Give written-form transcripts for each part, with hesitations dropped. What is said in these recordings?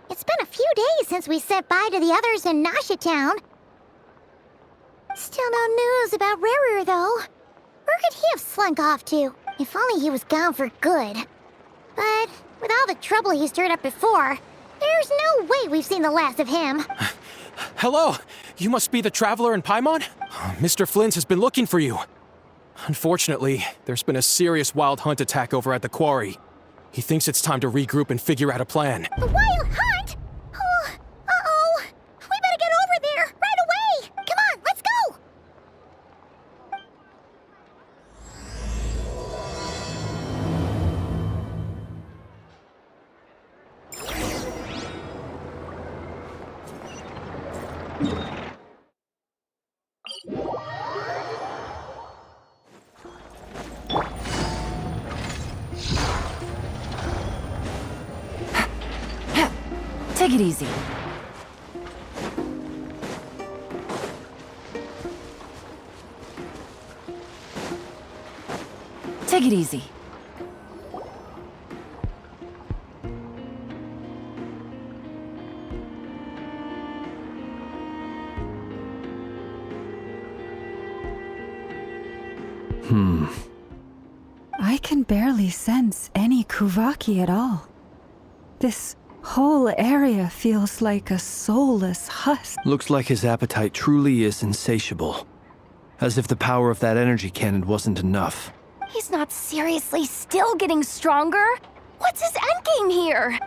It's been a few days since we said bye to the others in Nasha Town. Still no news about Rarer, though. Where could he have slunk off to? If only he was gone for good. But with all the trouble he stirred up before, there's no way we've seen the last of him. Hello! You must be the traveler in Paimon? Mr. Flynn has been looking for you. Unfortunately, there's been a serious wild hunt attack over at the quarry. He thinks it's time to regroup and figure out a plan. The wild hunt? Oh, uh-oh. We better get over there, right away! Come on, let's go! Take it easy. Take it easy. I can barely sense any Kuvaki at all. This whole area feels like a soulless husk. Looks like his appetite truly is insatiable. As if the power of that energy cannon wasn't enough. He's not seriously still getting stronger. What's his endgame here?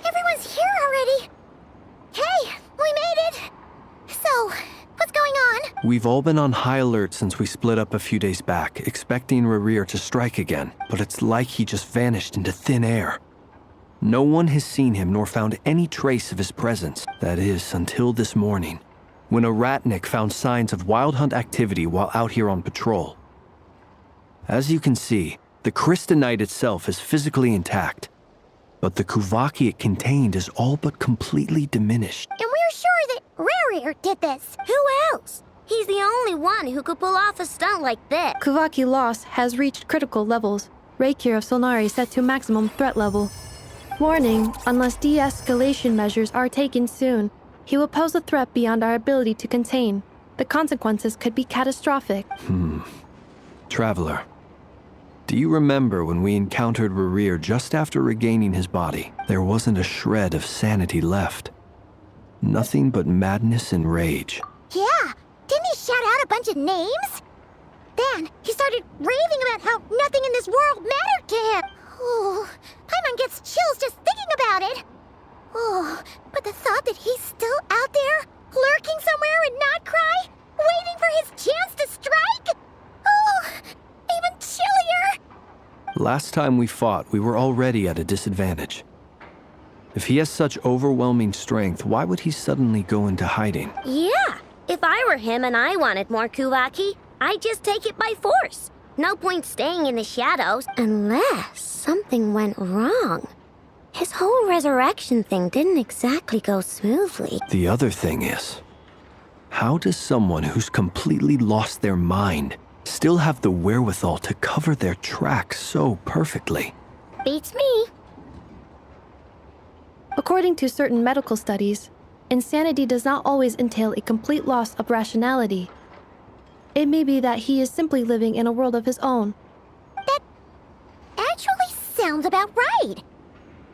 Everyone's here already. Hey, we made it. So, what's going on? We've all been on high alert since we split up a few days back, expecting Rarir to strike again. But it's like he just vanished into thin air. No one has seen him nor found any trace of his presence. That is, until this morning, when a ratnik found signs of wild hunt activity while out here on patrol. As you can see, the Crystonite itself is physically intact, but the Kuvaki it contained is all but completely diminished. And we're sure that Rarir did this. Who else? He's the only one who could pull off a stunt like this. Kuvaki loss has reached critical levels. Reikir of Solnari set to maximum threat level. Warning, unless de-escalation measures are taken soon, he will pose a threat beyond our ability to contain. The consequences could be catastrophic. Traveler, Do you remember when we encountered Rerir just after regaining his body? There wasn't a shred of sanity left. Nothing but madness and rage. Yeah, didn't he shout out a bunch of names? Then he started raving about how nothing in this world mattered to him. Oh, Paimon gets chills just thinking about it. Oh, but the thought that he's still out there, lurking somewhere in Not Krai, waiting for his chance to strike? Oh, even chillier. Last time we fought, we were already at a disadvantage. If he has such overwhelming strength, why would he suddenly go into hiding? Yeah, if I were him and I wanted more Kuvaki, I'd just take it by force. No point staying in the shadows unless something went wrong. His whole resurrection thing didn't exactly go smoothly. The other thing is, how does someone who's completely lost their mind still have the wherewithal to cover their tracks so perfectly? Beats me. According to certain medical studies, insanity does not always entail a complete loss of rationality. It may be that he is simply living in a world of his own. That actually sounds about right.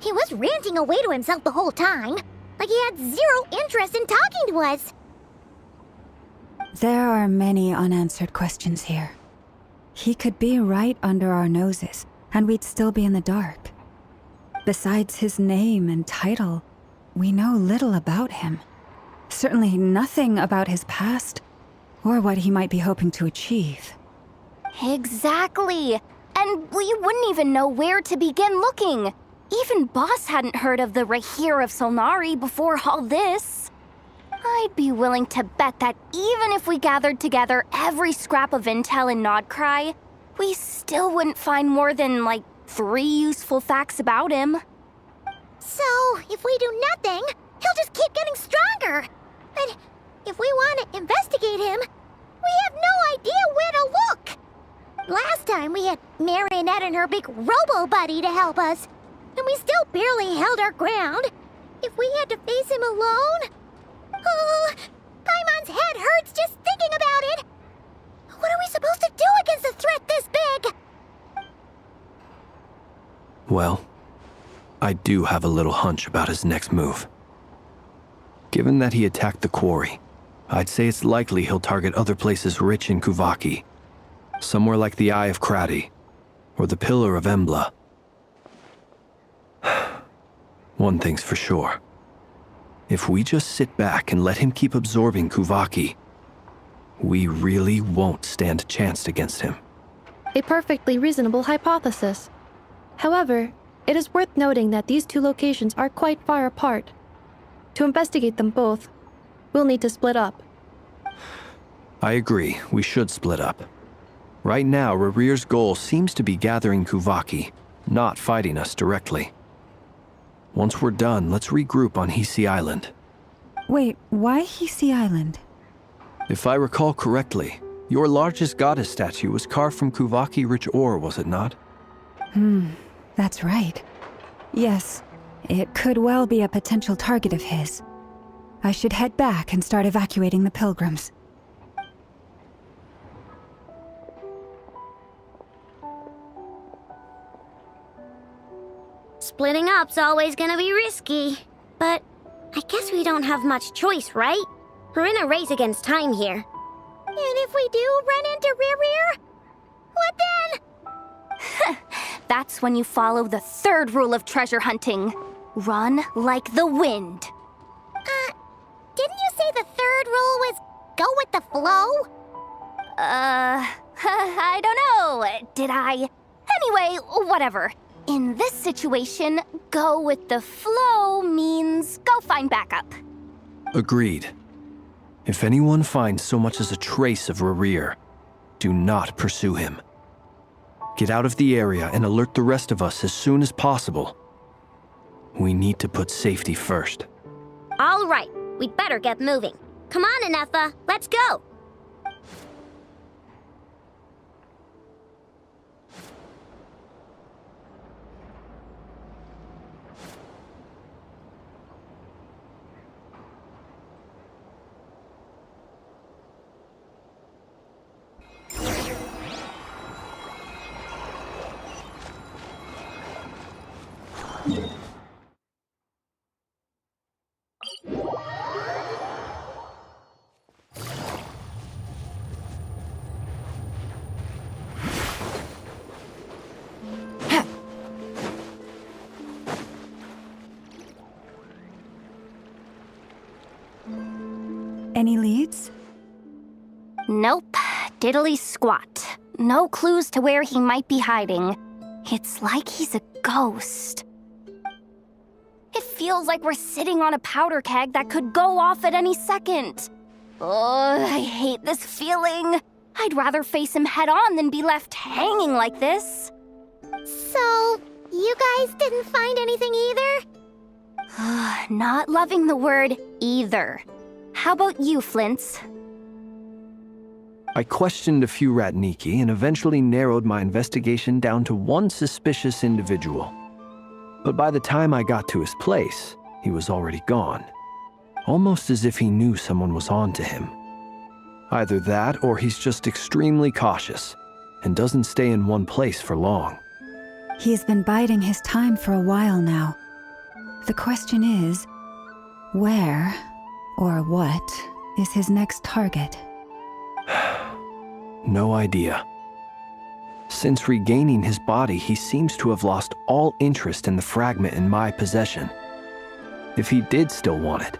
He was ranting away to himself the whole time, like he had zero interest in talking to us. There are many unanswered questions here. He could be right under our noses, and we'd still be in the dark. Besides his name and title, we know little about him. Certainly nothing about his past, or what he might be hoping to achieve. Exactly. And we wouldn't even know where to begin looking. Even Boss hadn't heard of the Rahir of Solnari before all this. I'd be willing to bet that even if we gathered together every scrap of intel in Nodcry, we still wouldn't find more than, 3 useful facts about him. So, if we do nothing, he'll just keep getting stronger. But if we want to investigate him, we have no idea where to look. Last time we had Marionette and her big robo-buddy to help us, and we still barely held our ground. If we had to face him alone... Oh, Paimon's head hurts just thinking about it. What are we supposed to do against a threat this big? Well, I do have a little hunch about his next move. Given that he attacked the quarry, I'd say it's likely he'll target other places rich in Kuvaki. Somewhere like the Eye of Krati, or the Pillar of Embla. One thing's for sure. If we just sit back and let him keep absorbing Kuvaki, we really won't stand a chance against him. A perfectly reasonable hypothesis. However, it is worth noting that these two locations are quite far apart. To investigate them both, we'll need to split up. I agree, we should split up. Right now, Rerir's goal seems to be gathering Kuvaki, not fighting us directly. Once we're done, let's regroup on Hisi Island. Wait, why Hisi Island? If I recall correctly, your largest goddess statue was carved from Kuvaki-rich ore, was it not? That's right. Yes, it could well be a potential target of his. I should head back and start evacuating the pilgrims. Splitting up's always gonna be risky. But I guess we don't have much choice, right? We're in a race against time here. And if we do run into Rerir, what then? That's when you follow the third rule of treasure hunting. Run like the wind. Didn't you say the third rule was go with the flow? I don't know. Did I? Anyway, whatever. In this situation, go with the flow means go find backup. Agreed. If anyone finds so much as a trace of Rerir, do not pursue him. Get out of the area and alert the rest of us as soon as possible. We need to put safety first. All right, we'd better get moving. Come on, Anefa, let's go. Any leads? Nope. Diddly squat. No clues to where he might be hiding. It's like he's a ghost. It feels like we're sitting on a powder keg that could go off at any second. Ugh, I hate this feeling. I'd rather face him head on than be left hanging like this. So, you guys didn't find anything either? Not loving the word either. How about you, Flints? I questioned a few Ratniki and eventually narrowed my investigation down to one suspicious individual. But by the time I got to his place, he was already gone. Almost as if he knew someone was on to him. Either that or he's just extremely cautious and doesn't stay in one place for long. He's been biding his time for a while now. The question is, where or what is his next target? No idea. Since regaining his body, he seems to have lost all interest in the fragment in my possession. If he did still want it,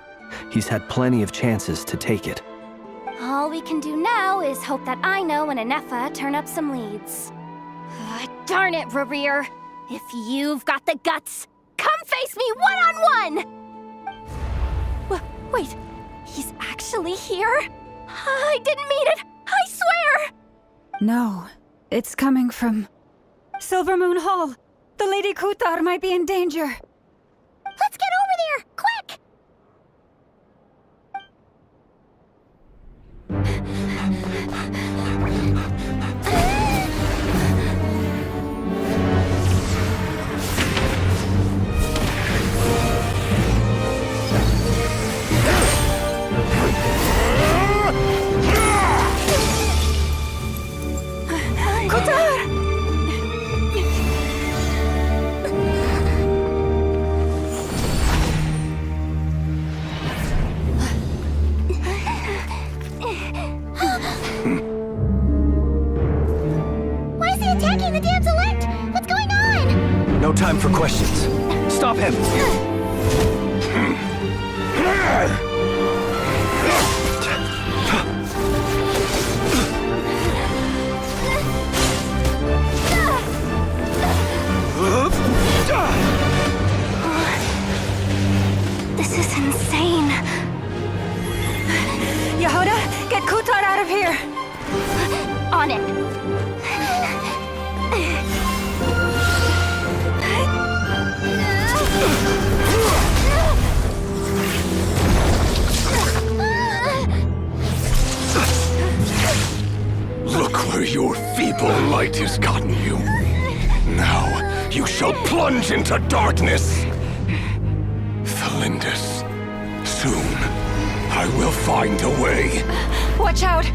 he's had plenty of chances to take it. All we can do now is hope that Ino and Anefa turn up some leads. Darn it, Rarir. If you've got the guts, come face me one-on-one! Wait, he's actually here? I didn't mean it, I swear! No, it's coming from Silver Moon Hall. The Lady Kutar might be in danger. Let's get over there, quick! Why is he attacking the damselette? What's going on? No time for questions. Stop him! This is insane. Yehuda, get Kutar out of here! On it. Look where your feeble light has gotten you. Now you shall plunge into darkness. Felindus, soon I will find a way. Watch out!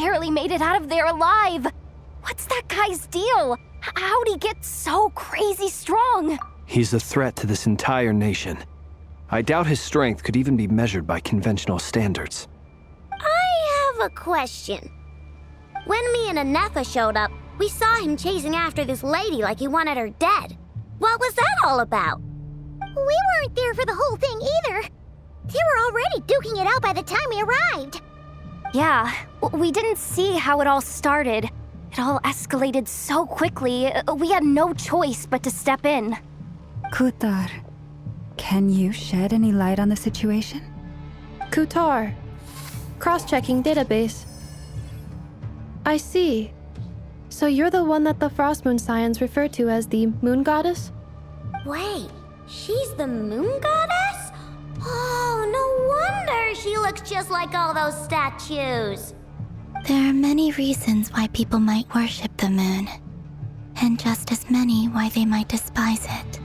barely made it out of there alive. What's that guy's deal? How'd he get so crazy strong? He's a threat to this entire nation. I doubt his strength could even be measured by conventional standards. I have a question. When me and Anetha showed up, we saw him chasing after this lady like he wanted her dead. What was that all about? We weren't there for the whole thing either. They were already duking it out by the time we arrived. Yeah, we didn't see how it all started. It all escalated so quickly, we had no choice but to step in. Kutar, can you shed any light on the situation? Kutar. Cross-checking database. I see. So you're the one that the Frost Moon Scions refer to as the Moon Goddess? Wait, she's the moon goddess? Oh, no wonder she looks just like all those statues. There are many reasons why people might worship the moon, and just as many why they might despise it.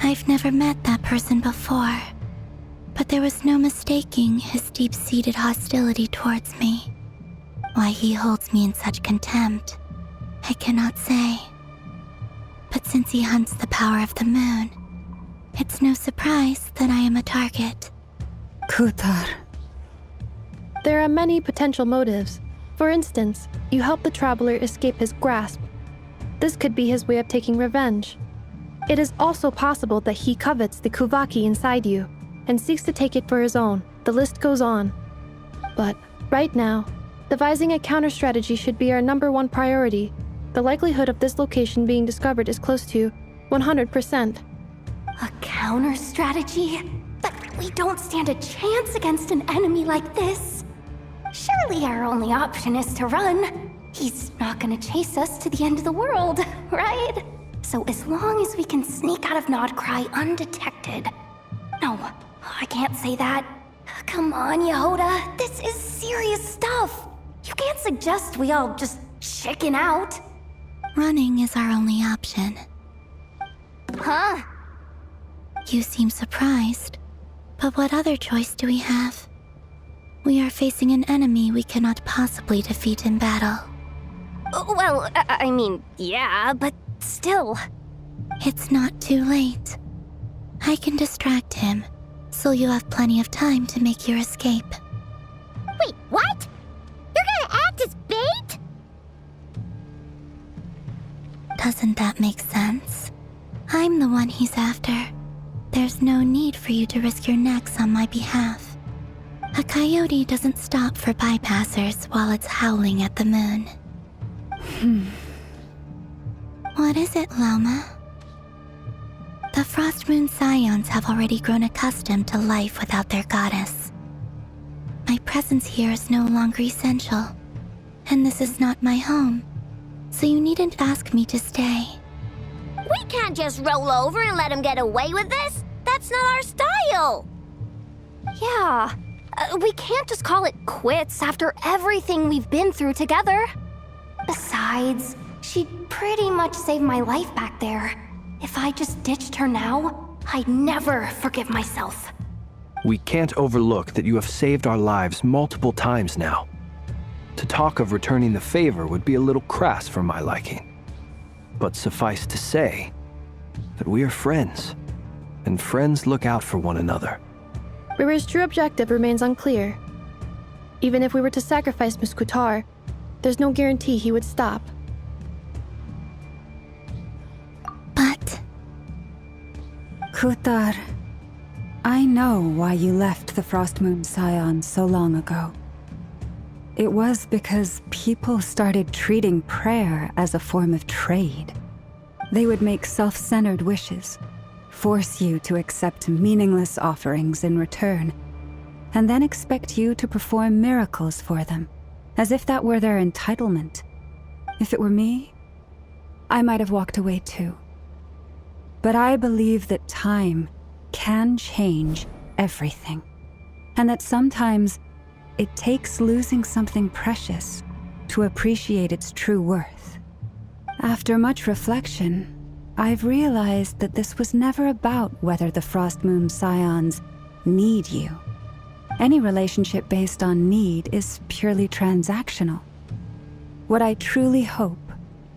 I've never met that person before, but there was no mistaking his deep-seated hostility towards me. Why he holds me in such contempt, I cannot say. But since he hunts the power of the moon, it's no surprise that I am a target. Kutar. There are many potential motives. For instance, you help the traveler escape his grasp. This could be his way of taking revenge. It is also possible that he covets the Kuvaki inside you and seeks to take it for his own. The list goes on. But right now, devising a counter-strategy should be our #1 priority. The likelihood of this location being discovered is close to 100%. A counter strategy? But we don't stand a chance against an enemy like this. Surely our only option is to run. He's not gonna chase us to the end of the world, right? So as long as we can sneak out of Nodcry undetected. No, I can't say that. Come on, Yehoda, this is serious stuff. You can't suggest we all just chicken out. Running is our only option. Huh? You seem surprised, but what other choice do we have? We are facing an enemy we cannot possibly defeat in battle. Well, I mean, yeah, but still. It's not too late. I can distract him, so you have plenty of time to make your escape. Wait, what? You're gonna act as bait? Doesn't that make sense? I'm the one he's after. There's no need for you to risk your necks on my behalf. A coyote doesn't stop for bypassers while it's howling at the moon. What is it, Loma? The Frost Moon Scions have already grown accustomed to life without their goddess. My presence here is no longer essential, and this is not my home, so you needn't ask me to stay. We can't just roll over and let him get away with this. That's not our style. Yeah, we can't just call it quits after everything we've been through together. Besides, she'd pretty much saved my life back there. If I just ditched her now, I'd never forgive myself. We can't overlook that you have saved our lives multiple times now. To talk of returning the favor would be a little crass for my liking. But suffice to say that we are friends, and friends look out for one another. Rira's true objective remains unclear. Even if we were to sacrifice Miss Kutar, there's no guarantee he would stop. But Kutar, I know why you left the Frost Moon Scions so long ago. It was because people started treating prayer as a form of trade. They would make self-centered wishes, force you to accept meaningless offerings in return, and then expect you to perform miracles for them, as if that were their entitlement. If it were me, I might have walked away too. But I believe that time can change everything, and that sometimes it takes losing something precious to appreciate its true worth. After much reflection, I've realized that this was never about whether the Frost Moon Scions need you. Any relationship based on need is purely transactional, What I truly hope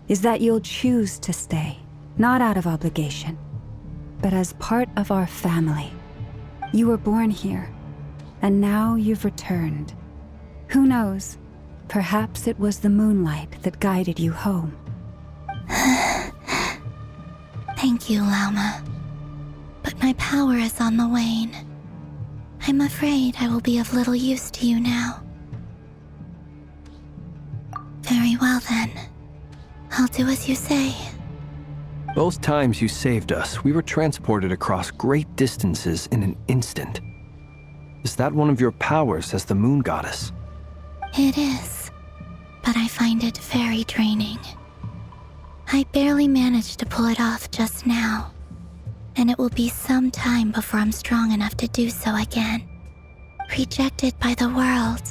is that you'll choose to stay, not out of obligation, but as part of our family. You were born here, and now you've returned. Who knows? Perhaps it was the moonlight that guided you home. Thank you, Lauma. But my power is on the wane. I'm afraid I will be of little use to you now. Very well then. I'll do as you say. Both times you saved us, we were transported across great distances in an instant. Is that one of your powers as the moon goddess? It is, but I find it very draining. I barely managed to pull it off just now, and it will be some time before I'm strong enough to do so again. Rejected by the world,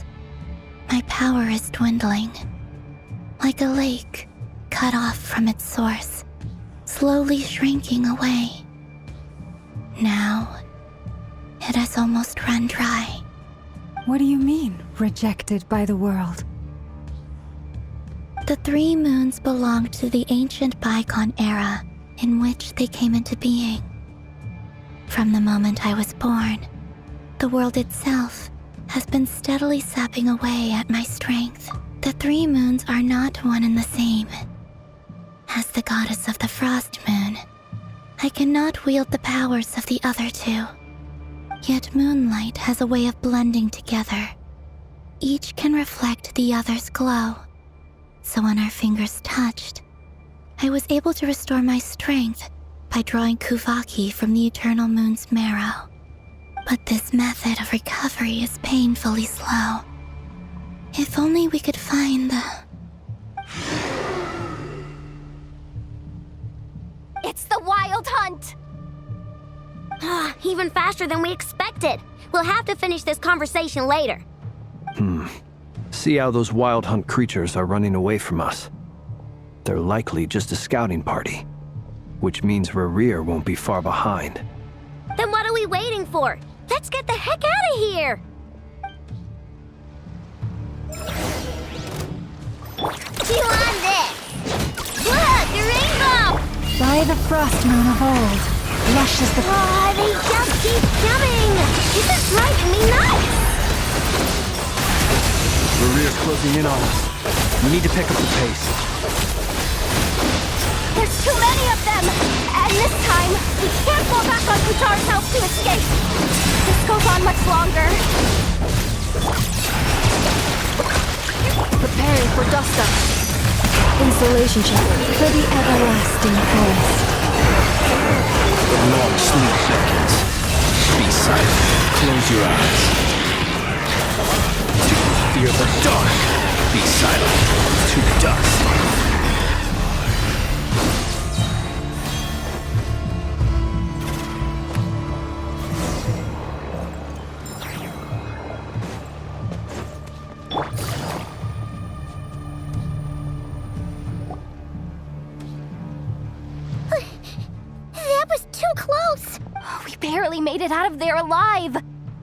my power is dwindling. Like a lake cut off from its source, slowly shrinking away. Now, it has almost run dry. What do you mean, rejected by the world? The 3 moons belonged to the ancient bygone era in which they came into being. From the moment I was born, the world itself has been steadily sapping away at my strength. The 3 moons are not one and the same. As the goddess of the frost moon, I cannot wield the powers of the other 2. Yet moonlight has a way of blending together. Each can reflect the other's glow. So when our fingers touched, I was able to restore my strength by drawing Kuvaki from the eternal moon's marrow. But this method of recovery is painfully slow. If only we could find the... It's the Wild Hunt! Even faster than we expected. We'll have to finish this conversation later. See how those wild hunt creatures are running away from us. They're likely just a scouting party, which means Rerir won't be far behind. Then what are we waiting for? Let's get the heck out of here! Chew on this! Look, a rainbow! By the frost moon of old, lush as the... They just keep coming! This is driving me nuts! Rerir's closing in on us. We need to pick up the pace. There's too many of them! And this time, we can't fall back on Kutar's house to escape! This goes on much longer. Preparing for dust up. Insulation check for the everlasting forest. Long sleep seconds. Be silent. Close your eyes. Do you fear the dark? Be silent. To dust. That was too close! We barely made it out of there alive!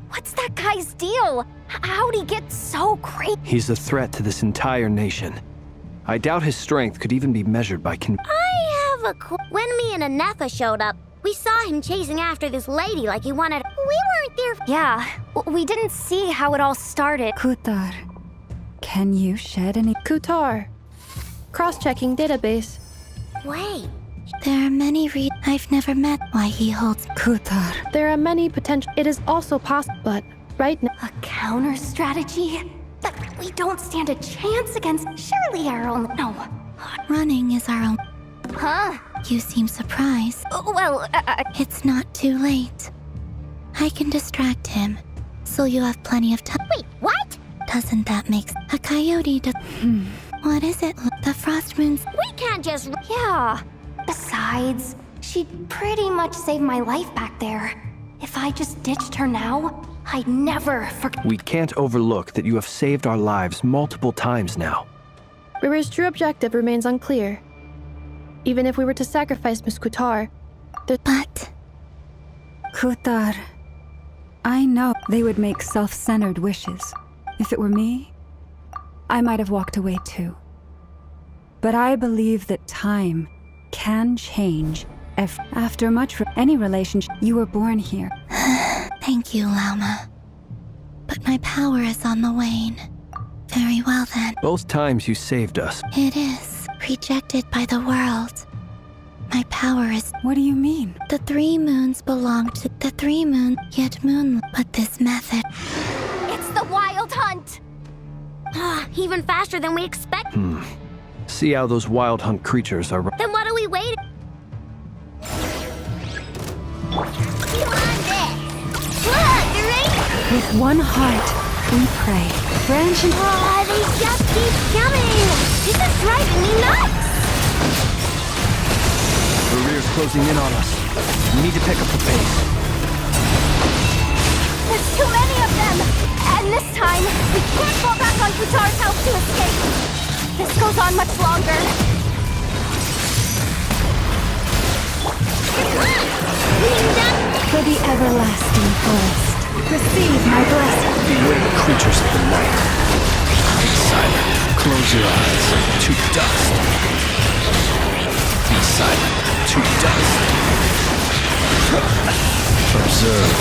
What's that guy's deal? How'd he get so crazy? He's a threat to this entire nation. I doubt his strength could even be measured by I have a When me and Anefa showed up, we saw him chasing after this lady like he wanted... We weren't there... Yeah, we didn't see how it all started. Kutar, can you shed any... Kutar. Cross-checking database. Wait. There are many I've never met why he holds... Kutar. There are many potential... It is also possible, but right now... A counter strategy? But we don't stand a chance against... Surely our own... No. Running is our own... Huh? You seem surprised. Well, It's not too late. I can distract him, so you have plenty of time. Wait, what? Doesn't that make a coyote does... What is it? The frost moon's... We can't just... yeah. Besides, she'd pretty much saved my life back there. If I just ditched her now, I'd never forget. We can't overlook that you have saved our lives multiple times now. Rerir's true objective remains unclear. Even if we were to sacrifice Miss Kutar, But... Kutar, I know they would make self-centered wishes. If it were me, I might have walked away too. But I believe that time can change. After any relationship, you were born here. Thank you, Lauma. But my power is on the wane. Very well then. Both times you saved us. It is rejected by the world. My power is... What do you mean? The 3 moons belong to the 3 moons, yet moon. But this method... It's the Wild Hunt! Even faster than we expected. See how those wild hunt creatures are... Then what are we waiting? You on this! Look, you ready? With one heart, we pray. Branch and... They just keep coming! This is driving me nuts! The rear's closing in on us. We need to pick up the pace. There's too many of them! And this time, we can't fall back on Futar's house to escape! This goes on much longer. For the everlasting forest, receive my blessing. Beware the creatures of the night. Be silent. Close your eyes. To dust. Be silent. To dust. Observe.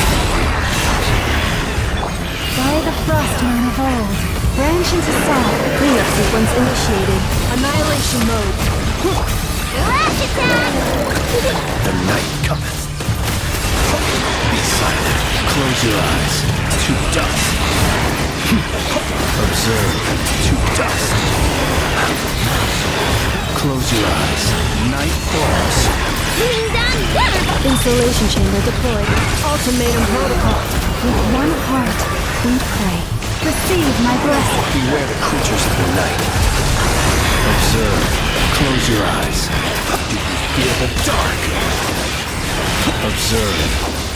By the frost moon of old, branch into song. Cleanup sequence initiated. Annihilation mode. Flash attack! The night cometh. Be silent. Close your eyes. To dust. Observe. To dust. Close your eyes. Night falls. Installation chamber deployed. Ultimatum protocol. With one heart, we pray. Receive my blessing. Beware the creatures of the night. Observe. Close your eyes. Do you fear the dark? Observe.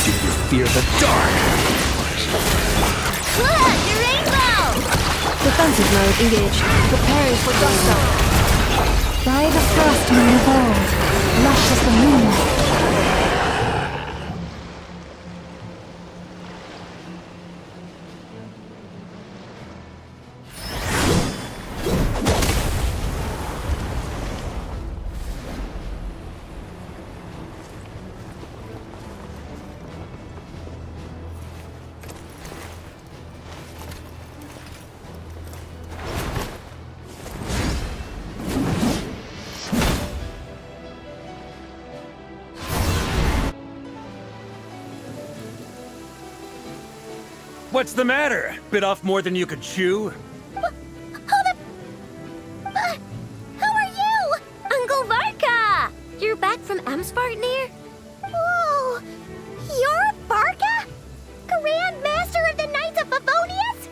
Do you fear the dark? Look, the rainbow! Defensive mode engaged. Preparing for dust up. By the frost moon of old, lush as the moonlight. What's the matter? Bit off more than you could chew? How are you? Uncle Varka! You're back from Amsvartnir? Whoa! You're Varka? Grand Master of the Knights of Favonius?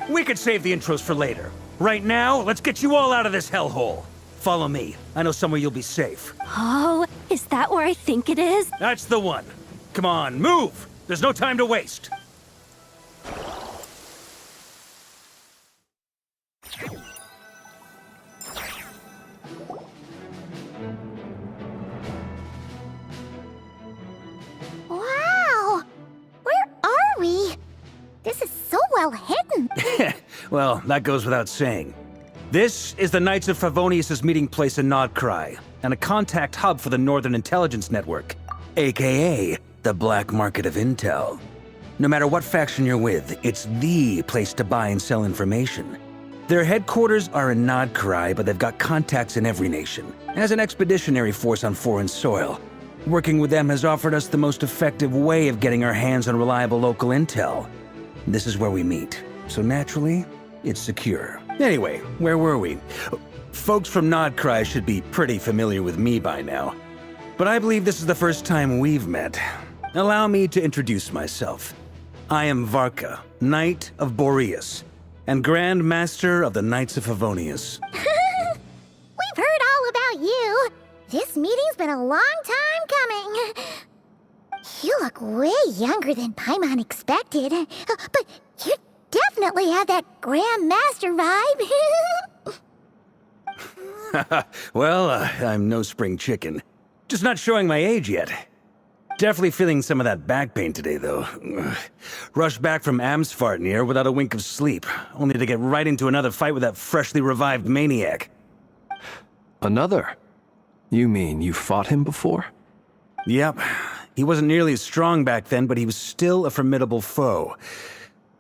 We could save the intros for later. Right now, let's get you all out of this hellhole. Follow me. I know somewhere you'll be safe. Oh, is that where I think it is? That's the one. Come on, move! There's no time to waste. Wow! Where are we? This is so well hidden. Well, that goes without saying. This is the Knights of Favonius' meeting place in Nodkrai, and a contact hub for the Northern Intelligence Network, aka the Black Market of Intel. No matter what faction you're with, it's the place to buy and sell information. Their headquarters are in Nodkrai, but they've got contacts in every nation. As an expeditionary force on foreign soil, working with them has offered us the most effective way of getting our hands on reliable local intel. This is where we meet, so naturally, it's secure. Anyway, where were we? Folks from Nodkrai should be pretty familiar with me by now, but I believe this is the first time we've met. Allow me to introduce myself. I am Varka, Knight of Boreas, and Grand Master of the Knights of Favonius. We've heard all about you. This meeting's been a long time coming. You look way younger than Paimon expected, but you definitely have that Grand Master vibe. Well, I'm no spring chicken. Just not showing my age yet. Definitely feeling some of that back pain today, though. Rushed back from Amsvartnir without a wink of sleep, only to get right into another fight with that freshly revived maniac. Another? You mean you fought him before? Yep. He wasn't nearly as strong back then, but he was still a formidable foe.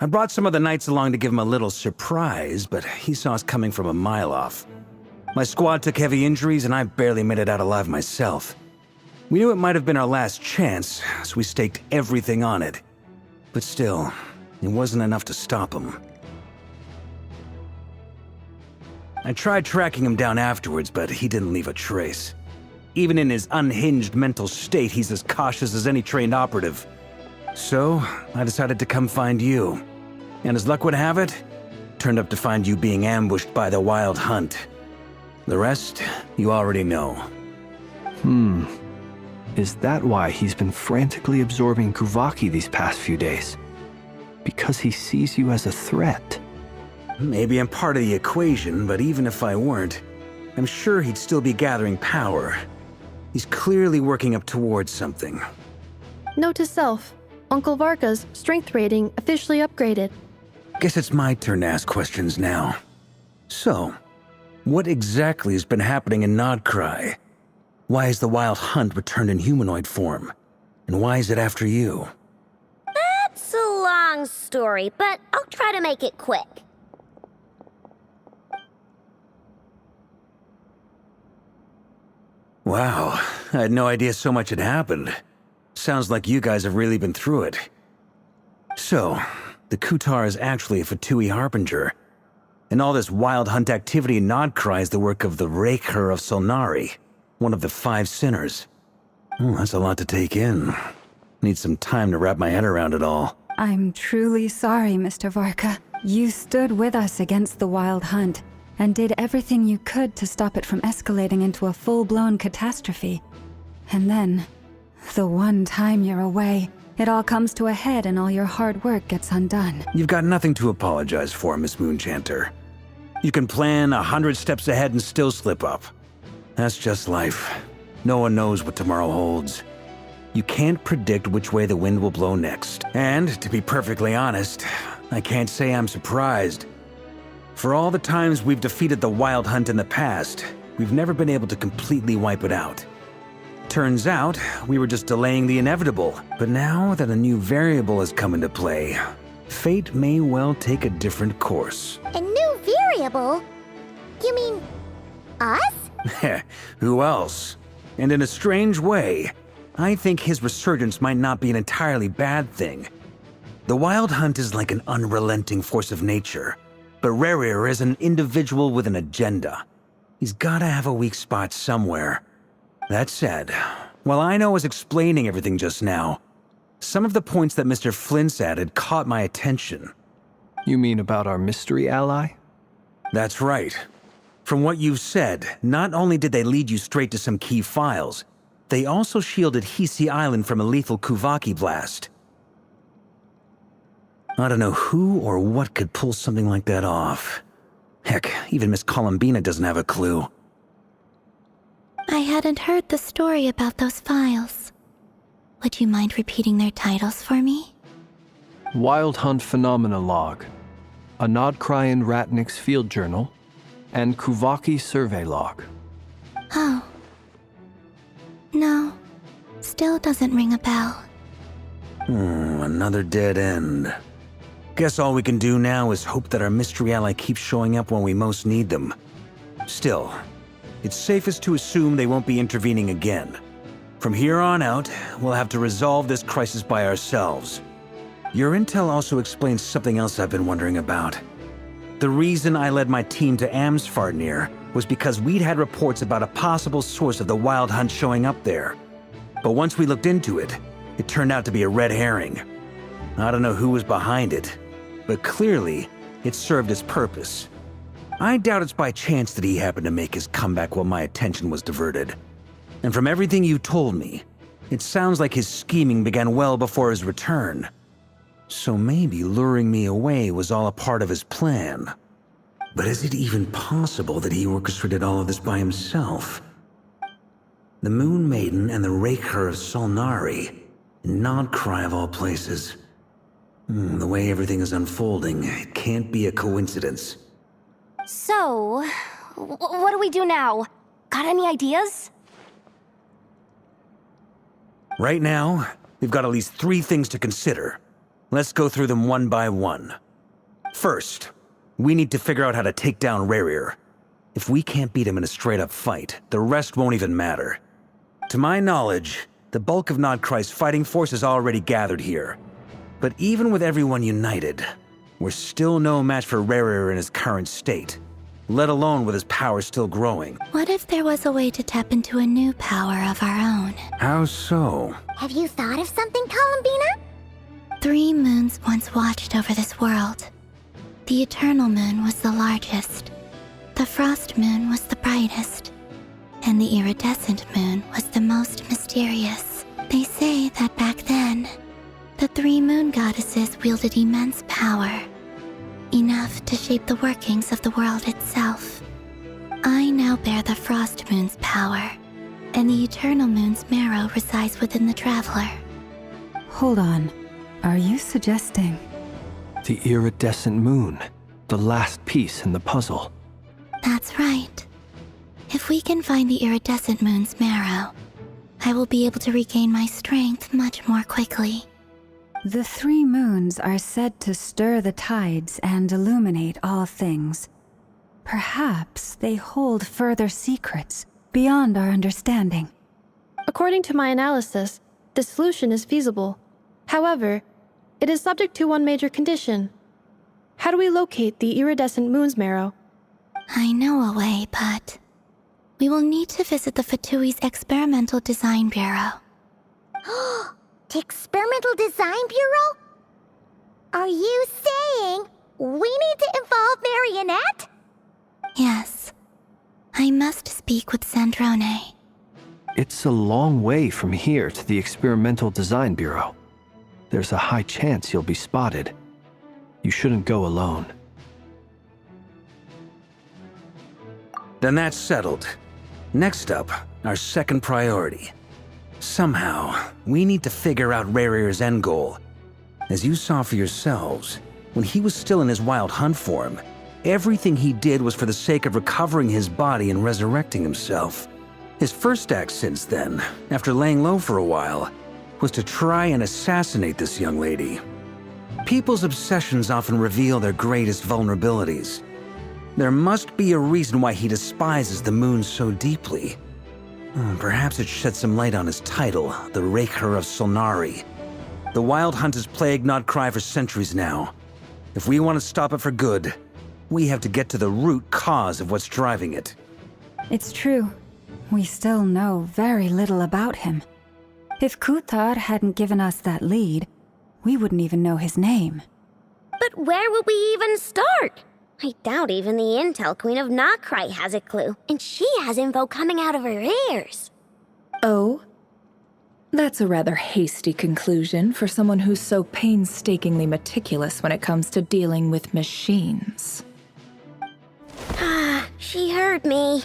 I brought some of the knights along to give him a little surprise, but he saw us coming from a mile off. My squad took heavy injuries, and I barely made it out alive myself. We knew it might have been our last chance, so we staked everything on it. But still, it wasn't enough to stop him. I tried tracking him down afterwards, but he didn't leave a trace. Even in his unhinged mental state, he's as cautious as any trained operative. So, I decided to come find you. And as luck would have it, turned up to find you being ambushed by the Wild Hunt. The rest, you already know. Is that why he's been frantically absorbing Kuvaki these past few days? Because he sees you as a threat? Maybe I'm part of the equation, but even if I weren't, I'm sure he'd still be gathering power. He's clearly working up towards something. Note to self, Uncle Varka's strength rating officially upgraded. Guess it's my turn to ask questions now. So, what exactly has been happening in Nodkrai? Why has the Wild Hunt returned in humanoid form? And why is it after you? That's a long story, but I'll try to make it quick. Wow, I had no idea so much had happened. Sounds like you guys have really been through it. So, the Kutar is actually a Fatui Harbinger. And all this Wild Hunt activity in Nodkrai is the work of the Raker of Solnari, one of the 5 sinners. Oh, that's a lot to take in. Need some time to wrap my head around it all. I'm truly sorry, Mr. Varka. You stood with us against the Wild Hunt and did everything you could to stop it from escalating into a full-blown catastrophe. And then, the one time you're away, it all comes to a head and all your hard work gets undone. You've got nothing to apologize for, Miss Moonchanter. You can plan 100 steps ahead and still slip up. That's just life. No one knows what tomorrow holds. You can't predict which way the wind will blow next. And, to be perfectly honest, I can't say I'm surprised. For all the times we've defeated the Wild Hunt in the past, we've never been able to completely wipe it out. Turns out, we were just delaying the inevitable. But now that a new variable has come into play, fate may well take a different course. A new variable? You mean us? Who else? And in a strange way, I think his resurgence might not be an entirely bad thing. The Wild Hunt is like an unrelenting force of nature, but Rerir is an individual with an agenda. He's gotta have a weak spot somewhere. That said, while I was explaining everything just now, some of the points that Mr. Flint's added caught my attention. You mean about our mystery ally? That's right. From what you've said, not only did they lead you straight to some key files, they also shielded Hisi Island from a lethal Kuvaki blast. I don't know who or what could pull something like that off. Heck, even Miss Columbina doesn't have a clue. I hadn't heard the story about those files. Would you mind repeating their titles for me? Wild Hunt Phenomena Log, a Nodkrayan Ratnik's Field Journal, and Kuvaki Survey Log. Oh. No. Still doesn't ring a bell. Another dead end. Guess all we can do now is hope that our mystery ally keeps showing up when we most need them. Still, it's safest to assume they won't be intervening again. From here on out, we'll have to resolve this crisis by ourselves. Your intel also explains something else I've been wondering about. The reason I led my team to Amsfarnir was because we'd had reports about a possible source of the Wild Hunt showing up there. But once we looked into it, it turned out to be a red herring. I don't know who was behind it, but clearly, it served its purpose. I doubt it's by chance that he happened to make his comeback while my attention was diverted. And from everything you told me, it sounds like his scheming began well before his return. So maybe luring me away was all a part of his plan. But is it even possible that he orchestrated all of this by himself? The Moon Maiden and the Raker of Solnari, Nodkrai of all places. The way everything is unfolding, it can't be a coincidence. So, what do we do now? Got any ideas? Right now, we've got at least 3 things to consider. Let's go through them one by one. First, we need to figure out how to take down Rarier. If we can't beat him in a straight-up fight, the rest won't even matter. To my knowledge, the bulk of Nodkrai's fighting force is already gathered here. But even with everyone united, we're still no match for Rarier in his current state, let alone with his power still growing. What if there was a way to tap into a new power of our own? How so? Have you thought of something, Columbina? 3 moons once watched over this world. The Eternal Moon was the largest. The Frost Moon was the brightest. And the Iridescent Moon was the most mysterious. They say that back then, the 3 moon goddesses wielded immense power, enough to shape the workings of the world itself. I now bear the Frost Moon's power, and the Eternal Moon's marrow resides within the Traveler. Hold on. Are you suggesting? The iridescent moon, the last piece in the puzzle. That's right. If we can find the Iridescent Moon's marrow, I will be able to regain my strength much more quickly. The 3 moons are said to stir the tides and illuminate all things. Perhaps they hold further secrets beyond our understanding. According to my analysis, the solution is feasible. However, it is subject to one major condition. How do we locate the Iridescent Moon's marrow? I know a way, but we will need to visit the Fatui's Experimental Design Bureau. The Experimental Design Bureau? Are you saying we need to involve Marionette? Yes. I must speak with Sandrone. It's a long way from here to the Experimental Design Bureau. There's a high chance you'll be spotted. You shouldn't go alone. Then that's settled. Next up, our second priority. Somehow, we need to figure out Rarier's end goal. As you saw for yourselves, when he was still in his wild hunt form, everything he did was for the sake of recovering his body and resurrecting himself. His first act since then, after laying low for a while, was to try and assassinate this young lady. People's obsessions often reveal their greatest vulnerabilities. There must be a reason why he despises the moon so deeply. Perhaps it sheds some light on his title, the Raker of Solnari. The Wild Hunt has plagued Nodkrai for centuries now. If we want to stop it for good, we have to get to the root cause of what's driving it. It's true. We still know very little about him. If Kuthar hadn't given us that lead, we wouldn't even know his name. But where would we even start? I doubt even the Intel Queen of Nodkrai has a clue, and she has info coming out of her ears. Oh? That's a rather hasty conclusion for someone who's so painstakingly meticulous when it comes to dealing with machines. Ah, she heard me.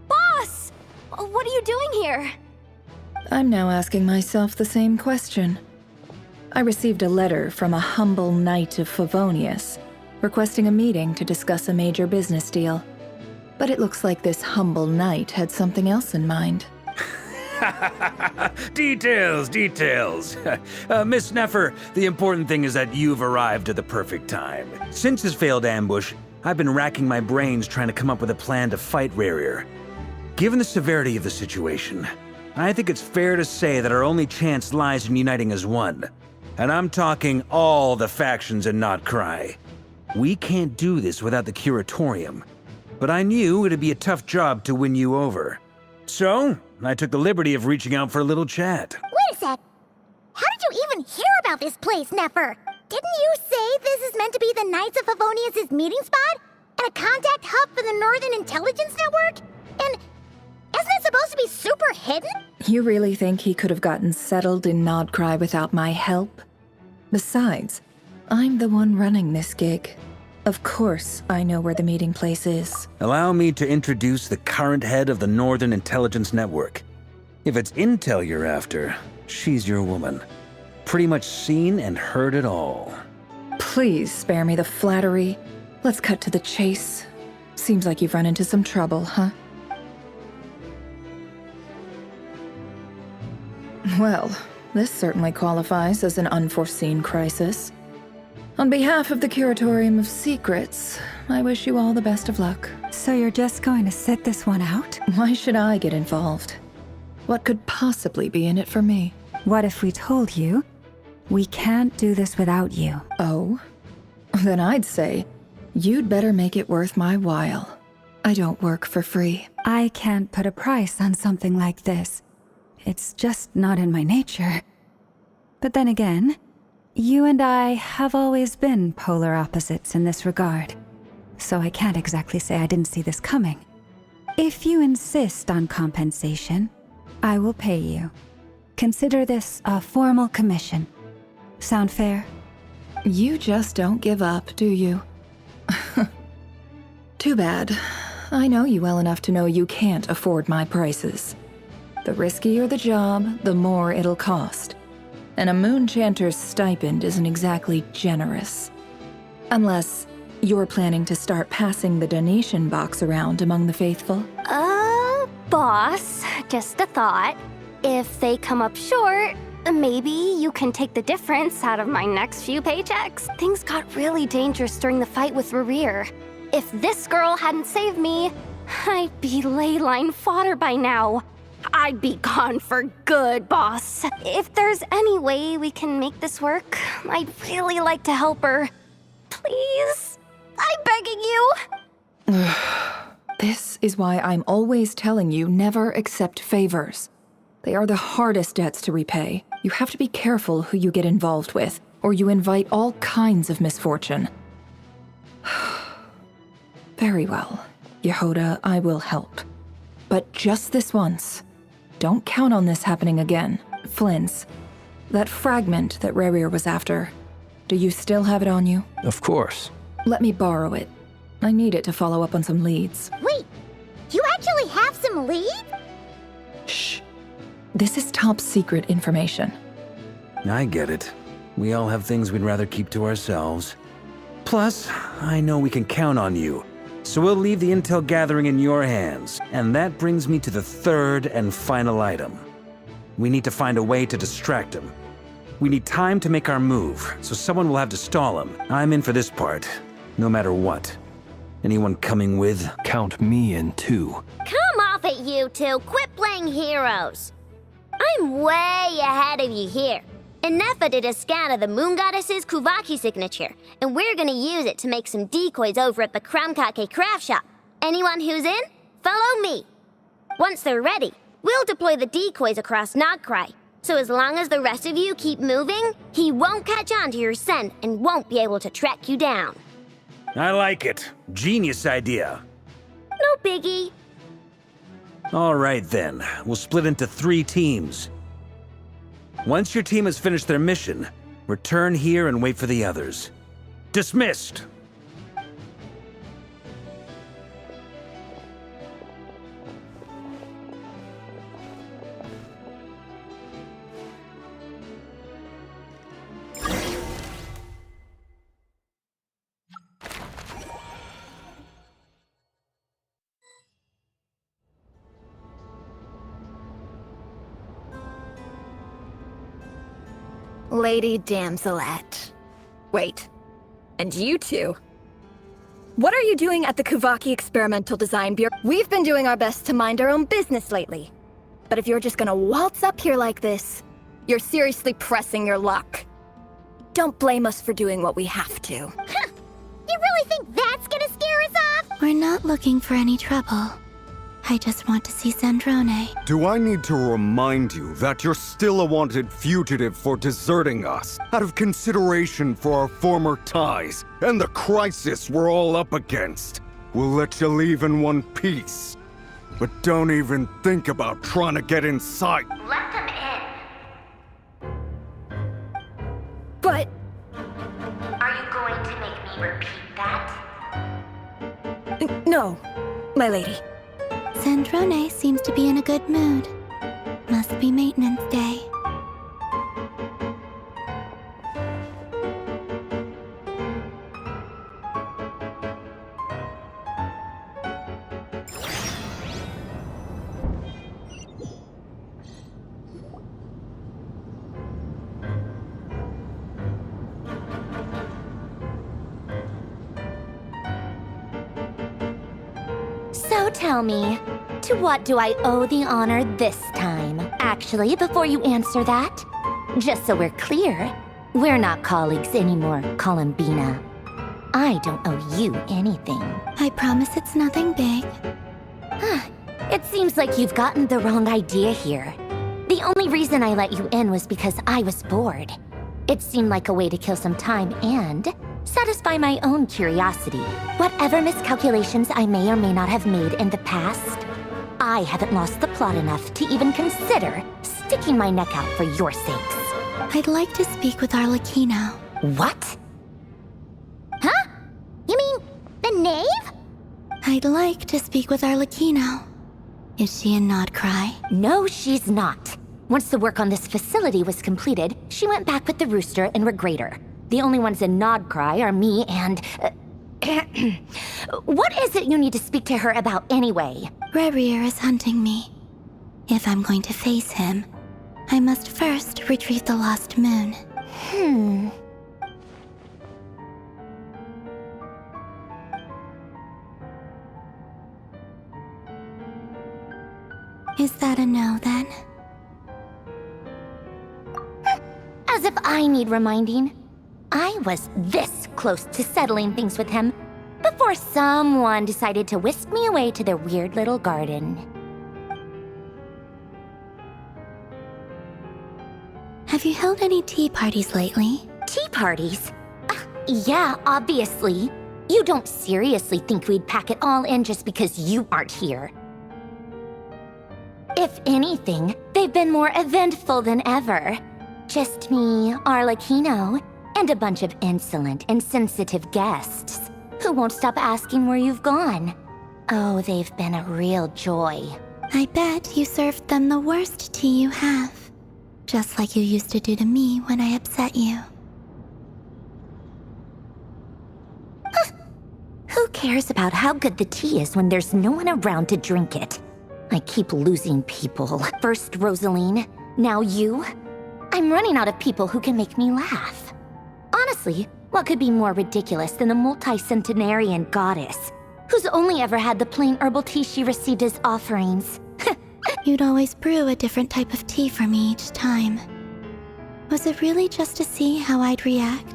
Boss! What are you doing here? I'm now asking myself the same question. I received a letter from a humble knight of Favonius, requesting a meeting to discuss a major business deal. But it looks like this humble knight had something else in mind. Details. Miss Neffer, the important thing is that you've arrived at the perfect time. Since his failed ambush, I've been racking my brains trying to come up with a plan to fight Rarier. Given the severity of the situation, I think it's fair to say that our only chance lies in uniting as one. And I'm talking all the factions in Nodkrai. We can't do this without the Curatorium. But I knew it'd be a tough job to win you over. So, I took the liberty of reaching out for a little chat. Wait a sec. How did you even hear about this place, Neffer? Didn't you say this is meant to be the Knights of Favonius' meeting spot? And a contact hub for the Northern Intelligence Network? And isn't it supposed to be super hidden? You really think he could have gotten settled in Nodkrai without my help? Besides, I'm the one running this gig. Of course I know where the meeting place is. Allow me to introduce the current head of the Northern Intelligence Network. If it's intel you're after, she's your woman. Pretty much seen and heard it all. Please spare me the flattery. Let's cut to the chase. Seems like you've run into some trouble, huh? Well, this certainly qualifies as an unforeseen crisis. On behalf of the Curatorium of Secrets, I wish you all the best of luck. So you're just going to sit this one out? Why should I get involved? What could possibly be in it for me? What if we told you we can't do this without you? Oh? Then I'd say you'd better make it worth my while. I don't work for free. I can't put a price on something like this. It's just not in my nature. But then again, you and I have always been polar opposites in this regard. So I can't exactly say I didn't see this coming. If you insist on compensation, I will pay you. Consider this a formal commission. Sound fair? You just don't give up, do you? Too bad. I know you well enough to know you can't afford my prices. The riskier the job, the more it'll cost. And a moon chanter's stipend isn't exactly generous. Unless you're planning to start passing the donation box around among the faithful. Boss, just a thought. If they come up short, maybe you can take the difference out of my next few paychecks. Things got really dangerous during the fight with Rerir. If this girl hadn't saved me, I'd be ley line fodder by now. I'd be gone for good, boss. If there's any way we can make this work, I'd really like to help her. Please? I'm begging you. This is why I'm always telling you never accept favors. They are the hardest debts to repay. You have to be careful who you get involved with, or you invite all kinds of misfortune. Very well, Yehoda, I will help. But just this once. Don't count on this happening again. Flynn's. That fragment that Rerir was after. Do you still have it on you? Of course. Let me borrow it. I need it to follow up on some leads. Wait, you actually have some leads? Shh. This is top secret information. I get it. We all have things we'd rather keep to ourselves. Plus, I know we can count on you. So we'll leave the intel gathering in your hands. And that brings me to the third and final item. We need to find a way to distract him. We need time to make our move, so someone will have to stall him. I'm in for this part, no matter what. Anyone coming with? Count me in too. Come off it, you two. Quit playing heroes. I'm way ahead of you here. Innefa did a scan of the Moon Goddess's Kuvaki signature, and we're gonna use it to make some decoys over at the Kramkake craft shop. Anyone who's in, follow me. Once they're ready, we'll deploy the decoys across Nagkrai. So as long as the rest of you keep moving, he won't catch on to your scent and won't be able to track you down. I like it. Genius idea. No biggie. All right then, we'll split into 3 teams. Once your team has finished their mission, return here and wait for the others. Dismissed! Lady Damselette. Wait, and you two? What are you doing at the Kuvaki Experimental Design Bureau? We've been doing our best to mind our own business lately. But if you're just gonna waltz up here like this, you're seriously pressing your luck. Don't blame us for doing what we have to. You really think that's gonna scare us off? We're not looking for any trouble. I just want to see Zandrone. Do I need to remind you that you're still a wanted fugitive for deserting us, out of consideration for our former ties and the crisis we're all up against? We'll let you leave in one piece. But don't even think about trying to get inside. Let them in. But... Are you going to make me repeat that? No, my lady. Zandrone seems to be in a good mood. Must be maintenance day. tell me, to what do I owe the honor this time? Actually, before you answer that, just so we're clear, we're not colleagues anymore, Columbina. I don't owe you anything. I promise it's nothing big. It seems like you've gotten the wrong idea here. The only reason I let you in was because I was bored. It seemed like a way to kill some time and satisfy my own curiosity. Whatever miscalculations I may or may not have made in the past, I haven't lost the plot enough to even consider sticking my neck out for your sakes. I'd like to speak with Arlecchino. What? Huh? You mean the knave? I'd like to speak with Arlecchino. Is she in Nodcry? No, she's not. Once the work on this facility was completed, she went back with the Rooster and Regrator. The only ones in Nodcry are me and... What is it you need to speak to her about anyway? Rerir is hunting me. If I'm going to face him, I must first retrieve the lost moon. Is that a no, then? As if I need reminding. I was this close to settling things with him before someone decided to whisk me away to their weird little garden. Have you held any tea parties lately? Tea parties? Yeah, obviously. You don't seriously think we'd pack it all in just because you aren't here. If anything, they've been more eventful than ever. Just me, Arlecchino, and a bunch of insolent, insensitive guests who won't stop asking where you've gone. Oh, they've been a real joy. I bet you served them the worst tea you have. Just like you used to do to me when I upset you. Who cares about how good the tea is when there's no one around to drink it? I keep losing people. First Rosaline, now you. I'm running out of people who can make me laugh. Honestly, what could be more ridiculous than a multi-centenarian goddess who's only ever had the plain herbal tea she received as offerings? You'd always brew a different type of tea for me each time. Was it really just to see how I'd react?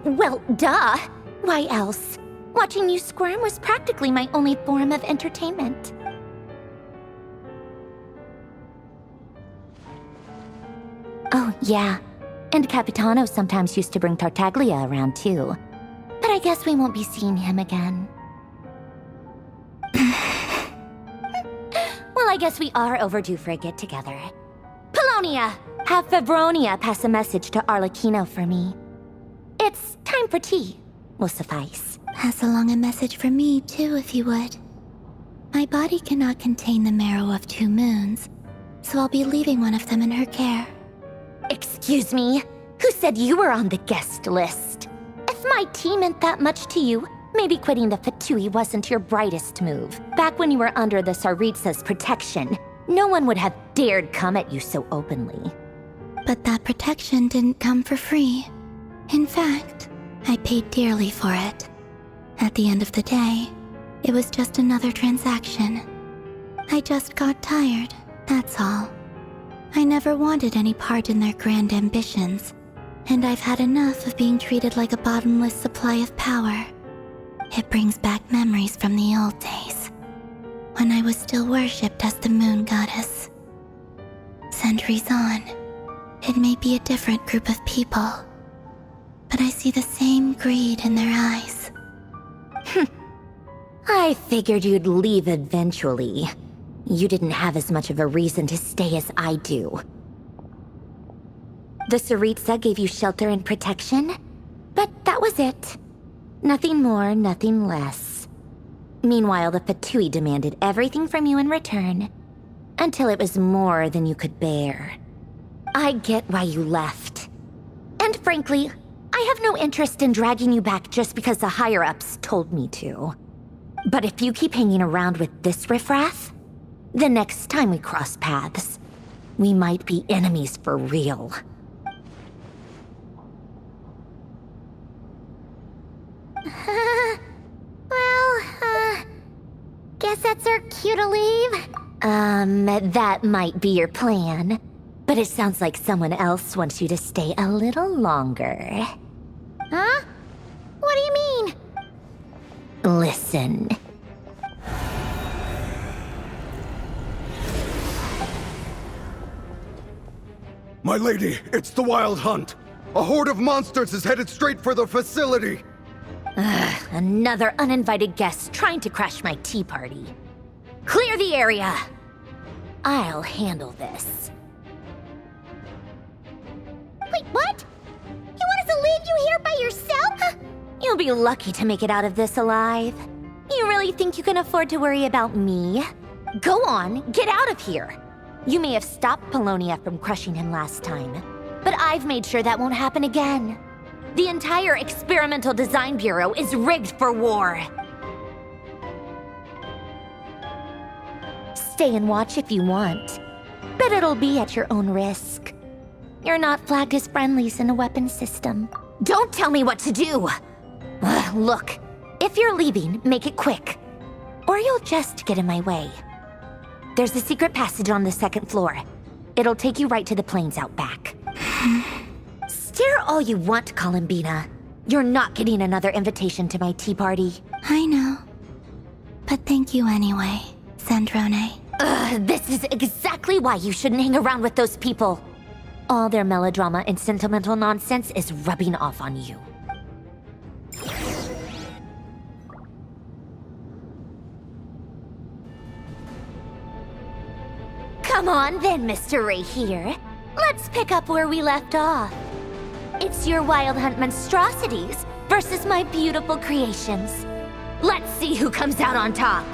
Well, duh. Why else? Watching you squirm was practically my only form of entertainment. Oh, yeah. And Capitano sometimes used to bring Tartaglia around, too. But I guess we won't be seeing him again. Well, I guess we are overdue for a get-together. Polonia! Have Favronia pass a message to Arlecchino for me. It's time for tea. Will suffice. Pass along a message for me, too, if you would. My body cannot contain the marrow of 2 moons, so I'll be leaving one of them in her care. Excuse me? Who said you were on the guest list? If my tea meant that much to you, maybe quitting the Fatui wasn't your brightest move. Back when you were under the Tsaritsa's protection, no one would have dared come at you so openly. But that protection didn't come for free. In fact, I paid dearly for it. At the end of the day, it was just another transaction. I just got tired, that's all. I never wanted any part in their grand ambitions, and I've had enough of being treated like a bottomless supply of power. It brings back memories from the old days, when I was still worshipped as the moon goddess. Centuries on, it may be a different group of people, but I see the same greed in their eyes. I figured you'd leave eventually. You didn't have as much of a reason to stay as I do. The Tsaritsa gave you shelter and protection, but that was it. Nothing more, nothing less. Meanwhile, the Fatui demanded everything from you in return, until it was more than you could bear. I get why you left. And frankly, I have no interest in dragging you back just because the higher-ups told me to. But if you keep hanging around with this riffraff, the next time we cross paths, we might be enemies for real. Guess that's our cue to leave. That might be your plan. But it sounds like someone else wants you to stay a little longer. Huh? What do you mean? Listen. My lady, it's the Wild Hunt. A horde of monsters is headed straight for the facility. Another uninvited guest trying to crash my tea party. Clear the area! I'll handle this. Wait, what? You want us to leave you here by yourself? You'll be lucky to make it out of this alive. You really think you can afford to worry about me? Go on, get out of here! You may have stopped Polonia from crushing him last time, but I've made sure that won't happen again. The entire Experimental Design Bureau is rigged for war. Stay and watch if you want, but it'll be at your own risk. You're not flagged as friendlies in the weapons system. Don't tell me what to do! Look, if you're leaving, make it quick, or you'll just get in my way. There's a secret passage on the second floor. It'll take you right to the plains out back. Stare all you want, Columbina. You're not getting another invitation to my tea party. I know. But thank you anyway, Sandrone. This is exactly why you shouldn't hang around with those people. All their melodrama and sentimental nonsense is rubbing off on you. Come on then, Mr. Ray here. Let's pick up where we left off. It's your Wild Hunt monstrosities versus my beautiful creations. Let's see who comes out on top.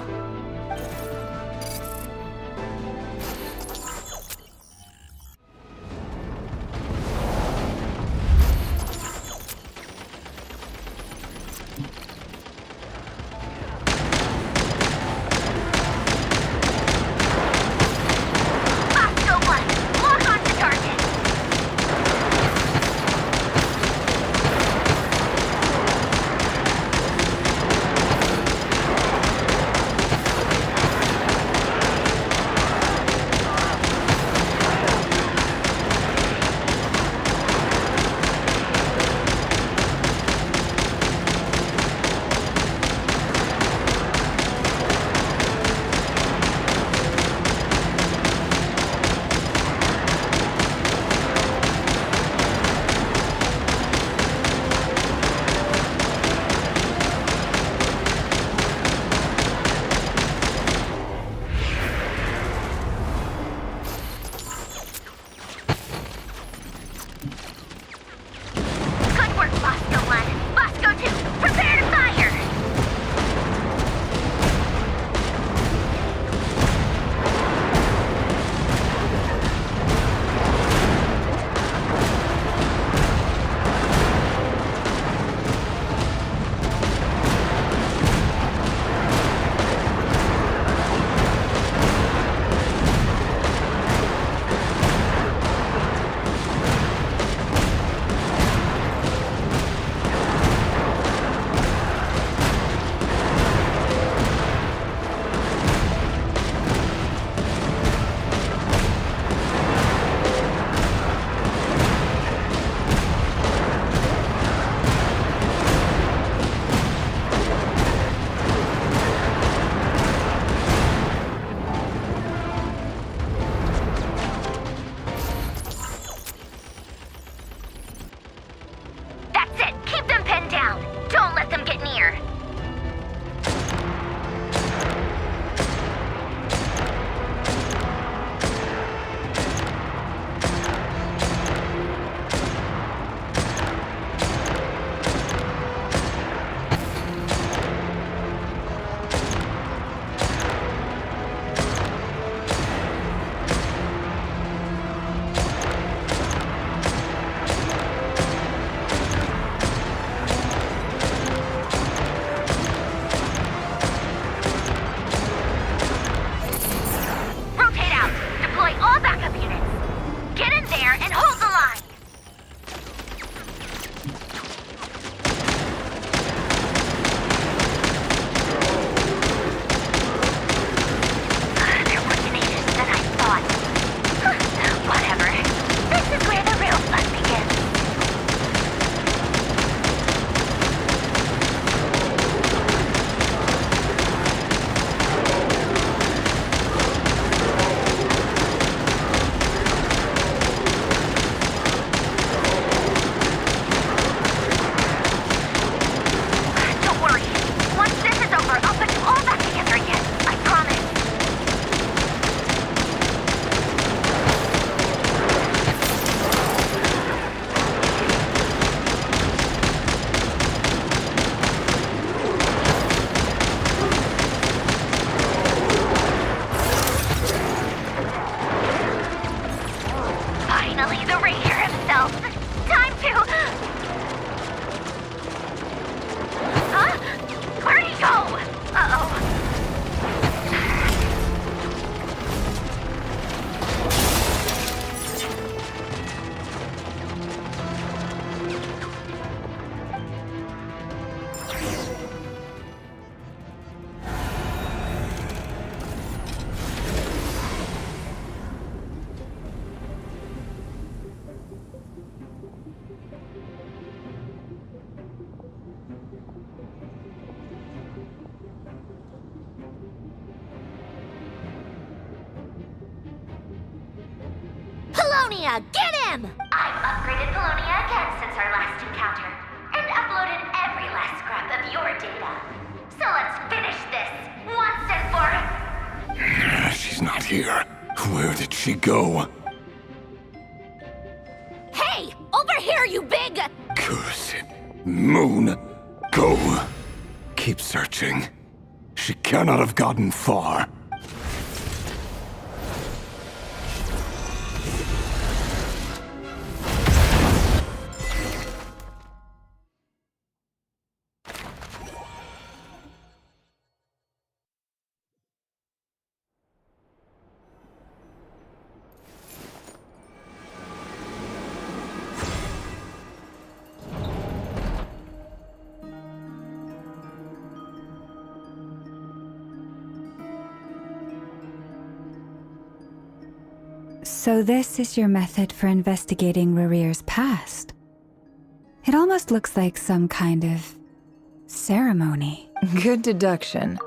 Polonia! Get him! I've upgraded Polonia again since our last encounter, and uploaded every last scrap of your data. So let's finish this, once and for... She's not here. Where did she go? Hey! Over here, you big... Curse it. Moon, go. Keep searching. She cannot have gotten far. So this is your method for investigating Rarir's past? It almost looks like some kind of ceremony. Good deduction.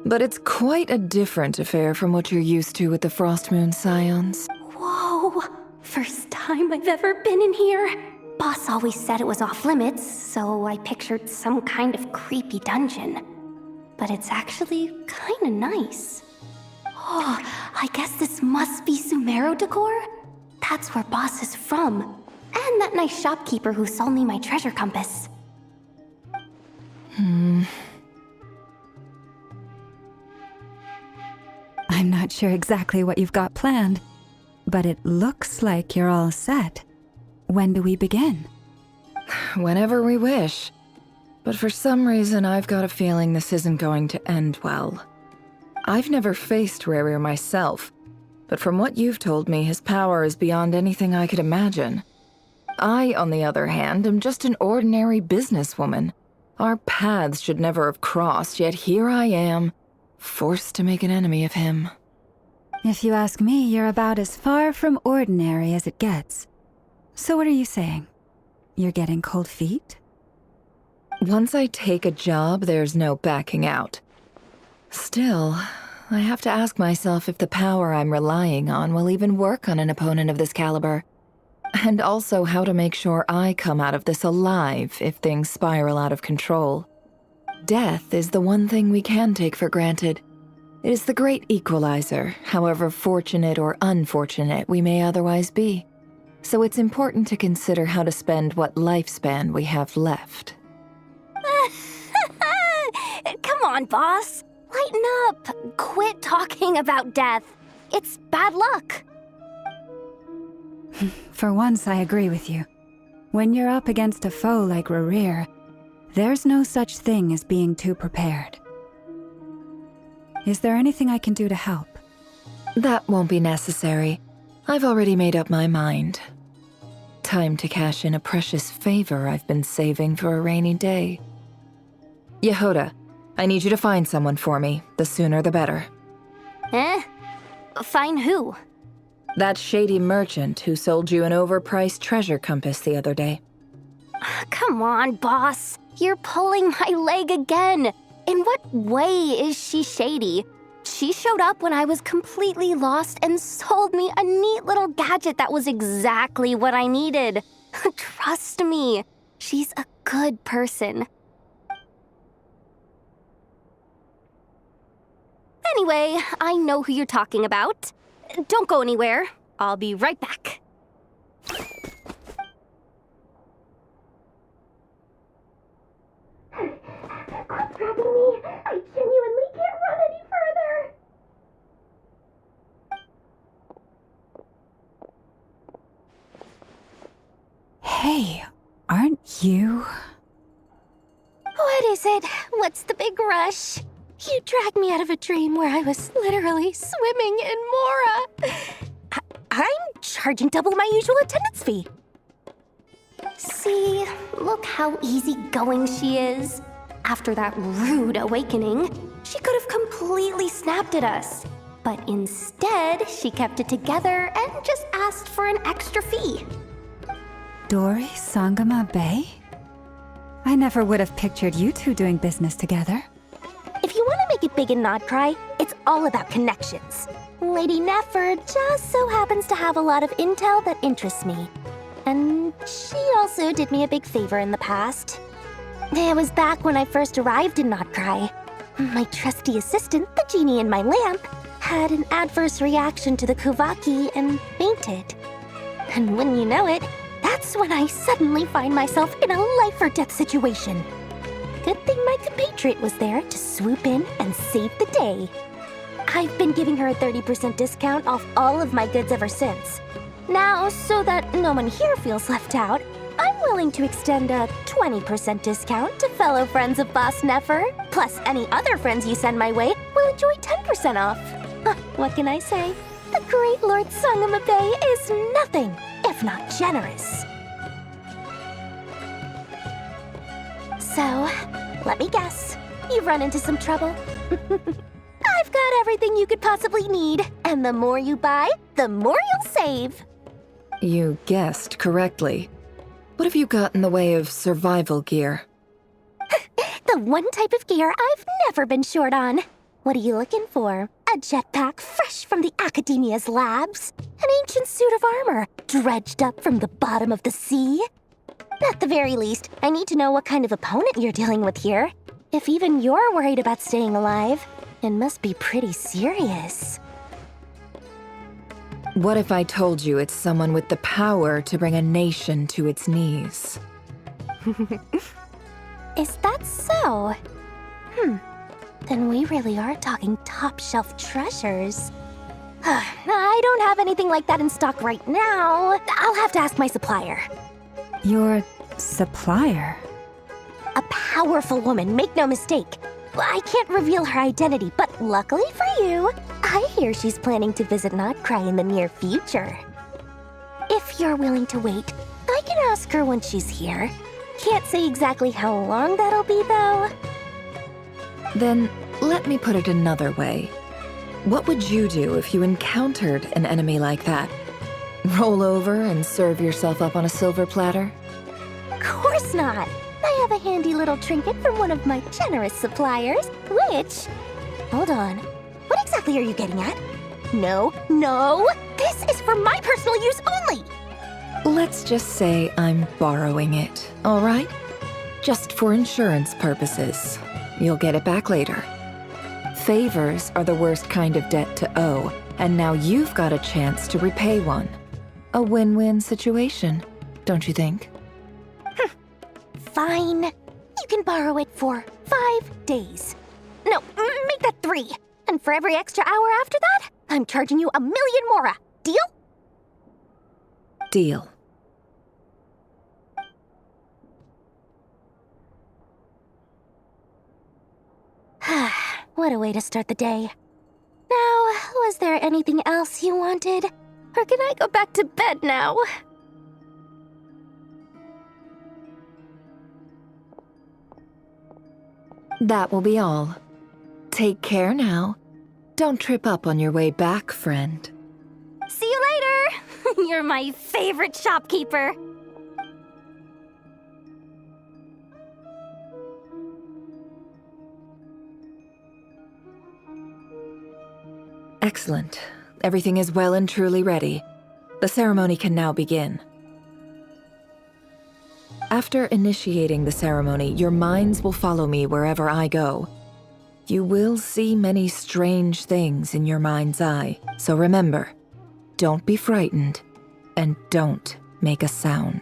But it's quite a different affair from what you're used to with the Frostmoon Scions. Whoa! First time I've ever been in here. Boss always said it was off limits, so I pictured some kind of creepy dungeon. But it's actually kinda nice. Oh, I guess this must be Sumero decor? That's where Boss is from. And that nice shopkeeper who sold me my treasure compass. I'm not sure exactly what you've got planned, but it looks like you're all set. When do we begin? Whenever we wish. But for some reason, I've got a feeling this isn't going to end well. I've never faced Rarir myself, but from what you've told me, his power is beyond anything I could imagine. I, on the other hand, am just an ordinary businesswoman. Our paths should never have crossed, yet here I am, forced to make an enemy of him. If you ask me, you're about as far from ordinary as it gets. So what are you saying? You're getting cold feet? Once I take a job, there's no backing out. Still, I have to ask myself if the power I'm relying on will even work on an opponent of this caliber. And also how to make sure I come out of this alive if things spiral out of control. Death is the one thing we can take for granted. It is the great equalizer, however fortunate or unfortunate we may otherwise be. So it's important to consider how to spend what lifespan we have left. Come on, boss. Lighten up. Quit talking about death. It's bad luck. For once, I agree with you. When you're up against a foe like Rarir, there's no such thing as being too prepared. Is there anything I can do to help? That won't be necessary. I've already made up my mind. Time to cash in a precious favor I've been saving for a rainy day. Yehoda, I need you to find someone for me. The sooner the better. Find who? That shady merchant who sold you an overpriced treasure compass the other day. Come on, boss. You're pulling my leg again. In what way is she shady? She showed up when I was completely lost and sold me a neat little gadget that was exactly what I needed. Trust me, she's a good person. Anyway, I know who you're talking about. Don't go anywhere. I'll be right back. Quit grabbing me! I genuinely can't run any further! Hey, aren't you? What is it? What's the big rush? You dragged me out of a dream where I was literally swimming in Mora. I'm charging double my usual attendance fee. See, look how easygoing she is. After that rude awakening, she could have completely snapped at us. But instead, she kept it together and just asked for an extra fee. Dori Sangama Bay? I never would have pictured you two doing business together. If you want to make it big in Nodcry, it's all about connections. Lady Nefer just so happens to have a lot of intel that interests me. And she also did me a big favor in the past. It was back when I first arrived in Notcry. My trusty assistant, the genie in my lamp, had an adverse reaction to the Kuvaki and fainted. And wouldn't you know it, that's when I suddenly find myself in a life-or-death situation. Good thing my compatriot was there to swoop in and save the day. I've been giving her a 30% discount off all of my goods ever since. Now, so that no one here feels left out, I'm willing to extend a 20% discount to fellow friends of Boss Nefer. Plus, any other friends you send my way will enjoy 10% off. What can I say? The great Lord Sangamabe is nothing if not generous. So, let me guess. You've run into some trouble? I've got everything you could possibly need, and the more you buy, the more you'll save. You guessed correctly. What have you got in the way of survival gear? The one type of gear I've never been short on. What are you looking for? A jetpack fresh from the Academia's labs? An ancient suit of armor dredged up from the bottom of the sea? At the very least, I need to know what kind of opponent you're dealing with here. If even you're worried about staying alive, it must be pretty serious. What if I told you it's someone with the power to bring a nation to its knees? Is that so? Then we really are talking top-shelf treasures. I don't have anything like that in stock right now. I'll have to ask my supplier. Your supplier? A powerful woman, make no mistake. I can't reveal her identity, but luckily for you, I hear she's planning to visit Notcry in the near future. If you're willing to wait, I can ask her when she's here. Can't say exactly how long that'll be, though. Then, let me put it another way. What would you do if you encountered an enemy like that? Roll over and serve yourself up on a silver platter? Of course not. I have a handy little trinket from one of my generous suppliers, which... Hold on. What exactly are you getting at? No, this is for my personal use only! Let's just say I'm borrowing it, all right? Just for insurance purposes. You'll get it back later. Favors are the worst kind of debt to owe, and now you've got a chance to repay one. A win-win situation, don't you think? Fine. You can borrow it for 5 days. No, make that 3. And for every extra hour after that, I'm charging you 1,000,000 mora. Deal? Deal. What a way to start the day. Now, was there anything else you wanted? Or can I go back to bed now? That will be all. Take care now. Don't trip up on your way back, friend. See you later! You're my favorite shopkeeper. Excellent. Everything is well and truly ready. The ceremony can now begin. After initiating the ceremony, your minds will follow me wherever I go. You will see many strange things in your mind's eye, so remember, don't be frightened, and don't make a sound.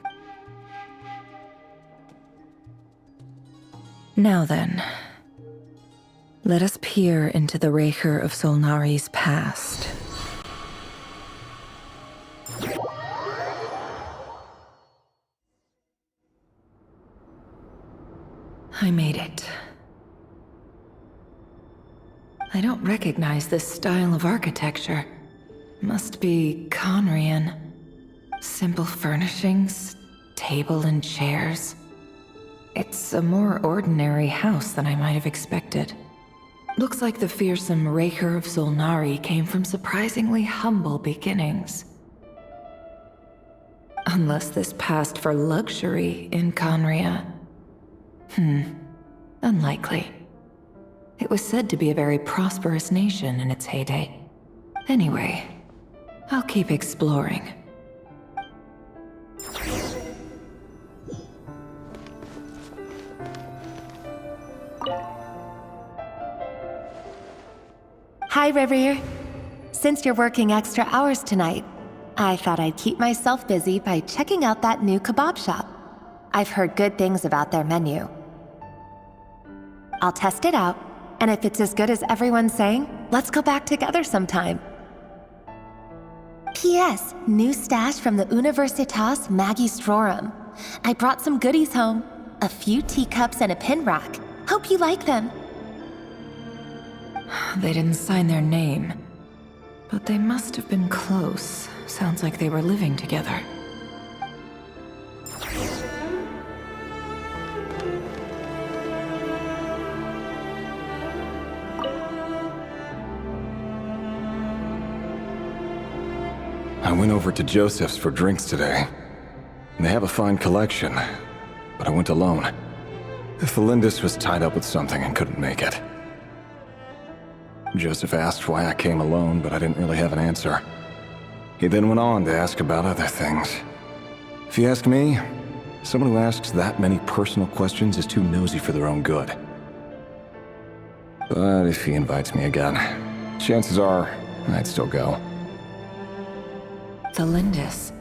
Now then, let us peer into the Raker of Solnari's past. I made it. I don't recognize this style of architecture. Must be Conrian. Simple furnishings, table and chairs. It's a more ordinary house than I might have expected. Looks like the fearsome Raker of Solnari came from surprisingly humble beginnings. Unless this passed for luxury in Conria. Unlikely. It was said to be a very prosperous nation in its heyday. Anyway, I'll keep exploring. Hi, Rivier. Since you're working extra hours tonight, I thought I'd keep myself busy by checking out that new kebab shop. I've heard good things about their menu. I'll test it out, and if it's as good as everyone's saying, let's go back together sometime. P.S. New stash from the Universitas Magistrorum. I brought some goodies home. A few teacups and a pin rack. Hope you like them. They didn't sign their name, but they must have been close. Sounds like they were living together. I went over to Joseph's for drinks today. They have a fine collection, but I went alone. Felindis was tied up with something and couldn't make it. Joseph asked why I came alone, but I didn't really have an answer. He then went on to ask about other things. If you ask me, someone who asks that many personal questions is too nosy for their own good. But if he invites me again, chances are I'd still go. Felindis.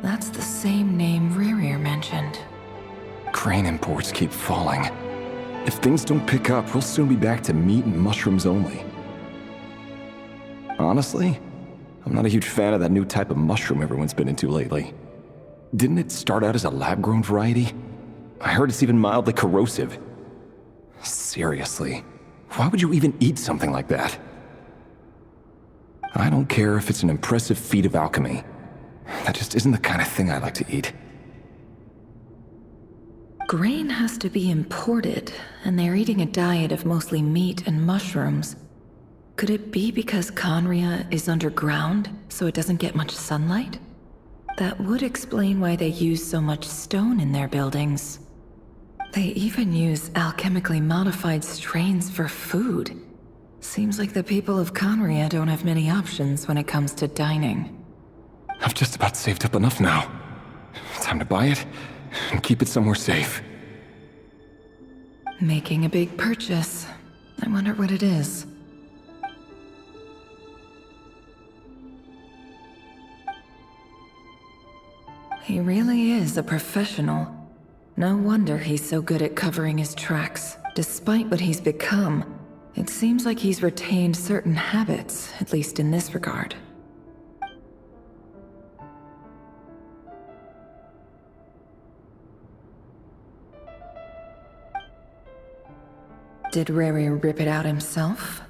That's the same name Ririr mentioned. Crane imports keep falling. If things don't pick up, we'll soon be back to meat and mushrooms only. Honestly, I'm not a huge fan of that new type of mushroom everyone's been into lately. Didn't it start out as a lab-grown variety? I heard it's even mildly corrosive. Seriously, why would you even eat something like that? I don't care if it's an impressive feat of alchemy. That just isn't the kind of thing I like to eat. Grain has to be imported, and they're eating a diet of mostly meat and mushrooms. Could it be because Conria is underground, so it doesn't get much sunlight? That would explain why they use so much stone in their buildings. They even use alchemically modified strains for food. Seems like the people of Conria don't have many options when it comes to dining. I've just about saved up enough now. Time to buy it and keep it somewhere safe. Making a big purchase. I wonder what it is. He really is a professional. No wonder he's so good at covering his tracks. Despite what he's become, it seems like he's retained certain habits, at least in this regard. Did Rary rip it out himself?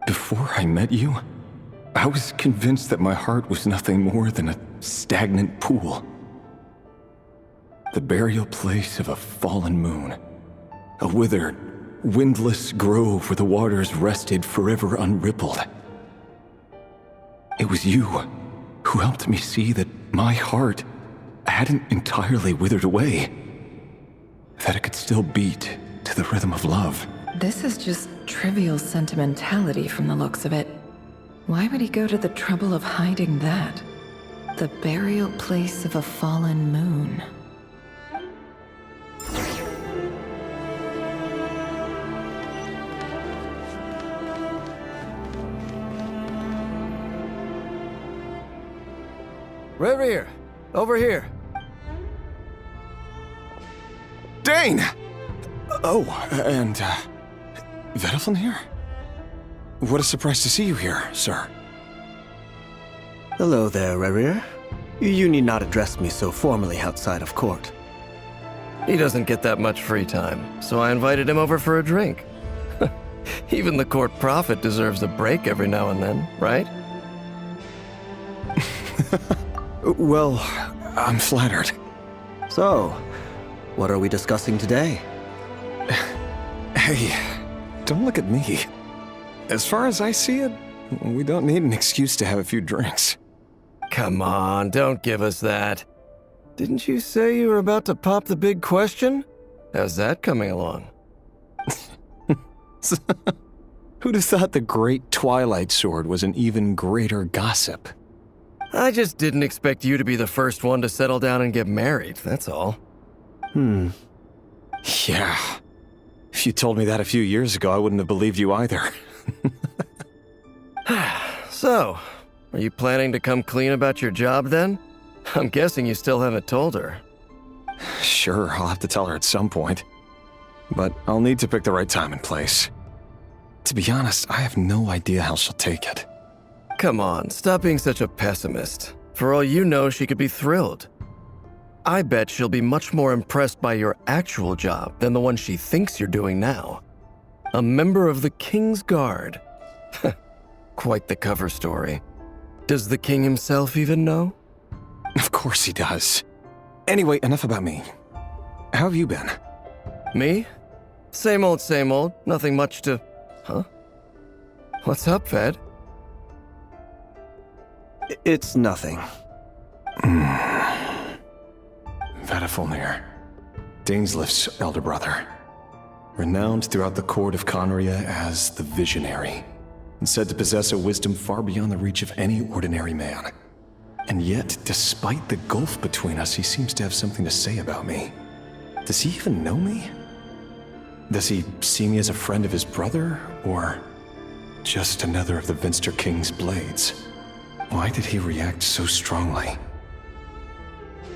Before I met you, I was convinced that my heart was nothing more than a stagnant pool. The burial place of a fallen moon. A withered, windless grove where the waters rested forever unrippled. It was you who helped me see that my heart hadn't entirely withered away. That it could still beat to the rhythm of love. This is just trivial sentimentality from the looks of it. Why would he go to the trouble of hiding that? The burial place of a fallen moon. Reverie, over here. Dane! Oh, and, Vedelfin here? What a surprise to see you here, sir. Hello there, Rerir. You need not address me so formally outside of court. He doesn't get that much free time, so I invited him over for a drink. Even the court prophet deserves a break every now and then, right? Well, I'm flattered. So, what are we discussing today? Hey, don't look at me. As far as I see it, we don't need an excuse to have a few drinks. Come on, don't give us that. Didn't you say you were about to pop the big question? How's that coming along? Who'd have thought the great Twilight Sword was an even greater gossip? I just didn't expect you to be the first one to settle down and get married, that's all. Yeah. If you told me that a few years ago, I wouldn't have believed you either. So, are you planning to come clean about your job then? I'm guessing you still haven't told her. Sure, I'll have to tell her at some point. But I'll need to pick the right time and place. To be honest, I have no idea how she'll take it. Come on, stop being such a pessimist. For all you know, she could be thrilled. I bet she'll be much more impressed by your actual job than the one she thinks you're doing now. A member of the King's Guard. Quite the cover story. Does the king himself even know? Of course he does. Anyway, enough about me. How have you been? Me? Same old, same old. Nothing much to... Huh? What's up, Ved? It's nothing. Vedifulnir, Dainsleif's elder brother. Renowned throughout the court of Conria as the Visionary, and said to possess a wisdom far beyond the reach of any ordinary man. And yet, despite the gulf between us, he seems to have something to say about me. Does he even know me? Does he see me as a friend of his brother, or just another of the Vinster King's blades? Why did he react so strongly?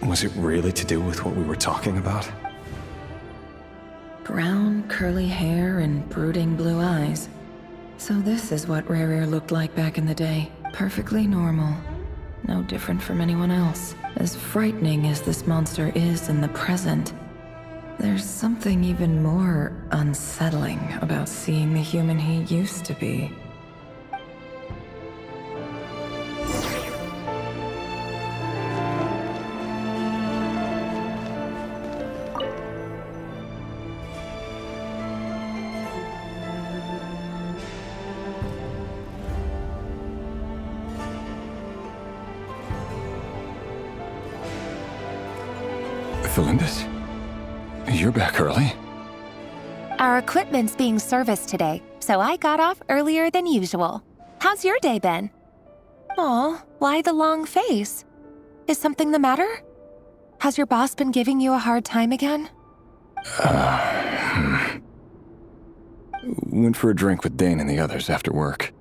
Was it really to do with what we were talking about? Brown, curly hair and brooding blue eyes. So this is what Rerir looked like back in the day. Perfectly normal. No different from anyone else. As frightening as this monster is in the present, there's something even more unsettling about seeing the human he used to be. Felindis? You're back early? Our equipment's being serviced today, so I got off earlier than usual. How's your day been? Aw, why the long face? Is something the matter? Has your boss been giving you a hard time again? Went for a drink with Dane and the others after work.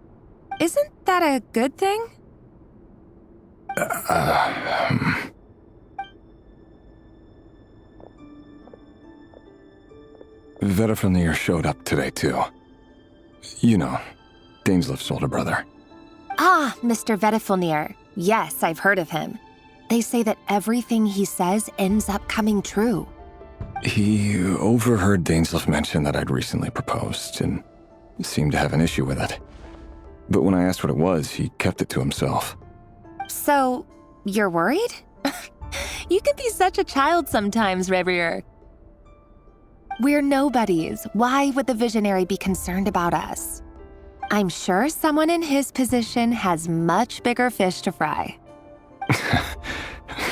Isn't that a good thing? Vedifulnir showed up today, too. You know, Dainsleif's older brother. Ah, Mr. Vedifulnir. Yes, I've heard of him. They say that everything he says ends up coming true. He overheard Dainsleif mention that I'd recently proposed, and seemed to have an issue with it. But when I asked what it was, he kept it to himself. So, you're worried? You can be such a child sometimes, Rerir. We're nobodies. Why would the Visionary be concerned about us? I'm sure someone in his position has much bigger fish to fry.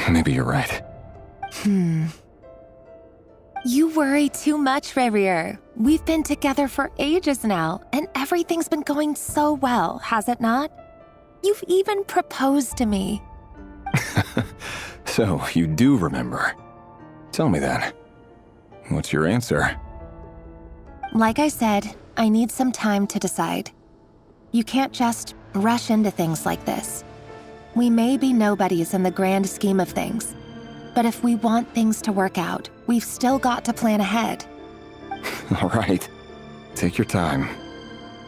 Maybe you're right. You worry too much, Rerir. We've been together for ages now, and everything's been going so well, has it not? You've even proposed to me. So, you do remember. Tell me then. What's your answer? Like I said, I need some time to decide. You can't just rush into things like this. We may be nobodies in the grand scheme of things, but if we want things to work out, we've still got to plan ahead. All right. Take your time.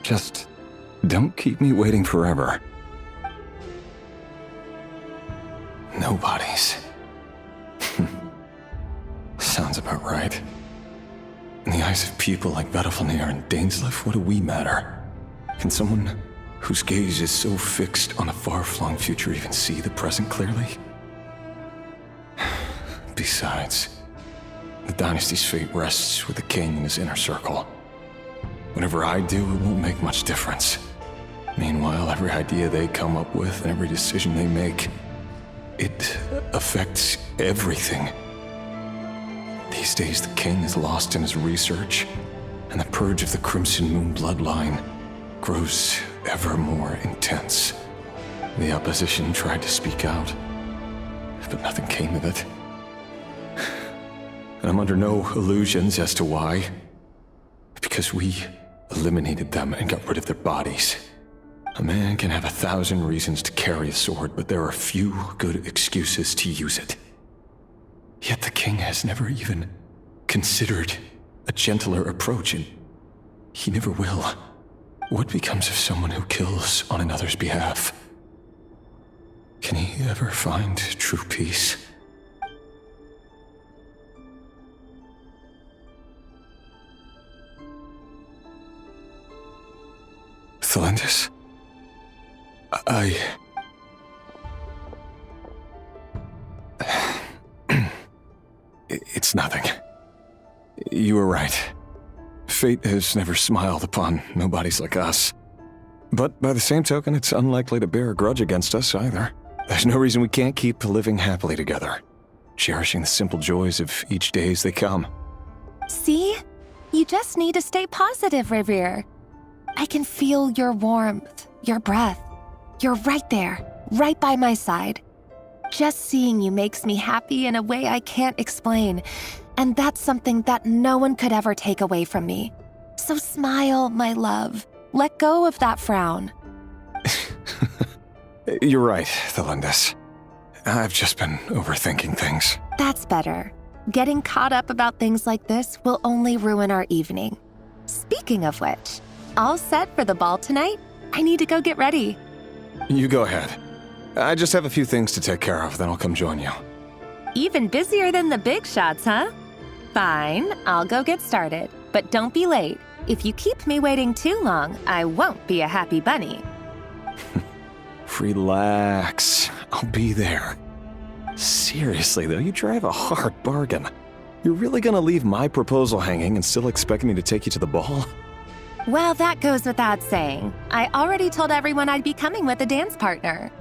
Just don't keep me waiting forever. Nobodies. Sounds about right. In the eyes of people like Vedifulnir and Dainsleif, what do we matter? Can someone whose gaze is so fixed on a far-flung future even see the present clearly? Besides, the dynasty's fate rests with the king and his inner circle. Whatever I do, it won't make much difference. Meanwhile, every idea they come up with and every decision they make, it affects everything. These These days, the king is lost in his research, and the purge of the Crimson Moon bloodline grows ever more intense. The opposition tried to speak out, but nothing came of it. And I'm under no illusions as to why. Because we eliminated them and got rid of their bodies. A man can have 1,000 reasons to carry a sword, but there are few good excuses to use it. Yet the king has never even considered a gentler approach, and he never will. What becomes of someone who kills on another's behalf? Can he ever find true peace? Thelindis? It's nothing. You were right. Fate has never smiled upon nobodies like us. But by the same token, it's unlikely to bear a grudge against us either. There's no reason we can't keep living happily together, cherishing the simple joys of each day as they come. See? You just need to stay positive, Revere. I can feel your warmth, your breath. You're right there, right by my side. Just seeing you makes me happy in a way I can't explain, and that's something that no one could ever take away from me. So smile, my love. Let go of that frown. You're right, Thelindis. I've just been overthinking things. That's better. Getting caught up about things like this will only ruin our evening. Speaking of which, all set for the ball tonight? I need to go get ready. You go ahead. I just have a few things to take care of, then I'll come join you. Even busier than the big shots, huh? Fine, I'll go get started. But don't be late. If you keep me waiting too long, I won't be a happy bunny. Relax. I'll be there. Seriously, though, you drive a hard bargain. You're really gonna leave my proposal hanging and still expect me to take you to the ball? Well, that goes without saying. I already told everyone I'd be coming with a dance partner.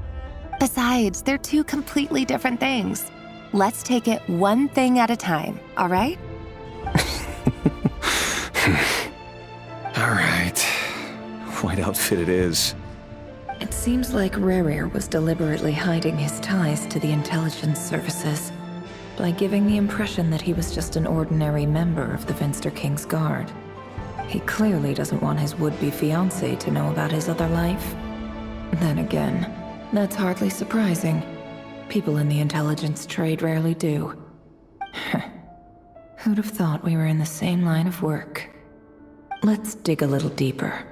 Besides, they're two completely different things. Let's take it one thing at a time, all right? All right. White outfit it is. It seems like Rerir was deliberately hiding his ties to the intelligence services by giving the impression that he was just an ordinary member of the Finster King's Guard. He clearly doesn't want his would-be fiancée to know about his other life. Then again, that's hardly surprising. People in the intelligence trade rarely do. Who'd have thought we were in the same line of work? Let's dig a little deeper.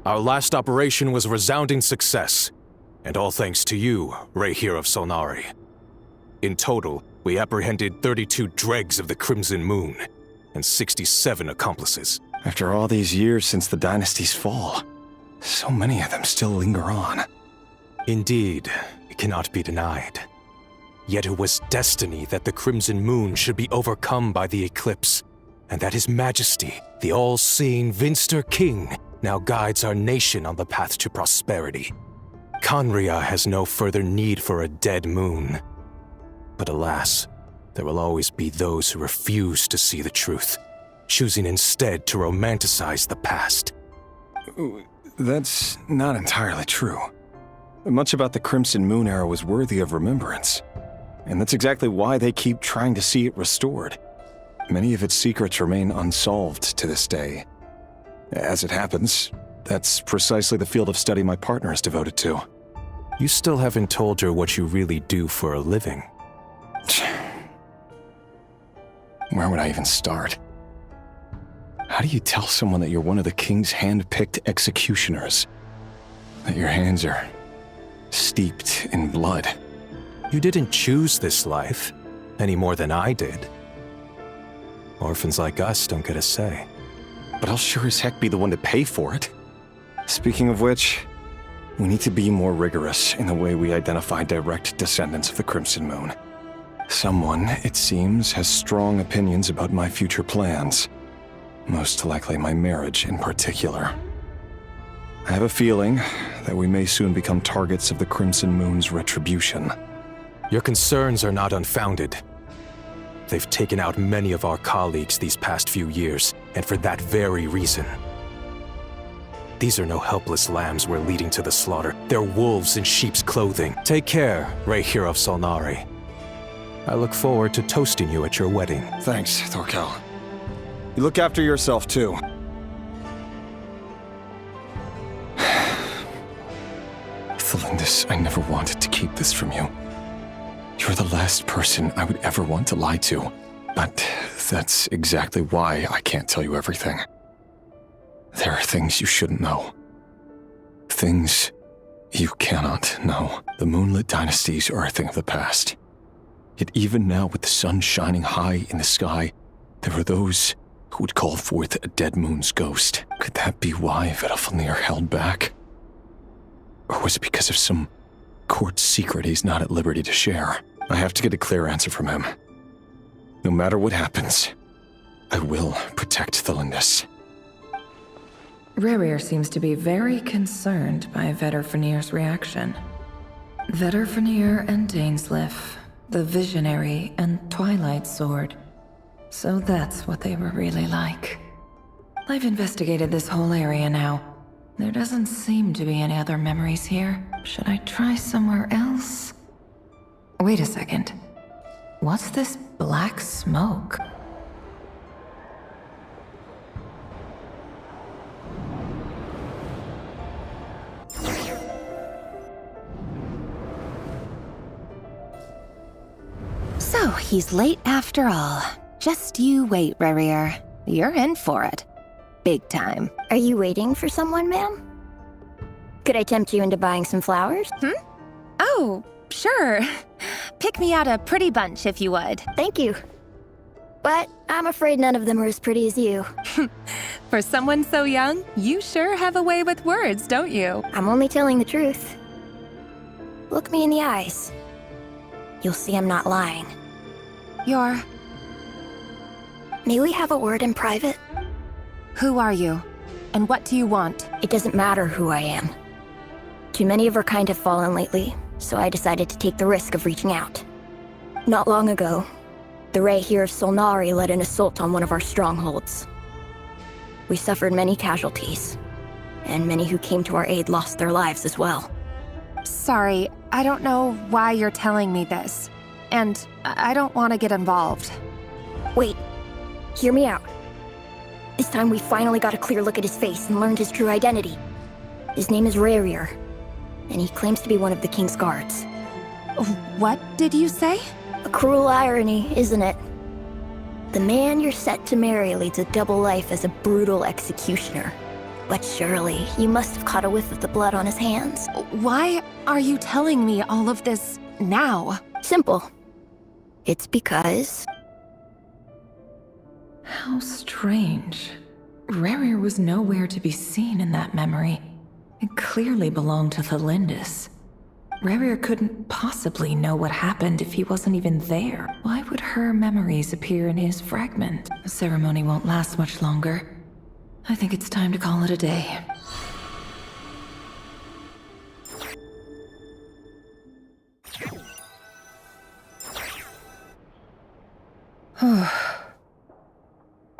Our last operation was a resounding success, and all thanks to you, Rahier of Solnari. In total, we apprehended 32 dregs of the Crimson Moon, and 67 accomplices. After all these years since the dynasty's fall, so many of them still linger on. Indeed, it cannot be denied. Yet it was destiny that the Crimson Moon should be overcome by the eclipse, and that His Majesty, the all-seeing Vinster King, now guides our nation on the path to prosperity. Khanria has no further need for a dead moon. But alas, there will always be those who refuse to see the truth, choosing instead to romanticize the past. That's not entirely true. Much about the Crimson Moon era was worthy of remembrance, and that's exactly why they keep trying to see it restored. Many of its secrets remain unsolved to this day. As it happens, that's precisely the field of study my partner is devoted to. You still haven't told her what you really do for a living. Where would I even start? How do you tell someone that you're one of the king's hand-picked executioners? That your hands are steeped in blood? You didn't choose this life, any more than I did. Orphans like us don't get a say. But I'll sure as heck be the one to pay for it. Speaking of which, we need to be more rigorous in the way we identify direct descendants of the Crimson Moon. Someone, it seems, has strong opinions about my future plans. Most likely my marriage in particular. I have a feeling that we may soon become targets of the Crimson Moon's retribution. Your concerns are not unfounded. They've taken out many of our colleagues these past few years, and for that very reason. These are no helpless lambs we're leading to the slaughter. They're wolves in sheep's clothing. Take care, Ray Hero of Solnari. I look forward to toasting you at your wedding. Thanks, Thorkel. You look after yourself, too. Thelindis, I never wanted to keep this from you. You're the last person I would ever want to lie to. But that's exactly why I can't tell you everything. There are things you shouldn't know. Things you cannot know. The moonlit dynasties are a thing of the past. Yet even now, with the sun shining high in the sky, there are those who would call forth a dead moon's ghost. Could that be why Vedalfnir held back? Or was it because of some court secret he's not at liberty to share? I have to get a clear answer from him. No matter what happens, I will protect Thelindis. Rerir seems to be very concerned by Vedalfnir's reaction. Vedalfnir and Dainsleif, the Visionary and Twilight Sword. So that's what they were really like. I've investigated this whole area now. There doesn't seem to be any other memories here. Should I try somewhere else? Wait a second. What's this black smoke? So, he's late after all. Just you wait, Rerir. You're in for it. Big time. Are you waiting for someone, ma'am? Could I tempt you into buying some flowers? Oh, sure. Pick me out a pretty bunch if you would. Thank you. But I'm afraid none of them are as pretty as you. For someone so young, you sure have a way with words, don't you? I'm only telling the truth. Look me in the eyes. You'll see I'm not lying. You're... May we have a word in private? Who are you? And what do you want? It doesn't matter who I am. Too many of our kind have fallen lately, so I decided to take the risk of reaching out. Not long ago, the Ray here of Solnari led an assault on one of our strongholds. We suffered many casualties, and many who came to our aid lost their lives as well. Sorry, I don't know why you're telling me this. And I don't want to get involved. Wait, hear me out. This time we finally got a clear look at his face and learned his true identity. His name is Rerir, and he claims to be one of the King's guards. What did you say? A cruel irony, isn't it? The man you're set to marry leads a double life as a brutal executioner. But surely, you must have caught a whiff of the blood on his hands. Why are you telling me all of this now? Simple. It's because... How strange. Rerir was nowhere to be seen in that memory. It clearly belonged to Thelindis. Rerir couldn't possibly know what happened if he wasn't even there. Why would her memories appear in his fragment? The ceremony won't last much longer. I think it's time to call it a day.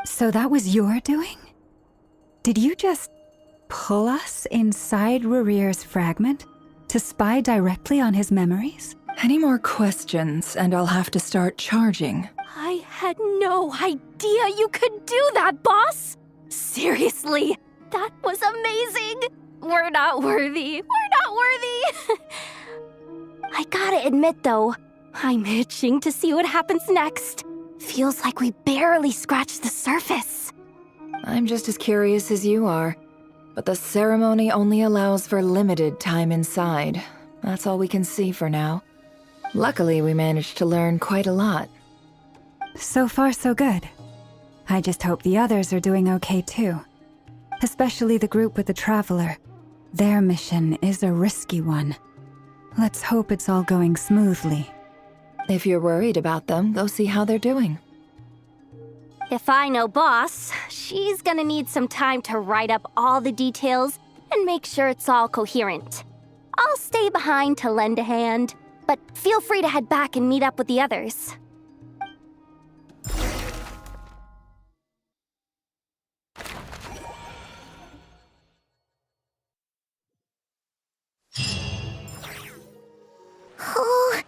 So that was your doing? Did you just pull us inside Rerir's fragment to spy directly on his memories? Any more questions, and I'll have to start charging. I had no idea you could do that, boss! Seriously, that was amazing! We're not worthy. We're not worthy! I gotta admit, though, I'm itching to see what happens next. Feels like we barely scratched the surface. I'm just as curious as you are, but the ceremony only allows for limited time inside. That's all we can see for now. Luckily, we managed to learn quite a lot. So far, so good. I just hope the others are doing okay too. Especially the group with the Traveler. Their mission is a risky one. Let's hope it's all going smoothly. If you're worried about them, go see how they're doing. If I know Boss, she's gonna need some time to write up all the details and make sure it's all coherent. I'll stay behind to lend a hand, but feel free to head back and meet up with the others. Oh,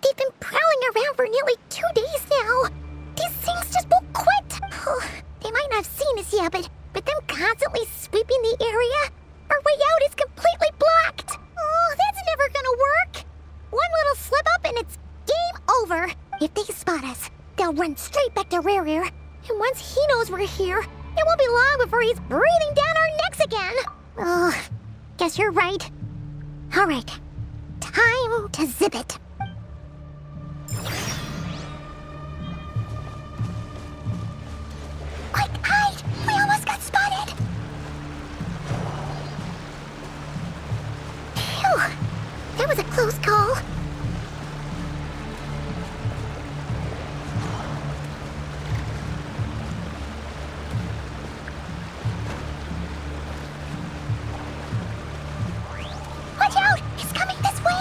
they've been prowling around for nearly 2 days now. These things just won't quit. Oh, they might not have seen us yet, but them constantly sweeping the area, our way out is completely blocked. Oh, that's never gonna work. One little slip up and it's game over. If they spot us, they'll run straight back to Rare. And once he knows we're here, it won't be long before he's breathing down our necks again. Oh, guess you're right. All right, time to zip it. Quick, hide! We almost got spotted! Phew! That was a close call. Watch out! He's coming this way!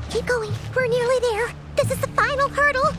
Keep going. We're nearly there. This is the final hurdle.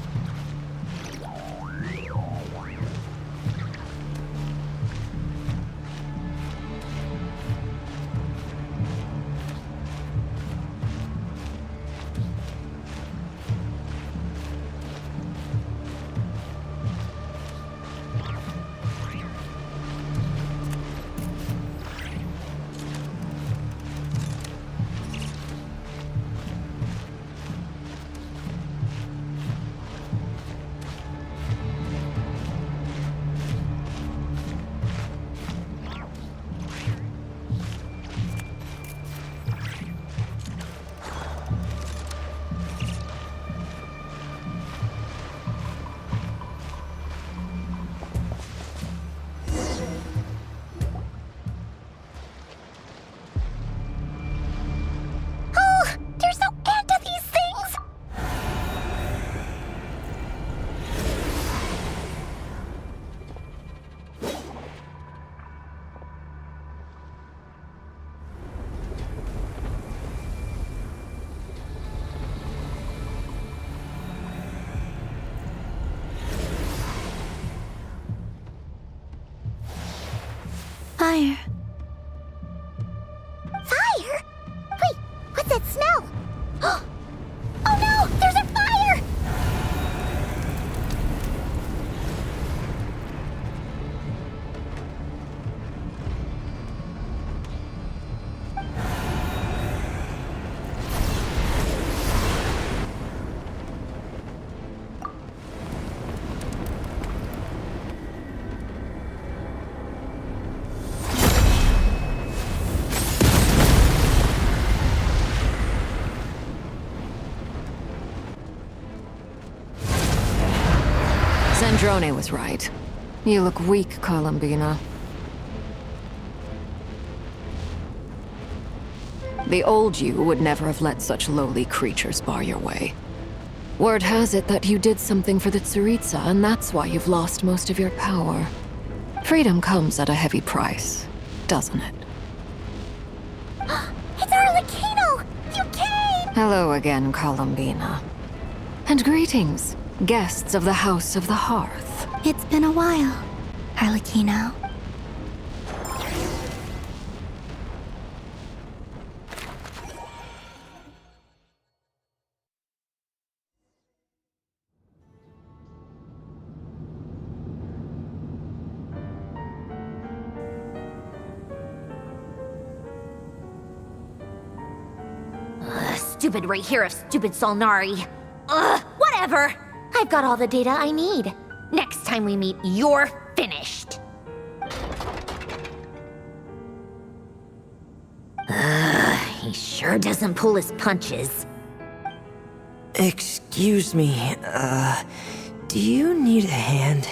Fire. Fire? Wait, what's that smell? Oh no! There's a fire! Drone was right. You look weak, Columbina. The old you would never have let such lowly creatures bar your way. Word has it that you did something for the Tsaritsa, and that's why you've lost most of your power. Freedom comes at a heavy price, doesn't it? It's Arlecchino! You came! Hello again, Columbina. And greetings, guests of the House of the Hearth. It's been a while, Arlecchino. Stupid right here of stupid Solnari. Ugh, whatever. I've got all the data I need. Next time we meet, you're finished. He sure doesn't pull his punches. Excuse me, do you need a hand?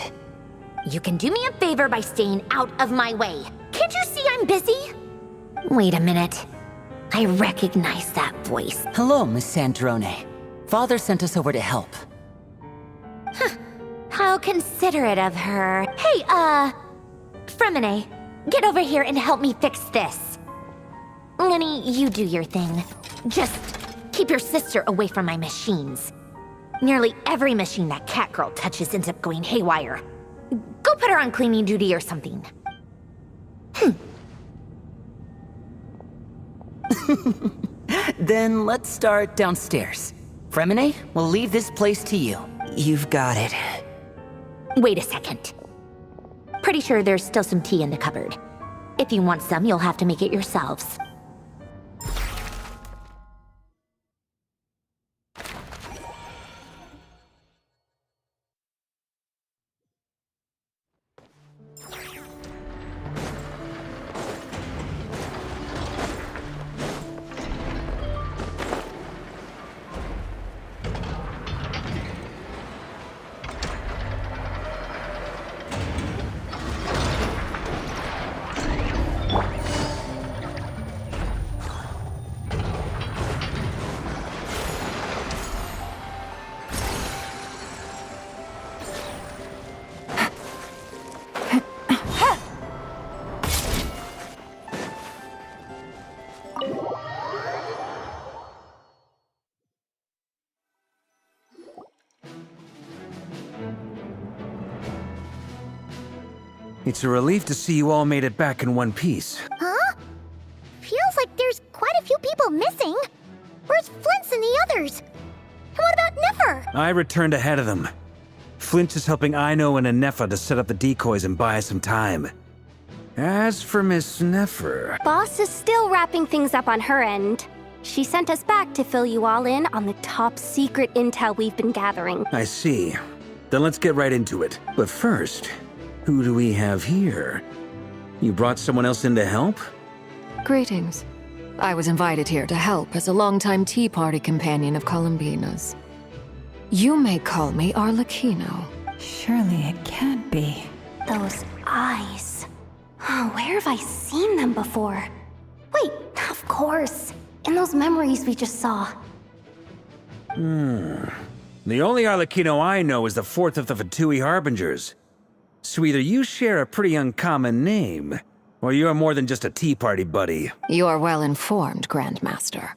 You can do me a favor by staying out of my way. Can't you see I'm busy? Wait a minute. I recognize that voice. Hello, Miss Sandrone. Father sent us over to help. How considerate of her. Hey, Fremine, get over here and help me fix this. Lenny, you do your thing. Just keep your sister away from my machines. Nearly every machine that cat girl touches ends up going haywire. Go put her on cleaning duty or something. Then let's start downstairs. Fremine, we'll leave this place to you. You've got it. Wait a second. Pretty sure there's still some tea in the cupboard. If you want some, you'll have to make it yourselves. It's a relief to see you all made it back in one piece. Huh? Feels like there's quite a few people missing. Where's Flint's and the others? And what about Nefer? I returned ahead of them. Flint is helping Aino and Anefa to set up the decoys and buy us some time. As for Miss Nefer... Boss is still wrapping things up on her end. She sent us back to fill you all in on the top secret intel we've been gathering. I see. Then let's get right into it. But first, who do we have here? You brought someone else in to help? Greetings. I was invited here to help as a longtime Tea Party companion of Columbina's. You may call me Arlecchino. Surely it can't be. Those eyes. Oh, where have I seen them before? Wait, of course. In those memories we just saw. The only Arlecchino I know is the fourth of the Fatui Harbingers. So either you share a pretty uncommon name, or you're more than just a Tea Party buddy. You're well informed, Grandmaster.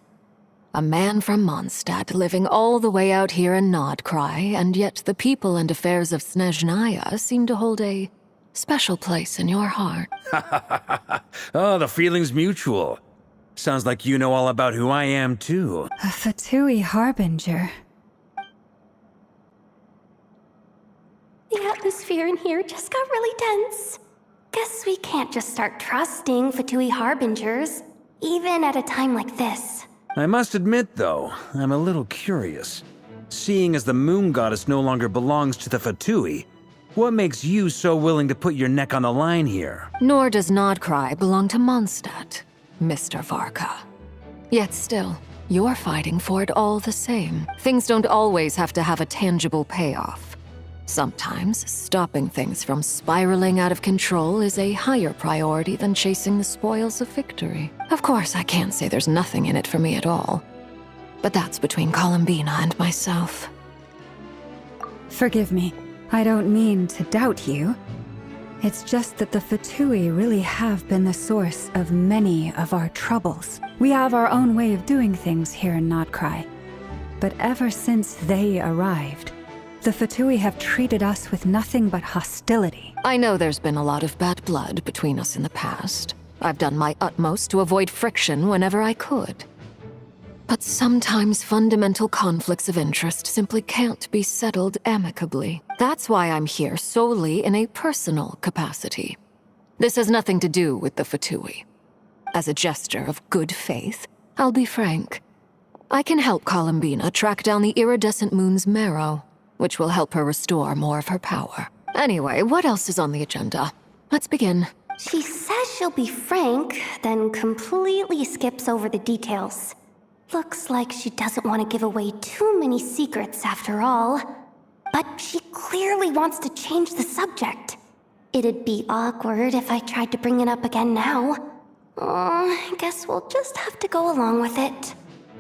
A man from Mondstadt living all the way out here in Nodkrai, and yet the people and affairs of Snezhnaya seem to hold a special place in your heart. Oh, the feeling's mutual. Sounds like you know all about who I am, too. A Fatui Harbinger. The atmosphere in here just got really tense. Guess we can't just start trusting Fatui Harbingers, even at a time like this. I must admit, though, I'm a little curious. Seeing as the moon goddess no longer belongs to the Fatui, what makes you so willing to put your neck on the line here? Nor does Nodkrai belong to Mondstadt, Mr. Varka. Yet still, you're fighting for it all the same. Things don't always have to have a tangible payoff. Sometimes, stopping things from spiraling out of control is a higher priority than chasing the spoils of victory. Of course, I can't say there's nothing in it for me at all. But that's between Columbina and myself. Forgive me. I don't mean to doubt you. It's just that the Fatui really have been the source of many of our troubles. We have our own way of doing things here in Krai. But ever since they arrived, the Fatui have treated us with nothing but hostility. I know there's been a lot of bad blood between us in the past. I've done my utmost to avoid friction whenever I could. But sometimes fundamental conflicts of interest simply can't be settled amicably. That's why I'm here solely in a personal capacity. This has nothing to do with the Fatui. As a gesture of good faith, I'll be frank. I can help Columbina track down the iridescent moon's marrow, which will help her restore more of her power. Anyway, what else is on the agenda? Let's begin. She says she'll be frank, then completely skips over the details. Looks like she doesn't want to give away too many secrets after all. But she clearly wants to change the subject. It'd be awkward if I tried to bring it up again now. I guess we'll just have to go along with it.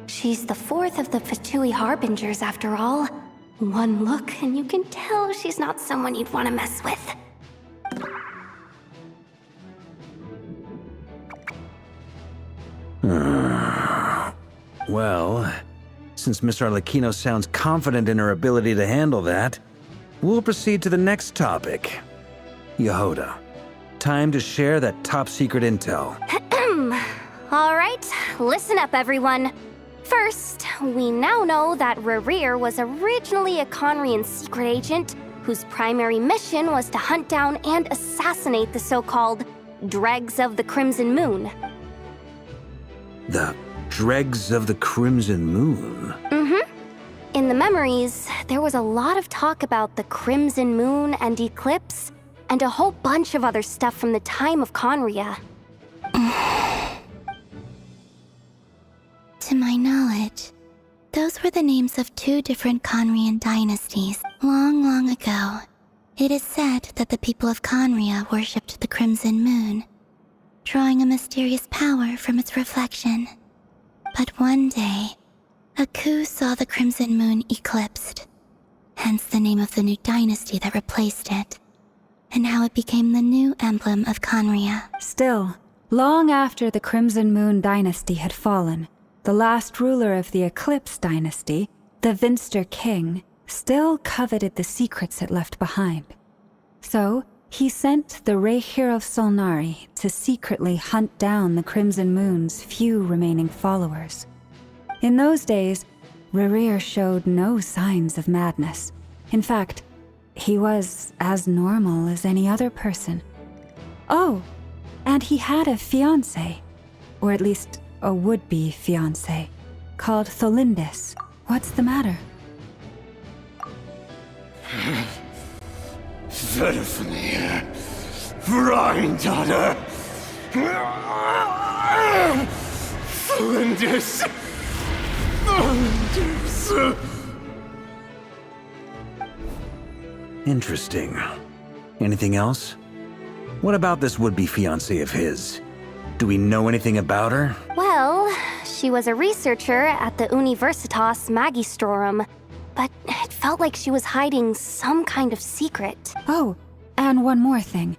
She's the fourth of the Fatui Harbingers after all. One look and you can tell she's not someone you'd want to mess with. Well, since Miss Arlecchino sounds confident in her ability to handle that, we'll proceed to the next topic. Yehoda, time to share that top-secret intel. Alright, listen up everyone. First, we now know that Rerir was originally a Conrian secret agent whose primary mission was to hunt down and assassinate the so-called Dregs of the Crimson Moon. The Dregs of the Crimson Moon? In the memories, there was a lot of talk about the Crimson Moon and Eclipse, and a whole bunch of other stuff from the time of Conria. To my knowledge, those were the names of two different Conrian dynasties. Long, long ago, it is said that the people of Conria worshipped the Crimson Moon, drawing a mysterious power from its reflection. But one day, a coup saw the Crimson Moon eclipsed, hence the name of the new dynasty that replaced it, and how it became the new emblem of Conria. Still, long after the Crimson Moon dynasty had fallen, the last ruler of the Eclipse dynasty, the Vinster King, still coveted the secrets it left behind. So, he sent the Rehir of Solnari to secretly hunt down the Crimson Moon's few remaining followers. In those days, Rerir showed no signs of madness. In fact, he was as normal as any other person. Oh, and he had a fiancé, or at least a would-be fiancé, called Tholindis. What's the matter? Verfnir, Freindaughter, Tholindis. Interesting. Anything else? What about this would-be fiancé of his? Do we know anything about her? Well, she was a researcher at the Universitas Magistrorum, but it felt like she was hiding some kind of secret. Oh, and one more thing.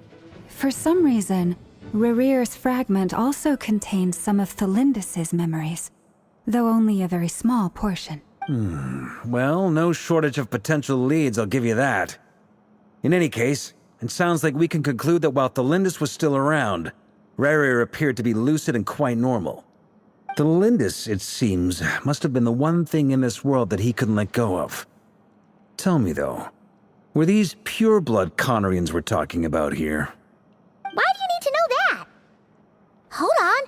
For some reason, Rerir's fragment also contained some of Tholindis' memories, though only a very small portion. Well, no shortage of potential leads, I'll give you that. In any case, it sounds like we can conclude that while Tholindis was still around, Rerir appeared to be lucid and quite normal. Tholindis, it seems, must have been the one thing in this world that he couldn't let go of. Tell me, though, were these pure-blood Conrians we're talking about here? Why do you need to know that? Hold on.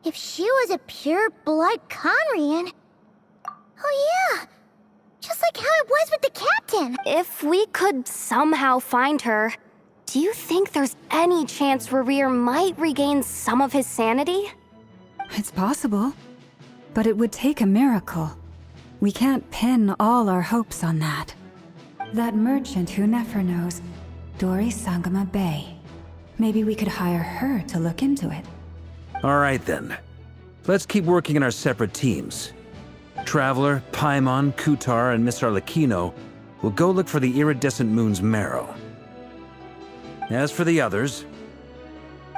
If she was a pure-blood Conrian... Oh yeah, just like how it was with the captain. If we could somehow find her, do you think there's any chance Rerir might regain some of his sanity? It's possible, but it would take a miracle. We can't pin all our hopes on that. That merchant who Nefer knows, Dori Sangama Bay. Maybe we could hire her to look into it. All right then. Let's keep working in our separate teams. Traveler, Paimon, Kutar, and Miss Arlecchino will go look for the iridescent moon's marrow. As for the others...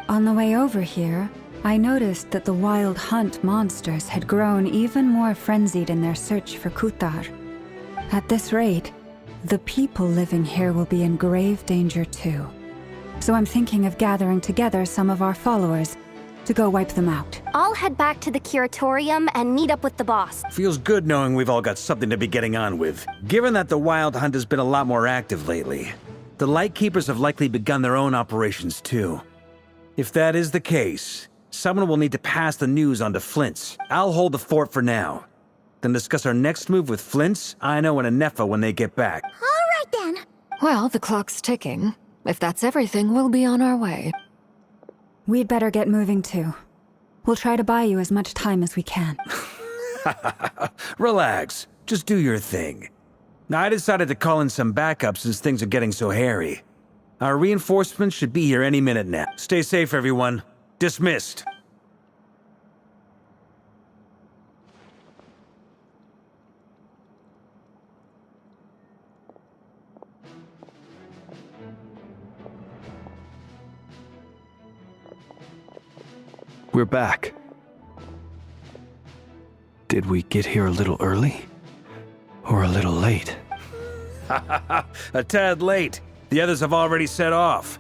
On the way over here, I noticed that the Wild Hunt monsters had grown even more frenzied in their search for Kutar. At this rate, the people living here will be in grave danger too. So I'm thinking of gathering together some of our followers to go wipe them out. I'll head back to the curatorium and meet up with the boss. Feels good knowing we've all got something to be getting on with. Given that the Wild Hunt has been a lot more active lately, the Lightkeepers have likely begun their own operations too. If that is the case, someone will need to pass the news on to Flint's. I'll hold the fort for now. Then discuss our next move with Flint's, Aino, and Anefa when they get back. All right then. Well, the clock's ticking. If that's everything, we'll be on our way. We'd better get moving too. We'll try to buy you as much time as we can. Relax. Just do your thing. Now, I decided to call in some backup since things are getting so hairy. Our reinforcements should be here any minute now. Stay safe, everyone. Dismissed. We're back. Did we get here a little early? Or a little late? A tad late. The others have already set off.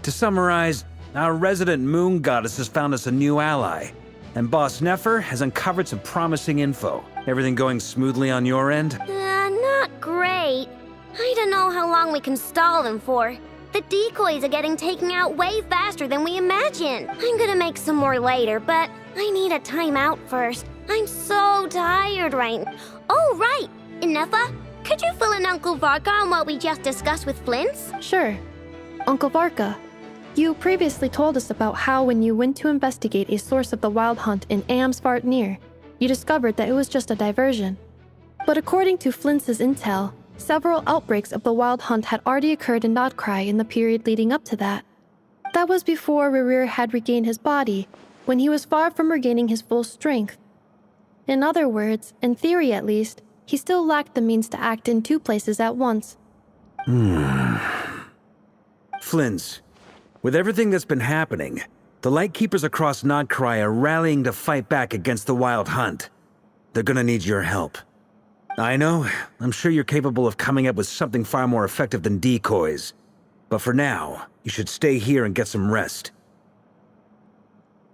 To summarize, our resident moon goddess has found us a new ally, and Boss Nefer has uncovered some promising info. Everything going smoothly on your end? Not great. I don't know how long we can stall them for. The decoys are getting taken out way faster than we imagined. I'm gonna make some more later, but I need a timeout first. I'm so tired right now. Oh, right! Inefa, could you fill in Uncle Varka on what we just discussed with Flint's? Sure. Uncle Varka, you previously told us about how when you went to investigate a source of the Wild Hunt in Amsvartnir, you discovered that it was just a diversion. But according to Flint's intel, several outbreaks of the Wild Hunt had already occurred in Nodkrai in the period leading up to that. That was before Rerir had regained his body, when he was far from regaining his full strength. In other words, in theory at least, he still lacked the means to act in two places at once. Flint's, with everything that's been happening, the Lightkeepers across Nodkrai are rallying to fight back against the Wild Hunt. They're gonna need your help. I know, I'm sure you're capable of coming up with something far more effective than decoys. But for now, you should stay here and get some rest.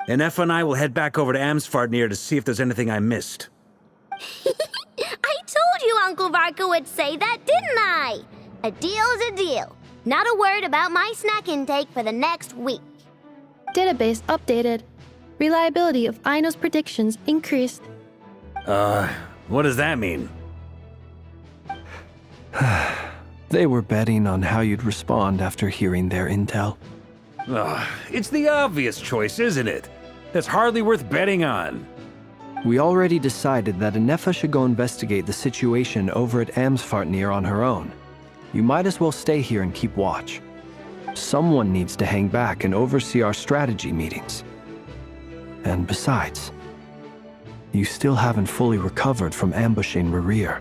Enefa and I will head back over to Amsvartnir to see if there's anything I missed. I told you Uncle Varka would say that, didn't I? A deal's a deal. Not a word about my snack intake for the next week. Database updated. Reliability of Aino's predictions increased. What does that mean? They were betting on how you'd respond after hearing their intel. It's the obvious choice, isn't it? That's hardly worth betting on. We already decided that Anefa should go investigate the situation over at Amsvartnir on her own. You might as well stay here and keep watch. Someone needs to hang back and oversee our strategy meetings. And besides, you still haven't fully recovered from ambushing Rerir.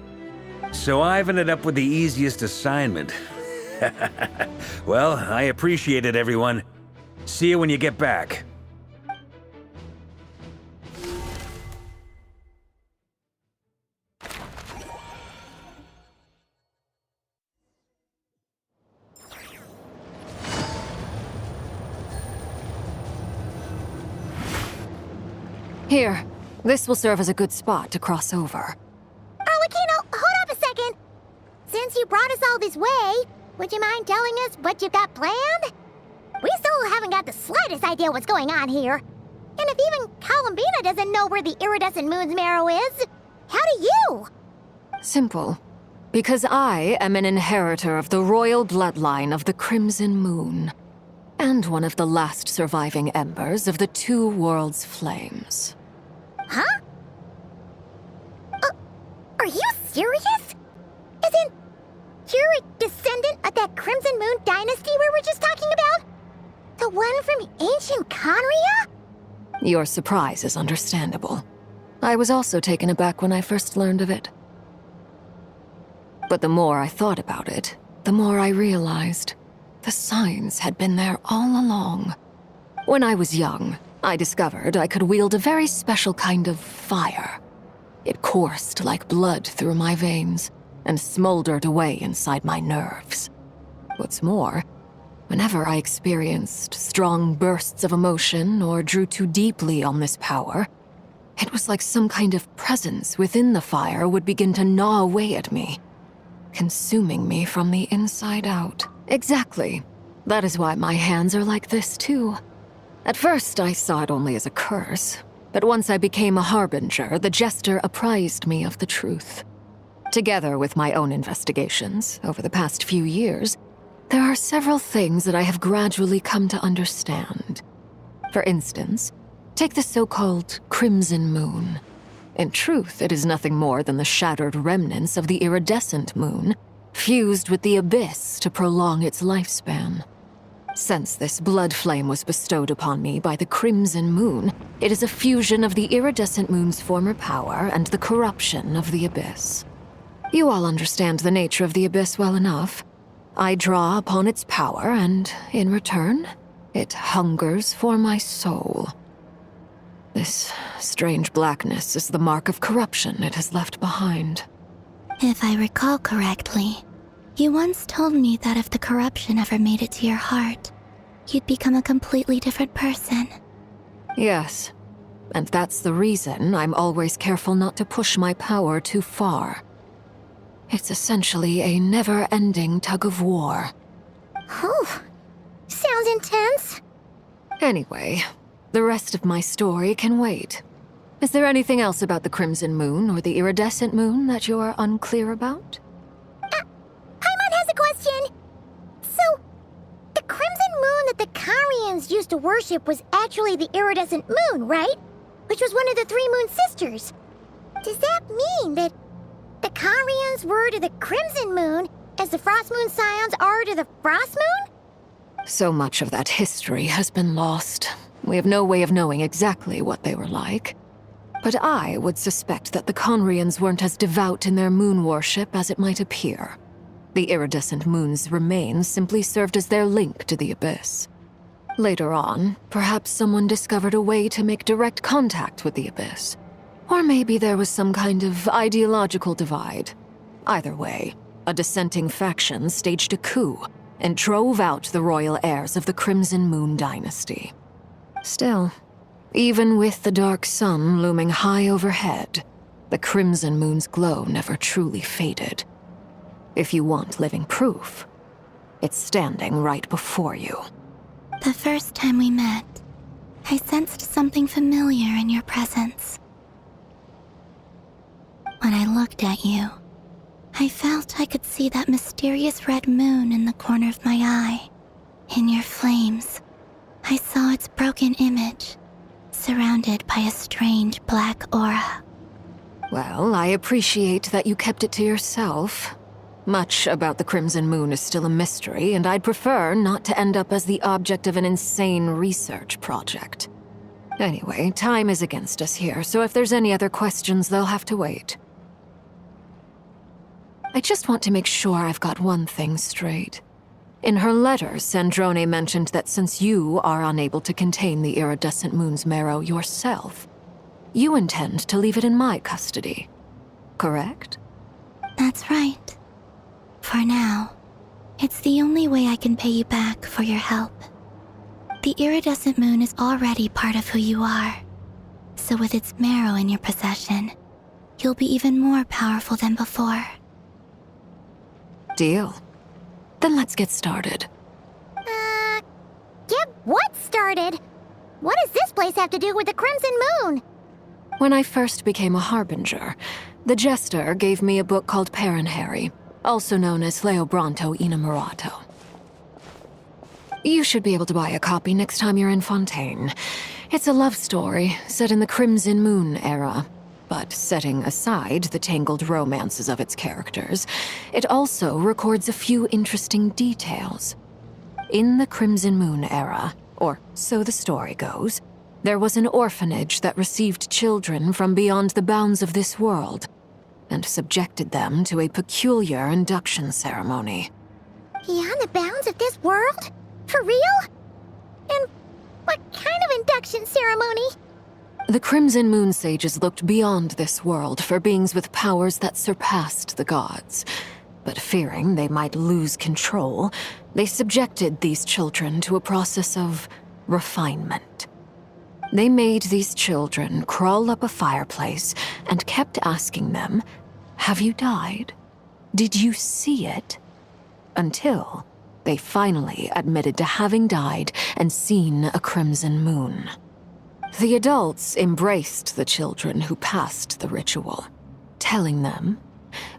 So I've ended up with the easiest assignment. Well, I appreciate it, everyone. See you when you get back. Here, this will serve as a good spot to cross over. Arlecchino, hold up a second. Since you brought us all this way, would you mind telling us what you've got planned? We still haven't got the slightest idea what's going on here. And if even Columbina doesn't know where the iridescent moon's marrow is, how do you? Simple. Because I am an inheritor of the royal bloodline of the Crimson Moon, and one of the last surviving embers of the Two Worlds' flames. Huh? Are you serious? As in, sure a descendant of that Crimson Moon dynasty we were just talking about? The one from ancient Conria? Your surprise is understandable. I was also taken aback when I first learned of it. But the more I thought about it, the more I realized the signs had been there all along. When I was young, I discovered I could wield a very special kind of fire. It coursed like blood through my veins and smoldered away inside my nerves. What's more, whenever I experienced strong bursts of emotion or drew too deeply on this power, it was like some kind of presence within the fire would begin to gnaw away at me, consuming me from the inside out. Exactly. That is why my hands are like this too. At first, I saw it only as a curse, but once I became a harbinger, the jester apprised me of the truth. Together with my own investigations over the past few years, there are several things that I have gradually come to understand. For instance, take the so-called Crimson Moon. In truth, it is nothing more than the shattered remnants of the iridescent moon, fused with the abyss to prolong its lifespan. Since this blood flame was bestowed upon me by the Crimson Moon, it is a fusion of the iridescent moon's former power and the corruption of the abyss. You all understand the nature of the abyss well enough. I draw upon its power, and in return, it hungers for my soul. This strange blackness is the mark of corruption it has left behind. If I recall correctly, you once told me that if the corruption ever made it to your heart, you'd become a completely different person. Yes, and that's the reason I'm always careful not to push my power too far. It's essentially a never-ending tug-of-war. Whew. Sounds intense. Anyway, the rest of my story can wait. Is there anything else about the Crimson Moon or the Iridescent Moon that you're unclear about? Paimon has a question. So, the Crimson Moon that the Carians used to worship was actually the Iridescent Moon, right? Which was one of the three Moon Sisters. Does that mean that the Carians were to the Crimson Moon as the Frost Moon Scions are to the Frost Moon? So much of that history has been lost. We have no way of knowing exactly what they were like. But I would suspect that the Conrians weren't as devout in their moon worship as it might appear. The iridescent moon's remains simply served as their link to the abyss. Later on, perhaps someone discovered a way to make direct contact with the abyss. Or maybe there was some kind of ideological divide. Either way, a dissenting faction staged a coup and drove out the royal heirs of the Crimson Moon dynasty. Still, even with the dark sun looming high overhead, the Crimson Moon's glow never truly faded. If you want living proof, it's standing right before you. The first time we met, I sensed something familiar in your presence. When I looked at you, I felt I could see that mysterious red moon in the corner of my eye. In your flames, I saw its broken image, surrounded by a strange black aura. Well, I appreciate that you kept it to yourself. Much about the Crimson Moon is still a mystery, and I'd prefer not to end up as the object of an insane research project. Anyway, time is against us here, so if there's any other questions, they'll have to wait. I just want to make sure I've got one thing straight. In her letter, Sandrone mentioned that since you are unable to contain the iridescent moon's marrow yourself, you intend to leave it in my custody. Correct? That's right. For now, it's the only way I can pay you back for your help. The iridescent moon is already part of who you are, so with its marrow in your possession, you'll be even more powerful than before. Deal. Then let's get started. Get what started? What does this place have to do with the Crimson Moon? When I first became a harbinger, the jester gave me a book called Parenheri, also known as Leobranto Inamorato. You should be able to buy a copy next time you're in Fontaine. It's a love story set in the Crimson Moon era. But setting aside the tangled romances of its characters, it also records a few interesting details. In the Crimson Moon era, or so the story goes, there was an orphanage that received children from beyond the bounds of this world, and subjected them to a peculiar induction ceremony. Beyond the bounds of this world? For real? And what kind of induction ceremony? The Crimson Moon sages looked beyond this world for beings with powers that surpassed the gods. But fearing they might lose control, they subjected these children to a process of refinement. They made these children crawl up a fireplace and kept asking them, "Have you died? Did you see it?" Until they finally admitted to having died and seen a crimson moon. The adults embraced the children who passed the ritual, telling them,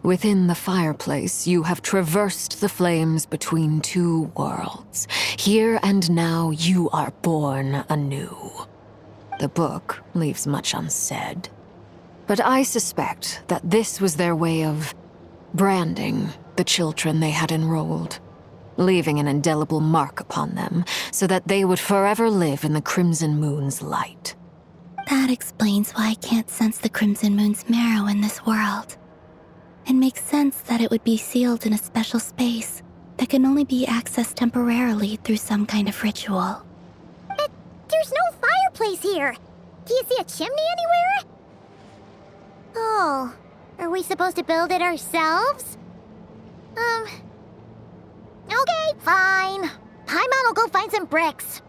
"Within the fireplace, you have traversed the flames between two worlds. Here and now, you are born anew." The book leaves much unsaid, but I suspect that this was their way of branding the children they had enrolled, leaving an indelible mark upon them so that they would forever live in the Crimson Moon's light. That explains why I can't sense the Crimson Moon's marrow in this world. It makes sense that it would be sealed in a special space that can only be accessed temporarily through some kind of ritual. But there's no fireplace here. Do you see a chimney anywhere? Oh, are we supposed to build it ourselves? Okay, fine. Paimon will go find some bricks.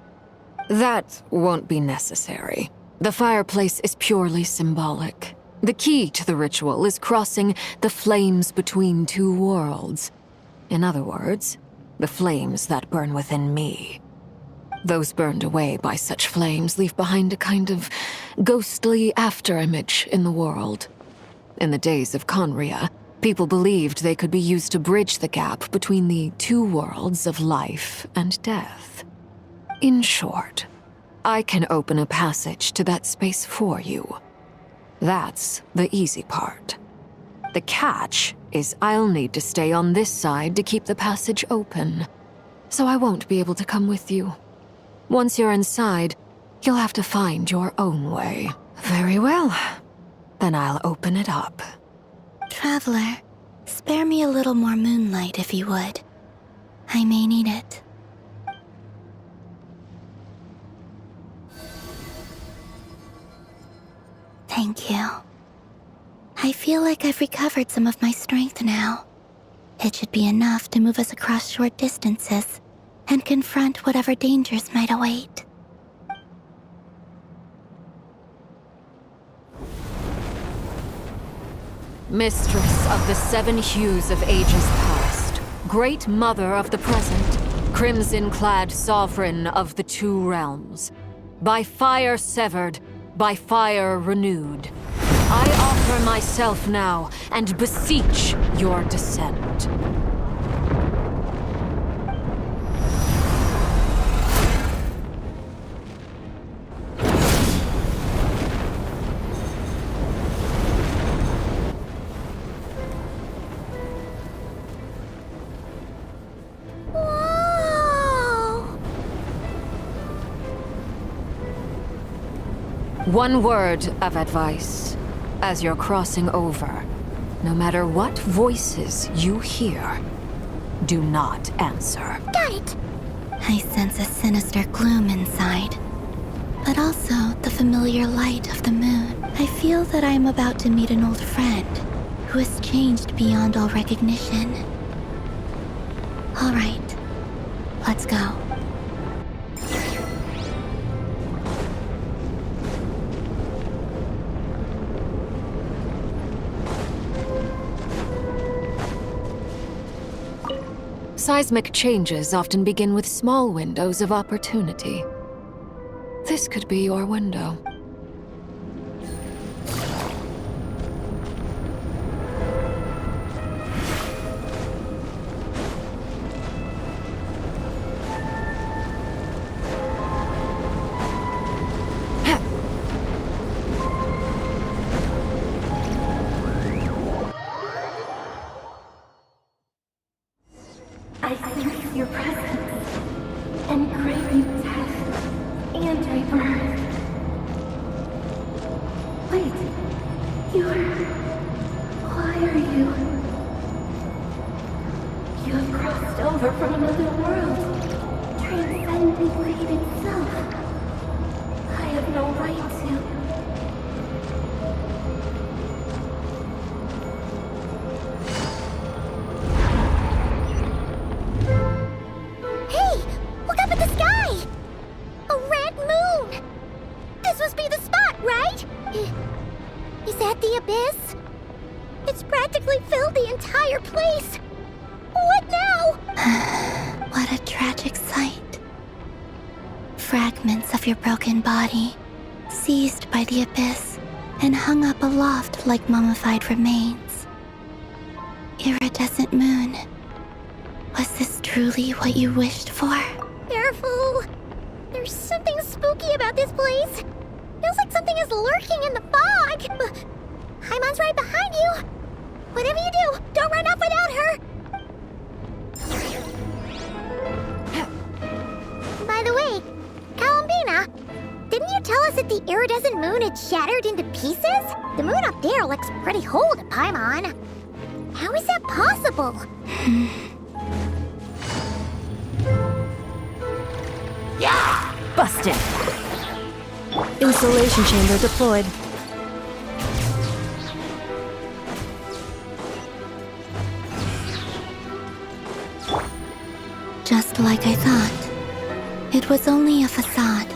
That won't be necessary. The fireplace is purely symbolic. The key to the ritual is crossing the flames between two worlds. In other words, the flames that burn within me. Those burned away by such flames leave behind a kind of ghostly afterimage in the world. In the days of Conria, people believed they could be used to bridge the gap between the two worlds of life and death. In short, I can open a passage to that space for you. That's the easy part. The catch is I'll need to stay on this side to keep the passage open, so I won't be able to come with you. Once you're inside, you'll have to find your own way. Very well. Then I'll open it up. Traveler, spare me a little more moonlight if you would. I may need it. Thank you. I feel like I've recovered some of my strength now. It should be enough to move us across short distances and confront whatever dangers might await. Mistress of the seven hues of ages past, great mother of the present, crimson-clad sovereign of the two realms, by fire severed, by fire renewed, I offer myself now and beseech your descent. One word of advice. As you're crossing over, no matter what voices you hear, do not answer. Got it! I sense a sinister gloom inside, but also the familiar light of the moon. I feel that I am about to meet an old friend who has changed beyond all recognition. All right, let's go. Seismic changes often begin with small windows of opportunity. This could be your window. I sense your presence and crave you death and rebirth. Wait, why are you? You have crossed over from another world, transcending fate itself. I have no right to. Hey! Look up at the sky! A red moon! This must be the spot, right? Is that the abyss? It's practically filled the entire place! What now? What a tragic sight. Fragments of your broken body, seized by the abyss, and hung up aloft like mummified remains. Iridescent moon. Was this truly what you wished for? Careful! There's something spooky about this place. Feels like something is lurking in the fog. Paimon's right behind you. Whatever you do, don't run off without her. By the way, Columbina, didn't you tell us that the iridescent moon had shattered into pieces? The moon up there looks pretty whole to Paimon. How is that possible? Yeah! Busted. Installation chamber deployed. Just like I thought. It was only a facade.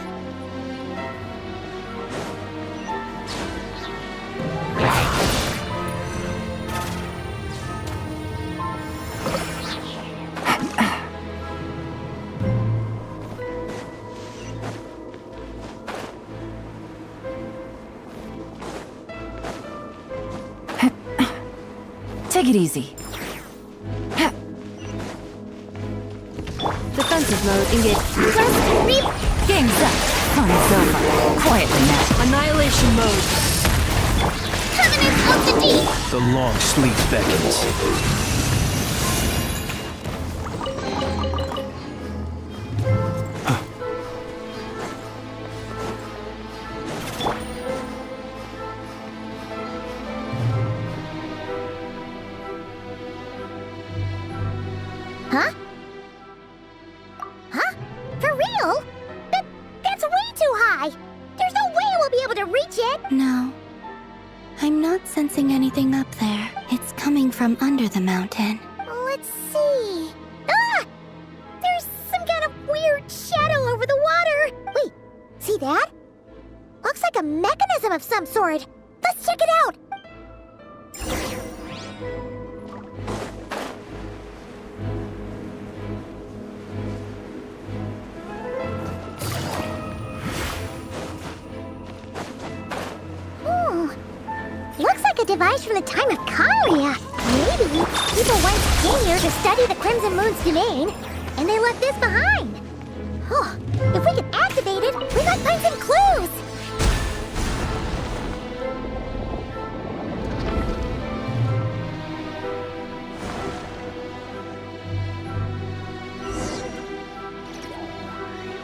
Take it easy. Defensive mode engaged. Game's up. Fun's over. Quietly now. Annihilation mode. Covenant of the Deep! The long sleep beckons. Huh? Huh? For real? That's way too high! There's no way we'll be able to reach it! No. I'm not sensing anything up there. It's coming from under the mountain. Let's see. Ah! There's some kind of weird shadow over the water! Wait, see that? Looks like a mechanism of some sort. Let's check it out! Looks like a device from the time of Kalia. Maybe people once came here to study the Crimson Moon's domain, and they left this behind. Oh, if we can activate it, we might find some clues.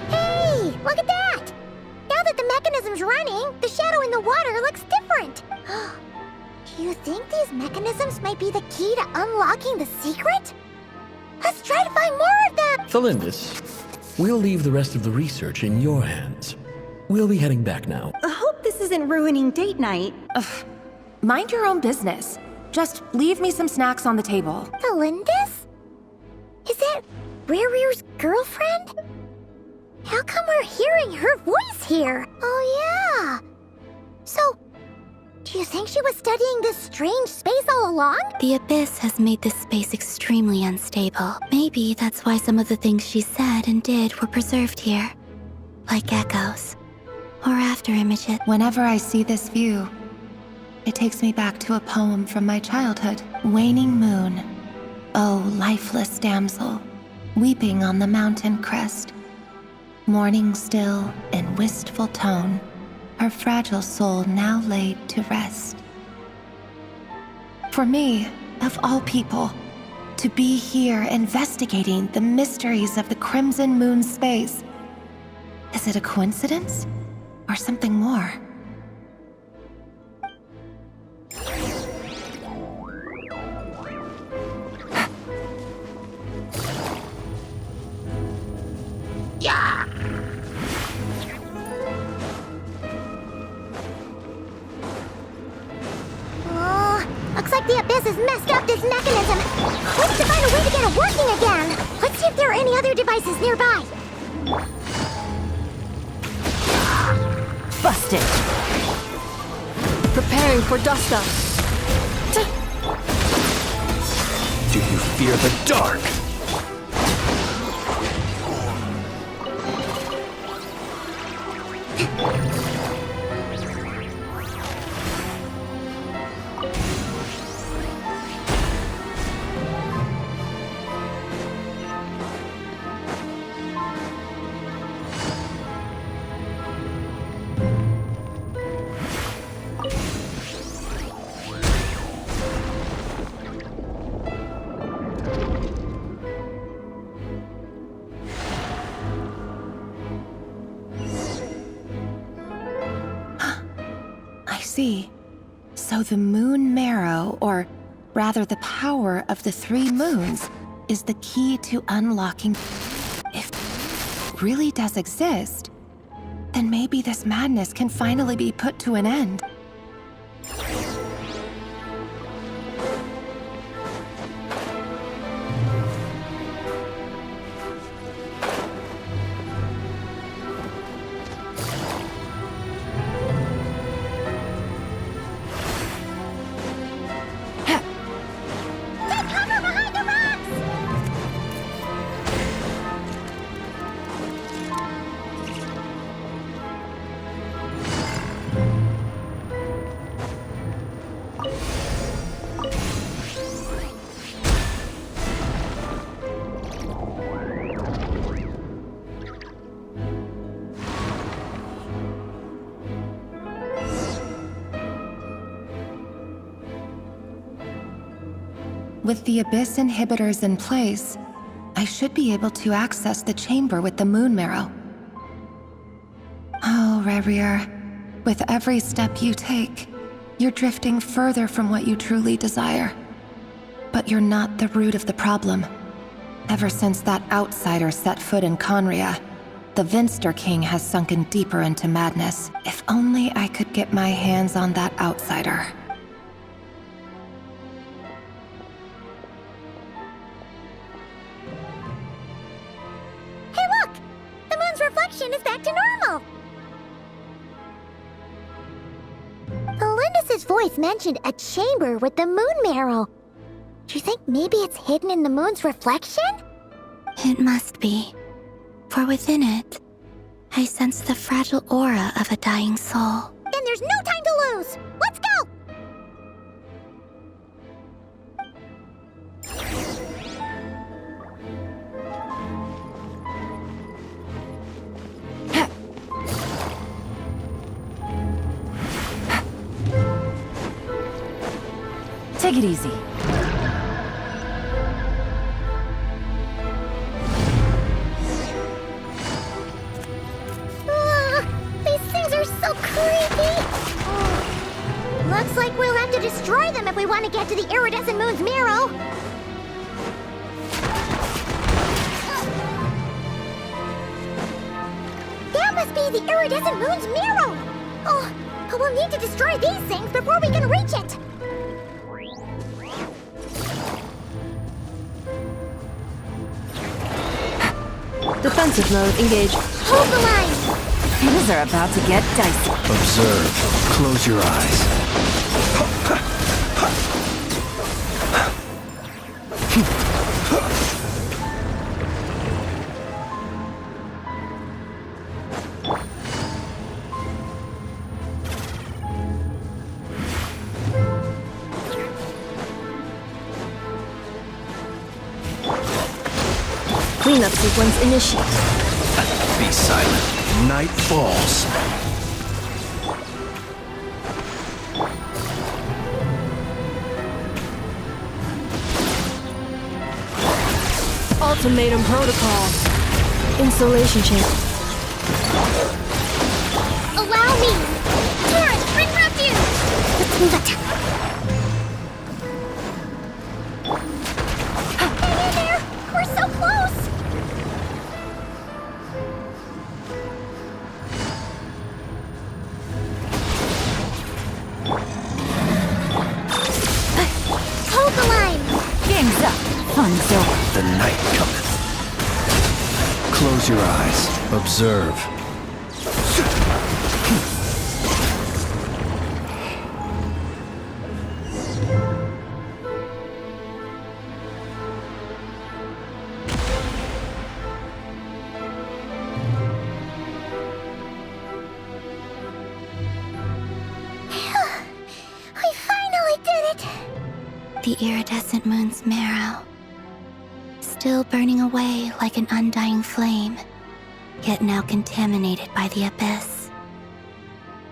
Hey, look at that! Now that the mechanism's running, the shadow in the water looks different. Do you think these mechanisms might be the key to unlocking the secret? Let's try to find more of them! Felindis, we'll leave the rest of the research in your hands. We'll be heading back now. I hope this isn't ruining date night. Ugh. Mind your own business. Just leave me some snacks on the table. Felindis? Is that Rerear's girlfriend? How come we're hearing her voice here? Oh yeah. So, do you think she was studying this strange space all along? The abyss has made this space extremely unstable. Maybe that's why some of the things she said and did were preserved here. Like echoes. Or after images. Whenever I see this view, it takes me back to a poem from my childhood. Waning moon, oh lifeless damsel, weeping on the mountain crest. Mourning still in wistful tone, her fragile soul now laid to rest. For me, of all people, To be here investigating the mysteries of the Crimson Moon space. Is it a coincidence? Or something more? Looks like the Abyss has messed up this mechanism. We need to find a way to get it working again. Let's see if there are any other devices nearby. Busted. Preparing for dust-up. Do you fear the dark? See. So the moon marrow, or rather the power of the 3 moons, is the key to unlocking. If it really does exist, then maybe this madness can finally be put to an end. With the Abyss inhibitors in place, I should be able to access the chamber with the moon marrow. Oh, Rerir, with every step you take, you're drifting further from what you truly desire. But you're not the root of the problem. Ever since that outsider set foot in Conria, the Vinster King has sunken deeper into madness. If only I could get my hands on that outsider. Reflection is back to normal. Elendis' voice mentioned a chamber with the moon marrow. Do you think maybe it's hidden in the moon's reflection? It must be. For within it, I sense the fragile aura of a dying soul. Then there's no time to lose. Let's go! Take it easy. These things are so creepy. Looks like we'll have to destroy them if we want to get to the iridescent moon's marrow. That must be the iridescent moon's marrow. Oh, but we'll need to destroy these things before we can reach it. Defensive mode engaged. Hold the line! Things are about to get dicey. Observe. Close your eyes. Cleanup sequence initiated. Be silent. Night falls. Ultimatum protocol. Insulation chamber. Allow me! Taurus, bring refuge! Let's move it. Hang in there! We're so close! Hold the line! Game's up. Fun's over. The night cometh. Close your eyes. Observe. We finally did it! The iridescent moon's marrow, still burning away like an undying flame, yet now contaminated by the abyss.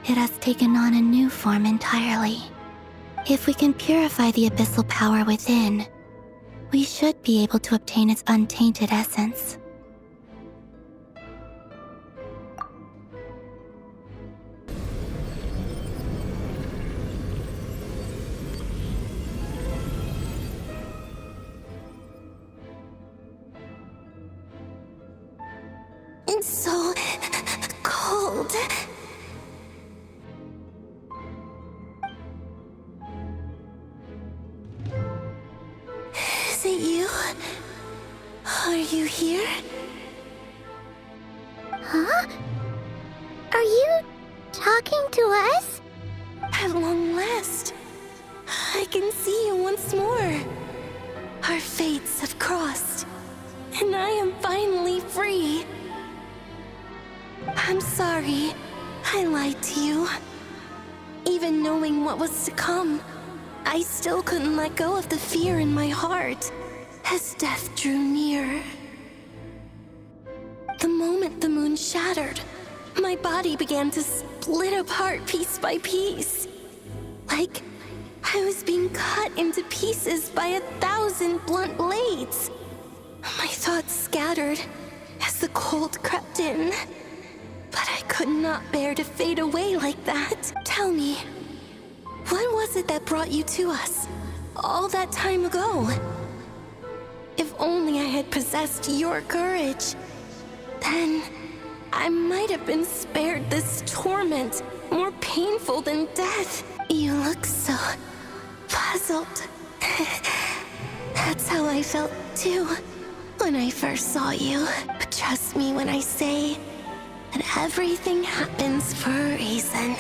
It has taken on a new form entirely. If we can purify the abyssal power within, we should be able to obtain its untainted essence. It's so cold. Is it you? Are you here? Huh? Are you talking to us? At long last, I can see you once more. Our fates have crossed, and I am finally free. I'm sorry, I lied to you. Even knowing what was to come, I still couldn't let go of the fear in my heart as death drew near. The moment the moon shattered, my body began to split apart piece by piece. Like I was being cut into pieces by 1,000 blunt blades. My thoughts scattered as the cold crept in. But I could not bear to fade away like that. Tell me, what was it that brought you to us all that time ago? If only I had possessed your courage, then I might have been spared this torment more painful than death. You look so puzzled. That's how I felt too when I first saw you. But trust me when I say that everything happens for a reason.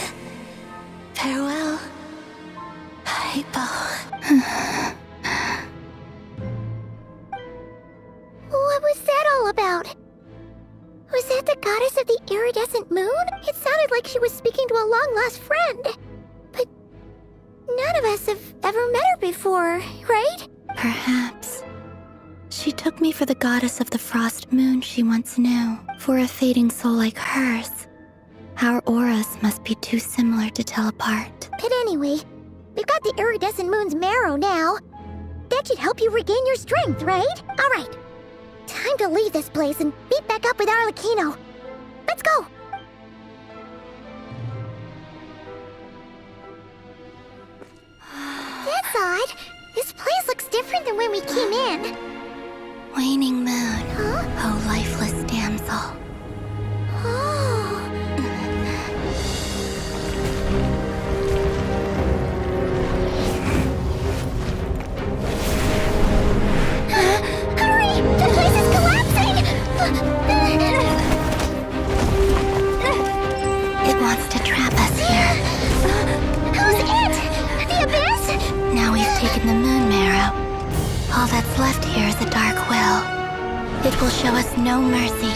Farewell, Hypo. What was that all about? Was that the goddess of the iridescent moon? It sounded like she was speaking to a long-lost friend. But none of us have ever met her before, right? Perhaps. She took me for the goddess of the frost moon she once knew. For a fading soul like hers, our auras must be too similar to tell apart. But anyway, we've got the iridescent moon's marrow now. That should help you regain your strength, right? Alright, time to leave this place and meet back up with Arlecchino. Let's go! That's odd. This place looks different than when we came in. Waning moon, oh lifeless damsel. Hurry! The place is collapsing! It wants to trap us here. Who's it? The abyss? Now we've taken the moon marrow. All that's left here is a dark will. It will show us no mercy.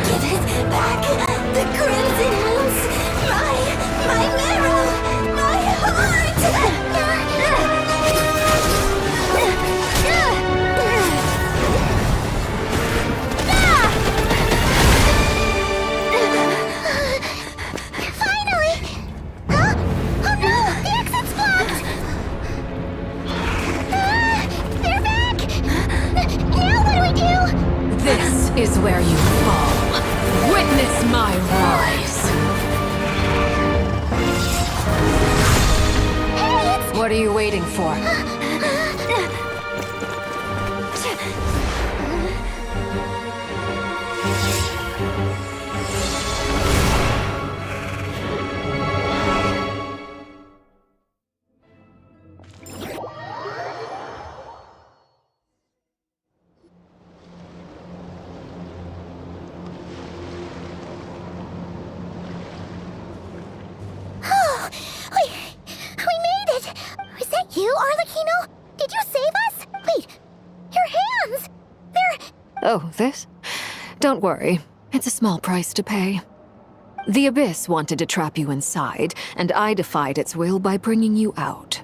Give it back! The crimson moons! My marrow! My heart! is where you fall. Witness my rise. What are you waiting for? We made it! Was that you, Arlecchino? Did you save us? Wait, your hands! They're... Oh, this? Don't worry. It's a small price to pay. The Abyss wanted to trap you inside, and I defied its will by bringing you out.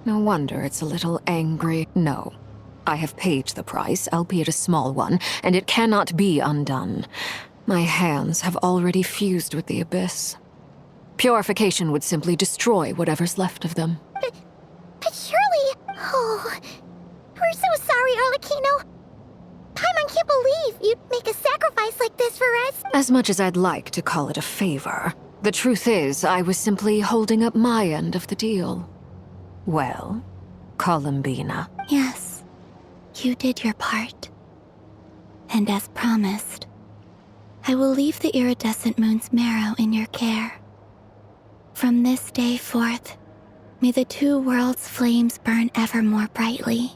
No wonder it's a little angry. No. I have paid the price, albeit a small one, and it cannot be undone. My hands have already fused with the Abyss. Purification would simply destroy whatever's left of them. But surely... Oh... We're so sorry, Arlecchino. Paimon can't believe you'd make a sacrifice like this for us. As much as I'd like to call it a favor, the truth is I was simply holding up my end of the deal. Well, Columbina. Yes, you did your part. And as promised, I will leave the iridescent moon's marrow in your care. From this day forth, may the two worlds' flames burn ever more brightly.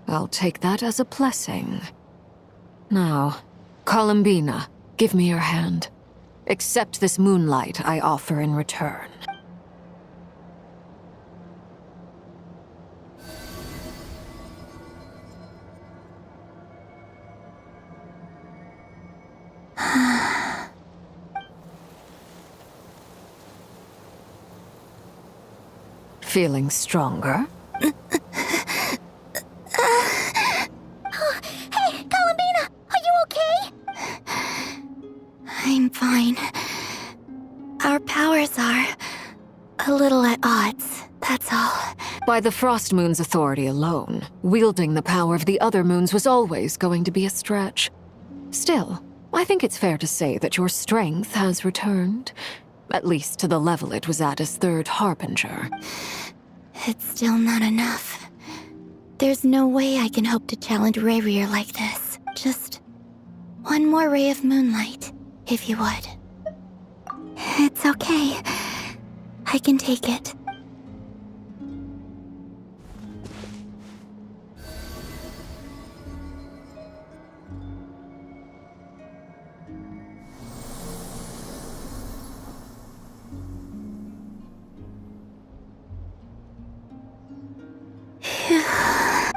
I'll take that as a blessing. Now, Columbina, give me your hand. Accept this moonlight I offer in return. Feeling stronger? Hey, Columbina, are you okay? I'm fine. Our powers are a little at odds, that's all. By the Frost Moon's authority alone, wielding the power of the other moons was always going to be a stretch. Still, I think it's fair to say that your strength has returned. At least to the level it was at as Third Harbinger. It's still not enough. There's no way I can hope to challenge Rayrear like this. Just one more ray of moonlight, if you would. It's okay. I can take it.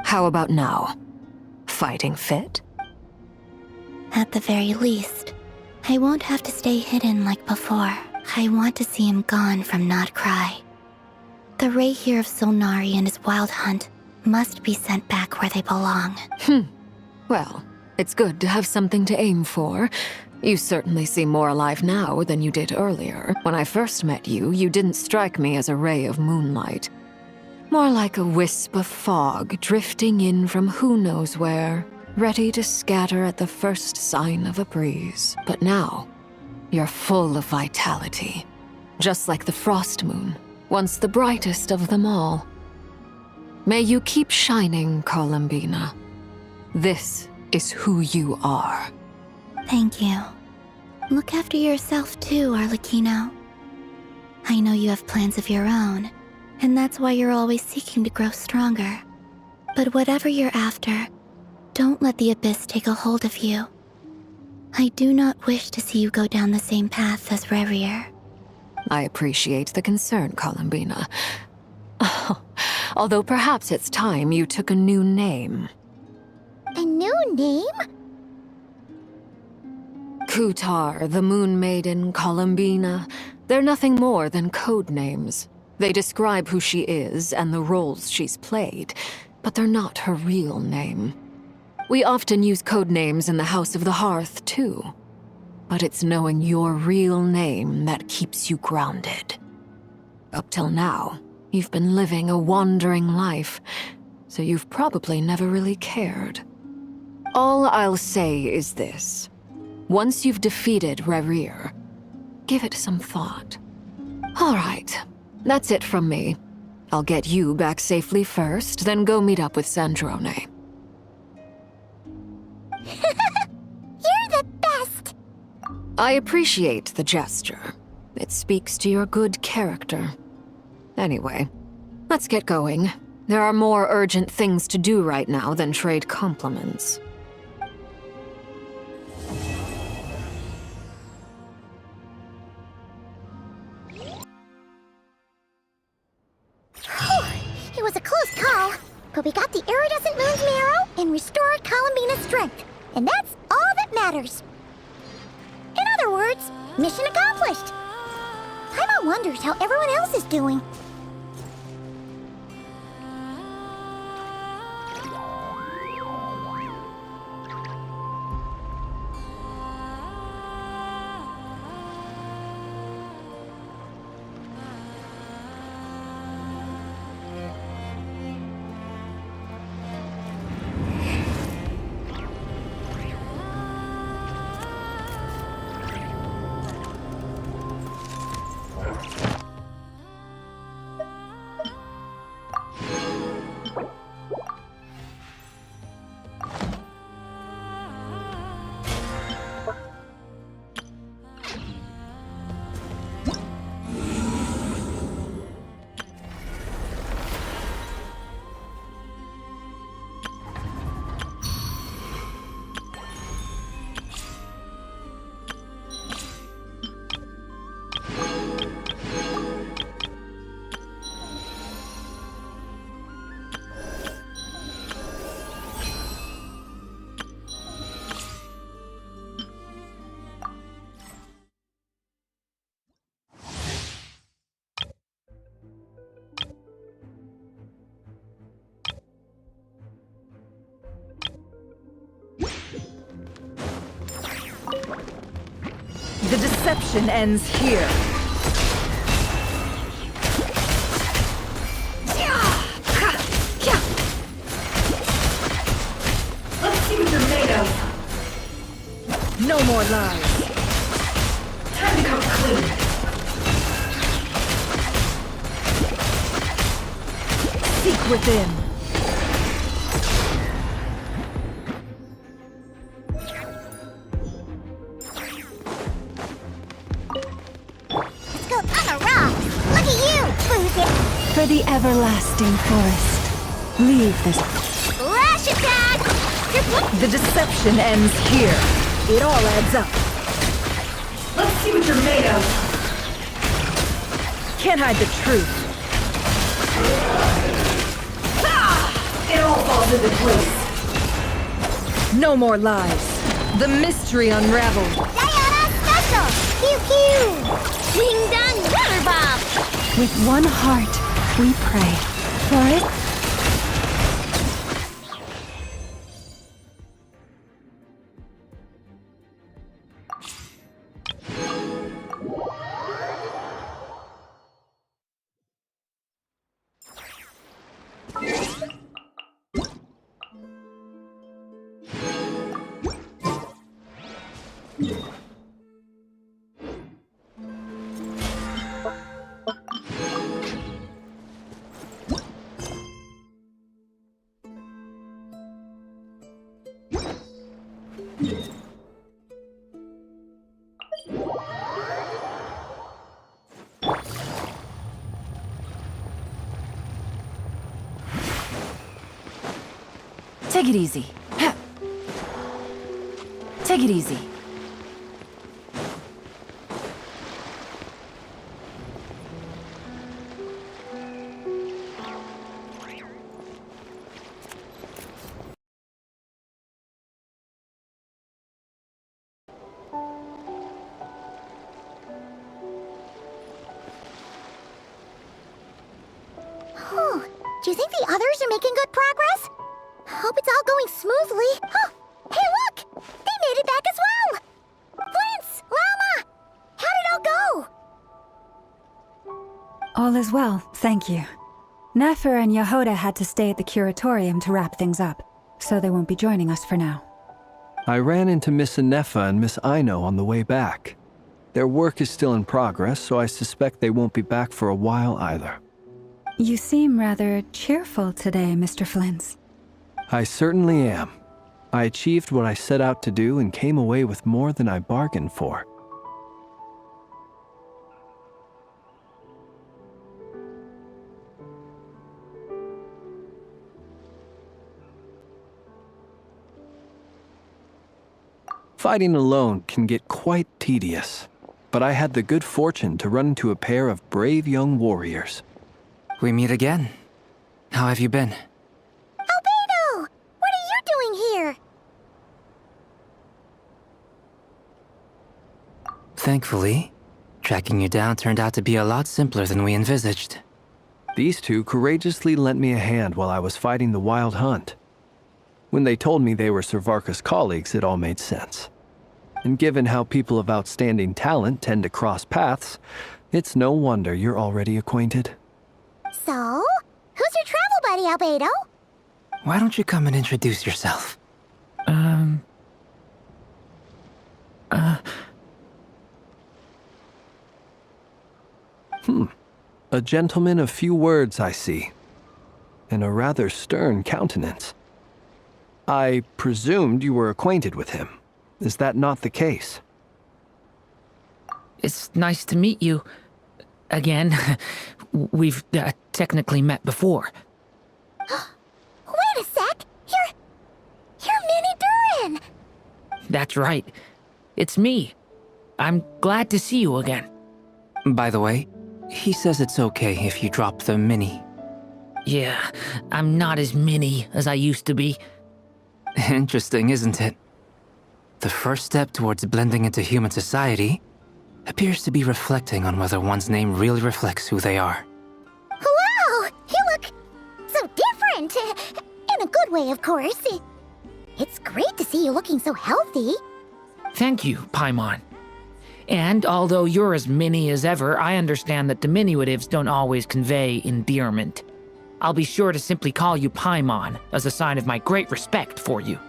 How about now? Fighting fit? At the very least, I won't have to stay hidden like before. I want to see him gone from Not Krai. The Rayhear of Solnari and his wild hunt must be sent back where they belong. Well, it's good to have something to aim for. You certainly seem more alive now than you did earlier. When I first met you, you didn't strike me as a ray of moonlight. More like a wisp of fog drifting in from who knows where, ready to scatter at the first sign of a breeze. But now, you're full of vitality, just like the Frost Moon, once the brightest of them all. May you keep shining, Columbina. This is who you are. Thank you. Look after yourself too, Arlecchino. I know you have plans of your own, and that's why you're always seeking to grow stronger. But whatever you're after, don't let the Abyss take a hold of you. I do not wish to see you go down the same path as Rayrear. I appreciate the concern, Columbina. Although perhaps it's time you took a new name. A new name? Kutar, the Moon Maiden, Columbina, they're nothing more than code names. They describe who she is and the roles she's played, but they're not her real name. We often use code names in the House of the Hearth, too. But it's knowing your real name that keeps you grounded. Up till now, You've been living a wandering life, so you've probably never really cared. All I'll say is this. Once you've defeated Rerir, give it some thought. All right, that's it from me. I'll get you back safely first, then go meet up with Sandrone. You're the best! I appreciate the gesture. It speaks to your good character. Anyway, let's get going. There are more urgent things to do right now than trade compliments. It was a close call, but we got the iridescent moon's marrow and restored Columbina's strength, and that's all that matters. In other words, mission accomplished. Paimon wonders how everyone else is doing. The deception ends here. Let's see what you're made of. No more lies. Time to come clean. Seek within. For the everlasting forest, leave this. Flash attack! The deception ends here. It all adds up. Let's see what you're made of. Can't hide the truth. It all falls into place. No more lies. The mystery unraveled. Diana Special! Pew pew! Ding dong water bomb! With one heart, we pray. For it. Take it easy. Take it easy. Do you think the others are making good progress? Hope it's all going smoothly. Oh, hey, look! They made it back as well! Prince! Lalma! How did it all go? All is well, thank you. Nefer and Yehoda had to stay at the curatorium to wrap things up, so they won't be joining us for now. I ran into Miss Anefa and Miss Aino on the way back. Their work is still in progress, so I suspect they won't be back for a while either. You seem rather cheerful today, Mr. Flintz. I certainly am. I achieved what I set out to do and came away with more than I bargained for. Fighting alone can get quite tedious, but I had the good fortune to run into a pair of brave young warriors. We meet again. How have you been? Albedo! What are you doing here? Thankfully, tracking you down turned out to be a lot simpler than we envisaged. These two courageously lent me a hand while I was fighting the Wild Hunt. When they told me they were Servarka's colleagues, it all made sense. And given how people of outstanding talent tend to cross paths, it's no wonder you're already acquainted. So, who's your travel buddy, Albedo? Why don't you come and introduce yourself? A gentleman of few words, I see. And a rather stern countenance. I presumed you were acquainted with him. Is that not the case? It's nice to meet you. Again. We've technically met before. Wait a sec! You're Minnie Durin! That's right. It's me. I'm glad to see you again. By the way, he says it's okay if you drop the mini. Yeah, I'm not as mini as I used to be. Interesting, isn't it? The first step towards blending into human society appears to be reflecting on whether one's name really reflects who they are. Wow! You look so different! In a good way, of course. It's great to see you looking so healthy. Thank you, Paimon. And although you're as mini as ever, I understand that diminutives don't always convey endearment. I'll be sure to simply call you Paimon as a sign of my great respect for you.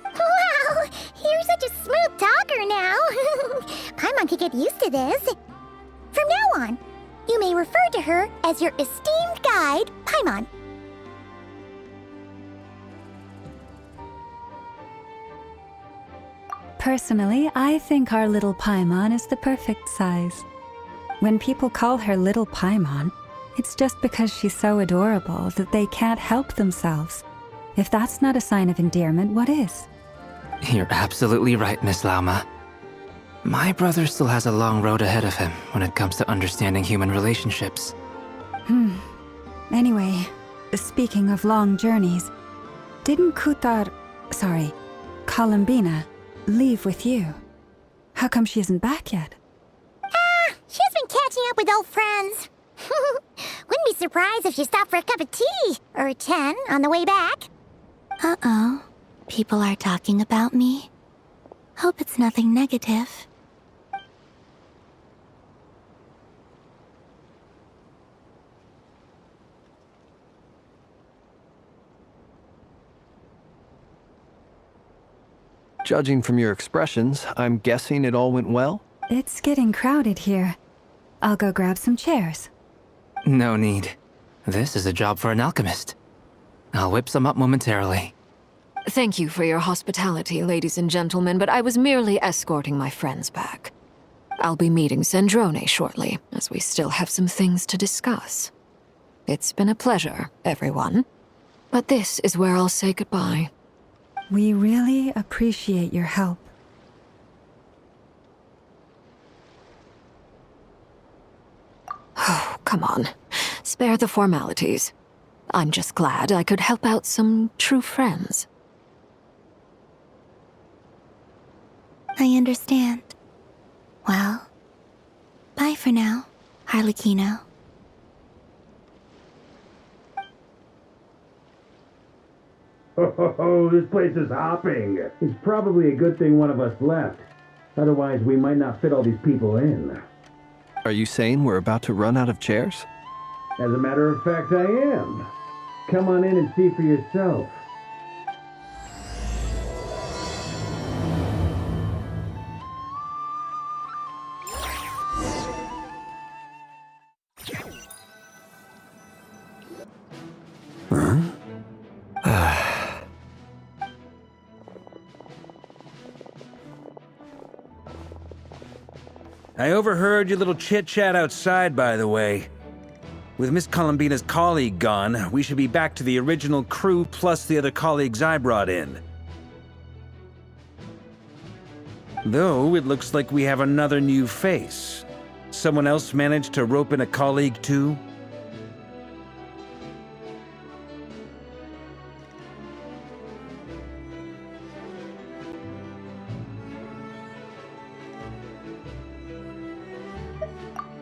Wow! You're such a smooth talker now. Paimon could get used to this. From now on, you may refer to her as your esteemed guide, Paimon. Personally, I think our little Paimon is the perfect size. When people call her Little Paimon, it's just because she's so adorable that they can't help themselves. If that's not a sign of endearment, what is? You're absolutely right, Miss Lauma. My brother still has a long road ahead of him when it comes to understanding human relationships. Anyway, speaking of long journeys, didn't Columbina, leave with you? How come she isn't back yet? She's been catching up with old friends. Wouldn't be surprised if she stopped for a cup of tea or 10 on the way back. Uh-oh. People are talking about me. Hope it's nothing negative. Judging from your expressions, I'm guessing it all went well? It's getting crowded here. I'll go grab some chairs. No need. This is a job for an alchemist. I'll whip some up momentarily. Thank you for your hospitality, ladies and gentlemen, but I was merely escorting my friends back. I'll be meeting Zendrone shortly, as we still have some things to discuss. It's been a pleasure, everyone. But this is where I'll say goodbye. We really appreciate your help. Oh, come on. Spare the formalities. I'm just glad I could help out some true friends. I understand. Well, bye for now, Harlequino. Oh, this place is hopping. It's probably a good thing one of us left. Otherwise, we might not fit all these people in. Are you saying we're about to run out of chairs? As a matter of fact, I am. Come on in and see for yourself. I overheard your little chit-chat outside, by the way. With Miss Columbina's colleague gone, we should be back to the original crew plus the other colleagues I brought in. Though, it looks like we have another new face. Someone else managed to rope in a colleague too?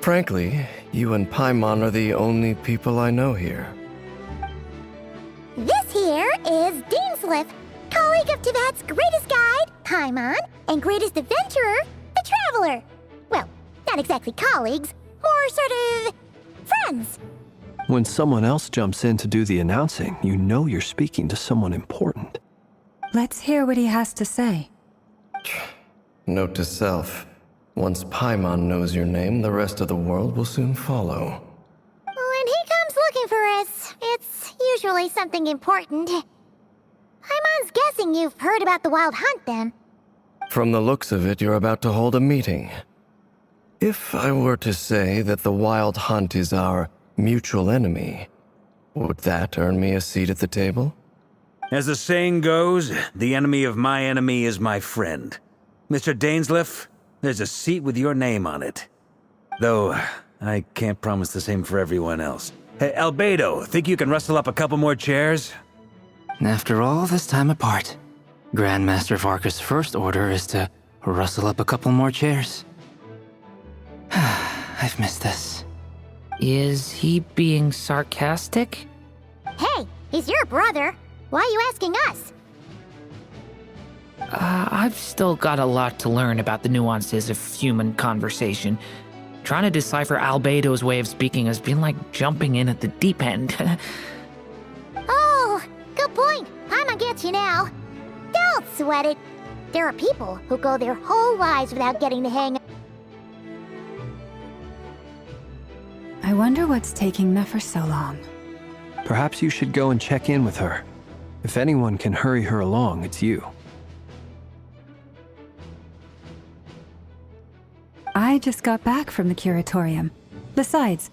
Frankly, you and Paimon are the only people I know here. This here is Dainsleif, colleague of Teyvat's greatest guide, Paimon, and greatest adventurer, the Traveler. Well, not exactly colleagues, more sort of friends. When someone else jumps in to do the announcing, you know you're speaking to someone important. Let's hear what he has to say. Note to self. Once Paimon knows your name, the rest of the world will soon follow. When he comes looking for us, it's usually something important. Paimon's guessing you've heard about the Wild Hunt, then. From the looks of it, you're about to hold a meeting. If I were to say that the Wild Hunt is our mutual enemy, would that earn me a seat at the table? As the saying goes, the enemy of my enemy is my friend. Mr. Dainsleif, there's a seat with your name on it. Though, I can't promise the same for everyone else. Hey, Albedo, think you can rustle up a couple more chairs? After all this time apart, Grandmaster Varka's first order is to rustle up a couple more chairs. I've missed this. Is he being sarcastic? Hey, he's your brother. Why are you asking us? I've still got a lot to learn about the nuances of human conversation. Trying to decipher Albedo's way of speaking has been like jumping in at the deep end. Oh, good point. Paimon gets you now. Don't sweat it. There are people who go their whole lives without getting the hang. I wonder what's taking Nefer so long. Perhaps you should go and check in with her. If anyone can hurry her along, it's you. I just got back from the curatorium. Besides,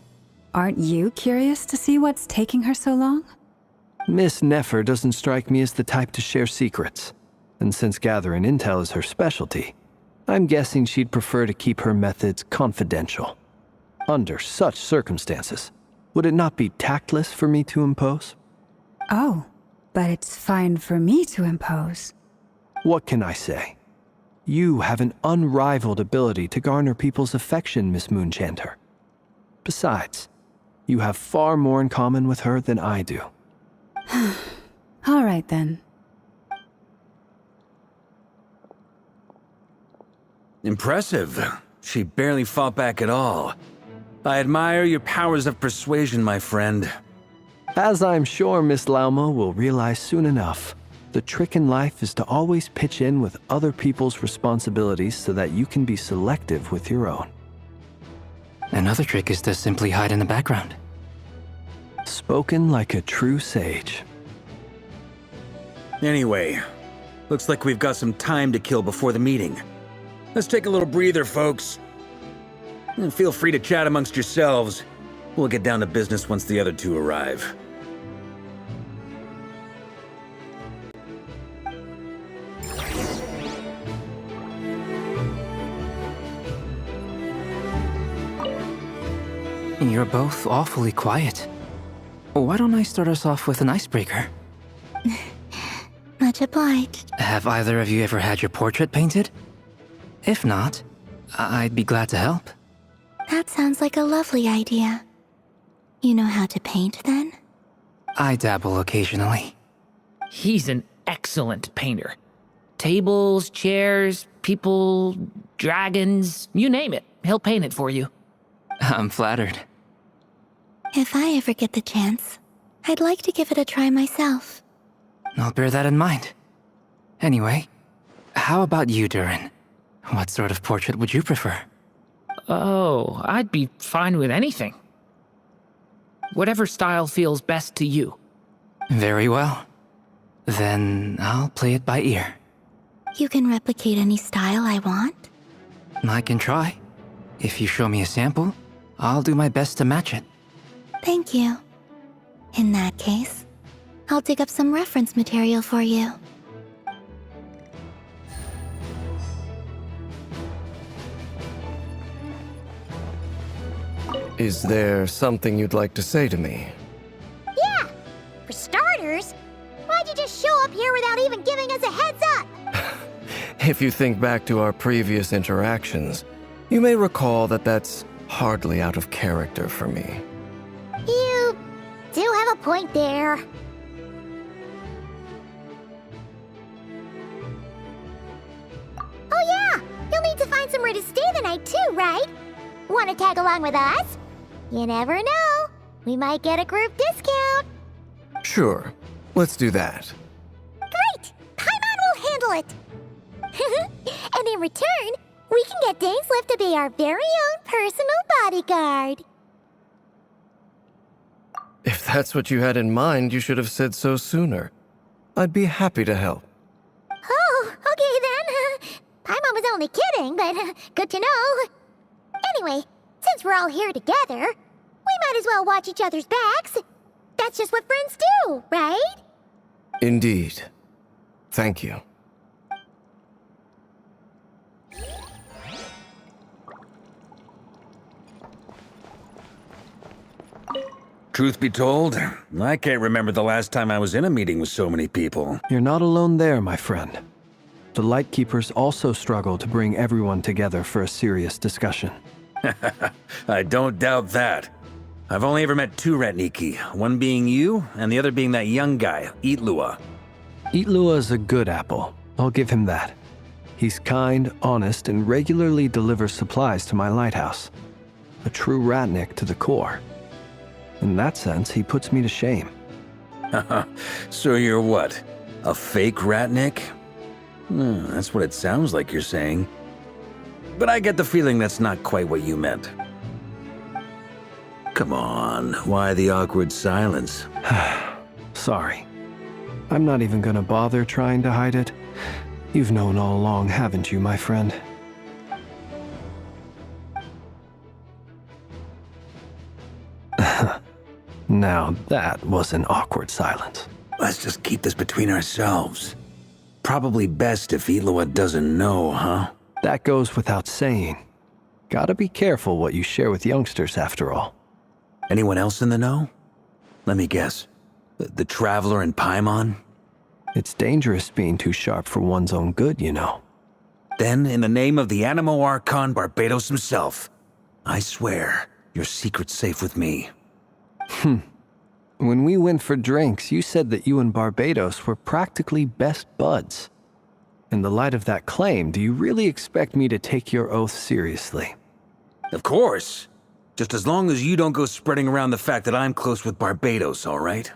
aren't you curious to see what's taking her so long? Miss Nefer doesn't strike me as the type to share secrets. And since gathering intel is her specialty, I'm guessing she'd prefer to keep her methods confidential. Under such circumstances, would it not be tactless for me to impose? Oh, but it's fine for me to impose. What can I say? You have an unrivaled ability to garner people's affection, Miss Moonchanter. Besides, you have far more in common with her than I do. All right, then. Impressive. She barely fought back at all. I admire your powers of persuasion, my friend. As I'm sure Miss Lauma will realize soon enough, the trick in life is to always pitch in with other people's responsibilities so that you can be selective with your own. Another trick is to simply hide in the background. Spoken like a true sage. Anyway, looks like we've got some time to kill before the meeting. Let's take a little breather, folks. And feel free to chat amongst yourselves. We'll get down to business once the other two arrive. You're both awfully quiet. Why don't I start us off with an icebreaker? Much obliged. Have either of you ever had your portrait painted? If not, I'd be glad to help. That sounds like a lovely idea. You know how to paint, then? I dabble occasionally. He's an excellent painter. Tables, chairs, people, dragons, you name it. He'll paint it for you. I'm flattered. If I ever get the chance, I'd like to give it a try myself. I'll bear that in mind. Anyway, how about you, Durin? What sort of portrait would you prefer? Oh, I'd be fine with anything. Whatever style feels best to you. Very well. Then I'll play it by ear. You can replicate any style I want? I can try. If you show me a sample, I'll do my best to match it. Thank you. In that case, I'll dig up some reference material for you. Is there something you'd like to say to me? Yeah! For starters, why'd you just show up here without even giving us a heads up? If you think back to our previous interactions, you may recall that that's hardly out of character for me. You do have a point there. Oh yeah! You'll need to find somewhere to stay the night too, right? Want to tag along with us? You never know. We might get a group discount. Sure, let's do that. Great! Paimon will handle it! And in return, we can get Dainslift to be our very own personal bodyguard. If that's what you had in mind, you should have said so sooner. I'd be happy to help. Oh, okay then. Paimon was only kidding, but good to know. Anyway, since we're all here together, we might as well watch each other's backs. That's just what friends do, right? Indeed. Thank you. Truth be told, I can't remember the last time I was in a meeting with so many people. You're not alone there, my friend. The Lightkeepers also struggle to bring everyone together for a serious discussion. I don't doubt that. I've only ever met two Ratniki, one being you, and the other being that young guy, Itlua. Itlua is a good apple. I'll give him that. He's kind, honest, and regularly delivers supplies to my lighthouse. A true Ratnik to the core. In that sense, he puts me to shame. So you're what? A fake Ratnik? That's what it sounds like you're saying. But I get the feeling that's not quite what you meant. Come on, why the awkward silence? Sorry. I'm not even gonna bother trying to hide it. You've known all along, haven't you, my friend? Now that was an awkward silence. Let's just keep this between ourselves. Probably best if Itlua doesn't know, huh? That goes without saying. Gotta be careful what you share with youngsters, after all. Anyone else in the know? Let me guess. The Traveler and Paimon? It's dangerous being too sharp for one's own good, you know. Then, in the name of the Animo Archon Barbados himself, I swear, your secret's safe with me. When we went for drinks, you said that you and Barbados were practically best buds. In the light of that claim, do you really expect me to take your oath seriously? Of course. Just as long as you don't go spreading around the fact that I'm close with Barbados, all right?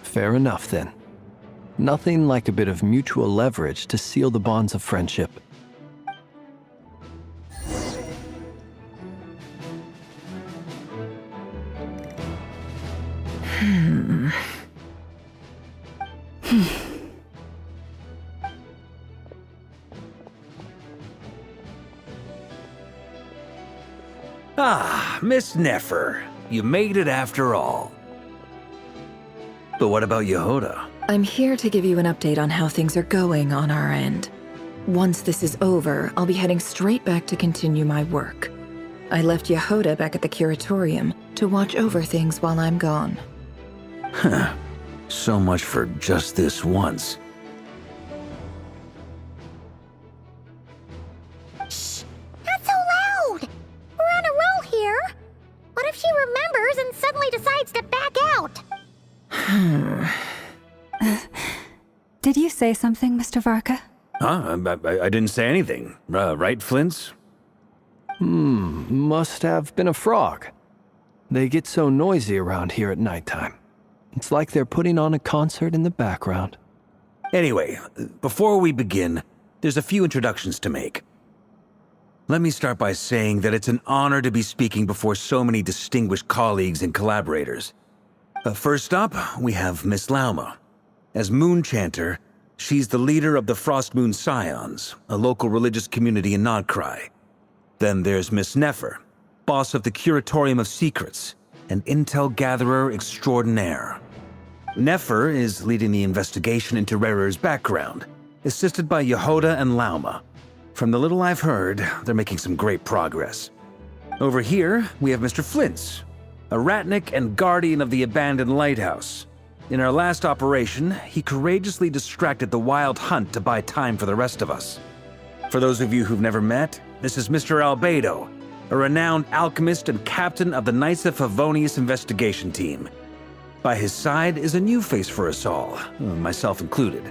Fair enough, then. Nothing like a bit of mutual leverage to seal the bonds of friendship. Ah, Miss Nefer. You made it after all. But what about Yehoda? I'm here to give you an update on how things are going on our end. Once this is over, I'll be heading straight back to continue my work. I left Yehoda back at the Curatorium to watch over things while I'm gone. Huh. So much for just this once. Shh! Not so loud! We're on a roll here. What if she remembers and suddenly decides to back out? Did you say something, Mr. Varka? Huh? I didn't say anything. Right, Flint's? Must have been a frog. They get so noisy around here at nighttime. It's like they're putting on a concert in the background. Anyway, before we begin, there's a few introductions to make. Let me start by saying that it's an honor to be speaking before so many distinguished colleagues and collaborators. First up, we have Miss Lauma. As Moon Chanter, she's the leader of the Frost Moon Scions, a local religious community in Nodkrai. Then there's Miss Nefer, boss of the Curatorium of Secrets, an intel gatherer extraordinaire. Nefer is leading the investigation into Rerer's background, assisted by Yehoda and Lauma. From the little I've heard, they're making some great progress. Over here, we have Mr. Flintz, a Ratnik and guardian of the abandoned lighthouse. In our last operation, he courageously distracted the Wild Hunt to buy time for the rest of us. For those of you who've never met, this is Mr. Albedo, a renowned alchemist and captain of the Knights of Favonius investigation team. By his side is a new face for us all, myself included,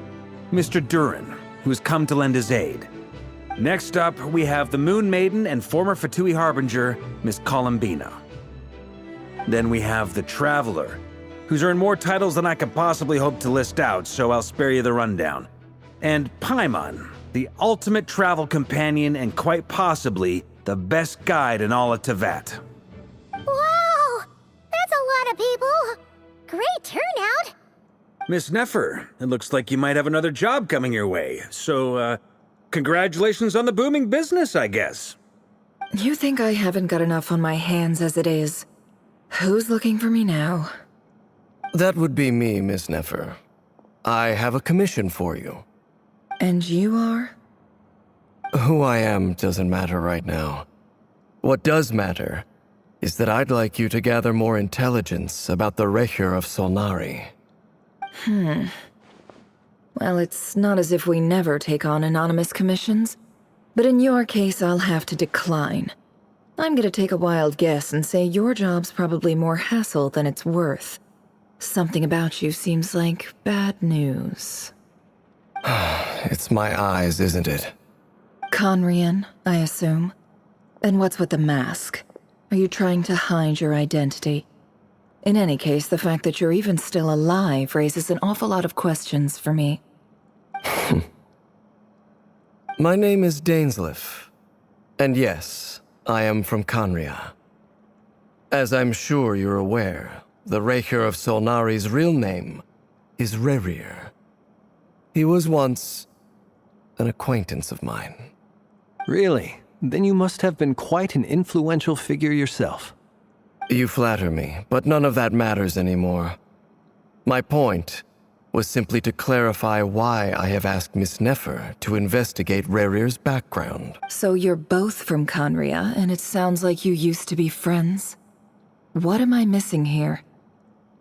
Mr. Durin, who has come to lend his aid. Next up, we have the Moon Maiden and former Fatui Harbinger, Miss Columbina. Then we have the Traveler, who's earned more titles than I could possibly hope to list out, so I'll spare you the rundown. And Paimon, the ultimate travel companion and quite possibly the best guide in all of Tevat. Wow! That's a lot of people! Great turnout! Miss Nefer, it looks like you might have another job coming your way, so, congratulations on the booming business, I guess. You think I haven't got enough on my hands as it is? Who's looking for me now? That would be me, Miss Nefer. I have a commission for you. And you are? Who I am doesn't matter right now. What does matter is that I'd like you to gather more intelligence about the Recher of Solnari. Well, it's not as if we never take on anonymous commissions, but in your case, I'll have to decline. I'm gonna take a wild guess and say your job's probably more hassle than it's worth. Something about you seems like bad news. It's my eyes, isn't it? Conrian, I assume. And what's with the mask? Are you trying to hide your identity? In any case, the fact that you're even still alive raises an awful lot of questions for me. My name is Dainsleif. And yes, I am from Conria. As I'm sure you're aware, the Recher of Solnari's real name is Rerir. He was once an acquaintance of mine. Really? Then you must have been quite an influential figure yourself. You flatter me, but none of that matters anymore. My point was simply to clarify why I have asked Miss Nefer to investigate Rerir's background. So you're both from Conria, and it sounds like you used to be friends? What am I missing here?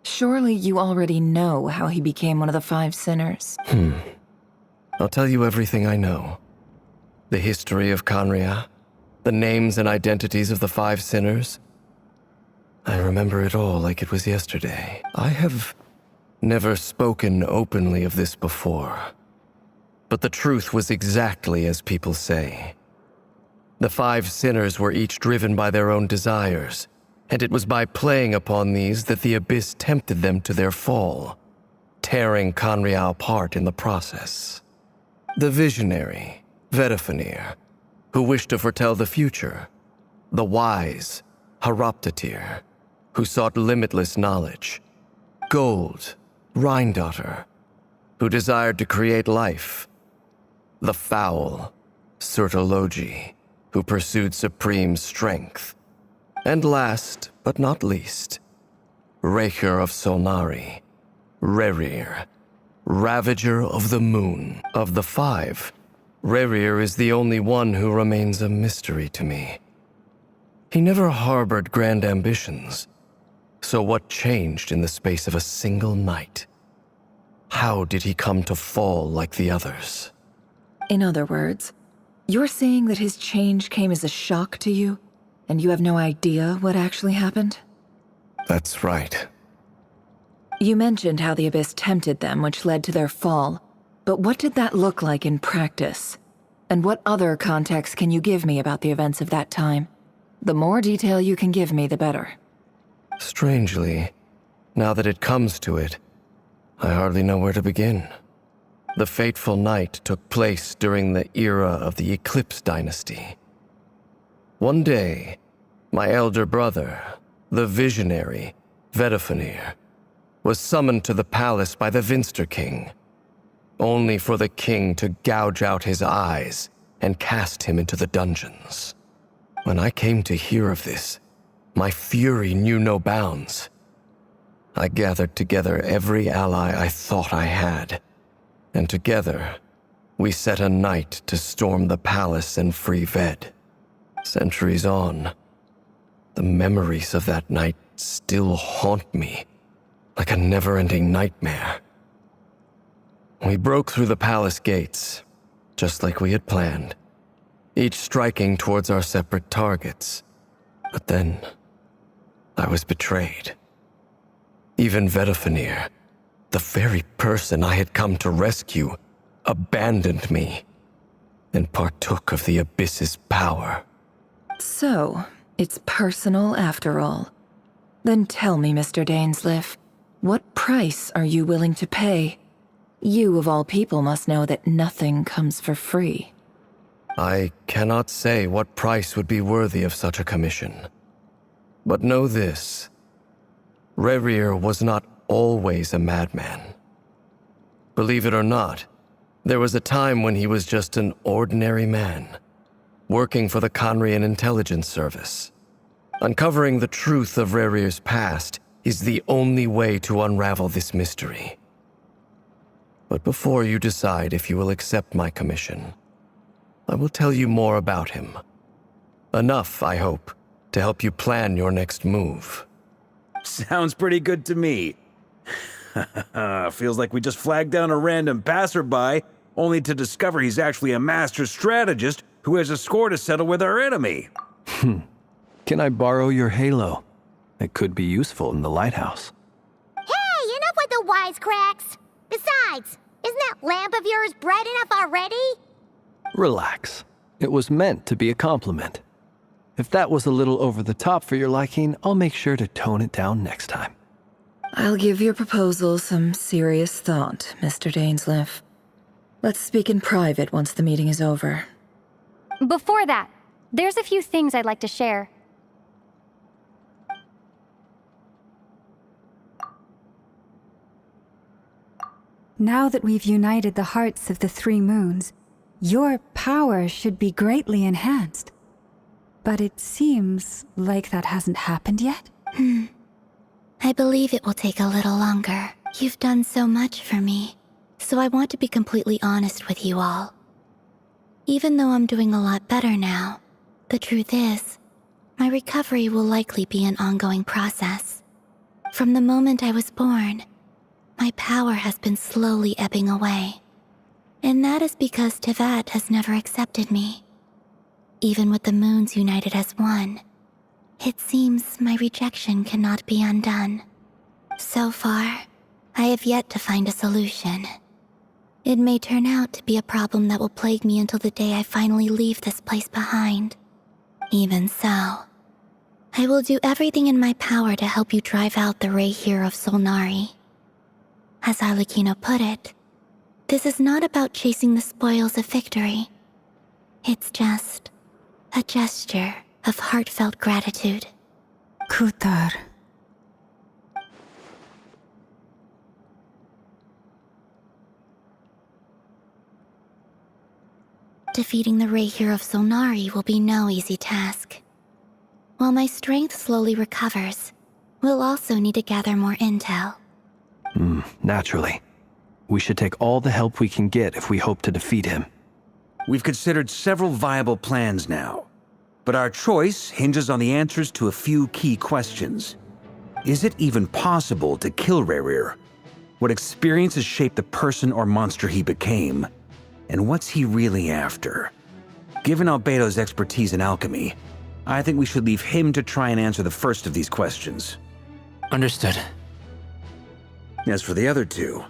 Surely you already know how he became one of the Five Sinners. I'll tell you everything I know. The history of Conria, the names and identities of the Five Sinners. I remember it all like it was yesterday. I have never spoken openly of this before. But the truth was exactly as people say. The Five Sinners were each driven by their own desires, and it was by playing upon these that the Abyss tempted them to their fall, tearing Conria apart in the process. The visionary, Vedifenir, who wished to foretell the future. The wise, Haroptatir, who sought limitless knowledge. Gold, Rhindaughter, who desired to create life. The foul, Surtologi, who pursued supreme strength. And last, but not least, Recher of Solnari, Rerir, Ravager of the Moon. Of the five, Rerir is the only one who remains a mystery to me. He never harbored grand ambitions. So what changed in the space of a single night? How did he come to fall like the others? In other words, you're saying that his change came as a shock to you, and you have no idea what actually happened? That's right. You mentioned how the Abyss tempted them, which led to their fall. But what did that look like in practice? And what other context can you give me about the events of that time? The more detail you can give me, the better. Strangely, now that it comes to it, I hardly know where to begin. The fateful night took place during the era of the Eclipse Dynasty. One day, my elder brother, the visionary, Vedifenir, was summoned to the palace by the Vinster King, only for the king to gouge out his eyes and cast him into the dungeons. When I came to hear of this, my fury knew no bounds. I gathered together every ally I thought I had, and together, we set a night to storm the palace and free Ved. Centuries on, the memories of that night still haunt me like a never-ending nightmare. We broke through the palace gates, just like we had planned, each striking towards our separate targets. But then, I was betrayed. Even Vedifenir, the very person I had come to rescue, abandoned me and partook of the Abyss's power. So, it's personal after all. Then tell me, Mr. Dainsleif, what price are you willing to pay? You, of all people, must know that nothing comes for free. I cannot say what price would be worthy of such a commission. But know this. Rerir was not always a madman. Believe it or not, there was a time when he was just an ordinary man, working for the Conrian Intelligence Service. Uncovering the truth of Rerir's past is the only way to unravel this mystery. But before you decide if you will accept my commission, I will tell you more about him. Enough, I hope, to help you plan your next move. Sounds pretty good to me. Feels like we just flagged down a random passerby, only to discover he's actually a master strategist who has a score to settle with our enemy. Can I borrow your halo? It could be useful in the lighthouse. Hey, enough with the wisecracks! Besides, isn't that lamp of yours bright enough already? Relax. It was meant to be a compliment. If that was a little over the top for your liking, I'll make sure to tone it down next time. I'll give your proposal some serious thought, Mr. Dainsleif. Let's speak in private once the meeting is over. Before that, there's a few things I'd like to share. Now that we've united the hearts of the three moons, your power should be greatly enhanced. But it seems like that hasn't happened yet? I believe it will take a little longer. You've done so much for me, so I want to be completely honest with you all. Even though I'm doing a lot better now, the truth is, my recovery will likely be an ongoing process. From the moment I was born, my power has been slowly ebbing away. And that is because Tevat has never accepted me. Even with the moons united as one, it seems my rejection cannot be undone. So far, I have yet to find a solution. It may turn out to be a problem that will plague me until the day I finally leave this place behind. Even so, I will do everything in my power to help you drive out the Reihir of Solnari. As Arlecchino put it, this is not about chasing the spoils of victory. It's just a gesture of heartfelt gratitude. Kutar. Defeating the Reihir of Solnari will be no easy task. While my strength slowly recovers, we'll also need to gather more intel. Naturally. We should take all the help we can get if we hope to defeat him. We've considered several viable plans now, but our choice hinges on the answers to a few key questions. Is it even possible to kill Rerir? What experiences shaped the person or monster he became? And what's he really after? Given Albedo's expertise in alchemy, I think we should leave him to try and answer the first of these questions. Understood. As for the other two,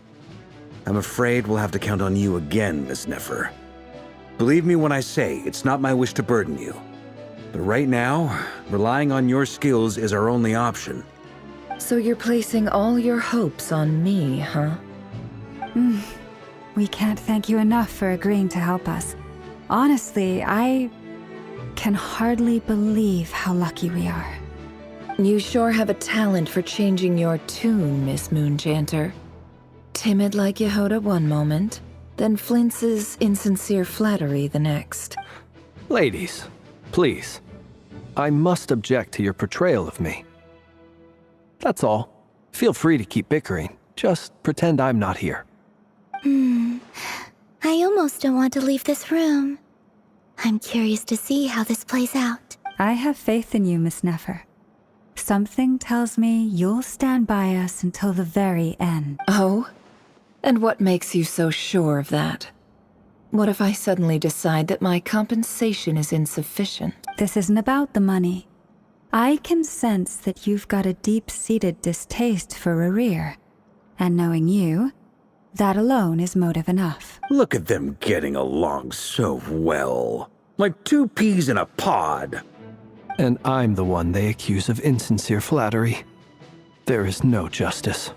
I'm afraid we'll have to count on you again, Miss Nefer. Believe me when I say it's not my wish to burden you. But right now, relying on your skills is our only option. So you're placing all your hopes on me, huh? We can't thank you enough for agreeing to help us. Honestly, I can hardly believe how lucky we are. You sure have a talent for changing your tune, Miss Moonchanter. Timid like Yehoda one moment, then flinches insincere flattery the next. Ladies, please. I must object to your portrayal of me. That's all. Feel free to keep bickering. Just pretend I'm not here. I almost don't want to leave this room. I'm curious to see how this plays out. I have faith in you, Miss Nefer. Something tells me you'll stand by us until the very end. Oh? And what makes you so sure of that? What if I suddenly decide that my compensation is insufficient? This isn't about the money. I can sense that you've got a deep-seated distaste for Rerir. And knowing you, that alone is motive enough. Look at them getting along so well. Like two peas in a pod. And I'm the one they accuse of insincere flattery. There is no justice.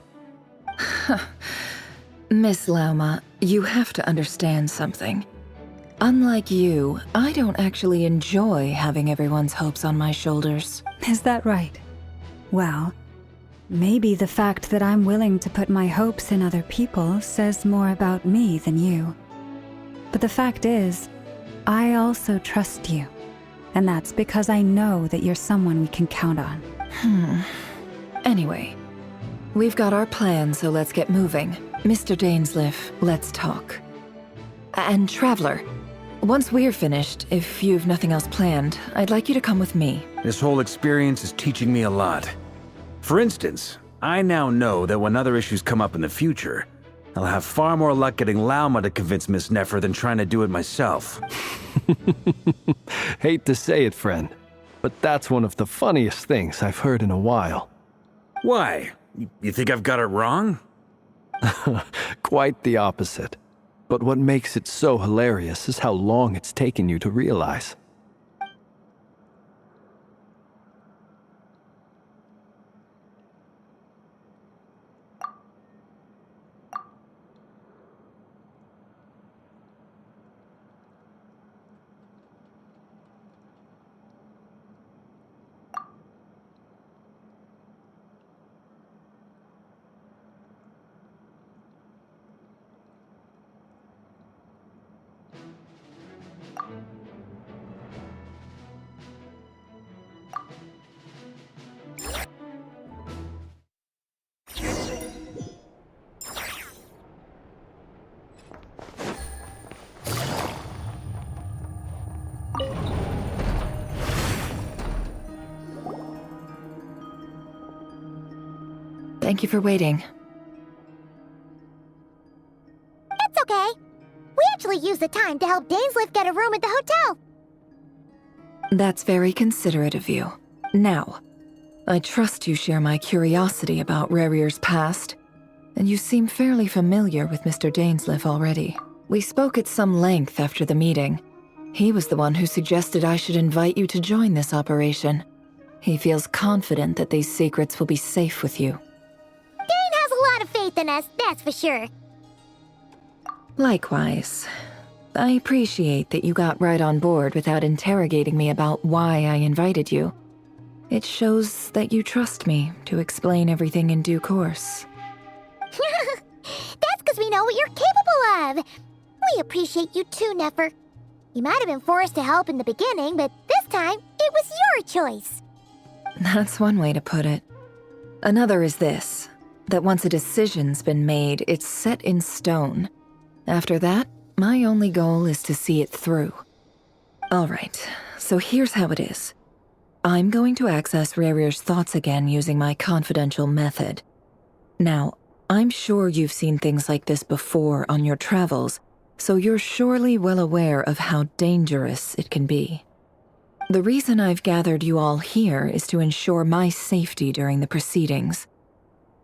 Miss Lauma, you have to understand something. Unlike you, I don't actually enjoy having everyone's hopes on my shoulders. Is that right? Well, maybe the fact that I'm willing to put my hopes in other people says more about me than you. But the fact is, I also trust you. And that's because I know that you're someone we can count on. Anyway, we've got our plan, so let's get moving. Mr. Dainsleif, let's talk. And Traveler, once we're finished, if you've nothing else planned, I'd like you to come with me. This whole experience is teaching me a lot. For instance, I now know that when other issues come up in the future, I'll have far more luck getting Lauma to convince Miss Nefer than trying to do it myself. Hate to say it, friend, but that's one of the funniest things I've heard in a while. Why? You think I've got it wrong? Quite the opposite. But what makes it so hilarious is how long it's taken you to realize. Thank you for waiting. It's okay. We actually used the time to help Dainsleif get a room at the hotel. That's very considerate of you. Now, I trust you share my curiosity about Rerir's past, and you seem fairly familiar with Mr. Dainsleif already. We spoke at some length after the meeting. He was the one who suggested I should invite you to join this operation. He feels confident that these secrets will be safe with you. Dane has a lot of faith in us, that's for sure. Likewise. I appreciate that you got right on board without interrogating me about why I invited you. It shows that you trust me to explain everything in due course. That's because we know what you're capable of. We appreciate you too, Nefer. You might have been forced to help in the beginning, but this time, it was your choice. That's one way to put it. Another is this, that once a decision's been made, it's set in stone. After that, my only goal is to see it through. Alright, so here's how it is. I'm going to access Rerir's thoughts again using my confidential method. Now, I'm sure you've seen things like this before on your travels, so you're surely well aware of how dangerous it can be. The reason I've gathered you all here is to ensure my safety during the proceedings.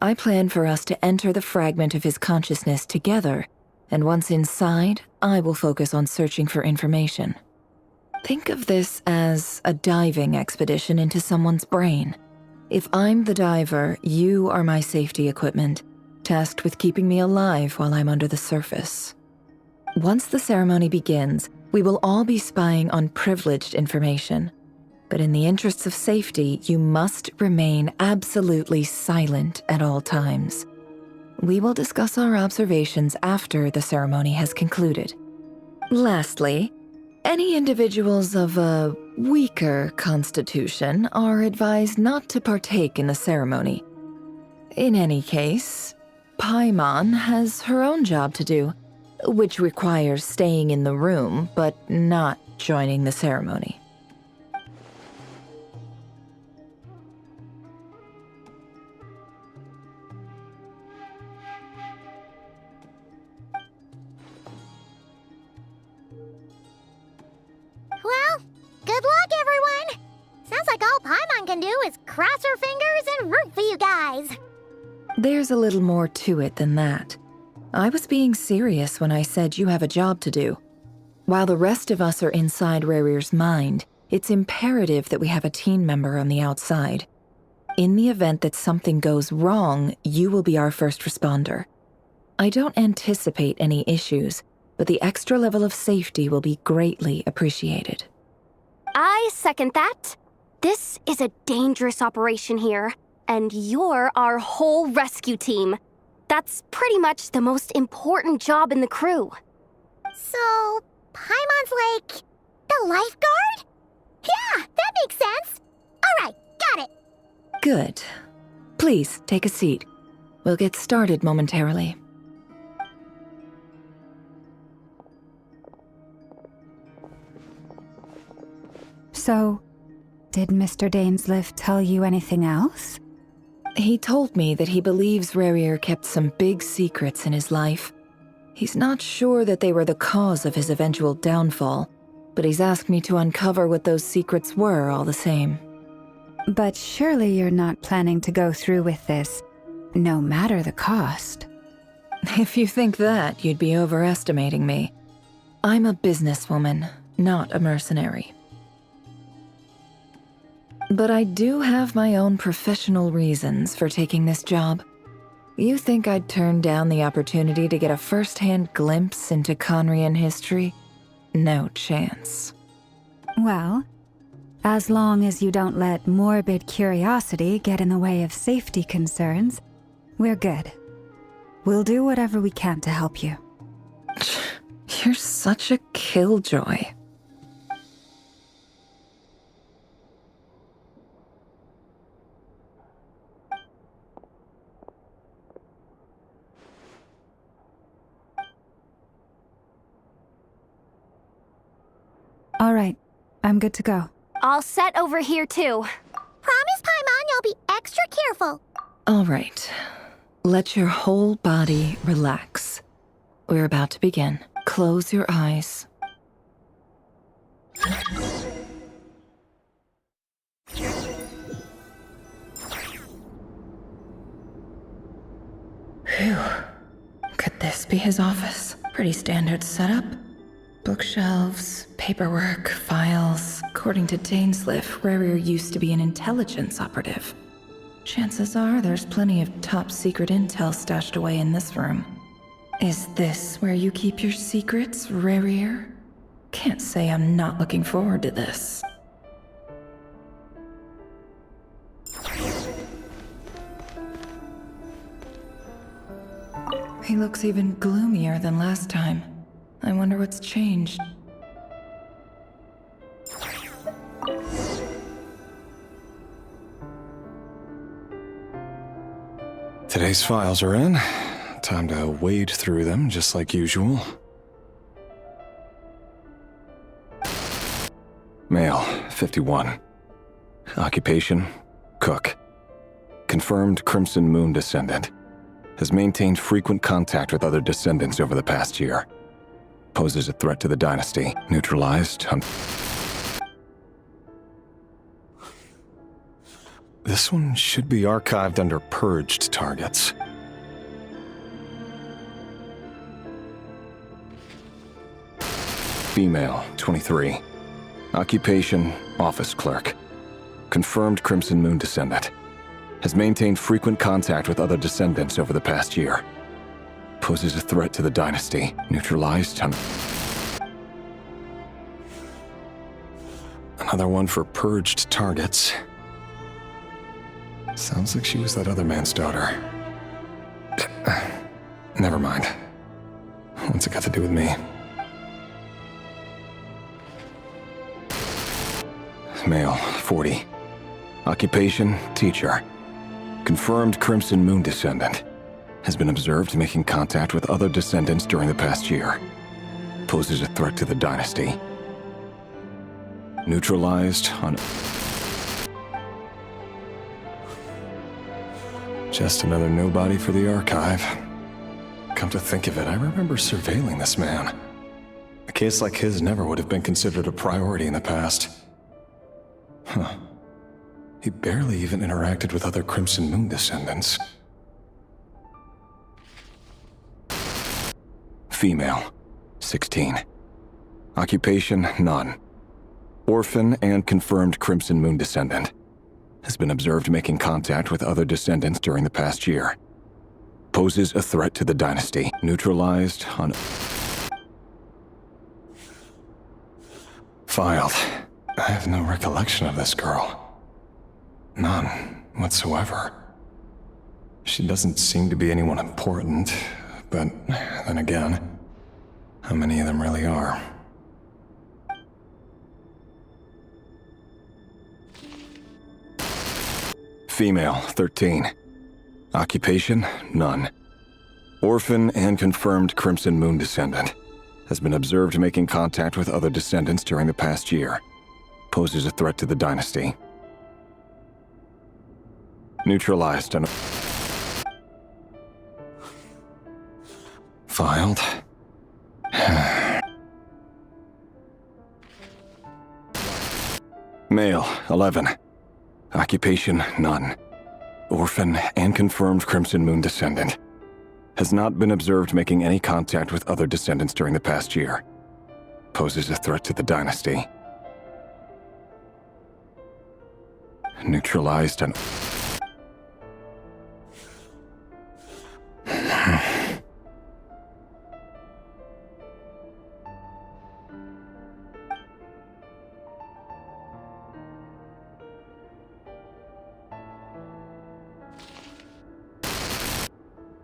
I plan for us to enter the fragment of his consciousness together, and once inside, I will focus on searching for information. Think of this as a diving expedition into someone's brain. If I'm the diver, you are my safety equipment, tasked with keeping me alive while I'm under the surface. Once the ceremony begins, we will all be spying on privileged information. But in the interests of safety, you must remain absolutely silent at all times. We will discuss our observations after the ceremony has concluded. Lastly, any individuals of a weaker constitution are advised not to partake in the ceremony. In any case, Paimon has her own job to do, which requires staying in the room but not joining the ceremony. Well, good luck, everyone! Sounds like all Paimon can do is cross her fingers and root for you guys. There's a little more to it than that. I was being serious when I said you have a job to do. While the rest of us are inside Rarir's mind, it's imperative that we have a team member on the outside. In the event that something goes wrong, you will be our first responder. I don't anticipate any issues, but the extra level of safety will be greatly appreciated. I second that. This is a dangerous operation here, and you're our whole rescue team. That's pretty much the most important job in the crew. So, Paimon's like the lifeguard? Yeah, that makes sense. All right, got it. Good. Please, take a seat. We'll get started momentarily. So, did Mr. Dainsliff tell you anything else? He told me that he believes Rarir kept some big secrets in his life. He's not sure that they were the cause of his eventual downfall, but he's asked me to uncover what those secrets were all the same. But surely you're not planning to go through with this, no matter the cost. If you think that, you'd be overestimating me. I'm a businesswoman, not a mercenary. But I do have my own professional reasons for taking this job. You think I'd turn down the opportunity to get a first-hand glimpse into Conrian history? No chance. Well, as long as you don't let morbid curiosity get in the way of safety concerns, we're good. We'll do whatever we can to help you. You're such a killjoy. All right, I'm good to go. All set over here, too. Promise, Paimon, you'll be extra careful. All right. Let your whole body relax. We're about to begin. Close your eyes. Phew. Could this be his office? Pretty standard setup. Bookshelves, paperwork, files. According to Dainsliff, Rarir used to be an intelligence operative. Chances are there's plenty of top-secret intel stashed away in this room. Is this where you keep your secrets, Rarir? Can't say I'm not looking forward to this. He looks even gloomier than last time. I wonder what's changed. Today's files are in. Time to wade through them, just like usual. Male, 51. Occupation, cook. Confirmed Crimson Moon descendant. Has maintained frequent contact with other descendants over the past year. Poses a threat to the dynasty. Neutralized. This one should be archived under purged targets. Female, 23. Occupation, office clerk. Confirmed Crimson Moon descendant. Has maintained frequent contact with other descendants over the past year. Poses a threat to the dynasty. Neutralized on... Another one for purged targets. Sounds like she was that other man's daughter. Never mind. What's it got to do with me? Male, 40. Occupation, teacher. Confirmed Crimson Moon descendant. Has been observed making contact with other descendants during the past year. Poses a threat to the dynasty. Neutralized on... Just another nobody for the archive. Come to think of it, I remember surveilling this man. A case like his never would have been considered a priority in the past. Huh. He barely even interacted with other Crimson Moon descendants. Female, 16. Occupation, none. Orphan and confirmed Crimson Moon descendant. Has been observed making contact with other descendants during the past year. Poses a threat to the dynasty. Neutralized on... Filed. I have no recollection of this girl. None whatsoever. She doesn't seem to be anyone important, but then again, how many of them really are? Female, 13. Occupation, none. Orphan and confirmed Crimson Moon descendant. Has been observed making contact with other descendants during the past year. Poses a threat to the dynasty. Neutralized on... Filed. Male, 11. Occupation, none. Orphan and confirmed Crimson Moon descendant. Has not been observed making any contact with other descendants during the past year. Poses a threat to the dynasty. Neutralized on...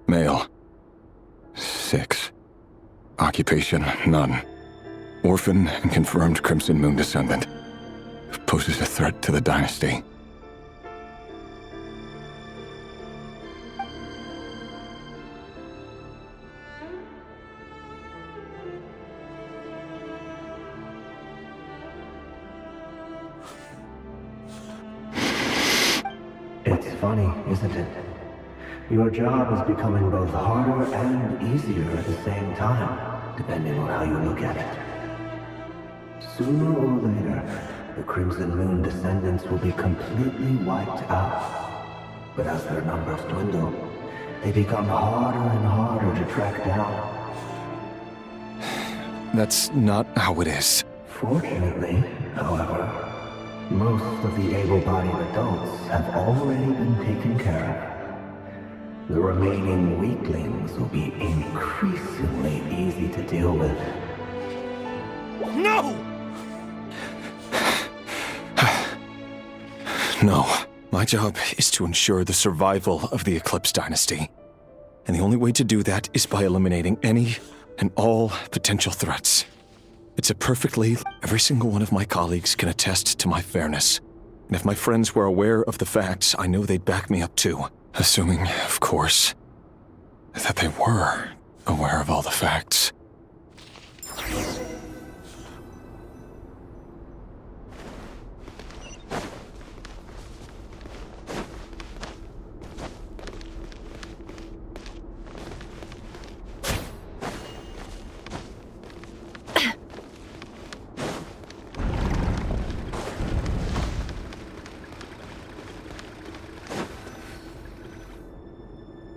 Male. 6. Occupation, none. Orphan and confirmed Crimson Moon descendant. Poses a threat to the dynasty. It's funny, isn't it? Your job is becoming both harder and easier at the same time, depending on how you look at it. Sooner or later, the Crimson Moon descendants will be completely wiped out. But as their numbers dwindle, they become harder and harder to track down. That's not how it is. Fortunately, however, most of the able-bodied adults have already been taken care of. The remaining weaklings will be increasingly easy to deal with. No! No. My job is to ensure the survival of the Eclipse Dynasty. And the only way to do that is by eliminating any and all potential threats. It's a perfectly... Every single one of my colleagues can attest to my fairness. And if my friends were aware of the facts, I know they'd back me up too. Assuming, of course, that they were aware of all the facts.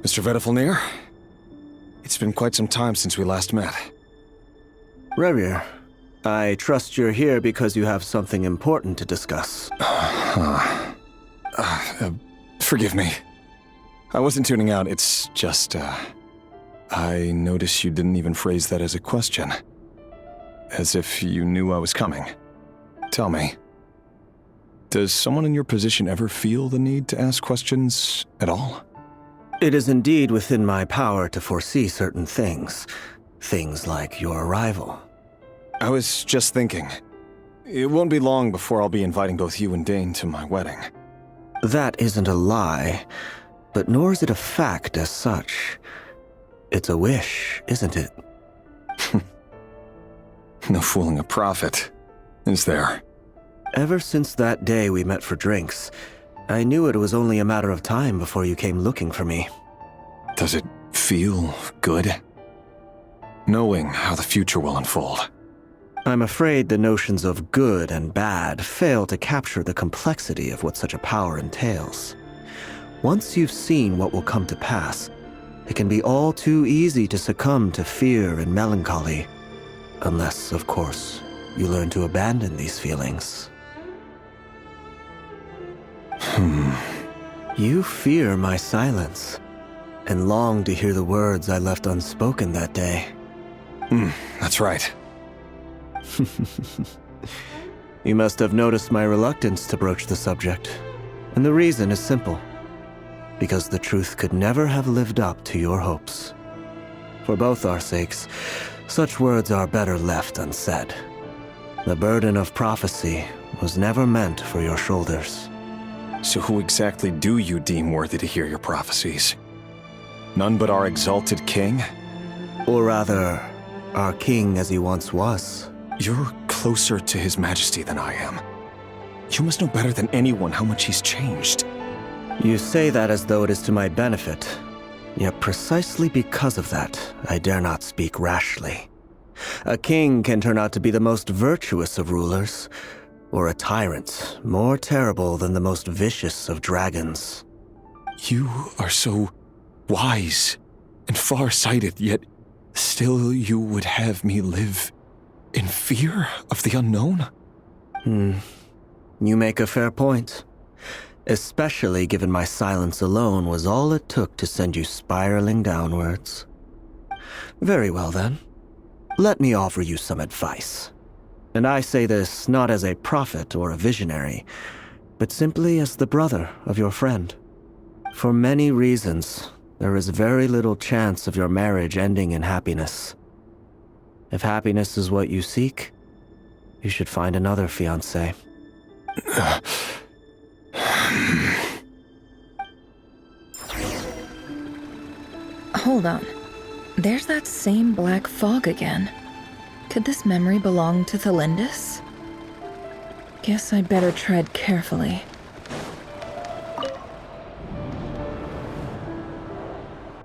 Mr. Vedifalnir, it's been quite some time since we last met. Revier, I trust you're here because you have something important to discuss. Forgive me. I wasn't tuning out, it's just, I noticed you didn't even phrase that as a question. As if you knew I was coming. Tell me, does someone in your position ever feel the need to ask questions at all? It is indeed within my power to foresee certain things. Things like your arrival. I was just thinking, it won't be long before I'll be inviting both you and Dane to my wedding. That isn't a lie, but nor is it a fact as such. It's a wish, isn't it? No fooling a prophet, is there? Ever since that day we met for drinks, I knew it was only a matter of time before you came looking for me. Does it feel good? Knowing how the future will unfold. I'm afraid the notions of good and bad fail to capture the complexity of what such a power entails. Once you've seen what will come to pass, it can be all too easy to succumb to fear and melancholy. Unless, of course, you learn to abandon these feelings. You fear my silence, and long to hear the words I left unspoken that day. That's right. You must have noticed my reluctance to broach the subject, and the reason is simple. Because the truth could never have lived up to your hopes. For both our sakes, such words are better left unsaid. The burden of prophecy was never meant for your shoulders. So who exactly do you deem worthy to hear your prophecies? None but our exalted king? Or rather, our king as he once was. You're closer to his majesty than I am. You must know better than anyone how much he's changed. You say that as though it is to my benefit. Yet precisely because of that, I dare not speak rashly. A king can turn out to be the most virtuous of rulers, or a tyrant more terrible than the most vicious of dragons. You are so wise and far-sighted, yet still you would have me live in fear of the unknown? You make a fair point. Especially given my silence alone was all it took to send you spiraling downwards. Very well then. Let me offer you some advice. And I say this not as a prophet or a visionary, but simply as the brother of your friend. For many reasons, there is very little chance of your marriage ending in happiness. If happiness is what you seek, you should find another fiancé. Hold on. There's that same black fog again. Could this memory belong to Thelindis? Guess I better tread carefully.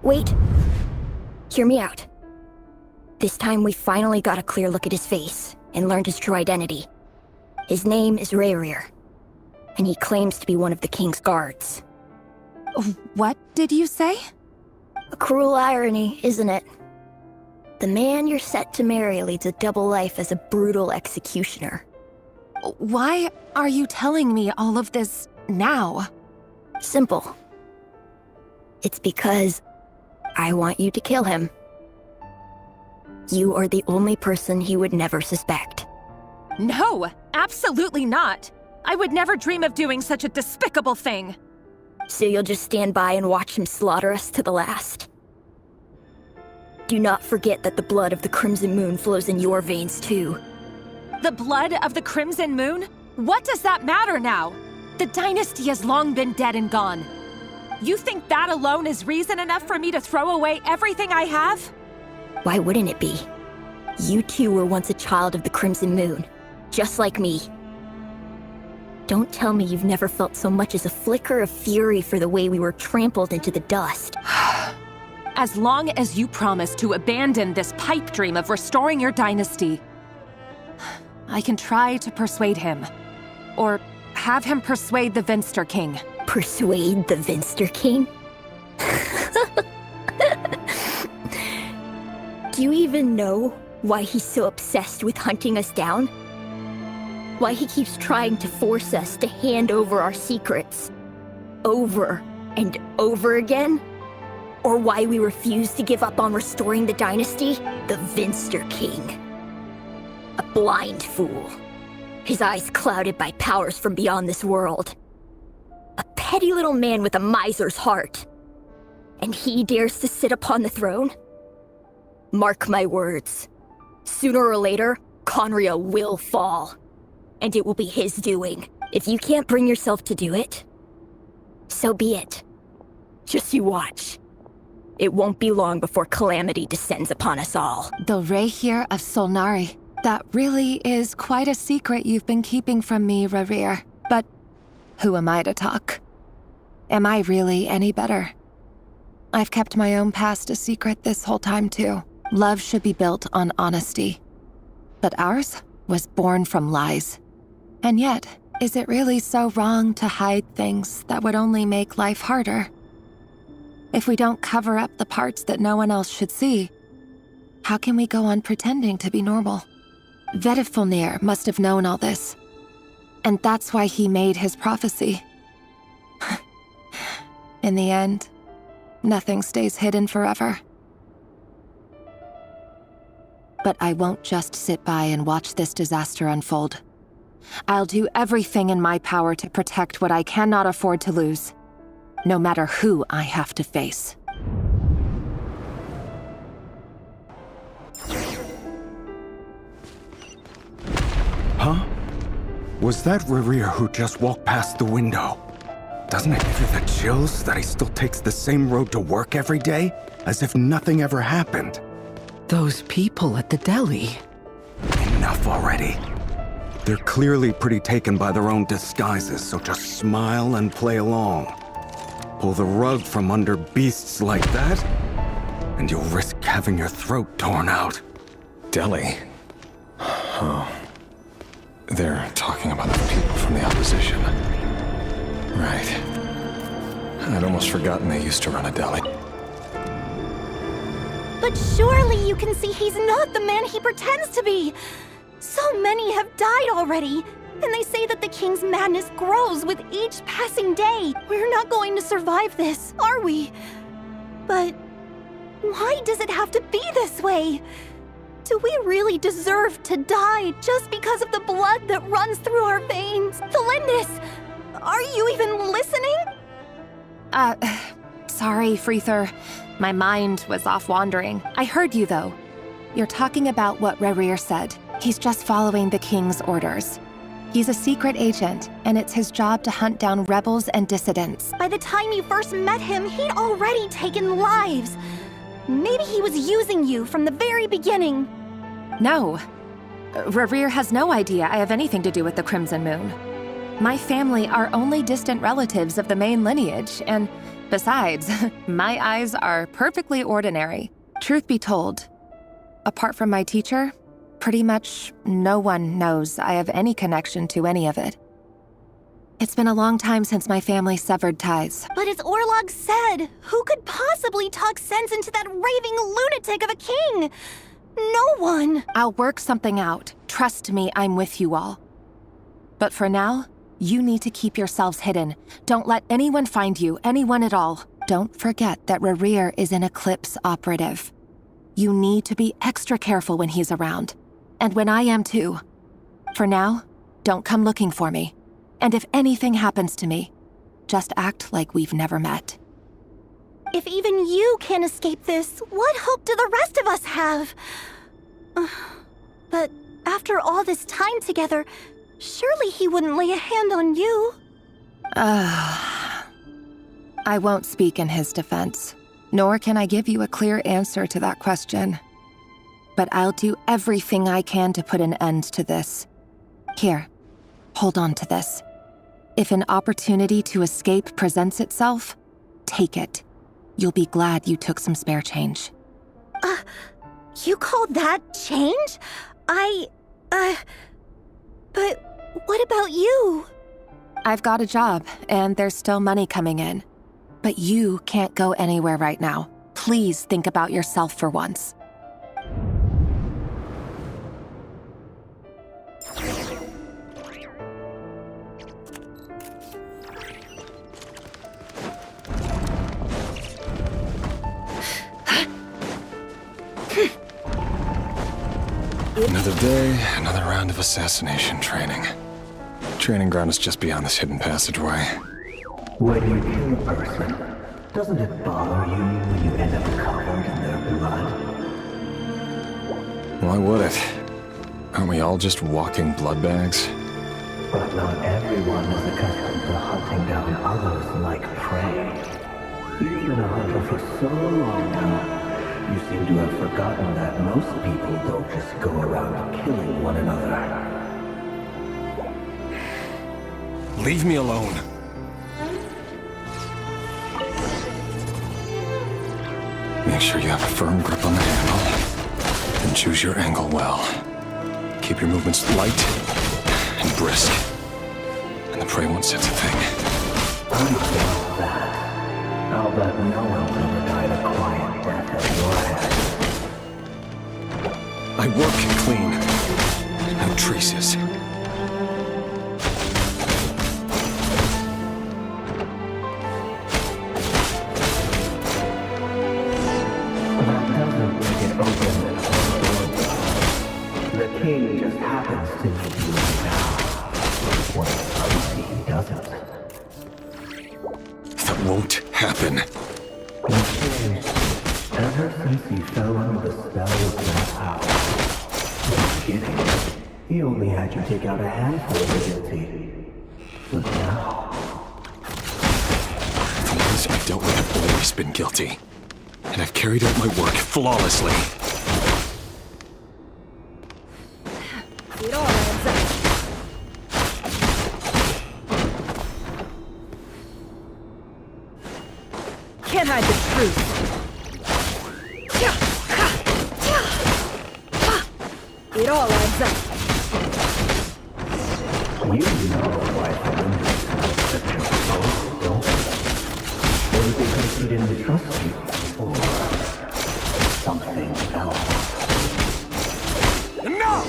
Wait. Hear me out. This time we finally got a clear look at his face and learned his true identity. His name is Rayrir, and he claims to be one of the king's guards. What did you say? A cruel irony, isn't it? The man you're set to marry leads a double life as a brutal executioner. Why are you telling me all of this now? Simple. It's because I want you to kill him. You are the only person he would never suspect. No, absolutely not. I would never dream of doing such a despicable thing. So you'll just stand by and watch him slaughter us to the last? Do not forget that the blood of the Crimson Moon flows in your veins too. The blood of the Crimson Moon? What does that matter now? The dynasty has long been dead and gone. You think that alone is reason enough for me to throw away everything I have? Why wouldn't it be? You too were once a child of the Crimson Moon, just like me. Don't tell me you've never felt so much as a flicker of fury for the way we were trampled into the dust. As long as you promise to abandon this pipe dream of restoring your dynasty, I can try to persuade him. Or have him persuade the Vinster King. Persuade the Vinster King? Do you even know why he's so obsessed with hunting us down? Why he keeps trying to force us to hand over our secrets? Over and over again? Or why we refuse to give up on restoring the dynasty? The Vinster King. A blind fool. His eyes clouded by powers from beyond this world. A petty little man with a miser's heart. And he dares to sit upon the throne? Mark my words. Sooner or later, Conria will fall. And it will be his doing. If you can't bring yourself to do it, so be it. Just you watch. It won't be long before calamity descends upon us all. The Rehir of Solnari. That really is quite a secret you've been keeping from me, Rerir. But who am I to talk? Am I really any better? I've kept my own past a secret this whole time, too. Love should be built on honesty. But ours was born from lies. And yet, is it really so wrong to hide things that would only make life harder? If we don't cover up the parts that no one else should see, how can we go on pretending to be normal? Vedifulnir must have known all this. And that's why he made his prophecy. In the end, nothing stays hidden forever. But I won't just sit by and watch this disaster unfold. I'll do everything in my power to protect what I cannot afford to lose, no matter who I have to face. Huh? Was that Rerir who just walked past the window? Doesn't it give you the chills that he still takes the same road to work every day, as if nothing ever happened? Those people at the deli. Enough already. They're clearly pretty taken by their own disguises, so just smile and play along. Pull the rug from under beasts like that, and you'll risk having your throat torn out. Deli? Oh. They're talking about the people from the opposition. Right. I'd almost forgotten they used to run a deli. But surely you can see he's not the man he pretends to be. So many have died already, and they say that the king's madness grows with each passing day. We're not going to survive this, are we? But why does it have to be this way? Do we really deserve to die just because of the blood that runs through our veins? Thelindis, are you even listening? Sorry, Freether. My mind was off wandering. I heard you, though. You're talking about what Rerir said. He's just following the king's orders. He's a secret agent, and it's his job to hunt down rebels and dissidents. By the time you first met him, he'd already taken lives. Maybe he was using you from the very beginning. No. Rerir has no idea I have anything to do with the Crimson Moon. My family are only distant relatives of the main lineage, and besides, my eyes are perfectly ordinary. Truth be told, apart from my teacher, pretty much no one knows I have any connection to any of it. It's been a long time since my family severed ties. But as Orlog said, who could possibly talk sense into that raving lunatic of a king? No one. I'll work something out. Trust me, I'm with you all. But for now, you need to keep yourselves hidden. Don't let anyone find you, anyone at all. Don't forget that Rerir is an Eclipse operative. You need to be extra careful when he's around. And when I am too. For now, don't come looking for me. And if anything happens to me, just act like we've never met. If even you can't escape this, what hope do the rest of us have? But after all this time together, surely he wouldn't lay a hand on you. I won't speak in his defense, nor can I give you a clear answer to that question. But I'll do everything I can to put an end to this. Here, hold on to this. If an opportunity to escape presents itself, take it. You'll be glad you took some spare change. You call that change? But what about you? I've got a job, and there's still money coming in. But you can't go anywhere right now. Please think about yourself for once. Another day, another round of assassination training. Training ground is just beyond this hidden passageway. When you kill a person, doesn't it bother you when you end up covered in their blood? Why would it? Aren't we all just walking blood bags? But not everyone is accustomed to hunting down others like prey. You've been a hunter for so long now, you seem to have forgotten that most people don't just go around killing one another. Leave me alone. Make sure you have a firm grip on the handle, and choose your angle well. Keep your movements light and brisk, and the prey won't sense a thing. I love that. I'll bet no one's ever died a quiet death at your hands. I work clean. No traces. That doesn't make it open and the king just happens to need you now. What he doesn't. That won't happen. Ever since he fell under the spell of that house. No kidding. He only had you take out a handful of the guilty. But now... The ones I dealt with have always been guilty. And I've carried out my work flawlessly. It all adds up. Can't hide the truth. It all adds up. You know why Fernandez was such a fool, don't you? Was it because he didn't trust you? Or something else? Enough!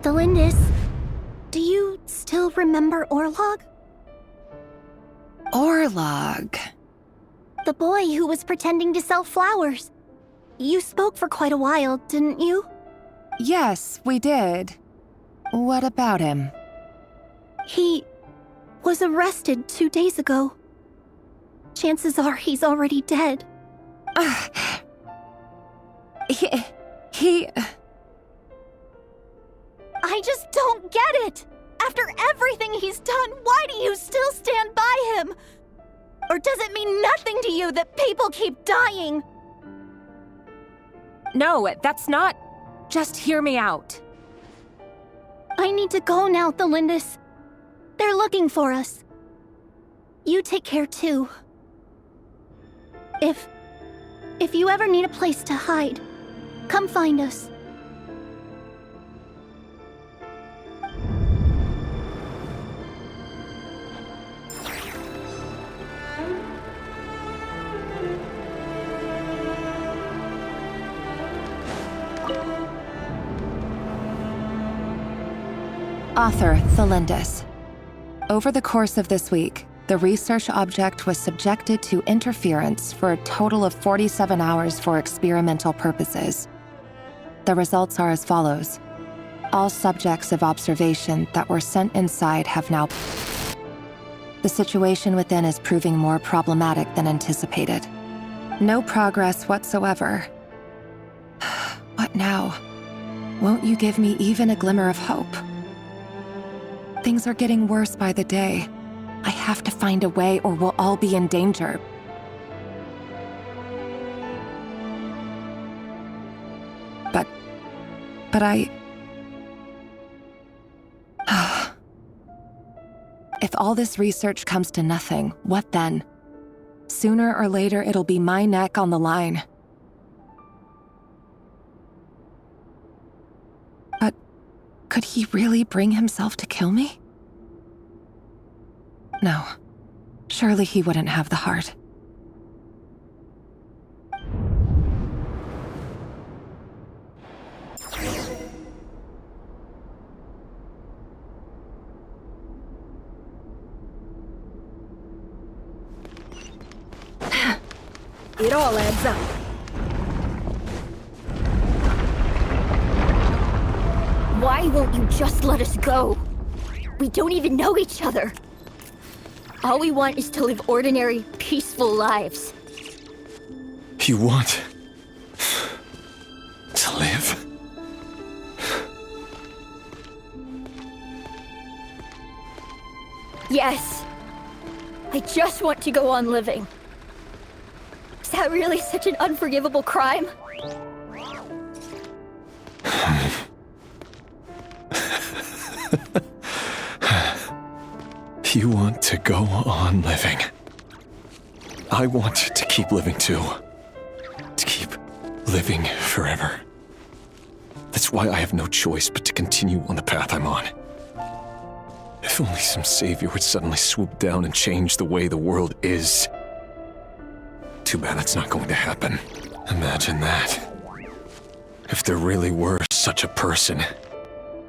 The Lindis, do you still remember Orlog? Orlog. The boy who was pretending to sell flowers. You spoke for quite a while, didn't you? Yes, we did. What about him? He was arrested 2 days ago. Chances are he's already dead. He... I just don't get it! After everything he's done, why do you still stand by him? Or does it mean nothing to you that people keep dying? No, that's not... Just hear me out. I need to go now, Thelindis. They're looking for us. You take care too. If you ever need a place to hide, come find us. Author, Thelindis. Over the course of this week, the research object was subjected to interference for a total of 47 hours for experimental purposes. The results are as follows. All subjects of observation that were sent inside have now... The situation within is proving more problematic than anticipated. No progress whatsoever. What now? Won't you give me even a glimmer of hope? Things are getting worse by the day. I have to find a way or we'll all be in danger. But I... If all this research comes to nothing, what then? Sooner or later, it'll be my neck on the line. But could he really bring himself to kill me? No. Surely he wouldn't have the heart. It all adds up. Why won't you just let us go? We don't even know each other. All we want is to live ordinary, peaceful lives. You want to live? Yes. I just want to go on living. Is that really such an unforgivable crime? You want to go on living. I want to keep living too. To keep living forever. That's why I have no choice but to continue on the path I'm on. If only some savior would suddenly swoop down and change the way the world is. Too bad that's not going to happen. Imagine that. If there really were such a person,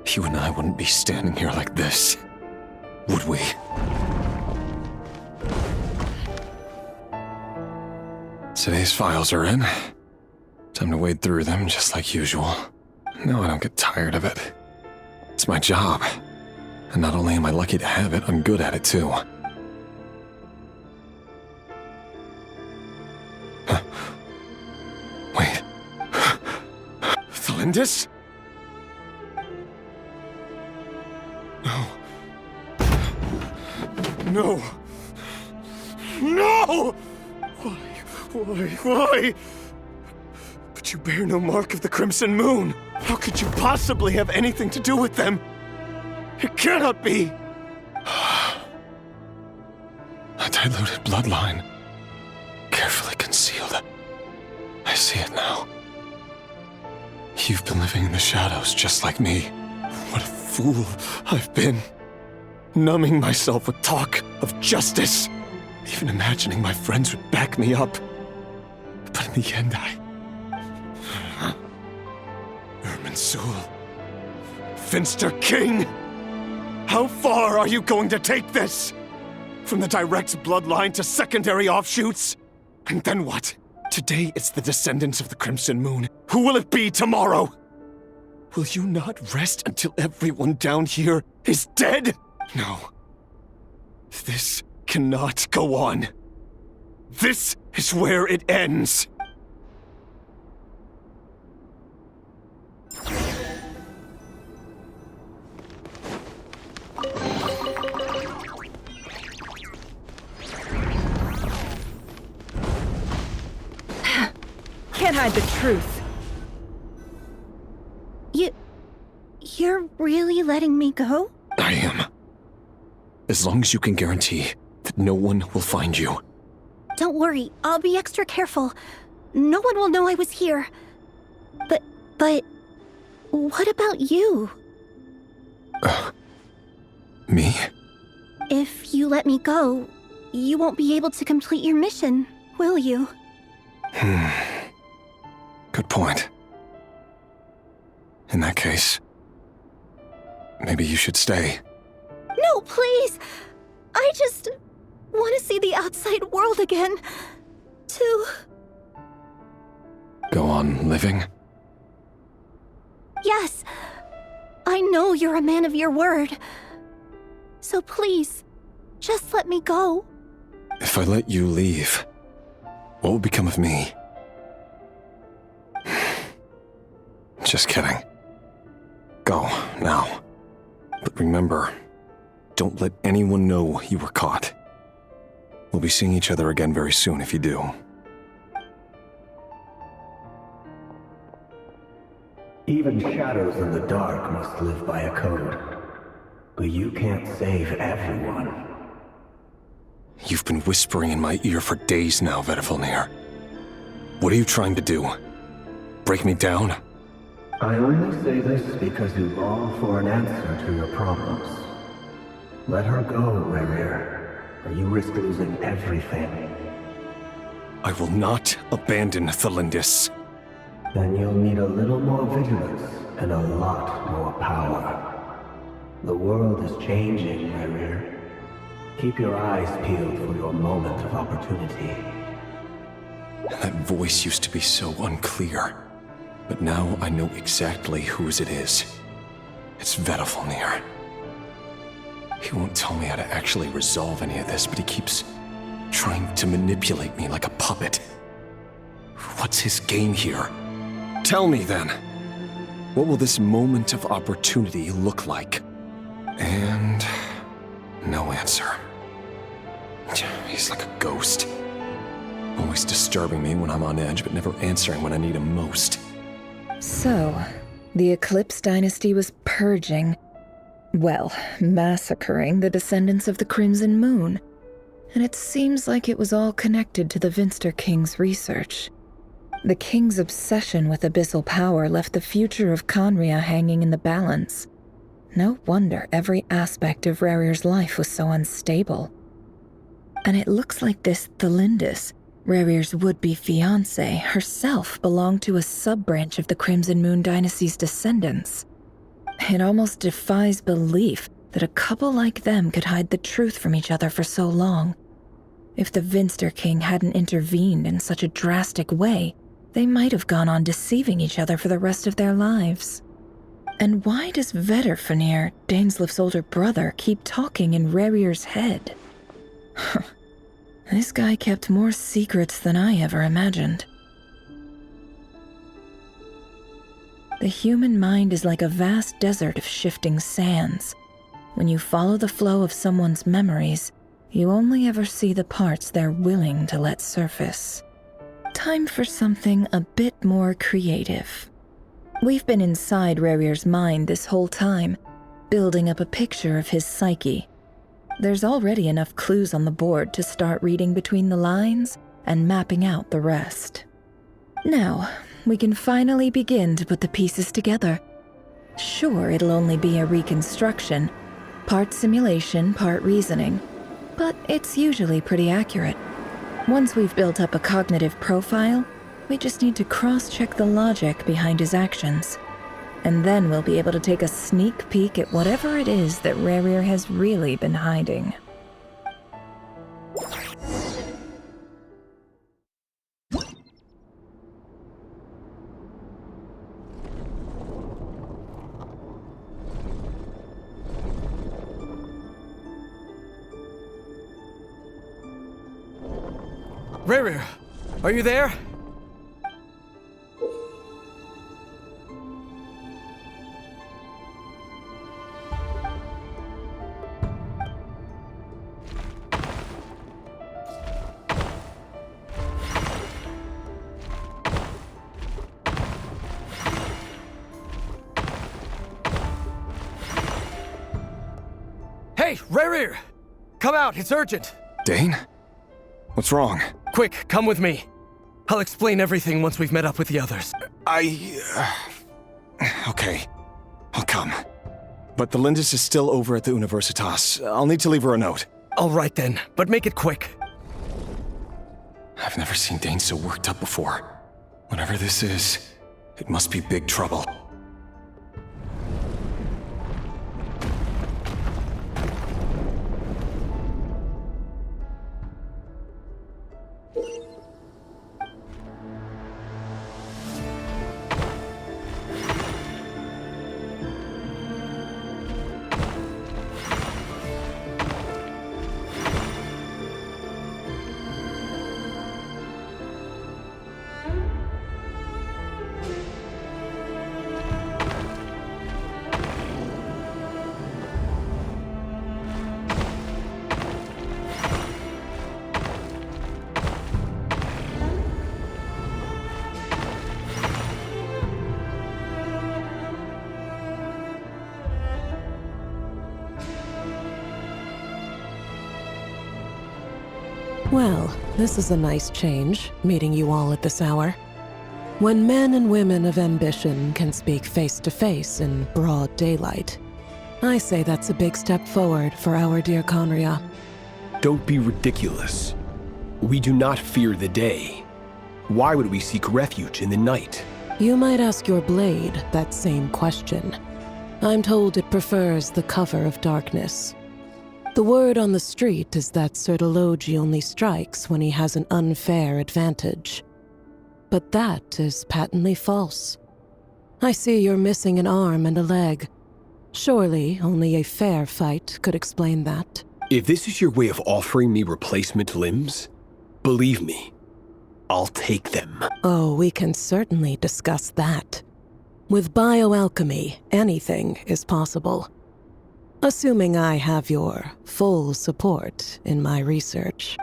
you and I wouldn't be standing here like this, would we? Today's files are in. Time to wade through them just like usual. No, I don't get tired of it. It's my job. And not only am I lucky to have it, I'm good at it too. Wait. Thelindis? No. No! No! Why? But you bear no mark of the Crimson Moon. How could you possibly have anything to do with them? It cannot be! A diluted bloodline. Carefully concealed. I see it now. You've been living in the shadows just like me. What a fool I've been. Numbing myself with talk of justice. Even imagining my friends would back me up. But in the end, Irminsul. Finster King! How far are you going to take this? From the direct bloodline to secondary offshoots? And then what? Today it's the descendants of the Crimson Moon. Who will it be tomorrow? Will you not rest until everyone down here is dead? No. This cannot go on. This is where it ends. Can't hide the truth. You're really letting me go? I am. As long as you can guarantee that no one will find you. Don't worry, I'll be extra careful. No one will know I was here. But what about you? Me? If you let me go, you won't be able to complete your mission, will you? Good point. In that case, maybe you should stay. No, please! I just want to see the outside world again. To... Go on living? Yes. I know you're a man of your word. So please, just let me go. If I let you leave, what will become of me? Just kidding. Go, now. But remember, don't let anyone know you were caught. We'll be seeing each other again very soon if you do. Even shadows in the dark must live by a code. But you can't save everyone. You've been whispering in my ear for days now, Vedifalnir. What are you trying to do? Break me down? I only say this because you long for an answer to your problems. Let her go, Rerir, or you risk losing everything. I will not abandon Thelindis. Then you'll need a little more vigilance and a lot more power. The world is changing, Rerir. Keep your eyes peeled for your moment of opportunity. That voice used to be so unclear. But now I know exactly whose it is. It's TheOffOne. He won't tell me how to actually resolve any of this, but he keeps trying to manipulate me like a puppet. What's his game here? Tell me then. What will this moment of opportunity look like? And no answer. He's like a ghost. Always disturbing me when I'm on edge, but never answering when I need him most. So, the Eclipse Dynasty was purging, well, massacring the descendants of the Crimson Moon. And it seems like it was all connected to the Vinster King's research. The King's obsession with abyssal power left the future of Conria hanging in the balance. No wonder every aspect of Rarir's life was so unstable. And it looks like this Thelindis, Rarir's would-be fiancée, herself belonged to a sub-branch of the Crimson Moon Dynasty's descendants. It almost defies belief that a couple like them could hide the truth from each other for so long. If the Vinster King hadn't intervened in such a drastic way, they might have gone on deceiving each other for the rest of their lives. And why does Vedderfanir, Daneslif's older brother, keep talking in Rarir's head? This guy kept more secrets than I ever imagined. The human mind is like a vast desert of shifting sands. When you follow the flow of someone's memories, you only ever see the parts they're willing to let surface. Time for something a bit more creative. We've been inside Rarir's mind this whole time, building up a picture of his psyche. There's already enough clues on the board to start reading between the lines and mapping out the rest. Now, we can finally begin to put the pieces together. Sure, it'll only be a reconstruction, part simulation, part reasoning, but it's usually pretty accurate. Once we've built up a cognitive profile, we just need to cross-check the logic behind his actions. And then we'll be able to take a sneak peek at whatever it is that Rarir has really been hiding. Rarir, are you there? Hey, Rarir! Come out, it's urgent! Dane? What's wrong? Quick, come with me. I'll explain everything once we've met up with the others. Okay. I'll come. But the Lindis is still over at the Universitas. I'll need to leave her a note. All right then, but make it quick. I've never seen Dane so worked up before. Whatever this is, it must be big trouble. Well, this is a nice change, meeting you all at this hour. When men and women of ambition can speak face to face in broad daylight, I say that's a big step forward for our dear Conria. Don't be ridiculous. We do not fear the day. Why would we seek refuge in the night? You might ask your blade that same question. I'm told it prefers the cover of darkness. The word on the street is that Sir Deloge only strikes when he has an unfair advantage. but that is patently false. I see you're missing an arm and a leg. Surely only a fair fight could explain that. If this is your way of offering me replacement limbs, believe me, I'll take them. Oh, we can certainly discuss that. With bioalchemy, anything is possible. Assuming I have your full support in my research.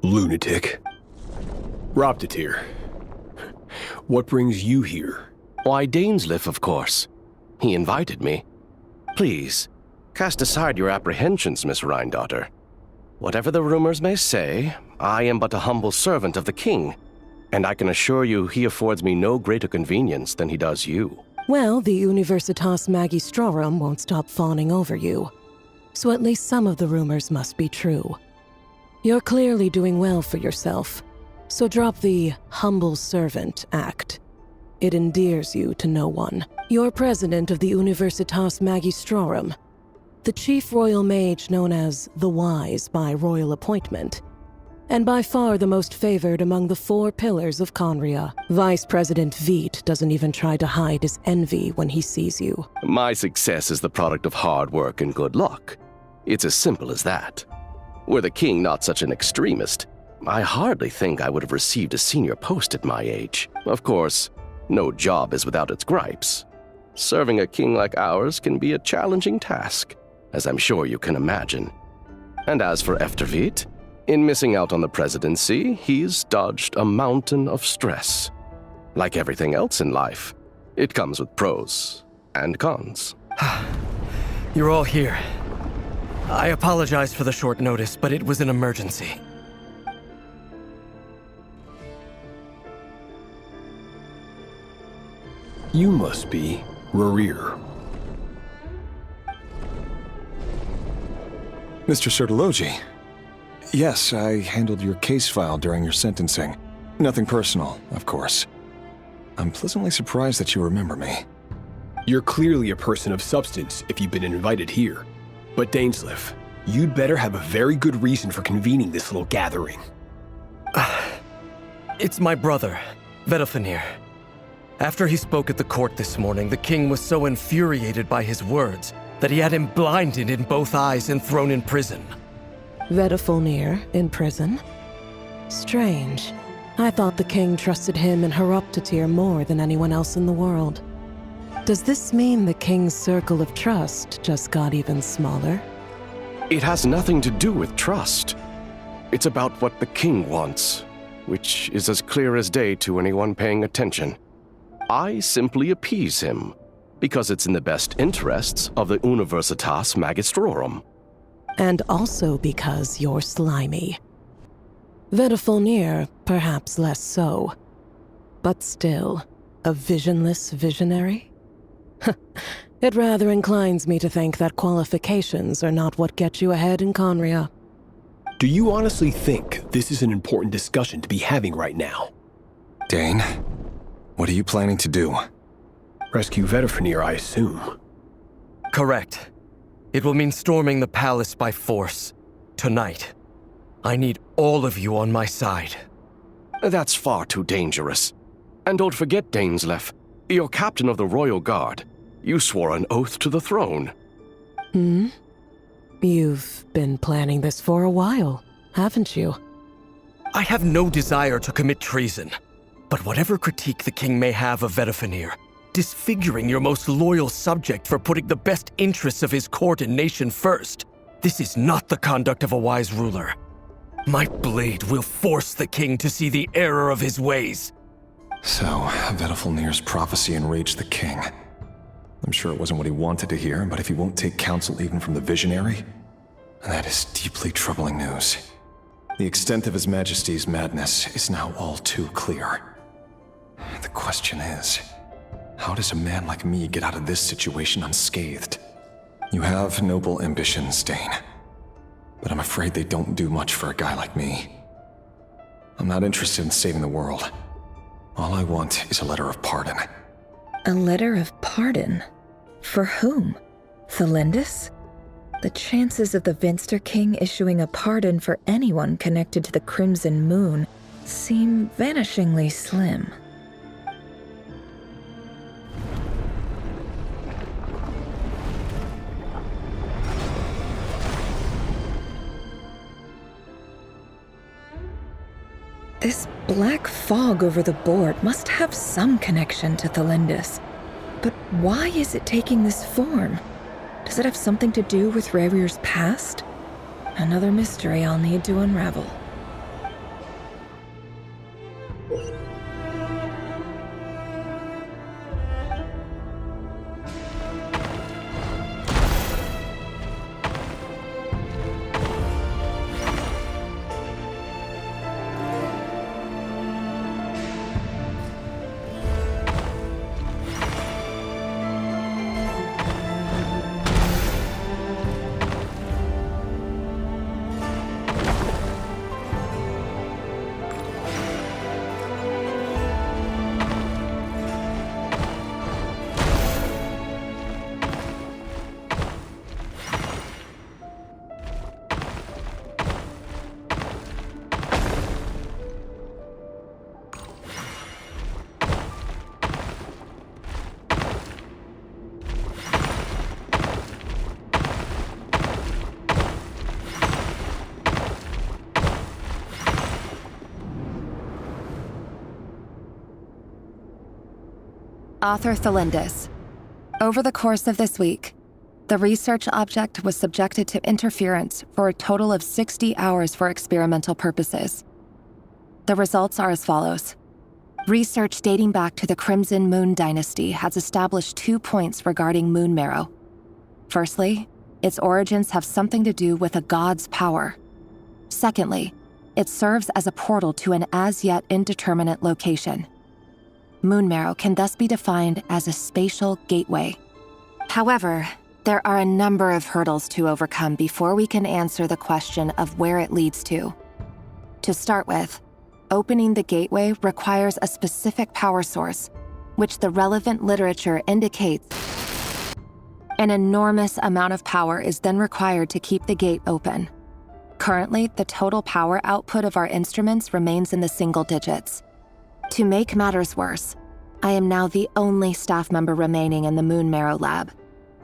Lunatic. Roptatir, what brings you here? Why, Dainsleif, of course. He invited me. Please, cast aside your apprehensions, Miss Rhindaughter. Whatever the rumors may say, I am but a humble servant of the king, and I can assure you he affords me no greater convenience than he does you. Well, the Universitas Magistrorum won't stop fawning over you, so at least some of the rumors must be true. You're clearly doing well for yourself, so drop the humble servant act. It endears you to no one. You're president of the Universitas Magistrorum, the chief royal mage known as the Wise by royal appointment, and by far the most favored among the 4 pillars of Conria. Vice President Veit doesn't even try to hide his envy when he sees you. My success is the product of hard work and good luck. It's as simple as that. Were the king not such an extremist, I hardly think I would have received a senior post at my age. Of course, no job is without its gripes. Serving a king like ours can be a challenging task, as I'm sure you can imagine. And as for Efterveit, in missing out on the presidency, he's dodged a mountain of stress. Like everything else in life, it comes with pros and cons. You're all here. I apologize for the short notice, but it was an emergency. You must be Rarir. Mr. Sertologi. Yes, I handled your case file during your sentencing. Nothing personal, of course. I'm pleasantly surprised that you remember me. You're clearly a person of substance if you've been invited here. But Dainsleif, you'd better have a very good reason for convening this little gathering. It's my brother, Vedofenir. After he spoke at the court this morning, the king was so infuriated by his words that he had him blinded in both eyes and thrown in prison. Vedofenir in prison? Strange. I thought the king trusted him and Horoptatir more than anyone else in the world. Does this mean the king's circle of trust just got even smaller? It has nothing to do with trust. It's about what the king wants, which is as clear as day to anyone paying attention. I simply appease him, because it's in the best interests of the Universitas Magistrorum. And also because you're slimy. Vedofenir, perhaps less so. But still, a visionless visionary? It rather inclines me to think that qualifications are not what get you ahead in Conria. Do you honestly think this is an important discussion to be having right now? Dane, what are you planning to do? Rescue Vedofenir, I assume. Correct. It will mean storming the palace by force. Tonight. I need all of you on my side. That's far too dangerous. And don't forget, Dainsleif, you're captain of the Royal Guard. You swore an oath to the throne. You've been planning this for a while, haven't you? I have no desire to commit treason. But whatever critique the king may have of Vedofenir, disfiguring your most loyal subject for putting the best interests of his court and nation first, this is not the conduct of a wise ruler. My blade will force the king to see the error of his ways. So, Vedofenir's prophecy enraged the king. I'm sure it wasn't what he wanted to hear, but if he won't take counsel even from the visionary, that is deeply troubling news. The extent of His Majesty's madness is now all too clear. The question is, how does a man like me get out of this situation unscathed? You have noble ambitions, Dane, but I'm afraid they don't do much for a guy like me. I'm not interested in saving the world. All I want is a letter of pardon. A letter of pardon? For whom? Thelindis? The chances of the Vinster King issuing a pardon for anyone connected to the Crimson Moon seem vanishingly slim. This black fog over the board must have some connection to Thelindis. But why is it taking this form? Does it have something to do with Rarir's past? Another mystery I'll need to unravel. Author Thelindis. Over the course of this week, the research object was subjected to interference for a total of 60 hours for experimental purposes. The results are as follows. Research dating back to the Crimson Moon Dynasty has established 2 points regarding moon marrow. Firstly, its origins have something to do with a god's power. Secondly, it serves as a portal to an as-yet indeterminate location. Moon marrow can thus be defined as a spatial gateway. However, there are a number of hurdles to overcome before we can answer the question of where it leads to. To start with, opening the gateway requires a specific power source, which the relevant literature indicates. An enormous amount of power is then required to keep the gate open. Currently, the total power output of our instruments remains in the single digits. To make matters worse, I am now the only staff member remaining in the Moon Marrow lab.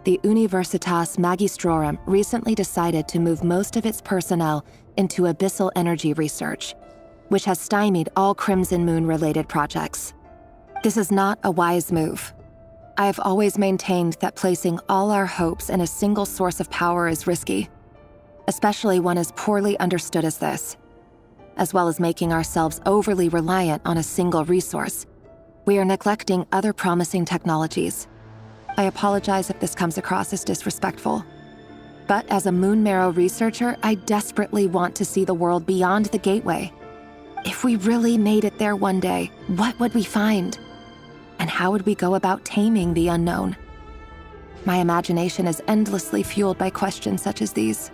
The Universitas Magistrorum recently decided to move most of its personnel into abyssal energy research, which has stymied all Crimson Moon-related projects. This is not a wise move. I have always maintained that placing all our hopes in a single source of power is risky, especially one as poorly understood as this. As well as making ourselves overly reliant on a single resource, we are neglecting other promising technologies. I apologize if this comes across as disrespectful. But as a Moon Marrow researcher, I desperately want to see the world beyond the gateway. If we really made it there one day, what would we find? And how would we go about taming the unknown? My imagination is endlessly fueled by questions such as these.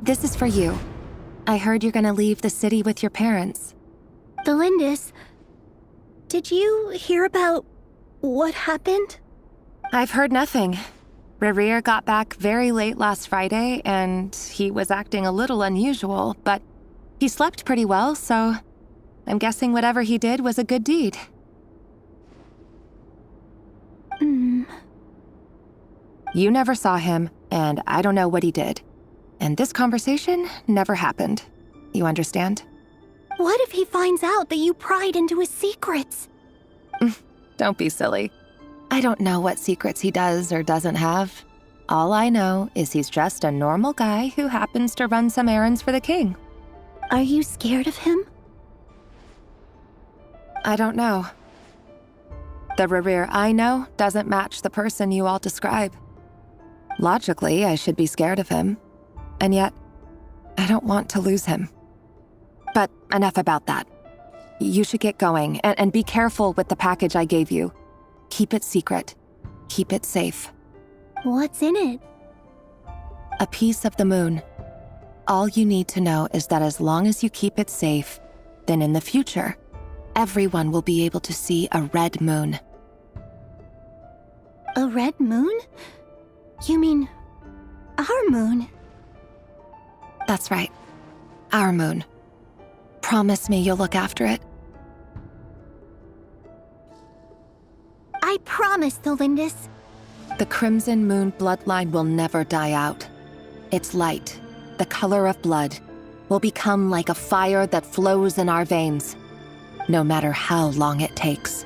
This is for you. I heard you're gonna leave the city with your parents. Thelindis, did you hear about what happened? I've heard nothing. Rarir got back very late last Friday, and he was acting a little unusual, but he slept pretty well, so I'm guessing whatever he did was a good deed. You never saw him, and I don't know what he did. And this conversation never happened. You understand? What if he finds out that you pried into his secrets? Don't be silly. I don't know what secrets he does or doesn't have. All I know is he's just a normal guy who happens to run some errands for the king. Are you scared of him? I don't know. The Rerir I know doesn't match the person you all describe. Logically, I should be scared of him. And yet, I don't want to lose him. But enough about that. You should get going, and be careful with the package I gave you. Keep it secret. Keep it safe. What's in it? A piece of the moon. All you need to know is that as long as you keep it safe, then in the future, everyone will be able to see a red moon. A red moon? You mean our moon? That's right. Our moon. Promise me you'll look after it. I promise, Tholindis. The Crimson Moon bloodline will never die out. Its light, the color of blood, will become like a fire that flows in our veins, no matter how long it takes.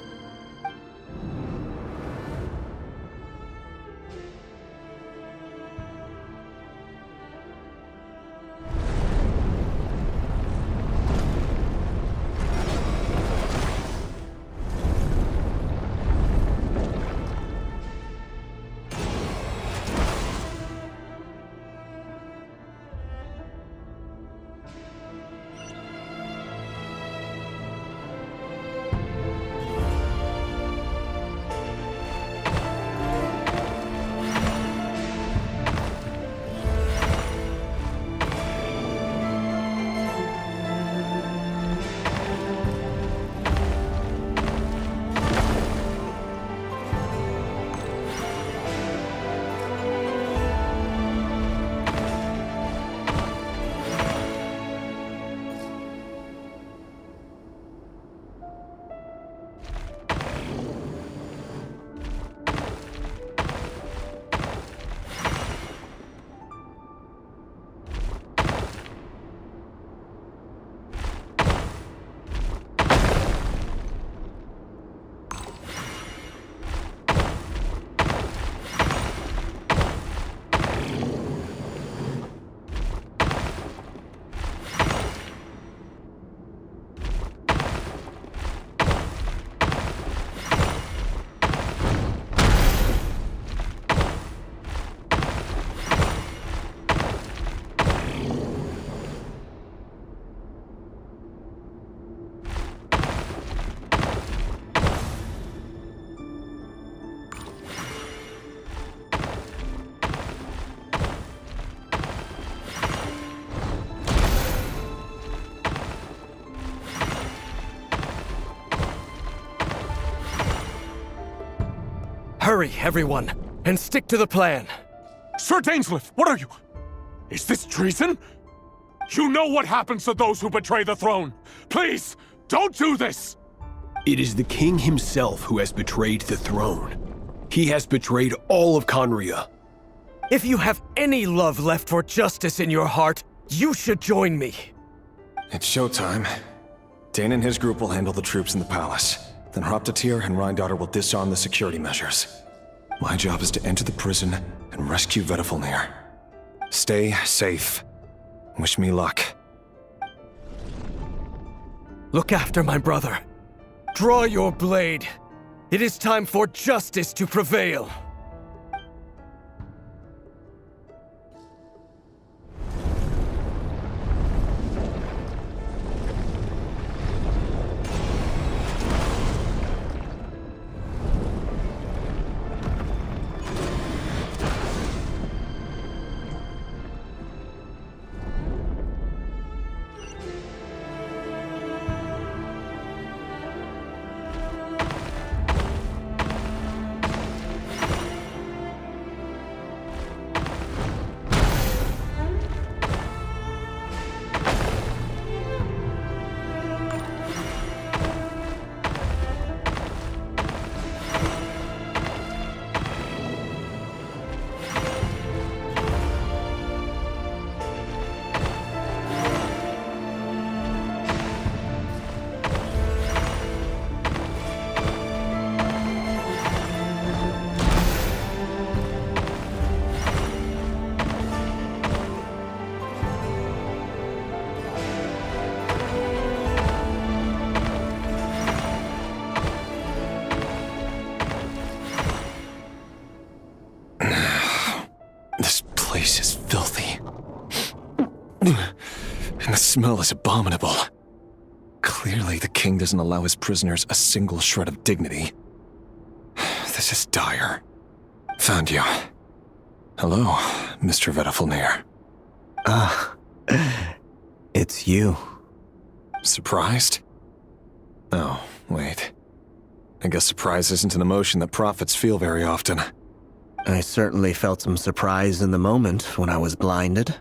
Hurry, everyone, and stick to the plan. Sir Dainsleif, what are you? Is this treason? You know what happens to those who betray the throne. Please, don't do this! It is the king himself who has betrayed the throne. He has betrayed all of Conria. If you have any love left for justice in your heart, you should join me. It's showtime. Dane and his group will handle the troops in the palace. Then Hraptatir and Rhindaughter will disarm the security measures. My job is to enter the prison and rescue Vedifalnir. Stay safe. Wish me luck. Look after my brother. Draw your blade. It is time for justice to prevail. smell is abominable. Clearly, the king doesn't allow his prisoners a single shred of dignity. This is dire. Found you. Hello, Mr. Vedafulnir. Ah, it's you. Surprised? Oh, wait. I guess surprise isn't an emotion that prophets feel very often. I certainly felt some surprise in the moment when I was blinded.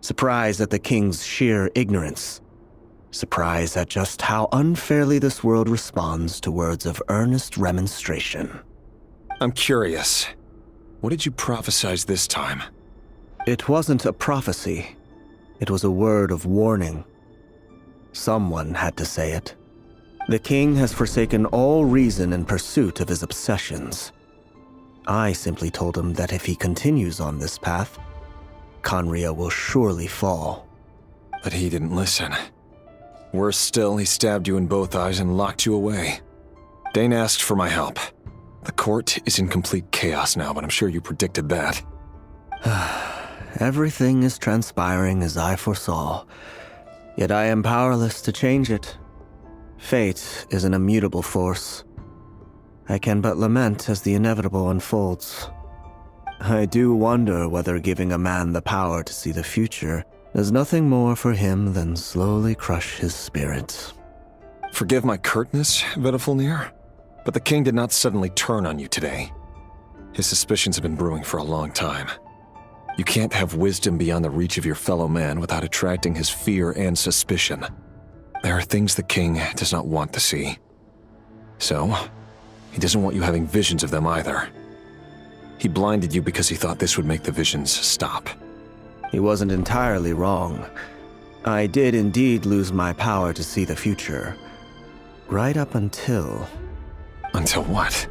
Surprise at the king's sheer ignorance. Surprise at just how unfairly this world responds to words of earnest remonstration. I'm curious. What did you prophesize this time? It wasn't a prophecy. It was a word of warning. Someone had to say it. The king has forsaken all reason in pursuit of his obsessions. I simply told him that if he continues on this path, Khaenri'ah will surely fall. But he didn't listen. Worse still, he stabbed you in both eyes and locked you away. Dane asked for my help. The court is in complete chaos now, but I'm sure you predicted that. Everything is transpiring as I foresaw, yet I am powerless to change it. Fate is an immutable force. I can but lament as the inevitable unfolds. I do wonder whether giving a man the power to see the future does nothing more for him than slowly crush his spirit. Forgive my curtness, Vedafulnir, but the king did not suddenly turn on you today. His suspicions have been brewing for a long time. You can't have wisdom beyond the reach of your fellow man without attracting his fear and suspicion. There are things the king does not want to see. So, he doesn't want you having visions of them either. He blinded you because he thought this would make the visions stop. He wasn't entirely wrong. I did indeed lose my power to see the future. Right up until... Until what?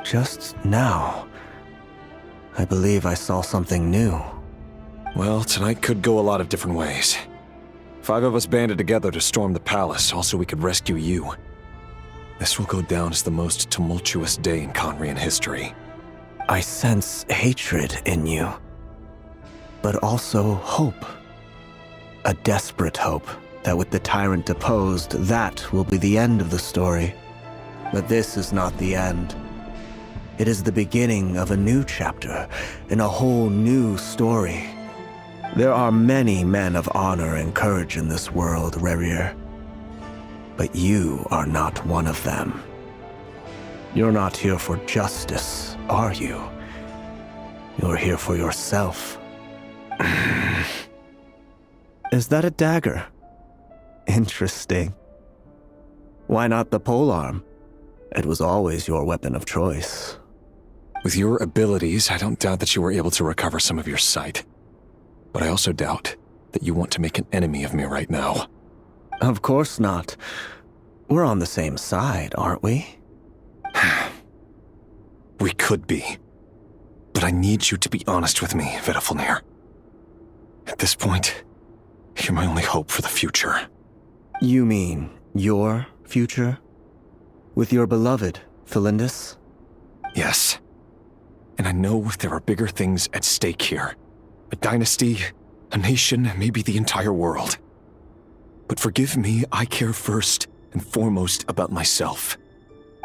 Just now. I believe I saw something new. Well, tonight could go a lot of different ways. 5 of us banded together to storm the palace, also we could rescue you. This will go down as the most tumultuous day in Khaenri'ah history. I sense hatred in you, but also hope. A desperate hope that with the tyrant deposed, that will be the end of the story. But this is not the end. It is the beginning of a new chapter in a whole new story. There are many men of honor and courage in this world, Rerir. But you are not one of them. You're not here for justice, are you? You're here for yourself. Is that a dagger? Interesting. Why not the polearm? It was always your weapon of choice. With your abilities, I don't doubt that you were able to recover some of your sight. But I also doubt that you want to make an enemy of me right now. Of course not. We're on the same side, aren't we? We could be. But I need you to be honest with me, Vedafulnir. At this point, you're my only hope for the future. You mean your future? With your beloved, Felindis? Yes. And I know there are bigger things at stake here. A dynasty, a nation, maybe the entire world. But forgive me, I care first and foremost about myself.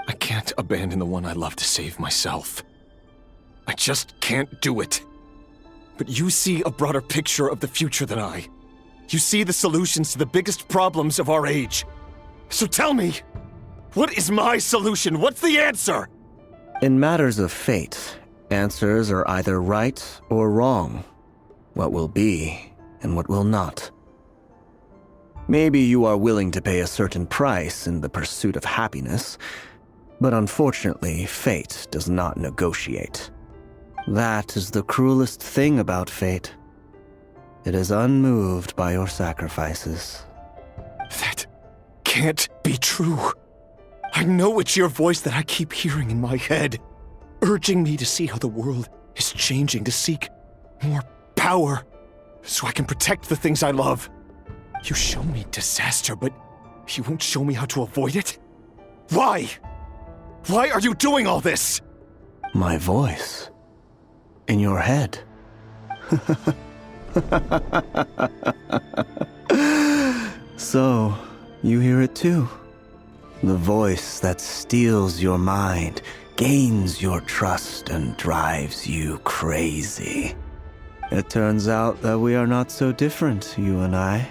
I can't abandon the one I love to save myself. I just can't do it. But you see a broader picture of the future than I. You see the solutions to the biggest problems of our age. So tell me, what is my solution? What's the answer? In matters of fate, answers are either right or wrong. What will be and what will not. Maybe you are willing to pay a certain price in the pursuit of happiness, but unfortunately, fate does not negotiate. That is the cruelest thing about fate. It is unmoved by your sacrifices. That can't be true. I know it's your voice that I keep hearing in my head, urging me to see how the world is changing, to seek more power, so I can protect the things I love. You show me disaster, but you won't show me how to avoid it? Why? Why are you doing all this? My voice. In your head. So, you hear it too? The voice that steals your mind, gains your trust, and drives you crazy. It turns out that we are not so different, you and I.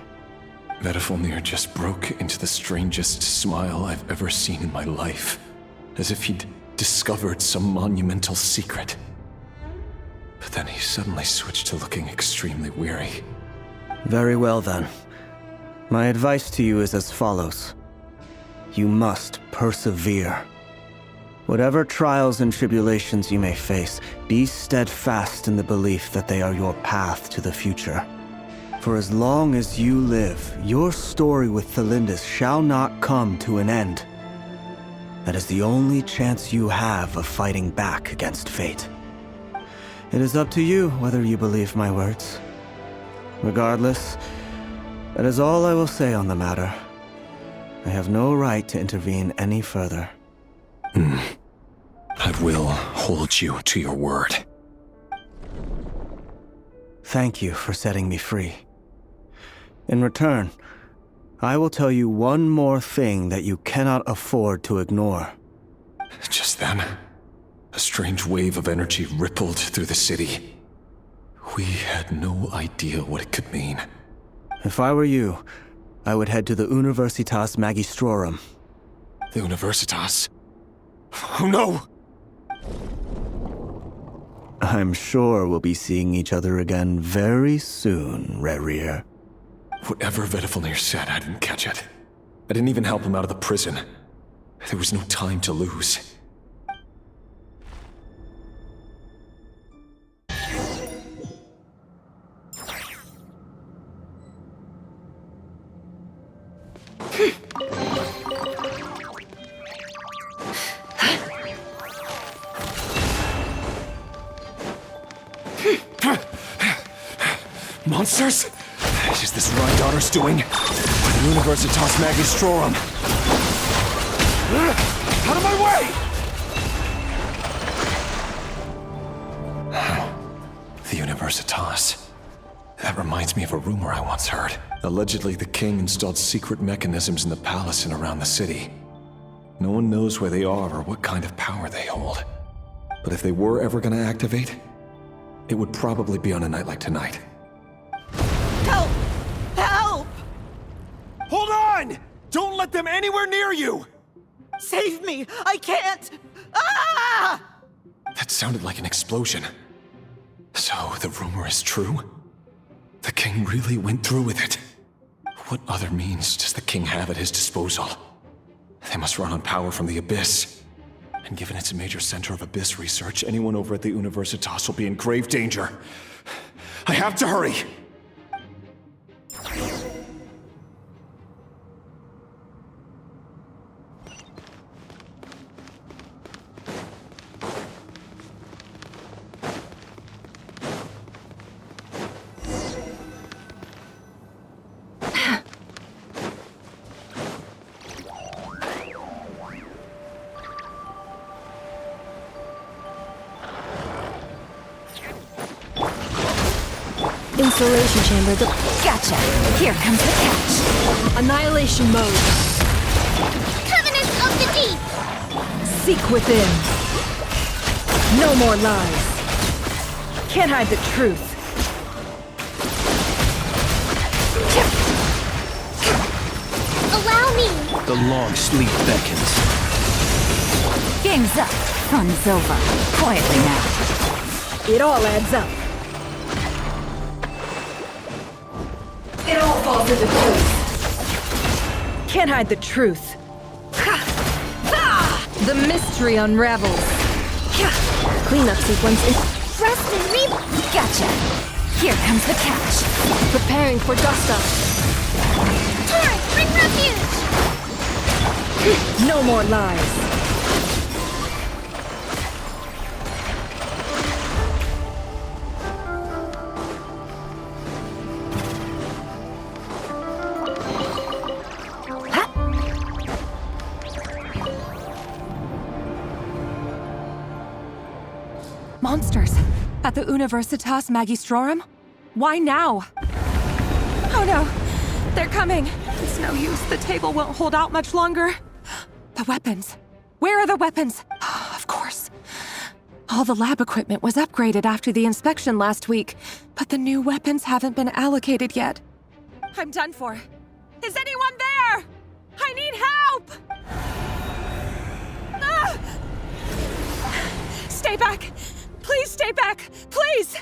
Vedifilnir just broke into the strangest smile I've ever seen in my life, as if he'd discovered some monumental secret. But then he suddenly switched to looking extremely weary. Very well then. My advice to you is as follows. You must persevere. Whatever trials and tribulations you may face, be steadfast in the belief that they are your path to the future. For as long as you live, your story with Thelindis shall not come to an end. That is the only chance you have of fighting back against fate. It is up to you whether you believe my words. Regardless, that is all I will say on the matter. I have no right to intervene any further. I will hold you to your word. Thank you for setting me free. In return, I will tell you one more thing that you cannot afford to ignore. Just then, a strange wave of energy rippled through the city. We had no idea what it could mean. If I were you, I would head to the Universitas Magistrorum. The Universitas? Oh no! I'm sure we'll be seeing each other again very soon, Rerir. Whatever Vedifilnir said, I didn't catch it. I didn't even help him out of the prison. There was no time to lose. Monsters? Is this Rhine Daughter's doing? The Universitas Magistrorum! Out of my way! The Universitas. That reminds me of a rumor I once heard. Allegedly, the king installed secret mechanisms in the palace and around the city. No one knows where they are or what kind of power they hold. But if they were ever going to activate, it would probably be on a night like tonight. Help! Help! Hold on! Don't let them anywhere near you! Save me! I can't! Ah! That sounded like an explosion. So, the rumor is true? The king really went through with it. What other means does the king have at his disposal? They must run on power from the Abyss. And given it's a major center of Abyss research, anyone over at the Universitas will be in grave danger. I have to hurry! Installation chamber. Gotcha. Here comes the catch. Annihilation mode. Covenant of the Deep! Seek within. No more lies. Can't hide the truth. Allow me! The long sleep beckons. Game's up. Fun's over. Quietly now. It all adds up. It all falls into place. Can't hide the truth. The mystery unravels. Cleanup sequence is... Rest and Gotcha. Here comes the catch. Preparing for dust-up. Torrent, bring refuge! No more lies. Monsters. At the Universitas Magistrorum? Why now? Oh no! They're coming! It's no use. The table won't hold out much longer. The weapons. Where are the weapons? Of course. All the lab equipment was upgraded after the inspection last week, but the new weapons haven't been allocated yet. I'm done for. Is anyone there? I need help! Ah! Stay back! Please stay back! Please!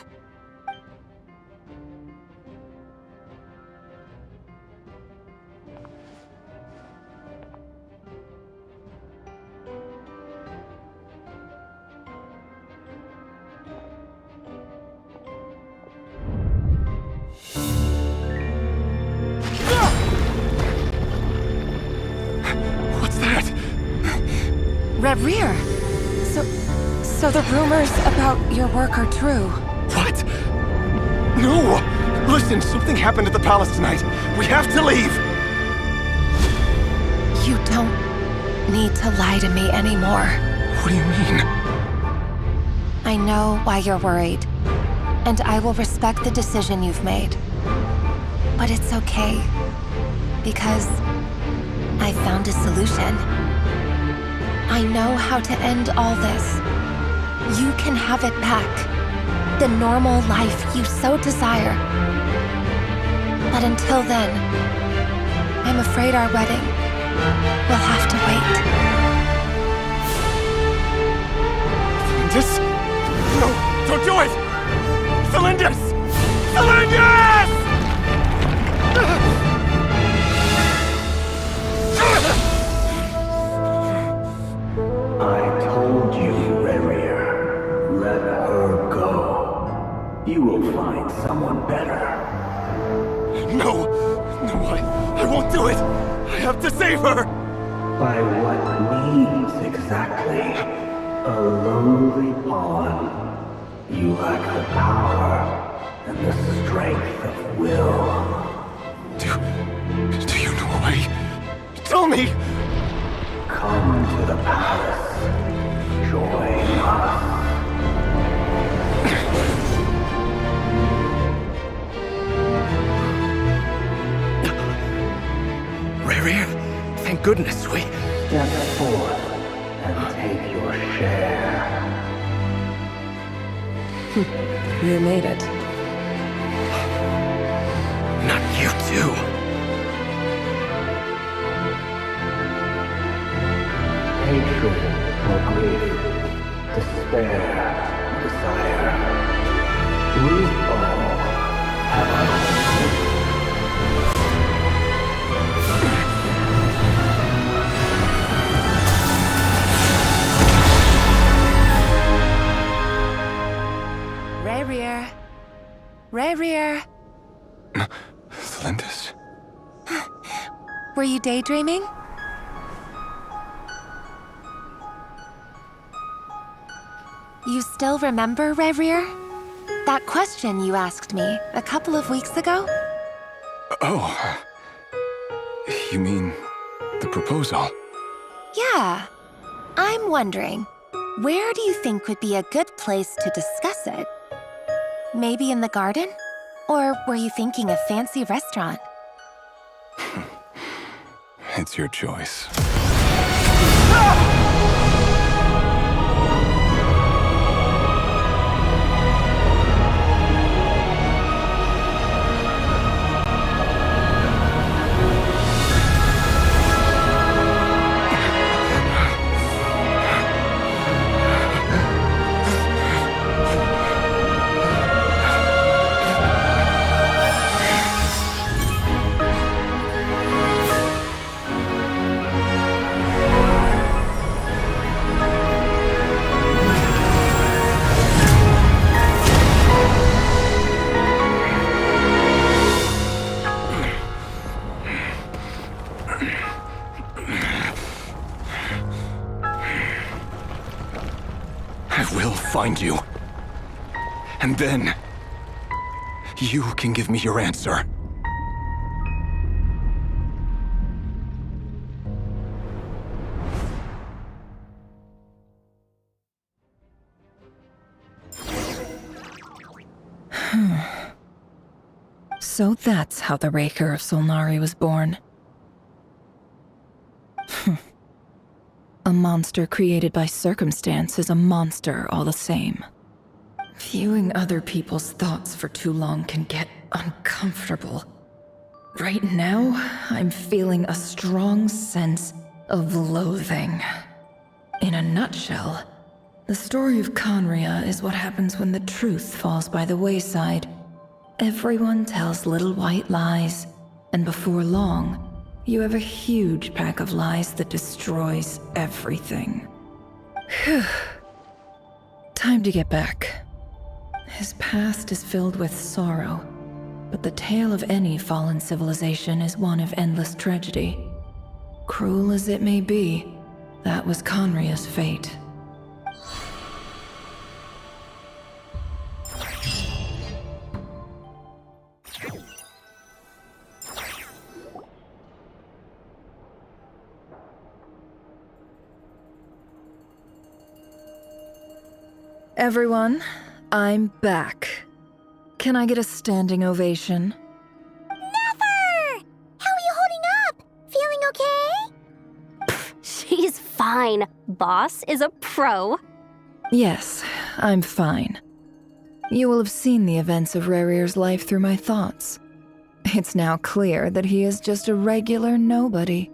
What's that? Reverie! So the rumors about your work are true. What? No! Listen, something happened at the palace tonight. We have to leave! You don't need to lie to me anymore. What do you mean? I know why you're worried, and I will respect the decision you've made. But it's okay, because I found a solution. I know how to end all this. You can have it back. The normal life you so desire. But until then, I'm afraid our wedding will have to wait. This? No, don't do it! Cylinders! Cylinders! I told you, Reverie. Let her go. You will find someone better. No! No, I won't do it! I have to save her! By what means exactly? A lowly pawn. You lack the power and the strength of will. Do you know why? Tell me! Come to the palace. Join us. Reverie, thank goodness we... Step forth and take your share. You made it. Not you too. Hatred or grief, despair or desire. We all have our own. Reverie. Celindus? Were you daydreaming? You still remember, Reverie? That question you asked me a couple of weeks ago? Oh. You mean the proposal? Yeah. I'm wondering, where do you think would be a good place to discuss it? Maybe in the garden? Or were you thinking a fancy restaurant? It's your choice. I will find you. And then, you can give me your answer. So that's how the Raker of Solnari was born. A monster created by circumstance is a monster all the same. Viewing other people's thoughts for too long can get uncomfortable. Right now, I'm feeling a strong sense of loathing. In a nutshell, the story of Conria is what happens when the truth falls by the wayside. Everyone tells little white lies, and before long, you have a huge pack of lies that destroys everything. Phew. Time to get back. His past is filled with sorrow, but the tale of any fallen civilization is one of endless tragedy. Cruel as it may be, that was Conria's fate. Everyone, I'm back. Can I get a standing ovation? Never! How are you holding up? Feeling okay? She's fine. Boss is a pro. Yes, I'm fine. You will have seen the events of Rarir's life through my thoughts. It's now clear that he is just a regular nobody,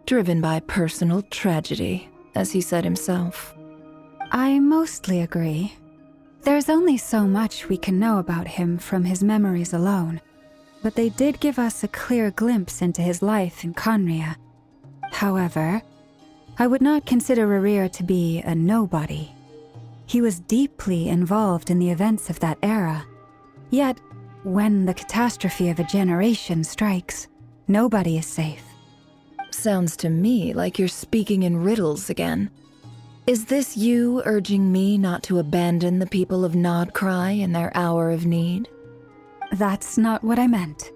driven by personal tragedy, as he said himself. I mostly agree. There's only so much we can know about him from his memories alone, but they did give us a clear glimpse into his life in Conria. However, I would not consider Rarir to be a nobody. He was deeply involved in the events of that era. Yet, when the catastrophe of a generation strikes, nobody is safe. Sounds to me like you're speaking in riddles again. Is this you urging me not to abandon the people of Krai in their hour of need? That's not what I meant.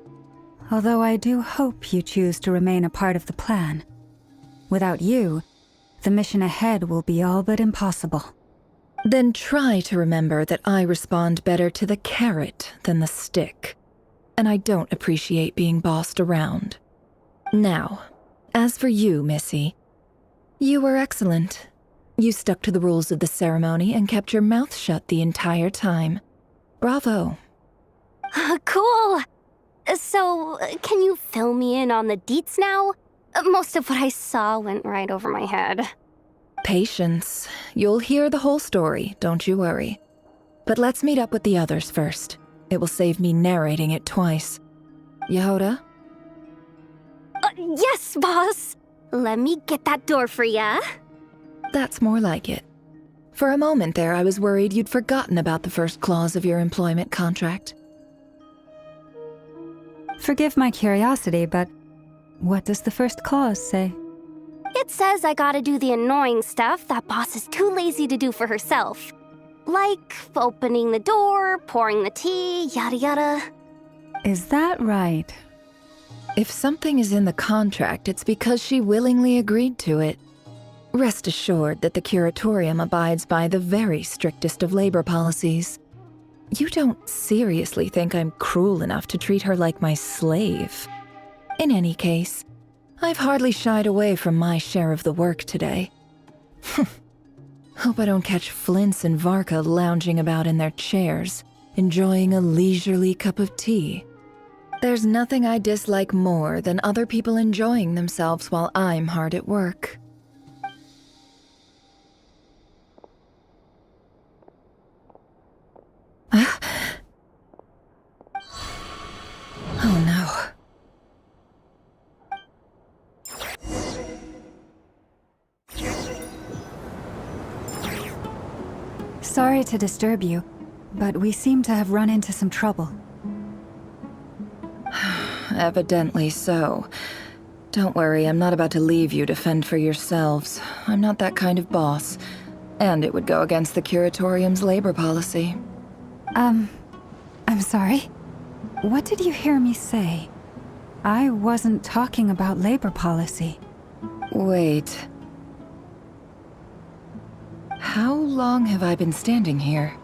Although I do hope you choose to remain a part of the plan. Without you, the mission ahead will be all but impossible. Then try to remember that I respond better to the carrot than the stick. And I don't appreciate being bossed around. Now, as for you, Missy, you were excellent. You stuck to the rules of the ceremony and kept your mouth shut the entire time. Bravo. Cool. So, can you fill me in on the deets now? Most of what I saw went right over my head. Patience. You'll hear the whole story, don't you worry. But let's meet up with the others first. It will save me narrating it twice. Yehoda? Yes, boss. Let me get that door for ya. That's more like it. For a moment there, I was worried you'd forgotten about the first clause of your employment contract. Forgive my curiosity, but what does the first clause say? It says I gotta do the annoying stuff that boss is too lazy to do for herself. Like opening the door, pouring the tea, yada yada. Is that right? If something is in the contract, it's because she willingly agreed to it. Rest assured that the Curatorium abides by the very strictest of labor policies. You don't seriously think I'm cruel enough to treat her like my slave. In any case, I've hardly shied away from my share of the work today. Hope I don't catch Flintz and Varka lounging about in their chairs, enjoying a leisurely cup of tea. There's nothing I dislike more than other people enjoying themselves while I'm hard at work. Oh no. Sorry to disturb you, but we seem to have run into some trouble. Evidently so. Don't worry, I'm not about to leave you to fend for yourselves. I'm not that kind of boss. And it would go against the Curatorium's labor policy. I'm sorry? What did you hear me say? I wasn't talking about labor policy. Wait. How long have I been standing here?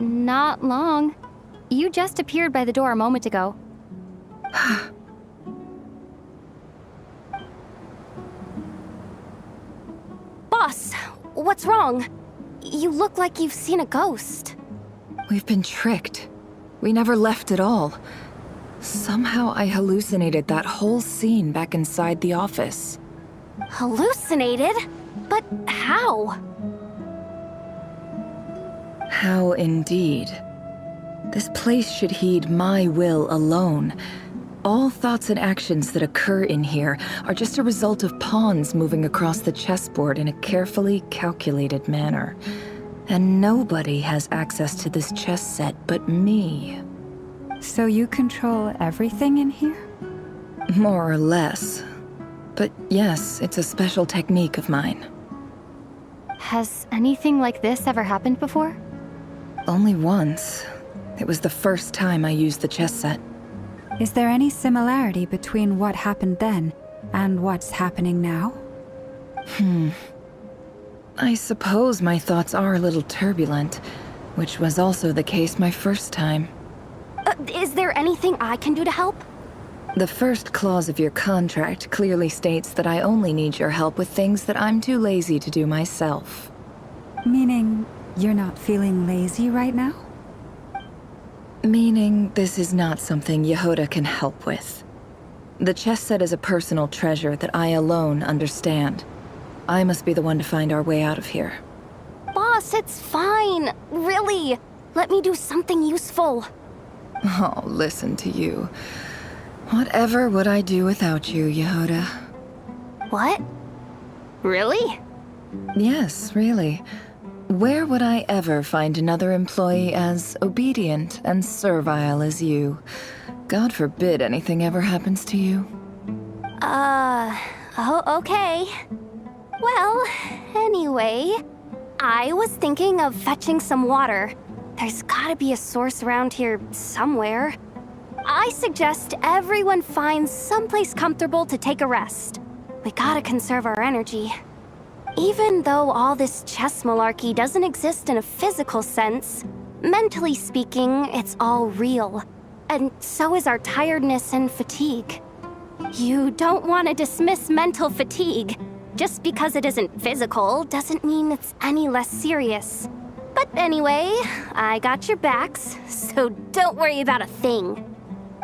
Not long. You just appeared by the door a moment ago. Boss, what's wrong? You look like you've seen a ghost. We've been tricked. We never left at all. Somehow I hallucinated that whole scene back inside the office. Hallucinated? But how? How indeed. This place should heed my will alone. All thoughts and actions that occur in here are just a result of pawns moving across the chessboard in a carefully calculated manner. And nobody has access to this chess set but me. So you control everything in here? More or less. But yes, it's a special technique of mine. Has anything like this ever happened before? Only once. It was the first time I used the chess set. Is there any similarity between what happened then and what's happening now? I suppose my thoughts are a little turbulent, which was also the case my first time. Is there anything I can do to help? The first clause of your contract clearly states that I only need your help with things that I'm too lazy to do myself. Meaning, you're not feeling lazy right now? Meaning, this is not something Yehoda can help with. The chess set is a personal treasure that I alone understand. I must be the one to find our way out of here. Boss, it's fine. Really. Let me do something useful. Oh, listen to you. Whatever would I do without you, Yehoda? What? Really? Yes, really. Where would I ever find another employee as obedient and servile as you? God forbid anything ever happens to you. Oh, okay. Well, anyway, I was thinking of fetching some water. There's gotta be a source around here somewhere. I suggest everyone finds someplace comfortable to take a rest. We gotta conserve our energy. Even though all this chess malarkey doesn't exist in a physical sense, mentally speaking, it's all real. And so is our tiredness and fatigue. You don't want to dismiss mental fatigue. Just because it isn't physical doesn't mean it's any less serious. But anyway, I got your backs, so don't worry about a thing.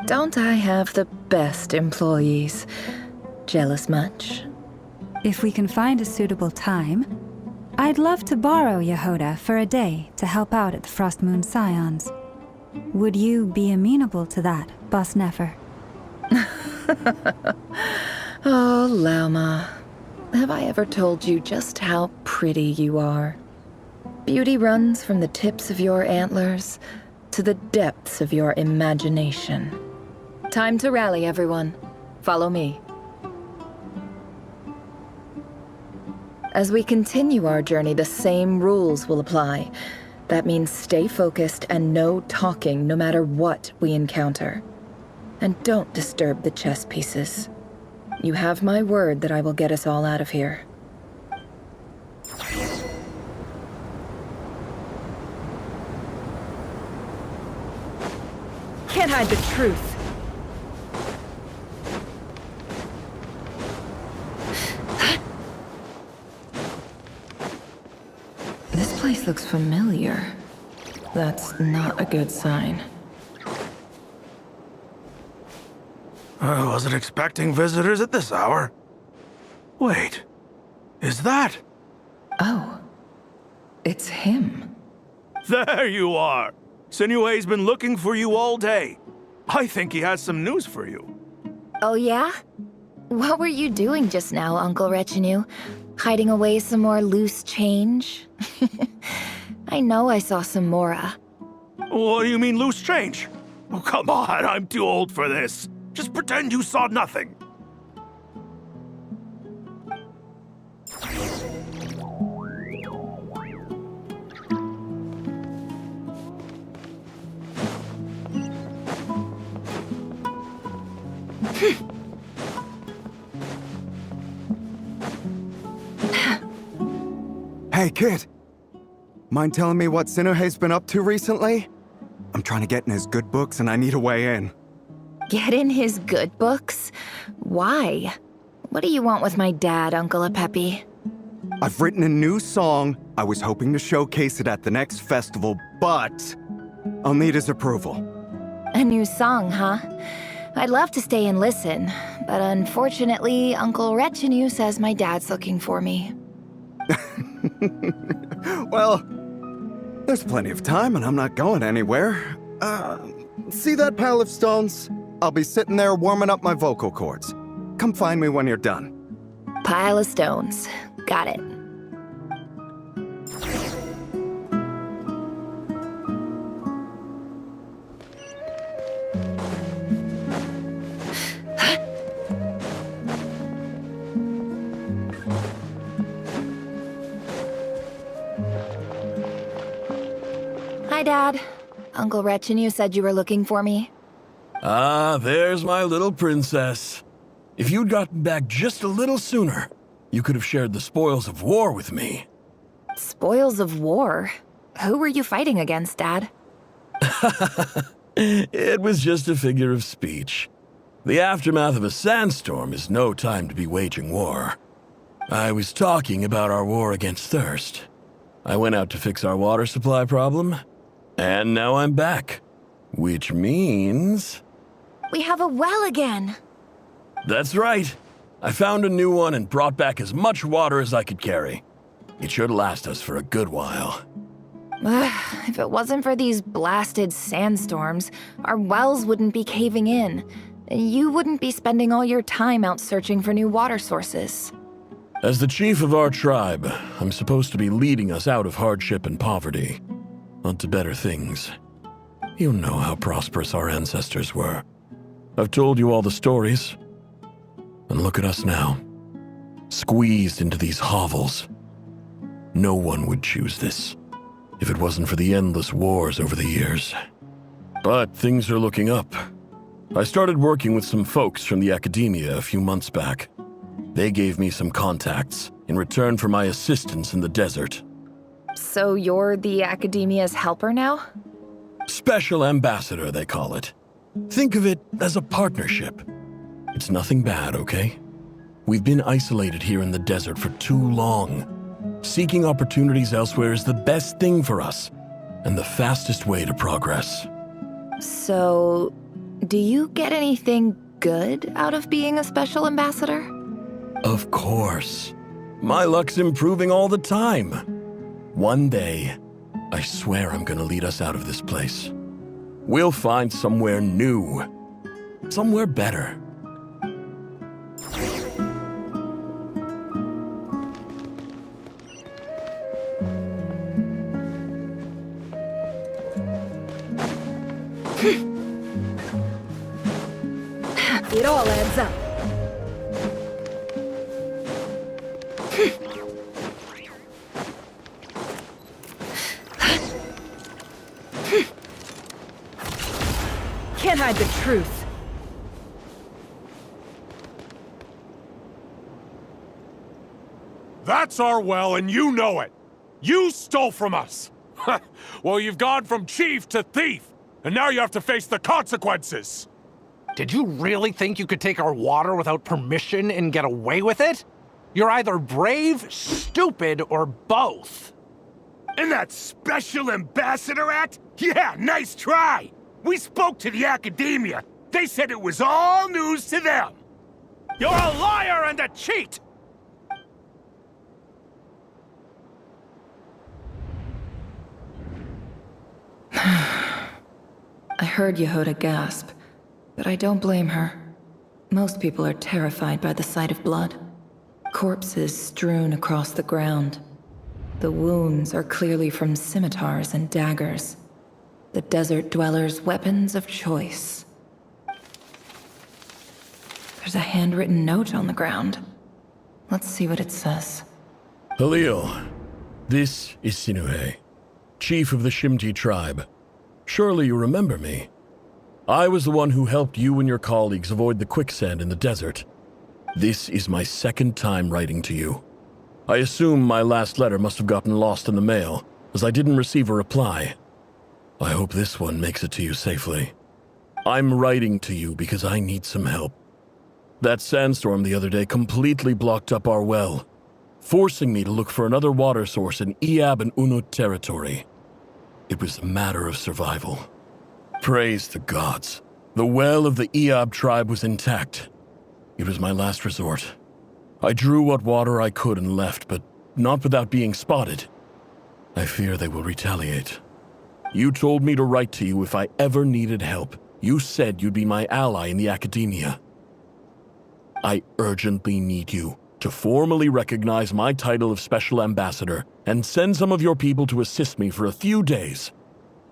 Don't I have the best employees? Jealous much? If we can find a suitable time, I'd love to borrow Yehoda for a day to help out at the Frostmoon Scions. Would you be amenable to that, Boss Nefer? Oh, Lauma. Have I ever told you just how pretty you are? Beauty runs from the tips of your antlers to the depths of your imagination. Time to rally, everyone. Follow me. As we continue our journey, the same rules will apply. That means stay focused and no talking no matter what we encounter. And don't disturb the chess pieces. You have my word that I will get us all out of here. Can't hide the truth. This place looks familiar. That's not a good sign. I wasn't expecting visitors at this hour. Wait, is that? Oh, it's him. There you are! Sinue's been looking for you all day. I think he has some news for you. Oh yeah? What were you doing just now, Uncle Retinue? Hiding away some more loose change? I know I saw some Mora. What do you mean, loose change? Oh, come on, I'm too old for this. Just pretend you saw nothing. Hey, kid. Mind telling me what Sinuhe's been up to recently? I'm trying to get in his good books and I need a way in. Get in his good books? Why? What do you want with my dad, Uncle Apepi? I've written a new song. I was hoping to showcase it at the next festival, but I'll need his approval. A new song, huh? I'd love to stay and listen, but unfortunately, Uncle Retinue says my dad's looking for me. Well, there's plenty of time and I'm not going anywhere. See that pile of stones? I'll be sitting there warming up my vocal cords. Come find me when you're done. Pile of stones. Got it. Hi, Dad. Uncle Retinue said you were looking for me. Ah, there's my little princess. If you'd gotten back just a little sooner, you could have shared the spoils of war with me. Spoils of war? Who were you fighting against, Dad? It was just a figure of speech. The aftermath of a sandstorm is no time to be waging war. I was talking about our war against thirst. I went out to fix our water supply problem, and now I'm back. Which means... We have a well again! That's right. I found a new one and brought back as much water as I could carry. It should last us for a good while. If it wasn't for these blasted sandstorms, our wells wouldn't be caving in. You wouldn't be spending all your time out searching for new water sources. As the chief of our tribe, I'm supposed to be leading us out of hardship and poverty, onto better things. You know how prosperous our ancestors were. I've told you all the stories. And look at us now, squeezed into these hovels. No one would choose this, if it wasn't for the endless wars over the years. But things are looking up. I started working with some folks from the academia a few months back. They gave me some contacts in return for my assistance in the desert. So you're the academia's helper now? Special ambassador, they call it. Think of it as a partnership. It's nothing bad, okay? We've been isolated here in the desert for too long. Seeking opportunities elsewhere is the best thing for us, and the fastest way to progress. So, do you get anything good out of being a special ambassador? Of course. My luck's improving all the time. One day, I swear I'm gonna lead us out of this place. We'll find somewhere new. Somewhere better. It all adds up. Can't hide the truth. That's our well, and you know it. You stole from us. Well, you've gone from chief to thief, and now you have to face the consequences. Did you really think you could take our water without permission and get away with it? You're either brave, stupid, or both. And that Special Ambassador Act? Yeah, nice try! We spoke to the academia. They said it was all news to them. You're a liar and a cheat! I heard Yehuda gasp, but I don't blame her. Most people are terrified by the sight of blood. Corpses strewn across the ground. The wounds are clearly from scimitars and daggers. The desert dwellers' weapons of choice. There's a handwritten note on the ground. Let's see what it says. Halil, this is Sinuhe, chief of the Shimti tribe. Surely you remember me. I was the one who helped you and your colleagues avoid the quicksand in the desert. This is my second time writing to you. I assume my last letter must have gotten lost in the mail, as I didn't receive a reply. I hope this one makes it to you safely. I'm writing to you because I need some help. That sandstorm the other day completely blocked up our well, forcing me to look for another water source in Iab and Unut territory. It was a matter of survival. Praise the gods. The well of the Iab tribe was intact. It was my last resort. I drew what water I could and left, but not without being spotted. I fear they will retaliate. You told me to write to you if I ever needed help. You said you'd be my ally in the academia. I urgently need you to formally recognize my title of Special Ambassador and send some of your people to assist me for a few days.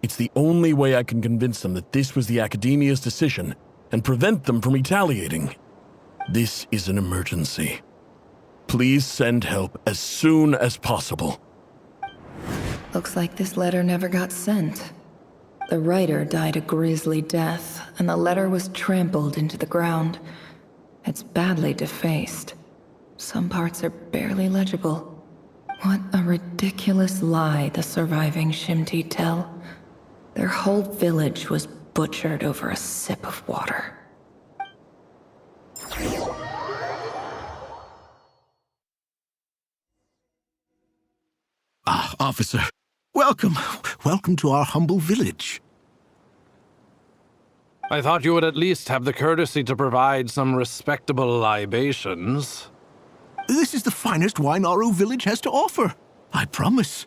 It's the only way I can convince them that this was the academia's decision and prevent them from retaliating. This is an emergency. Please send help as soon as possible. Looks like this letter never got sent. The writer died a grisly death, and the letter was trampled into the ground. It's badly defaced. Some parts are barely legible. What a ridiculous lie the surviving Shimti tell. Their whole village was butchered over a sip of water. Ah, officer. Welcome. Welcome to our humble village. I thought you would at least have the courtesy to provide some respectable libations. This is the finest wine Aru village has to offer. I promise.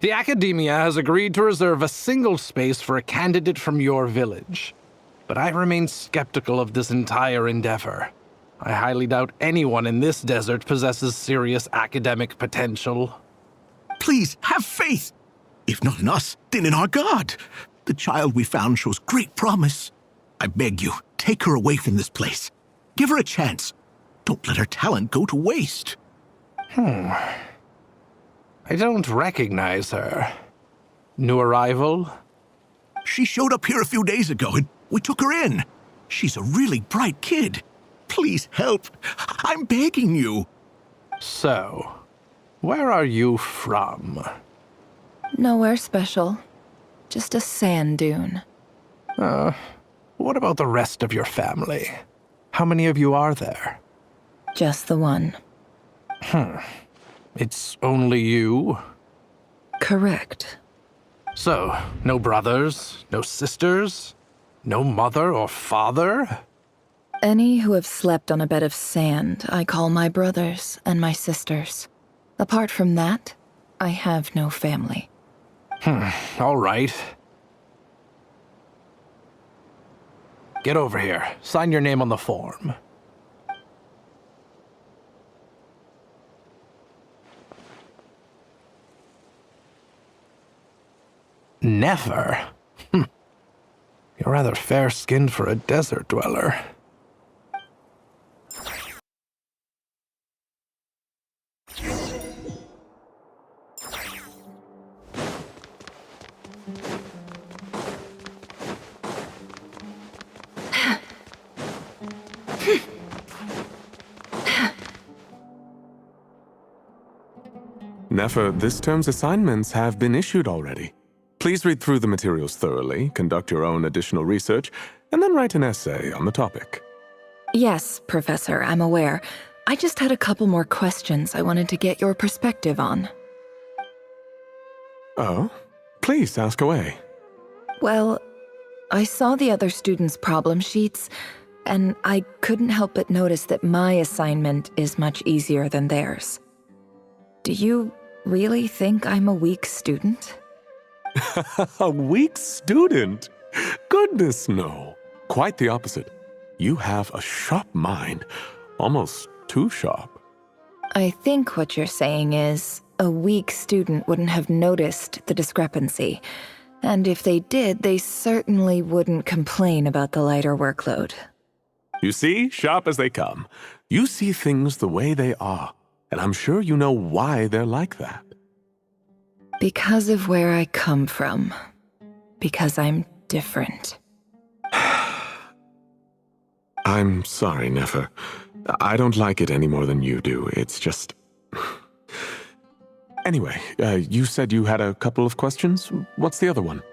The Academia has agreed to reserve a single space for a candidate from your village. But I remain skeptical of this entire endeavor. I highly doubt anyone in this desert possesses serious academic potential. Please, have faith. If not in us, then in our god. The child we found shows great promise. I beg you, take her away from this place. Give her a chance. Don't let her talent go to waste. I don't recognize her. New arrival? She showed up here a few days ago and we took her in. She's a really bright kid. Please help. I'm begging you. So, where are you from? Nowhere special. Just a sand dune. What about the rest of your family? How many of you are there? Just the one. It's only you? Correct. So, no brothers, no sisters, no mother or father? Any who have slept on a bed of sand, I call my brothers and my sisters. Apart from that, I have no family. All right. Get over here. Sign your name on the form. Never? You're rather fair-skinned for a desert dweller. Nefer, this term's assignments have been issued already. Please read through the materials thoroughly, conduct your own additional research, and then write an essay on the topic. Yes, Professor, I'm aware. I just had a couple more questions I wanted to get your perspective on. Oh? Please ask away. Well, I saw the other students' problem sheets, and I couldn't help but notice that my assignment is much easier than theirs. Do you really think I'm a weak student? A weak student? Goodness, no. Quite the opposite. You have a sharp mind, almost too sharp. I think what you're saying is, a weak student wouldn't have noticed the discrepancy. And if they did, they certainly wouldn't complain about the lighter workload. You see, sharp as they come. You see things the way they are, and I'm sure you know why they're like that. Because of where I come from. Because I'm different. I'm sorry, Nefer. I don't like it any more than you do. It's just... Anyway, you said you had a couple of questions. What's the other one?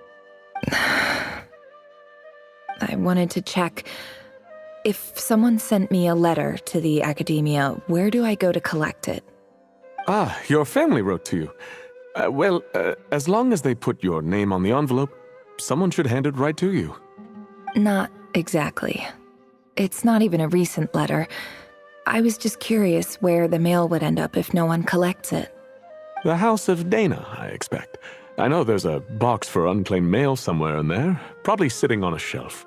I wanted to check. If someone sent me a letter to the academia, where do I go to collect it? Ah, your family wrote to you. Well, as long as they put your name on the envelope, someone should hand it right to you. Not exactly. It's not even a recent letter. I was just curious where the mail would end up if no one collects it. The House of Dana, I expect. I know there's a box for unclaimed mail somewhere in there, probably sitting on a shelf.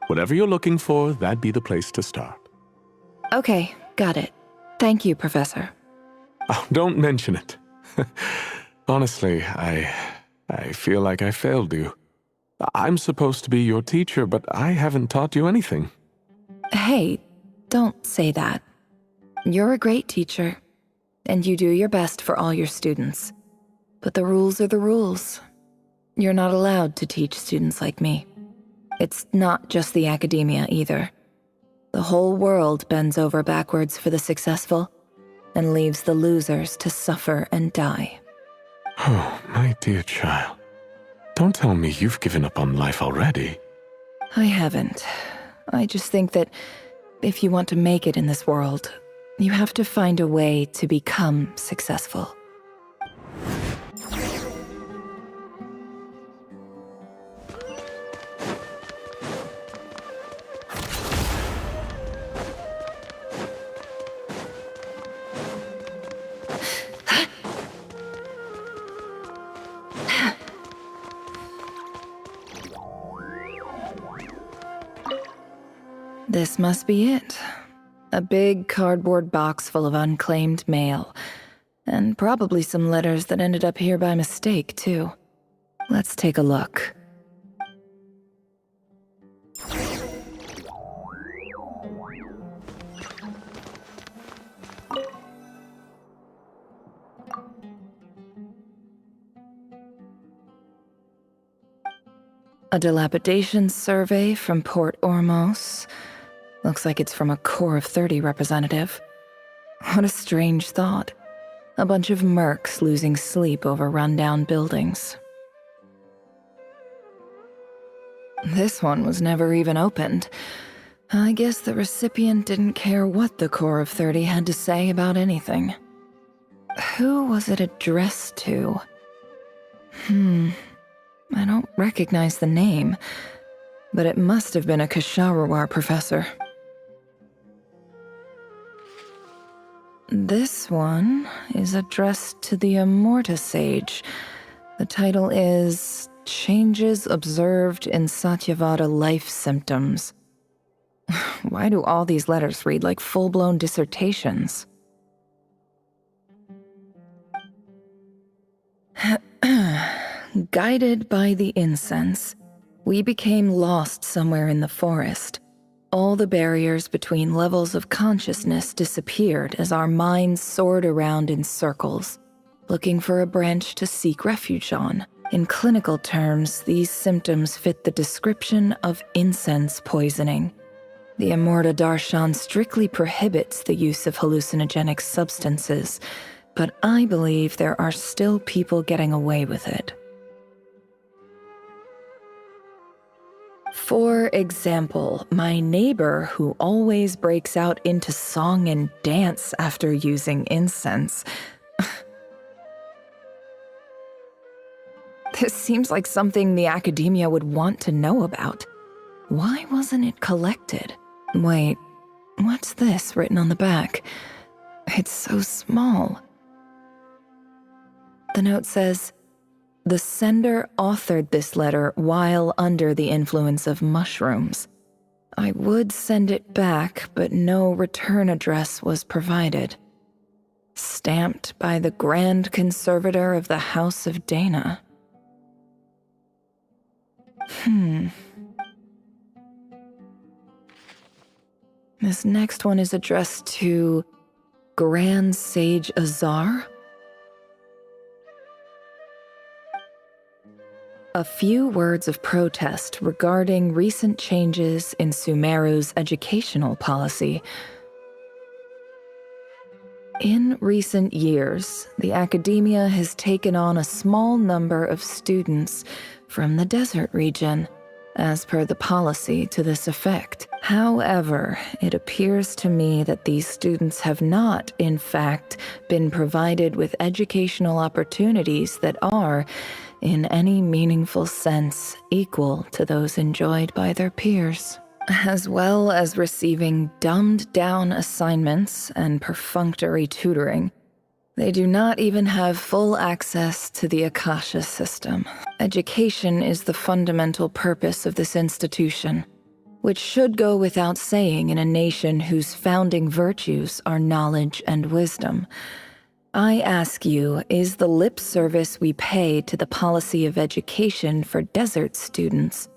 Whatever you're looking for, that'd be the place to start. Okay, got it. Thank you, Professor. Oh, don't mention it. Honestly, I feel like I failed you. I'm supposed to be your teacher, but I haven't taught you anything. Hey, don't say that. You're a great teacher, and you do your best for all your students. But the rules are the rules. You're not allowed to teach students like me. It's not just the academia either. The whole world bends over backwards for the successful and leaves the losers to suffer and die. Oh, my dear child. Don't tell me you've given up on life already. I haven't. I just think that if you want to make it in this world, you have to find a way to become successful. This must be it. A big cardboard box full of unclaimed mail. And probably some letters that ended up here by mistake, too. Let's take a look. A dilapidation survey from Port Ormos. Looks like it's from a Core of 30 representative. What a strange thought. A bunch of mercs losing sleep over rundown buildings. This one was never even opened. I guess the recipient didn't care what the Core of 30 had to say about anything. Who was it addressed to? I don't recognize the name, but it must have been a Kasharawar professor. This one is addressed to the Immorta Sage. The title is Changes Observed in Satyavada Life Symptoms. Why do all these letters read like full-blown dissertations? Guided by the incense, we became lost somewhere in the forest. All the barriers between levels of consciousness disappeared as our minds soared around in circles, looking for a branch to seek refuge on. In clinical terms, these symptoms fit the description of incense poisoning. The Immorta Darshan strictly prohibits the use of hallucinogenic substances, but I believe there are still people getting away with it. For example, my neighbor who always breaks out into song and dance after using incense. This seems like something the academia would want to know about. Why wasn't it collected? Wait, what's this written on the back? It's so small. The note says, "The sender authored this letter while under the influence of mushrooms. I would send it back, but no return address was provided. Stamped by the Grand Conservator of the House of Dana." This next one is addressed to Grand Sage Azar? A few words of protest regarding recent changes in Sumeru's educational policy. In recent years, the academia has taken on a small number of students from the desert region, as per the policy to this effect. However, it appears to me that these students have not, in fact, been provided with educational opportunities that are, in any meaningful sense, equal to those enjoyed by their peers, as well as receiving dumbed-down assignments and perfunctory tutoring. They do not even have full access to the Akasha system. Education is the fundamental purpose of this institution, which should go without saying in a nation whose founding virtues are knowledge and wisdom. I ask you, is the lip service we pay to the policy of education for desert students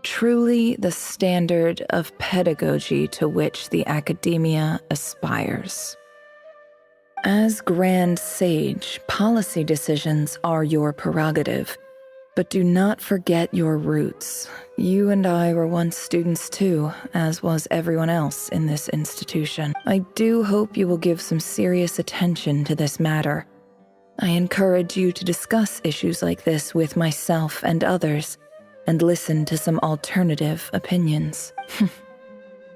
truly the standard of pedagogy to which the academia aspires? As Grand Sage, policy decisions are your prerogative, but do not forget your roots. You and I were once students too, as was everyone else in this institution. I do hope you will give some serious attention to this matter. I encourage you to discuss issues like this with myself and others, and listen to some alternative opinions.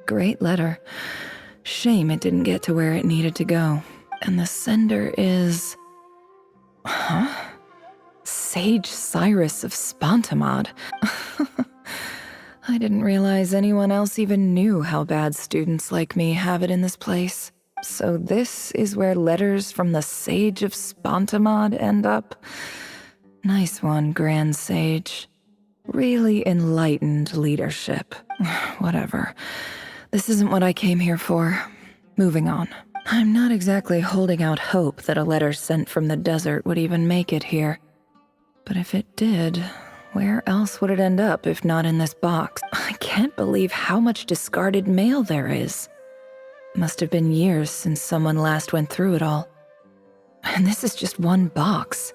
Great letter. Shame it didn't get to where it needed to go. And the sender is... Huh? Sage Cyrus of Spontamod. I didn't realize anyone else even knew how bad students like me have it in this place. So this is where letters from the Sage of Spontamod end up? Nice one, Grand Sage. Really enlightened leadership. Whatever. This isn't what I came here for. Moving on. I'm not exactly holding out hope that a letter sent from the desert would even make it here. But if it did, where else would it end up if not in this box? I can't believe how much discarded mail there is. Must have been years since someone last went through it all. And this is just one box.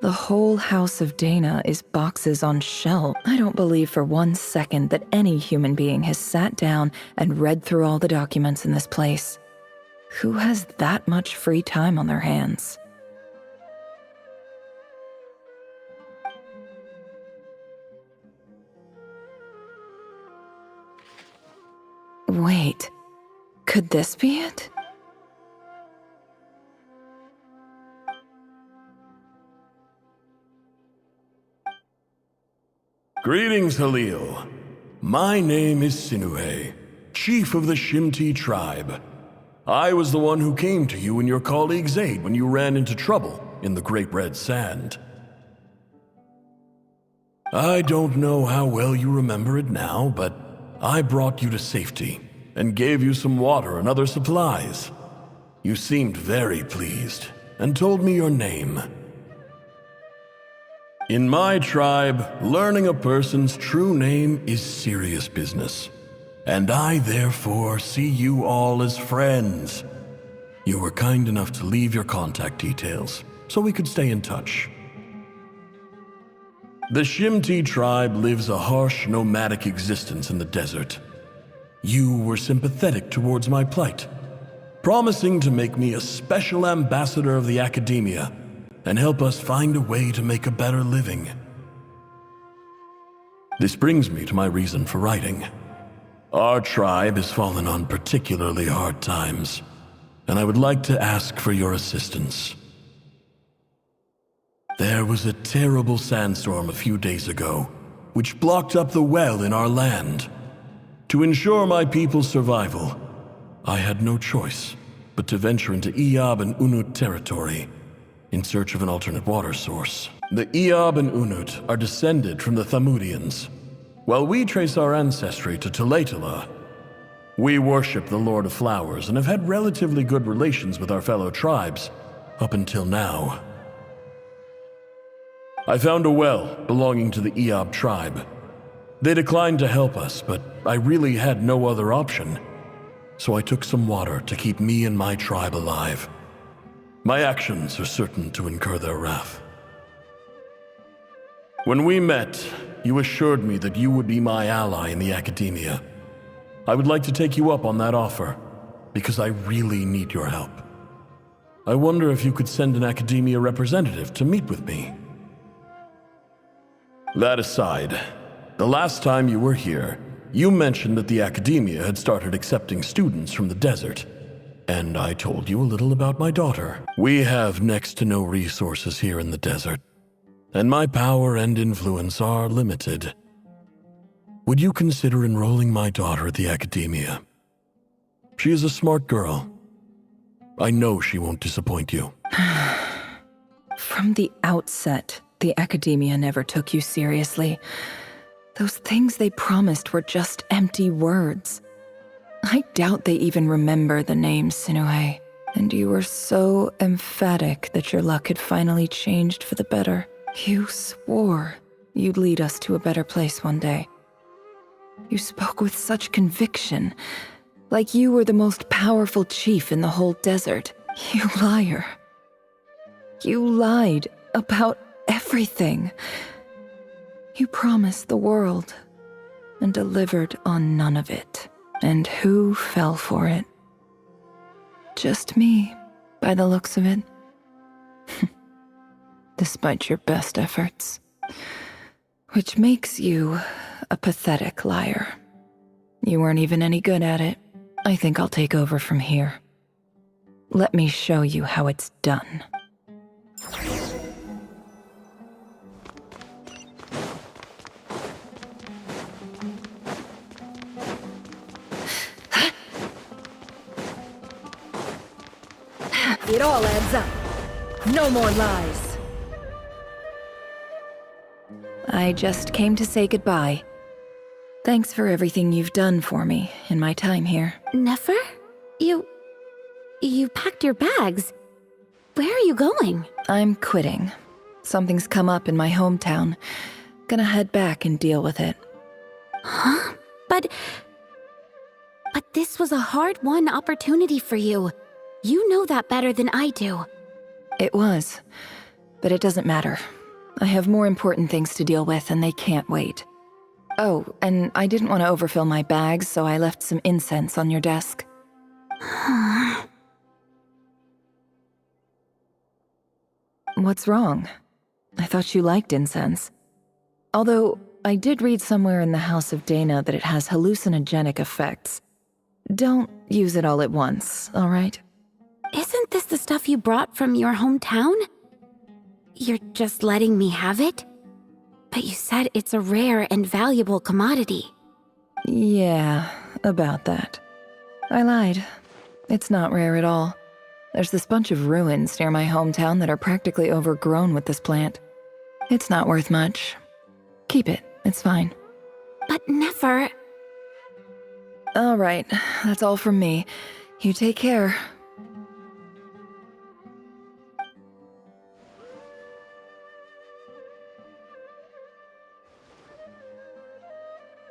The whole House of Dana is boxes on shelves. I don't believe for 1 second that any human being has sat down and read through all the documents in this place. Who has that much free time on their hands? Wait, could this be it? Greetings, Halil. My name is Sinuhe, chief of the Shimti tribe. I was the one who came to you and your colleague Zaid when you ran into trouble in the Great Red Sand. I don't know how well you remember it now, but I brought you to safety and gave you some water and other supplies. You seemed very pleased and told me your name. In my tribe, learning a person's true name is serious business. And I therefore see you all as friends. You were kind enough to leave your contact details, so we could stay in touch. The Shimti tribe lives a harsh, nomadic existence in the desert. You were sympathetic towards my plight, promising to make me a special ambassador of the academia and help us find a way to make a better living. This brings me to my reason for writing. Our tribe has fallen on particularly hard times, and I would like to ask for your assistance. There was a terrible sandstorm a few days ago, which blocked up the well in our land. To ensure my people's survival, I had no choice but to venture into Eob and Unut territory in search of an alternate water source. The Eob and Unut are descended from the Thamudians, while we trace our ancestry to Tulatala. We worship the Lord of Flowers and have had relatively good relations with our fellow tribes up until now. I found a well belonging to the Eob tribe. They declined to help us, but I really had no other option, so I took some water to keep me and my tribe alive. My actions are certain to incur their wrath. When we met, you assured me that you would be my ally in the academia. I would like to take you up on that offer, because I really need your help. I wonder if you could send an Academia representative to meet with me. That aside, the last time you were here, you mentioned that the Academia had started accepting students from the desert. And I told you a little about my daughter. We have next to no resources here in the desert, and my power and influence are limited. Would you consider enrolling my daughter at the Academia? She is a smart girl. I know she won't disappoint you. From the outset, the Academia never took you seriously. Those things they promised were just empty words. I doubt they even remember the name Sinue. And you were so emphatic that your luck had finally changed for the better. You swore you'd lead us to a better place one day. You spoke with such conviction, like you were the most powerful chief in the whole desert. You liar. You lied about everything. You promised the world and delivered on none of it. And who fell for it? Just me, by the looks of it. Despite your best efforts. Which makes you a pathetic liar. You weren't even any good at it. I think I'll take over from here. Let me show you how it's done. It all adds up. No more lies. I just came to say goodbye. Thanks for everything you've done for me in my time here. Nefer? You packed your bags. Where are you going? I'm quitting. Something's come up in my hometown. Gonna head back and deal with it. Huh? But this was a hard-won opportunity for you. You know that better than I do. It was, but it doesn't matter. I have more important things to deal with and they can't wait. Oh, and I didn't want to overfill my bags, so I left some incense on your desk. What's wrong? I thought you liked incense. Although, I did read somewhere in the House of Dana that it has hallucinogenic effects. Don't use it all at once, all right? Isn't this the stuff you brought from your hometown? You're just letting me have it? But you said it's a rare and valuable commodity. Yeah, about that. I lied. It's not rare at all. There's this bunch of ruins near my hometown that are practically overgrown with this plant. It's not worth much. Keep it, it's fine. But Nefer... All right, that's all from me. You take care.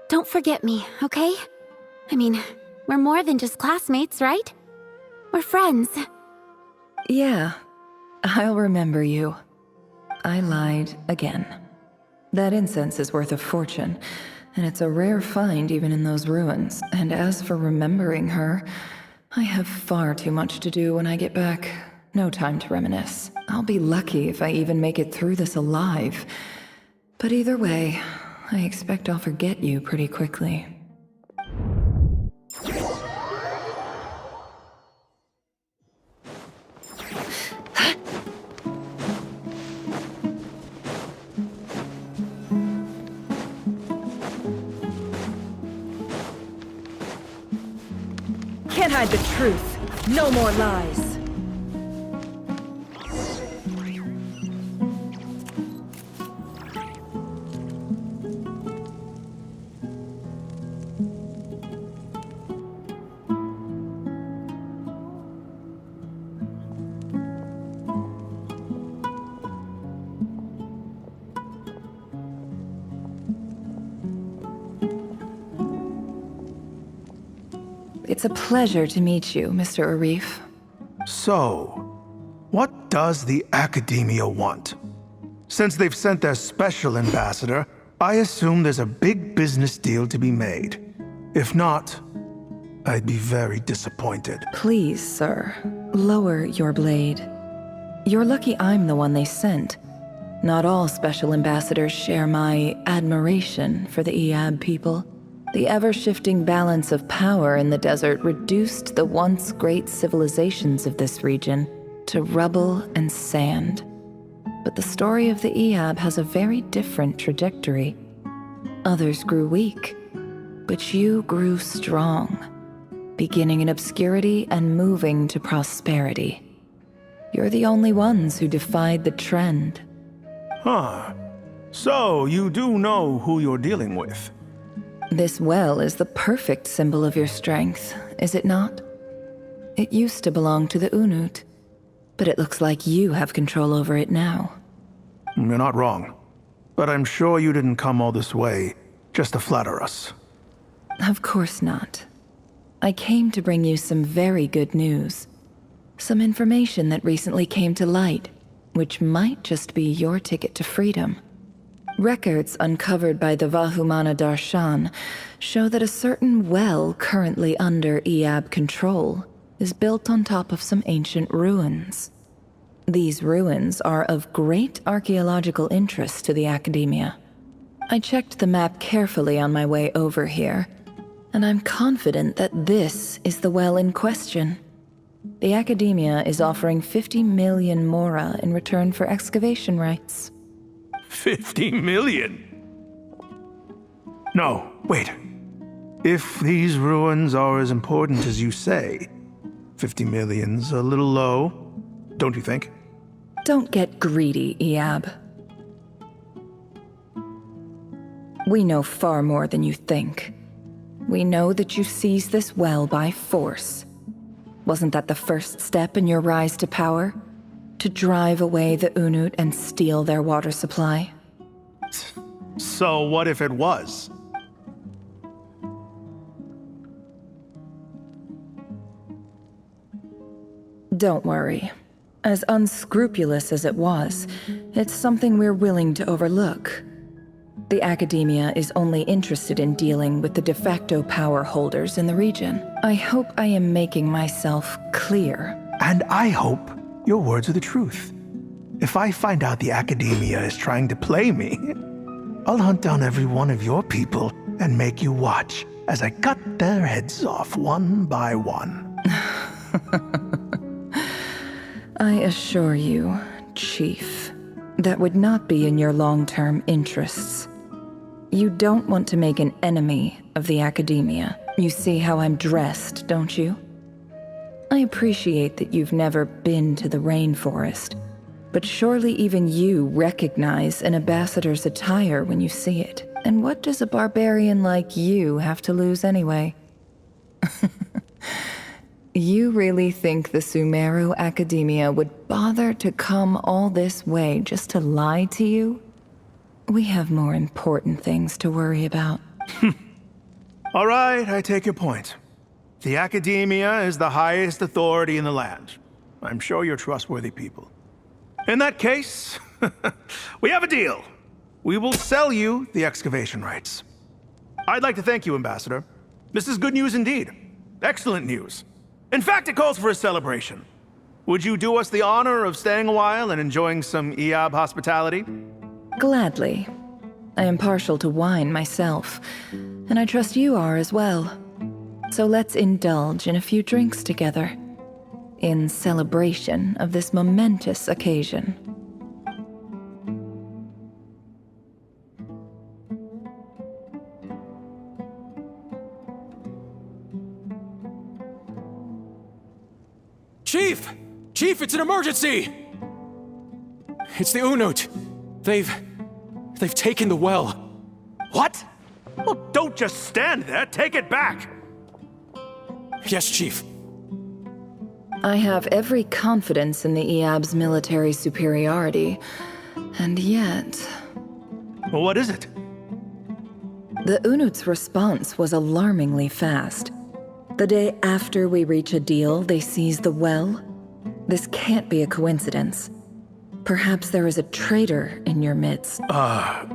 Don't forget me, okay? I mean, we're more than just classmates, right? We're friends. Yeah, I'll remember you. I lied again. That incense is worth a fortune, and it's a rare find even in those ruins. And as for remembering her, I have far too much to do when I get back. No time to reminisce. I'll be lucky if I even make it through this alive. But either way, I expect I'll forget you pretty quickly. Can't hide the truth. No more lies. It's a pleasure to meet you, Mr. Arif. So, what does the Academia want? Since they've sent their special ambassador, I assume there's a big business deal to be made. If not, I'd be very disappointed. Please, sir, Lower your blade. You're lucky I'm the one they sent. Not all special ambassadors share my admiration for the Eab people. The ever-shifting balance of power in the desert reduced the once great civilizations of this region to rubble and sand. But the story of the Eab has a very different trajectory. Others grew weak, but you grew strong, beginning in obscurity and moving to prosperity. You're the only ones who defied the trend. Huh. So, you do know who you're dealing with? This well is the perfect symbol of your strength, is it not? It used to belong to the Unut, but it looks like you have control over it now. You're not wrong. But I'm sure you didn't come all this way just to flatter us. Of course not. I came to bring you some very good news. Some information that recently came to light, which might just be your ticket to freedom. Records uncovered by the Vahumana Darshan show that a certain well currently under Eab control is built on top of some ancient ruins. These ruins are of great archaeological interest to the Academia. I checked the map carefully on my way over here, and I'm confident that this is the well in question. The Academia is offering 50 million mora in return for excavation rights. 50 million? No, wait. If these ruins are as important as you say, 50 million's a little low, don't you think? Don't get greedy, Eab. We know far more than you think. We know that you seized this well by force. Wasn't that the first step in your rise to power? To drive away the Unut and steal their water supply? So what if it was? Don't worry. As unscrupulous as it was, it's something we're willing to overlook. The Academia is only interested in dealing with the de facto power holders in the region. I hope I am making myself clear. And I hope your words are the truth. If I find out the Academia is trying to play me, I'll hunt down every one of your people and make you watch as I cut their heads off one by one. I assure you, Chief, that would not be in your long-term interests. You don't want to make an enemy of the Academia. You see how I'm dressed, don't you? I appreciate that you've never been to the rainforest, but surely even you recognize an ambassador's attire when you see it. And what does a barbarian like you have to lose anyway? You really think the Sumeru Academia would bother to come all this way just to lie to you? We have more important things to worry about. All right, I take your point. The Academia is the highest authority in the land. I'm sure you're trustworthy people. In that case, we have a deal. We will sell you the excavation rights. I'd like to thank you, Ambassador. This is good news indeed. Excellent news. In fact, it calls for a celebration. Would you do us the honor of staying a while and enjoying some Eab hospitality? Gladly. I am partial to wine myself, and I trust you are as well. So let's indulge in a few drinks together, in celebration of this momentous occasion. Chief! Chief, it's an emergency! It's the Unut. They've taken the well. What? Well, don't just stand there. Take it back. Yes, Chief. I have every confidence in the Eab's military superiority, and yet... Well, what is it? The Unut's response was alarmingly fast. The day after we reach a deal, they seize the well. This can't be a coincidence. Perhaps there is a traitor in your midst. I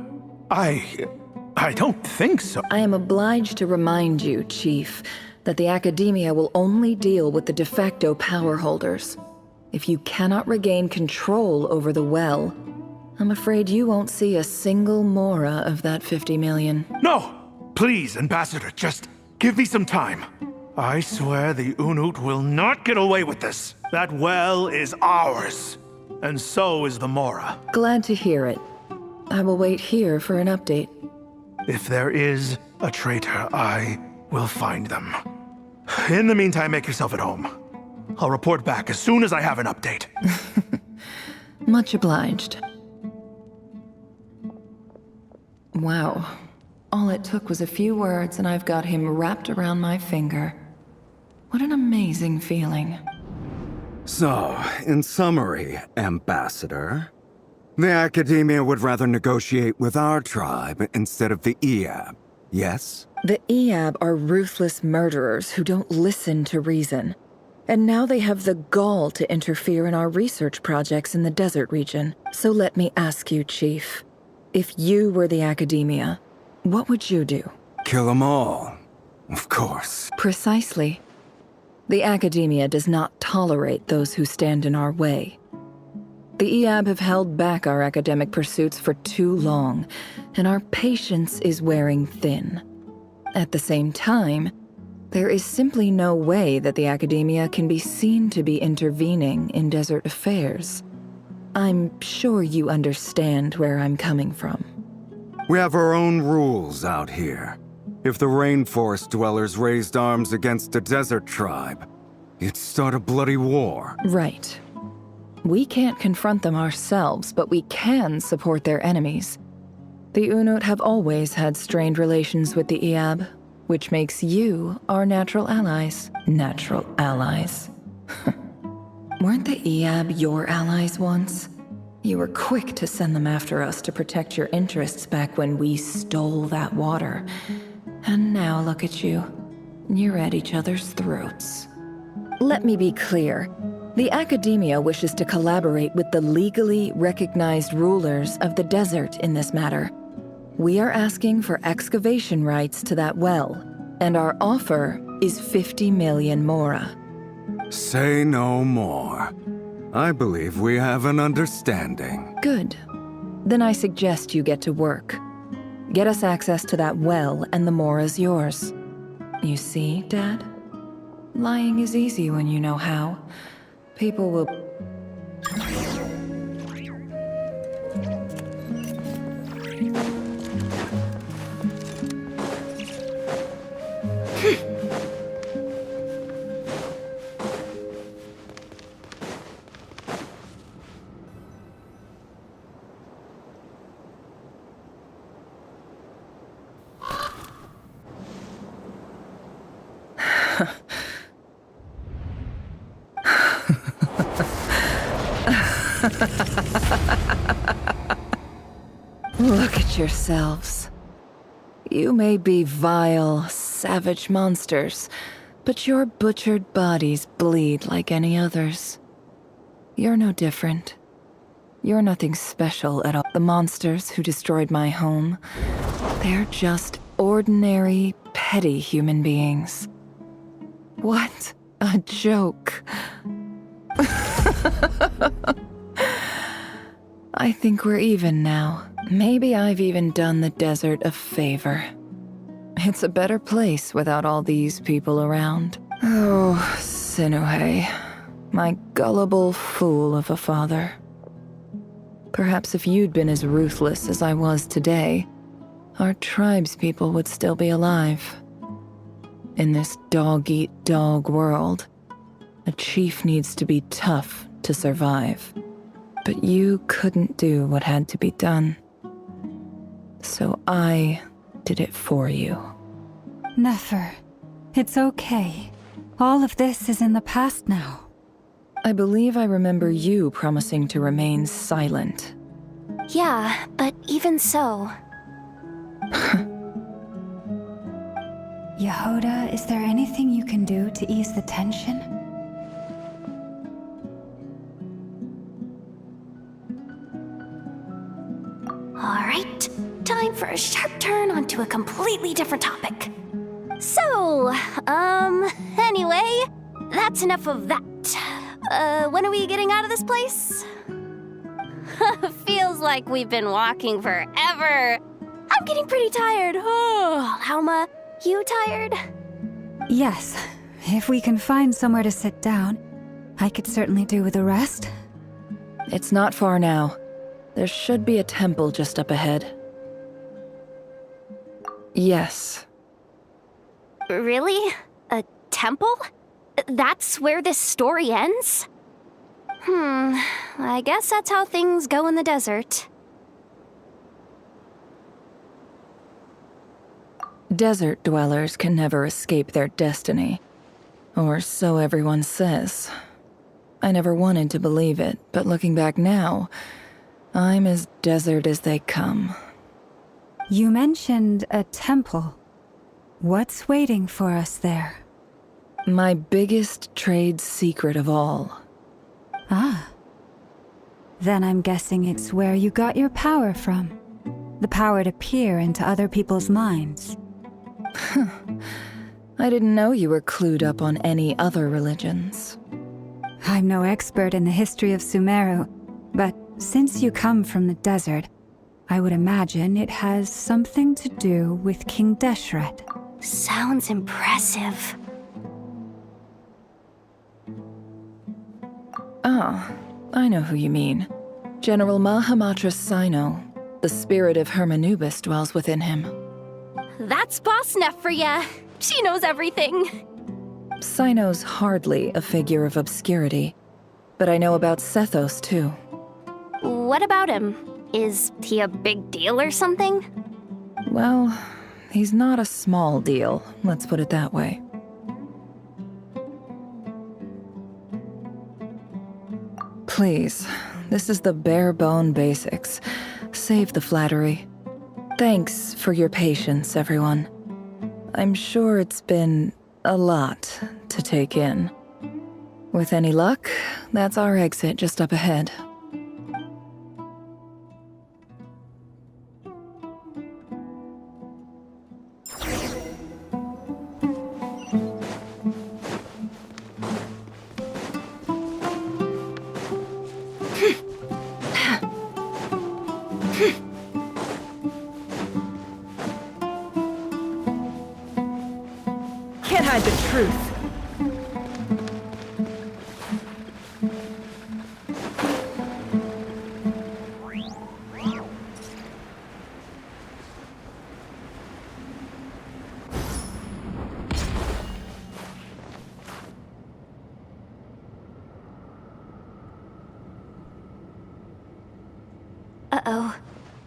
don't think so. I am obliged to remind you, Chief, that the Academia will only deal with the de facto power holders. If you cannot regain control over the well, I'm afraid you won't see a single mora of that 50 million. No! Please, Ambassador, just give me some time. I swear the Unut will not get away with this. That well is ours. And so is the mora. Glad to hear it. I will wait here for an update. If there is a traitor, I will find them. In the meantime, make yourself at home. I'll report back as soon as I have an update. Much obliged. Wow. All it took was a few words and I've got him wrapped around my finger. What an amazing feeling. So, in summary, Ambassador, the Academia would rather negotiate with our tribe instead of the Eab, yes? The Eab are ruthless murderers who don't listen to reason. And now they have the gall to interfere in our research projects in the desert region. So let me ask you, Chief. If you were the Academia, what would you do? Kill them all, of course. Precisely. The Academia does not tolerate those who stand in our way. The Eab have held back our academic pursuits for too long, and our patience is wearing thin. At the same time, there is simply no way that the Academia can be seen to be intervening in desert affairs. I'm sure you understand where I'm coming from. We have our own rules out here. If the rainforest dwellers raised arms against a desert tribe, it'd start a bloody war. Right. We can't confront them ourselves, but we can support their enemies. The Unut have always had strained relations with the Eab, which makes you our natural allies. Natural allies. Weren't the Eab your allies once? You were quick to send them after us to protect your interests back when we stole that water. And now look at you. You're at each other's throats. Let me be clear. The Academia wishes to collaborate with the legally recognized rulers of the desert in this matter. We are asking for excavation rights to that well, and our offer is 50 million mora. Say no more. I believe we have an understanding. Good. Then I suggest you get to work. Get us access to that well, and the mora's yours. You see, Dad? Lying is easy when you know how. People will... Look at yourselves. You may be vile, savage monsters, but your butchered bodies bleed like any others. You're no different. You're nothing special at all. The monsters who destroyed my home, they're just ordinary, petty human beings. What a joke. I think we're even now. Maybe I've even done the desert a favor. It's a better place without all these people around. Oh, Sinuhe, my gullible fool of a father. Perhaps if you'd been as ruthless as I was today, our tribespeople would still be alive. In this dog-eat-dog world, a chief needs to be tough to survive. But you couldn't do what had to be done. So I did it for you. Nefer, it's okay. All of this is in the past now. I believe I remember you promising to remain silent. Yeah, but even so... Yehoda, is there anything you can do to ease the tension? Alright, time for a sharp turn onto a completely different topic. Anyway, that's enough of that. When are we getting out of this place? Feels like we've been walking forever. I'm getting pretty tired. Oh, Alma, you tired? Yes, if we can find somewhere to sit down, I could certainly do with a rest. It's not far now. There should be a temple just up ahead. Yes. Really? A temple? That's where this story ends? I guess that's how things go in the desert. Desert dwellers can never escape their destiny. Or so everyone says. I never wanted to believe it, but looking back now, I'm as desert as they come. You mentioned a temple. What's waiting for us there? My biggest trade secret of all. Ah. Then I'm guessing it's where you got your power from. The power to peer into other people's minds. I didn't know you were clued up on any other religions. I'm no expert in the history of Sumeru, but since you come from the desert, I would imagine it has something to do with King Deshret. Sounds impressive. Ah, I know who you mean. General Mahamatra Sino. The spirit of Hermanubis dwells within him. That's Boss Neff for ya. She knows everything. Sino's hardly a figure of obscurity, but I know about Sethos too. What about him? Is he a big deal or something? Well, he's not a small deal, let's put it that way. Please, this is the bare-bone basics. Save the flattery. Thanks for your patience, everyone. I'm sure it's been a lot to take in. With any luck, that's our exit just up ahead. Can't hide the truth. Uh-oh.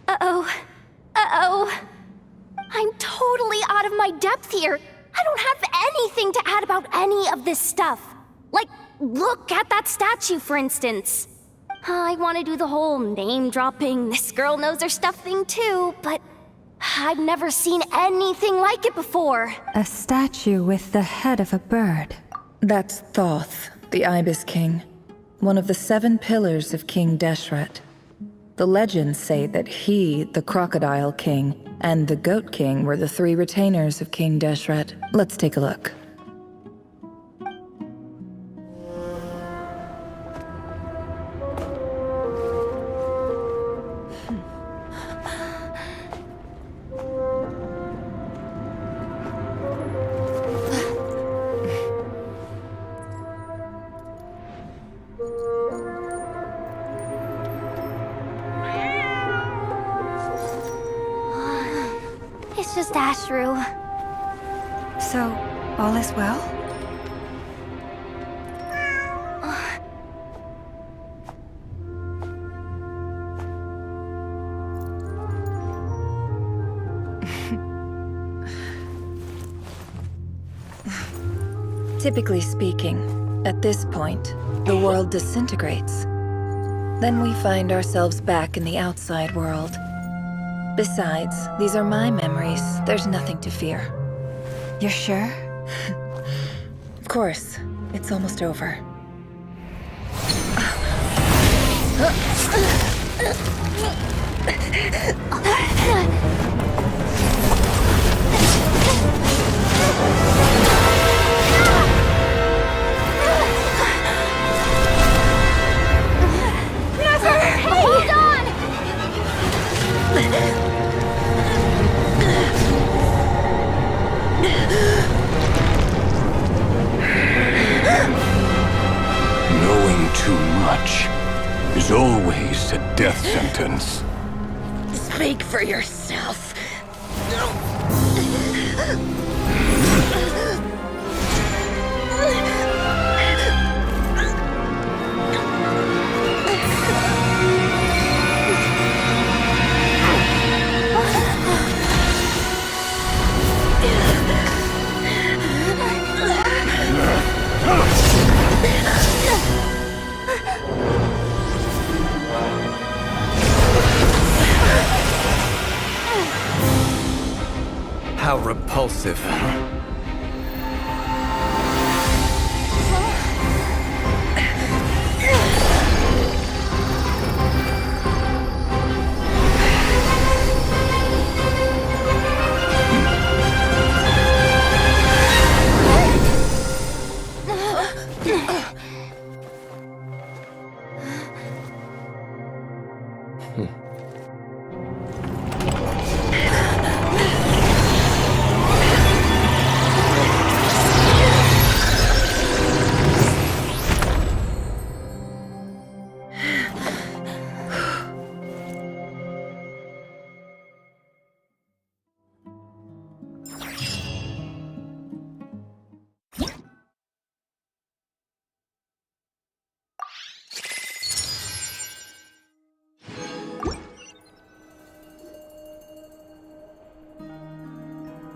Uh-oh. Uh-oh. I'm totally out of my depth here. I don't have anything to add about any of this stuff. Like, look at that statue, for instance. I want to do the whole name-dropping, this girl knows her stuff thing too, but I've never seen anything like it before. A statue with the head of a bird. That's Thoth, the Ibis King, one of the 7 pillars of King Deshret. The legends say that he, the Crocodile King, and the Goat King were the 3 retainers of King Deshret. Let's take a look. It's just Ashru. So, all is well? Typically speaking, at this point, the world disintegrates. Then we find ourselves back in the outside world. Besides, these are my memories. There's nothing to fear. You're sure? Of course. It's almost over. Hold on! Knowing too much is always a death sentence. Speak for yourself. How repulsive.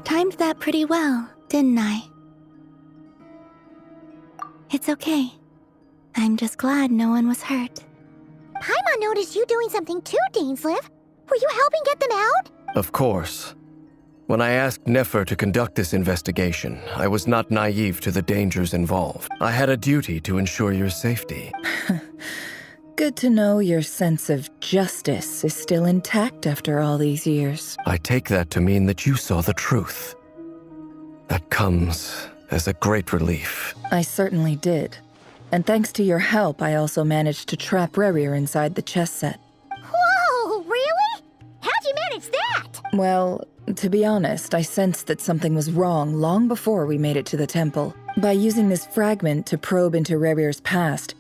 Timed that pretty well, didn't I? It's okay. I'm just glad no one was hurt. Paimon noticed you doing something too, Dainsleif. Were you helping get them out? Of course. When I asked Nefer to conduct this investigation, I was not naive to the dangers involved. I had a duty to ensure your safety. Good to know your sense of justice is still intact after all these years. I take that to mean that you saw the truth. That comes as a great relief. I certainly did. And thanks to your help, I also managed to trap Rerir inside the chess set. Whoa, really? How'd you manage that? Well, to be honest, I sensed that something was wrong long before we made it to the temple. By using this fragment to probe into Rerir's past,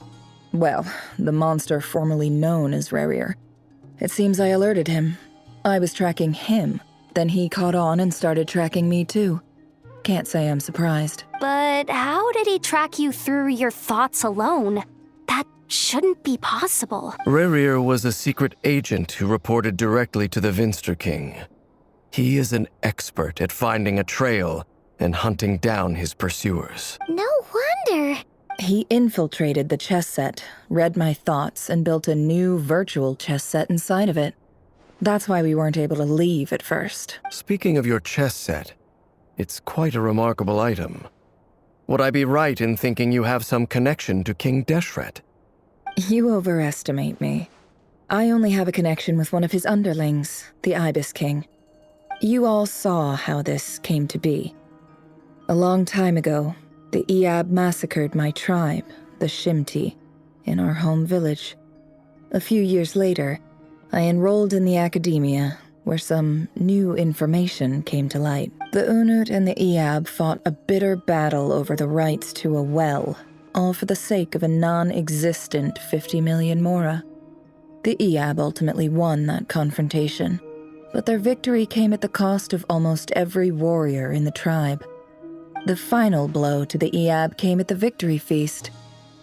well, the monster formerly known as Rerir, it seems I alerted him. I was tracking him, then he caught on and started tracking me too. Can't say I'm surprised. But how did he track you through your thoughts alone? That shouldn't be possible. Rerir was a secret agent who reported directly to the Vinster King. He is an expert at finding a trail and hunting down his pursuers. No wonder. He infiltrated the chess set, read my thoughts, and built a new virtual chess set inside of it. That's why we weren't able to leave at first. Speaking of your chess set, it's quite a remarkable item. Would I be right in thinking you have some connection to King Deshret? You overestimate me. I only have a connection with one of his underlings, the Ibis King. You all saw how this came to be. A long time ago, the Eab massacred my tribe, the Shimti, in our home village. A few years later, I enrolled in the academia, where some new information came to light. The Unut and the Eab fought a bitter battle over the rights to a well, all for the sake of a non-existent 50 million mora. The Eab ultimately won that confrontation, but their victory came at the cost of almost every warrior in the tribe. The final blow to the Eab came at the victory feast,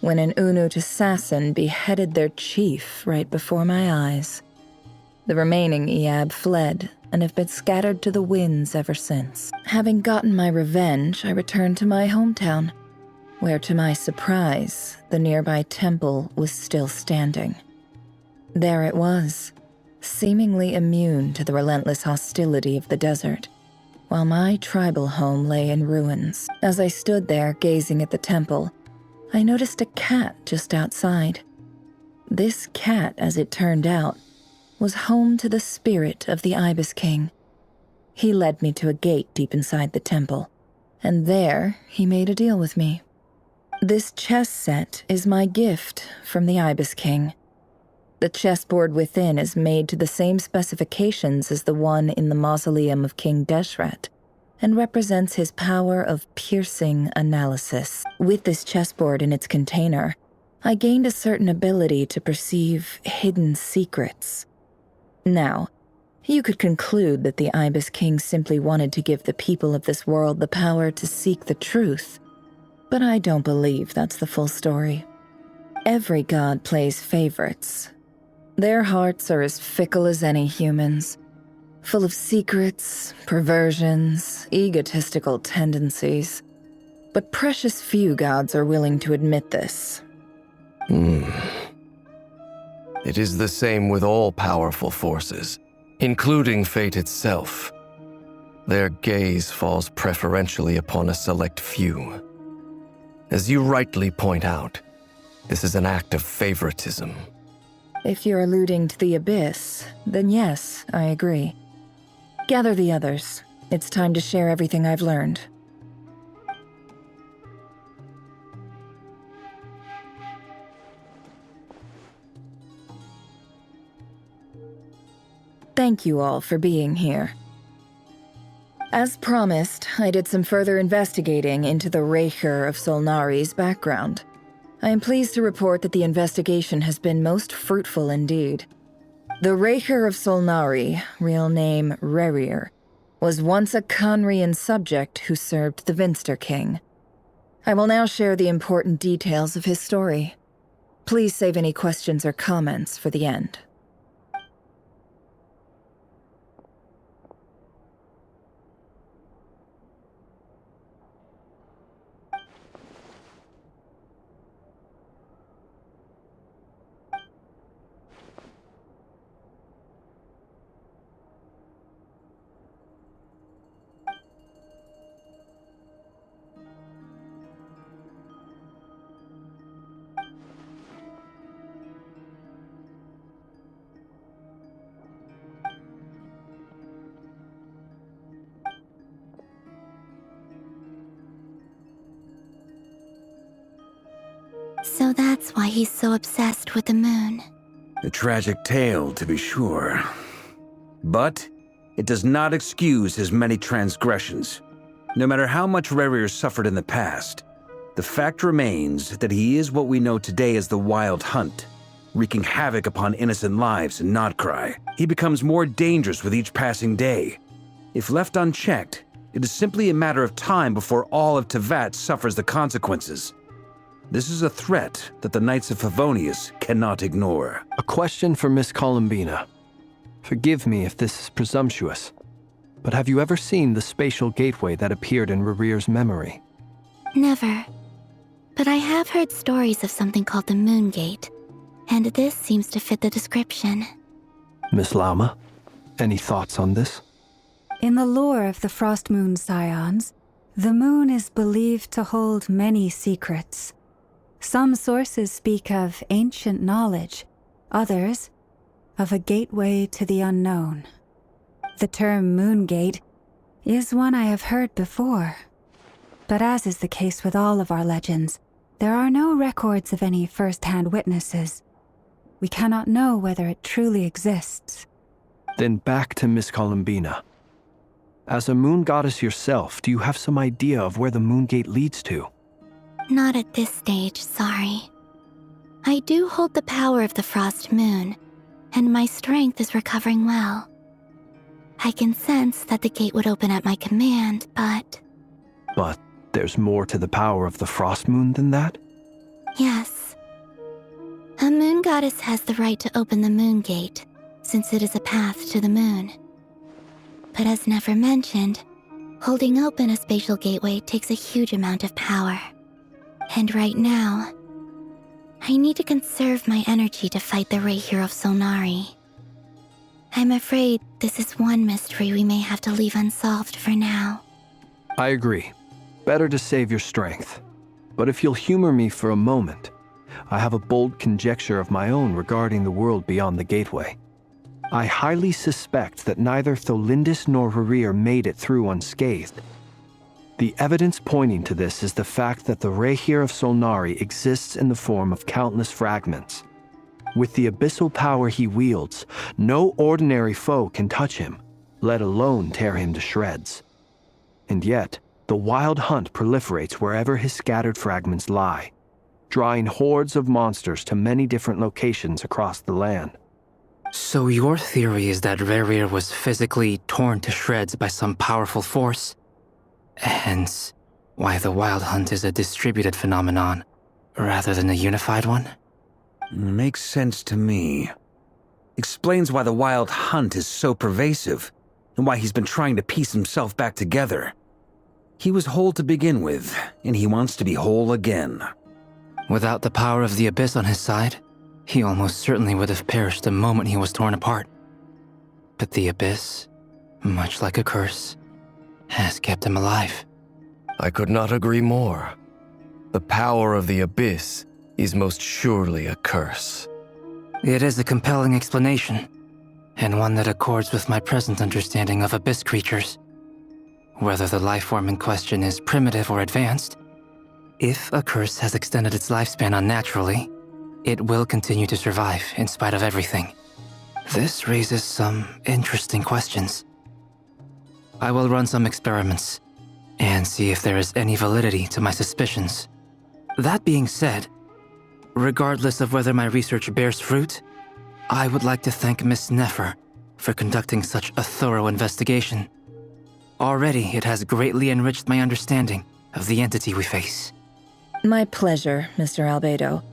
when an Unut assassin beheaded their chief right before my eyes. The remaining Eab fled and have been scattered to the winds ever since. Having gotten my revenge, I returned to my hometown, where to my surprise, the nearby temple was still standing. There it was, seemingly immune to the relentless hostility of the desert, while my tribal home lay in ruins. As I stood there gazing at the temple, I noticed a cat just outside. This cat, as it turned out, was home to the spirit of the Ibis King. He led me to a gate deep inside the temple, And there, he made a deal with me. This chess set is my gift from the Ibis King. The chessboard within is made to the same specifications as the one in the mausoleum of King Deshret, and represents his power of piercing analysis. With this chessboard in its container, I gained a certain ability to perceive hidden secrets. Now, you could conclude that the Ibis King simply wanted to give the people of this world the power to seek the truth, but I don't believe that's the full story. Every god plays favorites. Their hearts are as fickle as any human's, full of secrets, perversions, egotistical tendencies. But precious few gods are willing to admit this. It is the same with all powerful forces, including fate itself. Their gaze falls preferentially upon a select few. As you rightly point out, this is an act of favoritism. If you're alluding to the Abyss, then yes, I agree. Gather the others. It's time to share everything I've learned. Thank you all for being here. As promised, I did some further investigating into the Raker of Solnari's background. I am pleased to report that the investigation has been most fruitful indeed. The Raker of Solnari, real name Rerir, was once a Conrian subject who served the Vinster King. I will now share the important details of his story. Please save any questions or comments for the end. So that's why he's so obsessed with the moon. A tragic tale, to be sure. But it does not excuse his many transgressions. No matter how much Rerir suffered in the past, the fact remains that he is what we know today as the Wild Hunt, wreaking havoc upon innocent lives in Nodkrai. He becomes more dangerous with each passing day. If left unchecked, it is simply a matter of time before all of Tevat suffers the consequences. This is a threat that the Knights of Favonius cannot ignore. A question for Miss Columbina. Forgive me if this is presumptuous, but have you ever seen the spatial gateway that appeared in Rerir's memory? Never. But I have heard stories of something called the Moon Gate, and this seems to fit the description. Miss Lama, any thoughts on this? In the lore of the Frost Moon Scions, the moon is believed to hold many secrets. Some sources speak of ancient knowledge, others of a gateway to the unknown. The term Moon Gate is one I have heard before, but as is the case with all of our legends, there are no records of any first-hand witnesses. We cannot know whether it truly exists. Then back to Miss Columbina. As a moon goddess yourself, do you have some idea of where the Moon Gate leads to? Not at this stage, sorry. I do hold the power of the Frost Moon, and my strength is recovering well. I can sense that the gate would open at my command, but... But there's more to the power of the Frost Moon than that? Yes. A moon goddess has the right to open the Moon Gate, since it is a path to the moon. But as never mentioned, holding open a spatial gateway takes a huge amount of power. And right now, I need to conserve my energy to fight the Raker of Solnari. I'm afraid this is one mystery we may have to leave unsolved for now. I agree. Better to save your strength. But if you'll humor me for a moment, I have a bold conjecture of my own regarding the world beyond the gateway. I highly suspect that neither Tholindis nor Rerir made it through unscathed. The evidence pointing to this is the fact that the Rehir of Solnari exists in the form of countless fragments. With the abyssal power he wields, no ordinary foe can touch him, let alone tear him to shreds. And yet, the wild hunt proliferates wherever his scattered fragments lie, drawing hordes of monsters to many different locations across the land. So your theory is that Rerir was physically torn to shreds by some powerful force? Hence, why the Wild Hunt is a distributed phenomenon, rather than a unified one? Makes sense to me. Explains why the Wild Hunt is so pervasive, and why he's been trying to piece himself back together. He was whole to begin with, and he wants to be whole again. Without the power of the Abyss on his side, he almost certainly would have perished the moment he was torn apart. But the Abyss, much like a curse, has kept him alive. I could not agree more. The power of the Abyss is most surely a curse. It is a compelling explanation, and one that accords with my present understanding of Abyss creatures. Whether the life form in question is primitive or advanced, if a curse has extended its lifespan unnaturally, it will continue to survive in spite of everything. This raises some interesting questions. I will run some experiments and see if there is any validity to my suspicions. That being said, regardless of whether my research bears fruit, I would like to thank Miss Nefer for conducting such a thorough investigation. Already, it has greatly enriched my understanding of the entity we face. My pleasure, Mr. Albedo.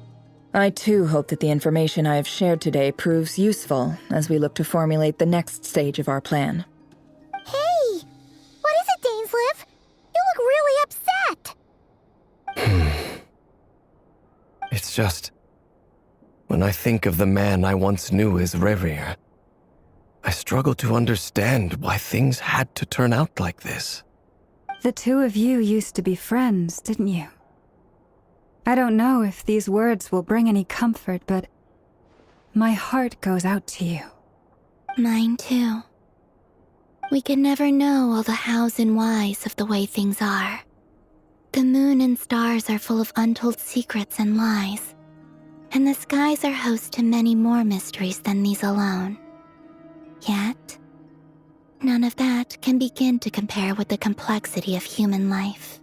I too hope that the information I have shared today proves useful as we look to formulate the next stage of our plan. Hey! What is it, Dainsleif? You look really upset! It's just... when I think of the man I once knew as Rerir, I struggle to understand why things had to turn out like this. The two of you used to be friends, didn't you? I don't know if these words will bring any comfort, but my heart goes out to you. Mine too. We can never know all the hows and whys of the way things are. The moon and stars are full of untold secrets and lies, and the skies are host to many more mysteries than these alone. Yet, none of that can begin to compare with the complexity of human life.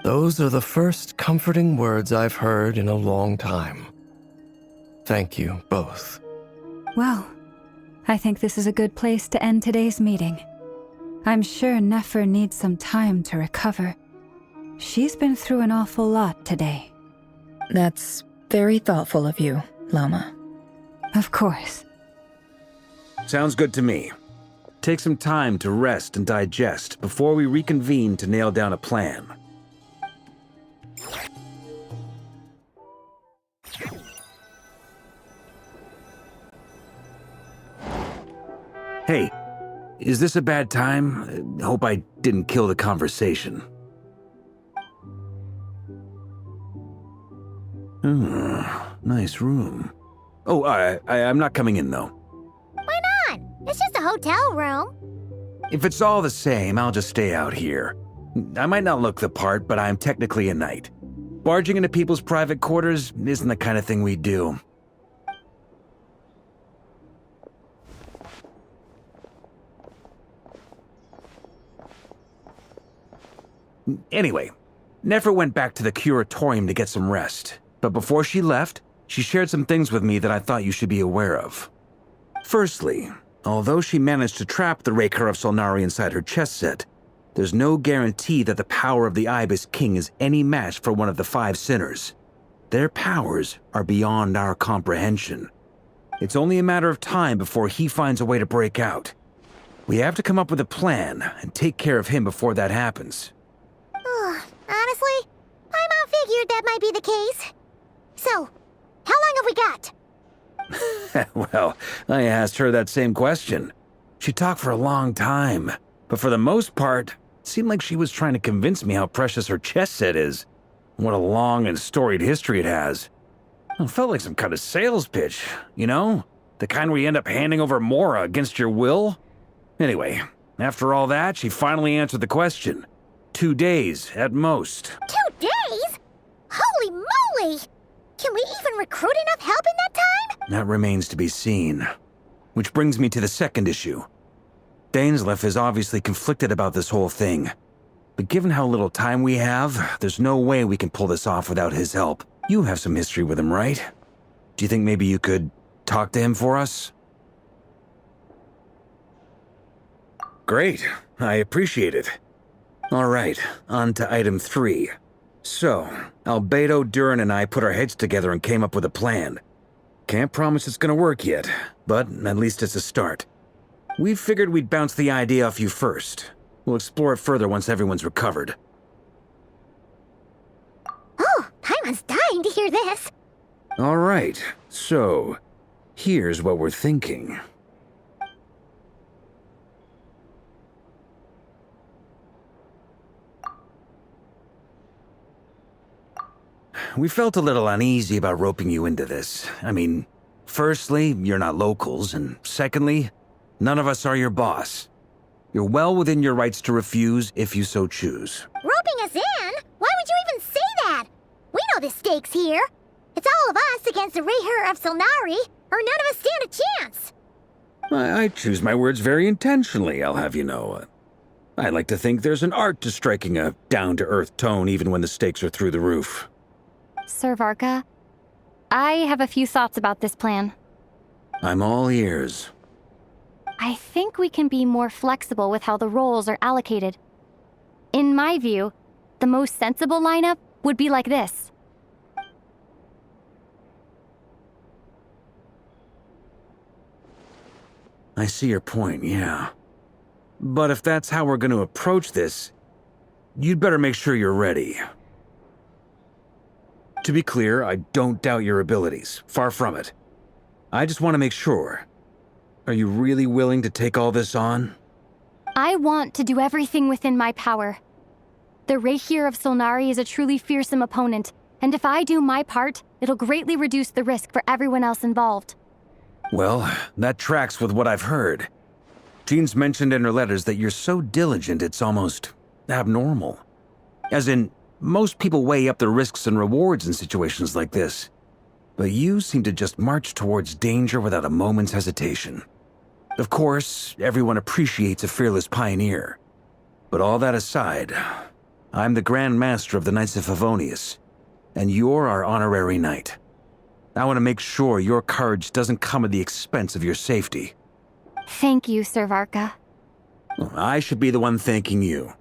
Those are the first comforting words I've heard in a long time. Thank you, both. Well, I think this is a good place to end today's meeting. I'm sure Nefer needs some time to recover. She's been through an awful lot today. That's very thoughtful of you, Lama. Of course. Sounds good to me. Take some time to rest and digest before we reconvene to nail down a plan. Hey, is this a bad time? Hope I didn't kill the conversation. Nice room. Oh, I'm not coming in, though. Why not? It's just a hotel room. If it's all the same, I'll just stay out here. I might not look the part, but I'm technically a knight. Barging into people's private quarters isn't the kind of thing we do. Anyway, Nefer went back to the curatorium to get some rest, but before she left, she shared some things with me that I thought you should be aware of. Firstly, although she managed to trap the Rehir of Solnari inside her chess set, there's no guarantee that the power of the Ibis King is any match for one of the 5 sinners. Their powers are beyond our comprehension. It's only a matter of time before he finds a way to break out. We have to come up with a plan and take care of him before that happens. Honestly, my mom figured that might be the case. So, how long have we got? Well, I asked her that same question. She talked for a long time, but for the most part, it seemed like she was trying to convince me how precious her chess set is. What a long and storied history it has. It felt like some kind of sales pitch, you know? The kind where you end up handing over Mora against your will. Anyway, after all that, she finally answered the question. 2 days at most. 2 days? Holy moly! Can we even recruit enough help in that time? That remains to be seen. Which brings me to the second issue. Dainsleif is obviously conflicted about this whole thing. But given how little time we have, there's no way we can pull this off without his help. You have some history with him, right? Do you think maybe you could talk to him for us? Great. I appreciate it. All right, on to item 3. So, Albedo, Durin, and I put our heads together and came up with a plan. Can't promise it's gonna work yet, but at least it's a start. We figured we'd bounce the idea off you first. We'll explore it further once everyone's recovered. Oh, Paimon's dying to hear this. All right, so here's what we're thinking. We felt a little uneasy about roping you into this. I mean, firstly, you're not locals, and secondly, none of us are your boss. You're well within your rights to refuse if you so choose. Roping us in? Why would you even say that? We know the stakes here. It's all of us against the Rayher of Solnari, or none of us stand a chance. I choose my words very intentionally, I'll have you know. I like to think there's an art to striking a down-to-earth tone even when the stakes are through the roof. Sir Varka, I have a few thoughts about this plan. I'm all ears. I think we can be more flexible with how the roles are allocated. In my view, the most sensible lineup would be like this. I see your point, yeah. But if that's how we're going to approach this, you'd better make sure you're ready. To be clear, I don't doubt your abilities. Far from it. I just want to make sure. Are you really willing to take all this on? I want to do everything within my power. The Rayher of Solnari is a truly fearsome opponent, and if I do my part, it'll greatly reduce the risk for everyone else involved. Well, that tracks with what I've heard. Jean's mentioned in her letters that you're so diligent it's almost abnormal. As in, most people weigh up the risks and rewards in situations like this. But you seem to just march towards danger without a moment's hesitation. Of course, everyone appreciates a fearless pioneer. But all that aside, I'm the Grand Master of the Knights of Favonius, and you're our honorary knight. I want to make sure your courage doesn't come at the expense of your safety. Thank you, Sir Varka. Well, I should be the one thanking you.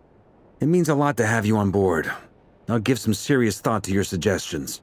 It means a lot to have you on board. I'll give some serious thought to your suggestions.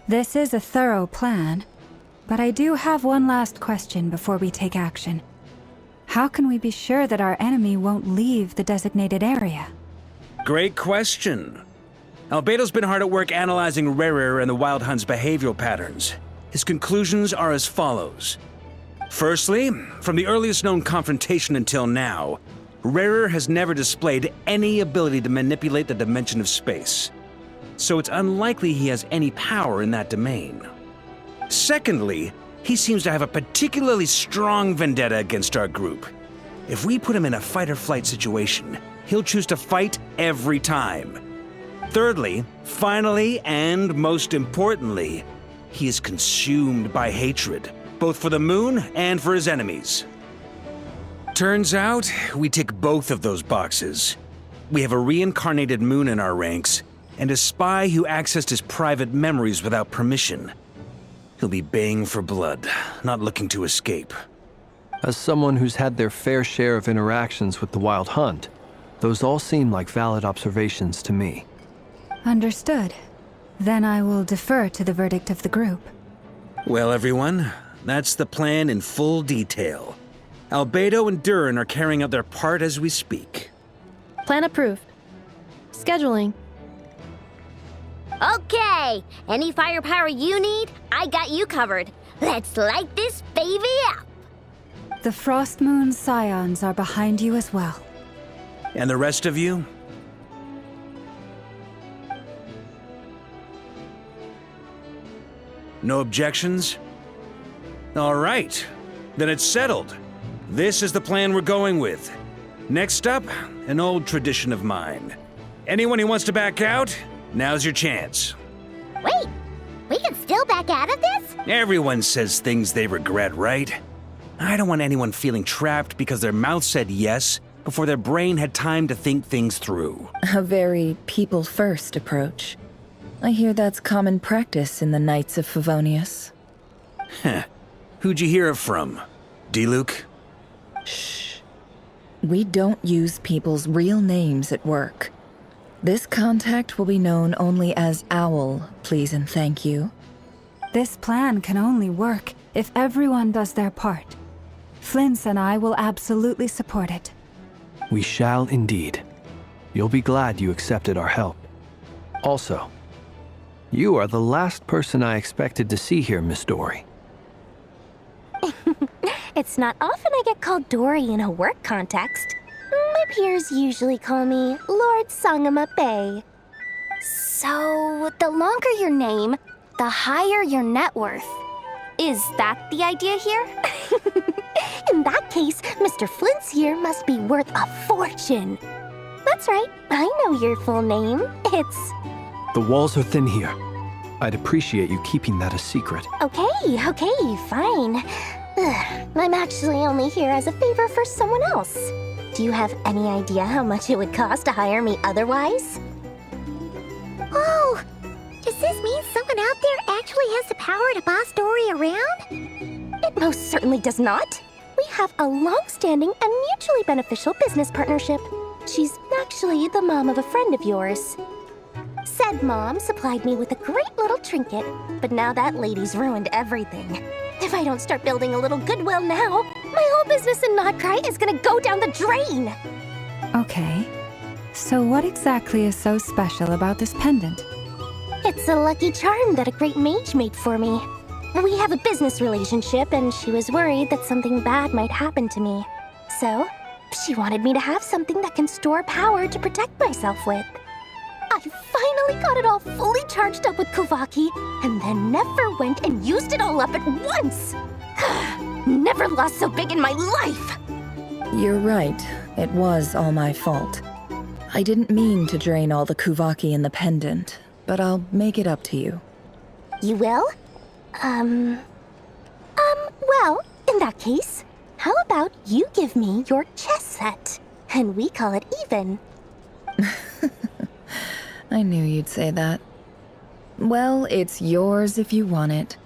This is a thorough plan, but I do have one last question before we take action. How can we be sure that our enemy won't leave the designated area? Great question. Albedo's been hard at work analyzing Rerir and the Wild Hunt's behavioral patterns. His conclusions are as follows. Firstly, from the earliest known confrontation until now, Rerir has never displayed any ability to manipulate the dimension of space. So it's unlikely he has any power in that domain. Secondly, he seems to have a particularly strong vendetta against our group. If we put him in a fight-or-flight situation, he'll choose to fight every time. Thirdly, finally, and most importantly, he is consumed by hatred, both for the moon and for his enemies. Turns out, we tick both of those boxes. We have a reincarnated moon in our ranks, and a spy who accessed his private memories without permission. He'll be baying for blood, not looking to escape. As someone who's had their fair share of interactions with the Wild Hunt, those all seem like valid observations to me. Understood. Then I will defer to the verdict of the group. Well, everyone, that's the plan in full detail. Albedo and Durin are carrying out their part as we speak. Plan approved. Scheduling. Okay, any firepower you need, I got you covered. Let's light this baby up. The Frost Moon Scions are behind you as well. And the rest of you? No objections? All right, then it's settled. This is the plan we're going with. Next up, an old tradition of mine. Anyone who wants to back out, now's your chance. Wait, we can still back out of this? Everyone says things they regret, right? I don't want anyone feeling trapped because their mouth said yes before their brain had time to think things through. A very people-first approach. I hear that's common practice in the Knights of Favonius. Heh. Who'd you hear it from? D-Luke? Shh. We don't use people's real names at work. This contact will be known only as Owl, please and thank you. This plan can only work if everyone does their part. Flint's and I will absolutely support it. We shall indeed. You'll be glad you accepted our help. Also, you are the last person I expected to see here, Miss Dory. It's not often I get called Dory in a work context. My peers usually call me Lord Sangama Bay. So, the longer your name, the higher your net worth. Is that the idea here? In that case, Mr. Flint's here must be worth a fortune. That's right, I know your full name. It's... The walls are thin here. I'd appreciate you keeping that a secret. Okay, fine. I'm actually only here as a favor for someone else. Do you have any idea how much it would cost to hire me otherwise? Oh, does this mean someone out there actually has the power to boss Dory around? It most certainly does not. We have a long-standing and mutually beneficial business partnership. She's actually the mom of a friend of yours. Said mom supplied me with a great little trinket, but now that lady's ruined everything. If I don't start building a little goodwill now, my whole business in Krai is gonna go down the drain! Okay. So what exactly is so special about this pendant? It's a lucky charm that a great mage made for me. We have a business relationship, and she was worried that something bad might happen to me. So, she wanted me to have something that can store power to protect myself with. I finally got it all fully charged up with Kuvaki, and then never went and used it all up at once! Never lost so big in my life! You're right. It was all my fault. I didn't mean to drain all the Kuvaki in the pendant, but I'll make it up to you. You will? Well, in that case, how about you give me your chess set, and we call it even? I knew you'd say that. Well, it's yours if you want it.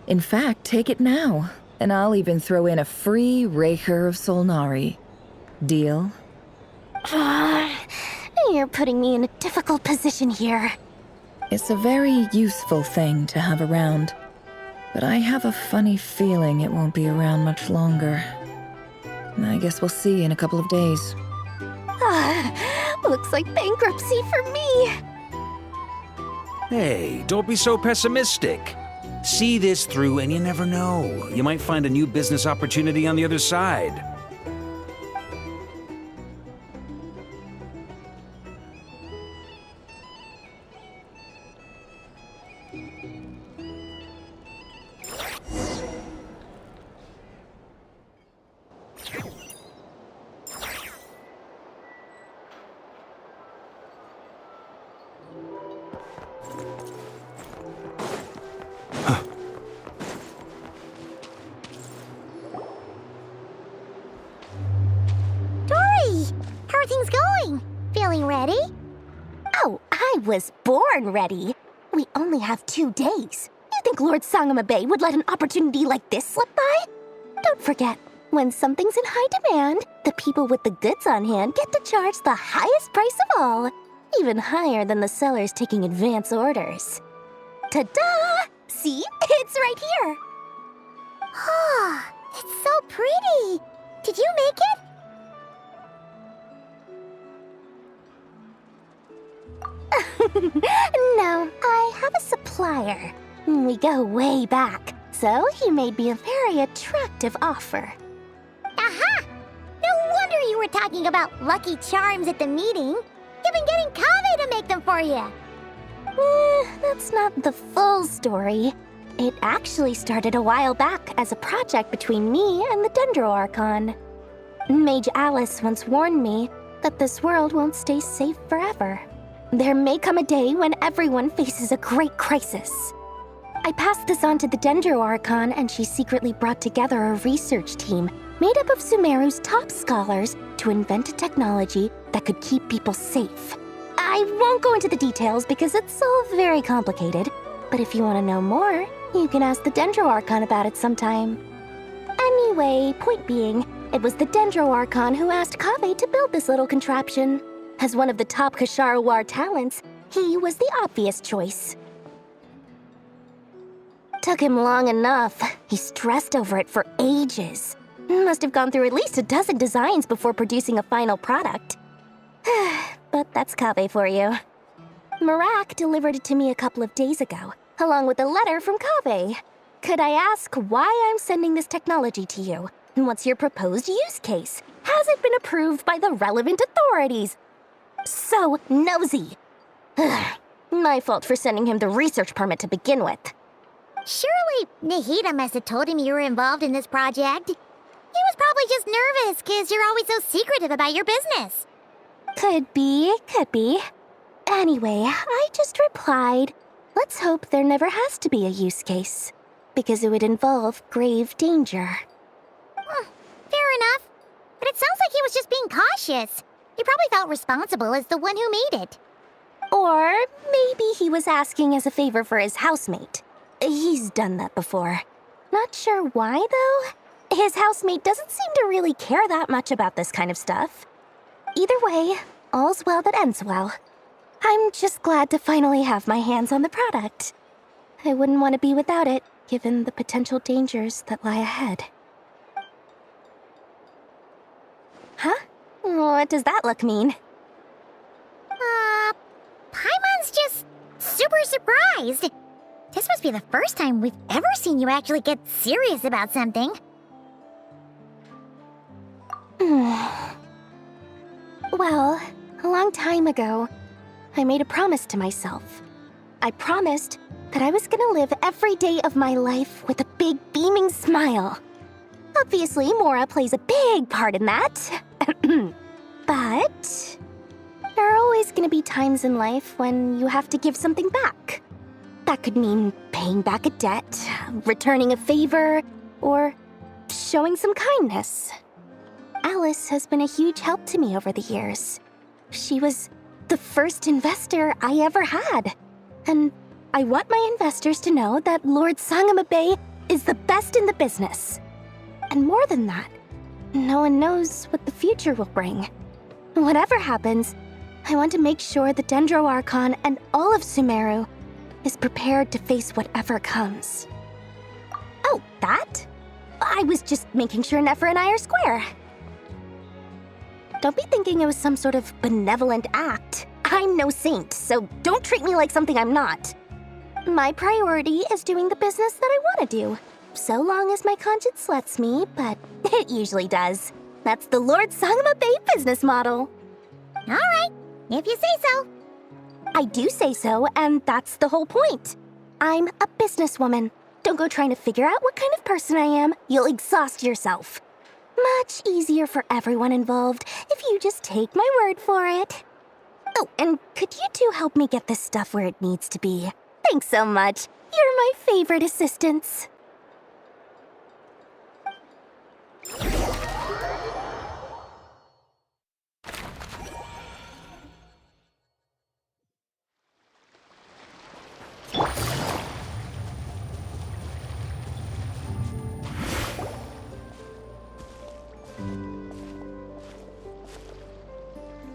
In fact, take it now, and I'll even throw in a free Raker of Solnari. Deal? You're putting me in a difficult position here. It's a very useful thing to have around, but I have a funny feeling it won't be around much longer. I guess we'll see in a couple of days. Looks like bankruptcy for me. Hey, don't be so pessimistic. See this through and you never know. You might find a new business opportunity on the other side. Was born ready. We only have 2 days. You think Lord Sangamabe would let an opportunity like this slip by? Don't forget, when something's in high demand, the people with the goods on hand get to charge the highest price of all, even higher than the sellers taking advance orders. Ta-da! See? It's right here. Ah, it's so pretty. Did you make it? No, I have a supplier. We go way back, so he made me a very attractive offer. Aha! No wonder you were talking about Lucky Charms at the meeting. You've been getting Kaveh to make them for you. That's not the full story. It actually started a while back as a project between me and the Dendro Archon. Mage Alice once warned me that this world won't stay safe forever. There may come a day when everyone faces a great crisis. I passed this on to the Dendro Archon, and she secretly brought together a research team made up of Sumeru's top scholars to invent a technology that could keep people safe. I won't go into the details because it's all very complicated, but if you want to know more, you can ask the Dendro Archon about it sometime. Anyway, point being, it was the Dendro Archon who asked Kaveh to build this little contraption. As one of the top Kasharawar talents, he was the obvious choice. Took him long enough. He stressed over it for ages. Must have gone through at least a dozen designs before producing a final product. But that's Kaveh for you. Marak delivered it to me a couple of days ago, along with a letter from Kaveh. Could I ask why I'm sending this technology to you? What's your proposed use case? Has it been approved by the relevant authorities? So nosy. My fault for sending him the research permit to begin with. Surely Nahida must have told him you were involved in this project. He was probably just nervous because you're always so secretive about your business. Could be. Anyway, I just replied, let's hope there never has to be a use case, because it would involve grave danger. Fair enough. But it sounds like he was just being cautious. He probably felt responsible as the one who made it. Or maybe he was asking as a favor for his housemate. He's done that before. Not sure why, though. His housemate doesn't seem to really care that much about this kind of stuff. Either way, all's well that ends well. I'm just glad to finally have my hands on the product. I wouldn't want to be without it, given the potential dangers that lie ahead. Huh? What does that look mean? Paimon's just super surprised. This must be the first time we've ever seen you actually get serious about something. Well, a long time ago, I made a promise to myself. I promised that I was gonna live every day of my life with a big beaming smile. Obviously, Mora plays a big part in that. But there are always gonna be times in life when you have to give something back. That could mean paying back a debt, returning a favor, or showing some kindness. Alice has been a huge help to me over the years. She was the first investor I ever had. And I want my investors to know that Lord Sangamabe is the best in the business. And more than that, no one knows what the future will bring. Whatever happens, I want to make sure the Dendro Archon and all of Sumeru is prepared to face whatever comes. Oh, that? I was just making sure Nefer and I are square. Don't be thinking it was some sort of benevolent act. I'm no saint, so don't treat me like something I'm not. My priority is doing the business that I want to do, so long as my conscience lets me, but it usually does. That's the Lord Sangama Bay business model. All right, if you say so. I do say so, and that's the whole point. I'm a businesswoman. Don't go trying to figure out what kind of person I am. You'll exhaust yourself. Much easier for everyone involved if you just take my word for it. Oh, and could you two help me get this stuff where it needs to be? Thanks so much. You're my favorite assistants.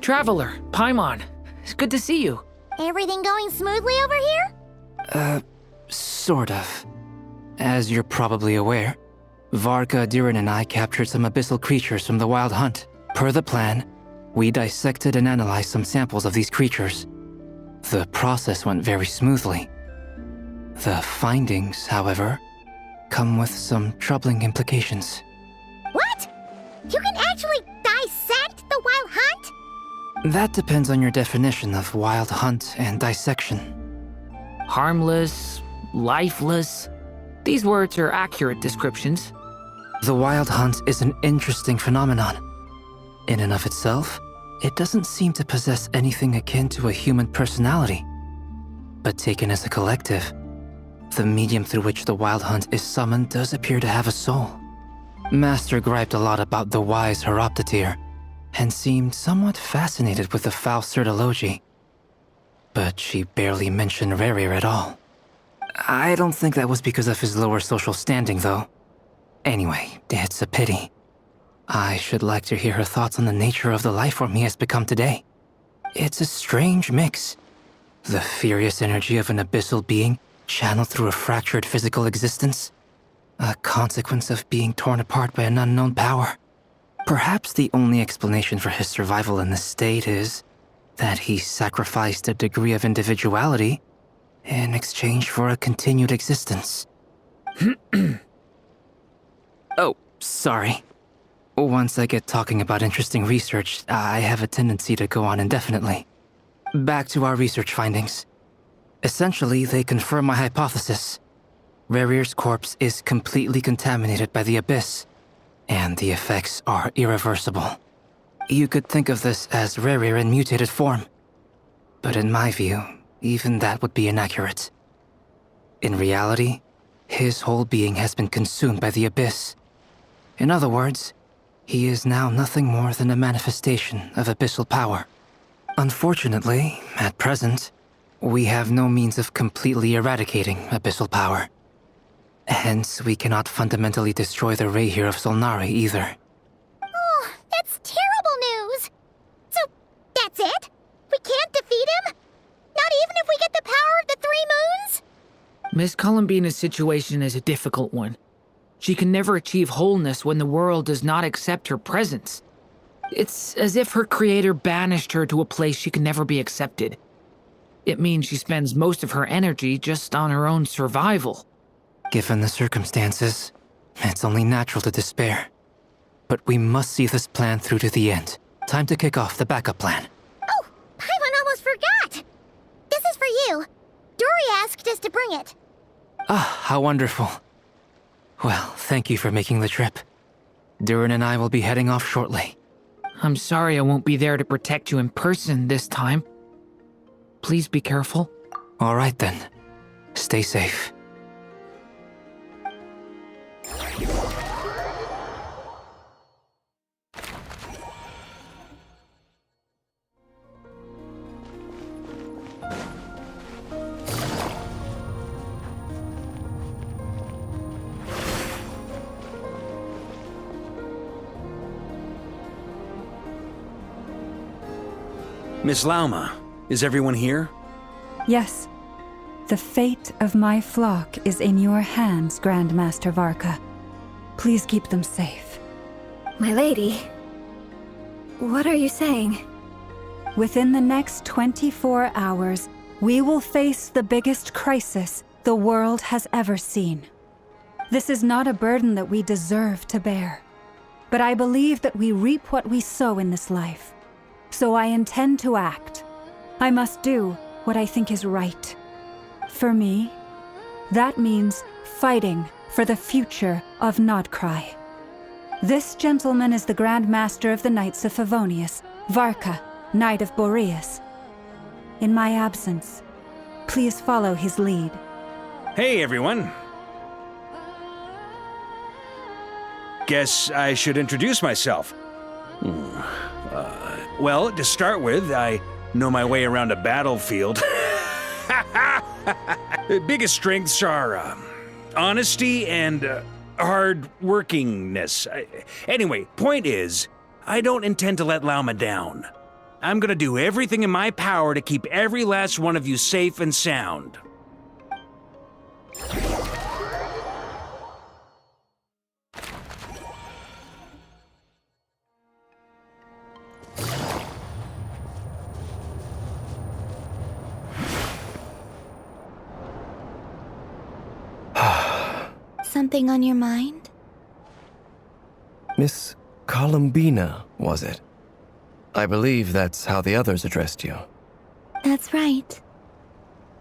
Traveler, Paimon, it's good to see you. Everything going smoothly over here? Sort of. As you're probably aware, Varka, Diren, and I captured some abyssal creatures from the Wild Hunt. Per the plan, we dissected and analyzed some samples of these creatures. The process went very smoothly. The findings, however, come with some troubling implications. What? You can actually dissect the Wild Hunt? That depends on your definition of Wild Hunt and dissection. Harmless, lifeless. These words are accurate descriptions. The Wild Hunt is an interesting phenomenon. In and of itself, it doesn't seem to possess anything akin to a human personality. But taken as a collective, the medium through which the Wild Hunt is summoned does appear to have a soul. Master griped a lot about the wise Horoptatyr, and seemed somewhat fascinated with the foul Certology. But she barely mentioned Rerir at all. I don't think that was because of his lower social standing, though. Anyway, it's a pity. I should like to hear her thoughts on the nature of the lifeform he has become today. It's a strange mix. The furious energy of an abyssal being channeled through a fractured physical existence. A consequence of being torn apart by an unknown power. Perhaps the only explanation for his survival in this state is that he sacrificed a degree of individuality in exchange for a continued existence. Oh, sorry. Once I get talking about interesting research, I have a tendency to go on indefinitely. Back to our research findings. Essentially, they confirm my hypothesis. Rerir's corpse is completely contaminated by the Abyss, and the effects are irreversible. You could think of this as Rerir in mutated form. But in my view, even that would be inaccurate. In reality, his whole being has been consumed by the Abyss. In other words, he is now nothing more than a manifestation of abyssal power. Unfortunately, at present, we have no means of completely eradicating abyssal power. Hence, we cannot fundamentally destroy the Rayhir of Solnari either. Oh, that's terrible news! So, that's it? We can't defeat him? Not even if we get the power of the Three Moons? Miss Columbina's situation is a difficult one. She can never achieve wholeness when the world does not accept her presence. It's as if her creator banished her to a place she can never be accepted. It means she spends most of her energy just on her own survival. Given the circumstances, it's only natural to despair. But we must see this plan through to the end. Time to kick off the backup plan. Oh, Paimon almost forgot! This is for you. Dory asked us to bring it. Ah, how wonderful. Well, thank you for making the trip. Durin and I will be heading off shortly. I'm sorry I won't be there to protect you in person this time. Please be careful. All right then. Stay safe. Miss Lauma, is everyone here? Yes. The fate of my flock is in your hands, Grandmaster Varka. Please keep them safe. My lady, what are you saying? Within the next 24 hours, we will face the biggest crisis the world has ever seen. This is not a burden that we deserve to bear, but I believe that we reap what we sow in this life. So I intend to act. I must do what I think is right. For me, that means fighting for the future of Nodkrai. This gentleman is the Grand Master of the Knights of Favonius, Varka, Knight of Boreas. In my absence, please follow his lead. Hey, everyone. Guess I should introduce myself. Well, to start with, I know my way around a battlefield. The biggest strengths are honesty and hard-workingness. Anyway, point is, I don't intend to let Lauma down. I'm gonna do everything in my power to keep every last one of you safe and sound. Something on your mind? Miss Columbina, was it? I believe that's how the others addressed you. That's right.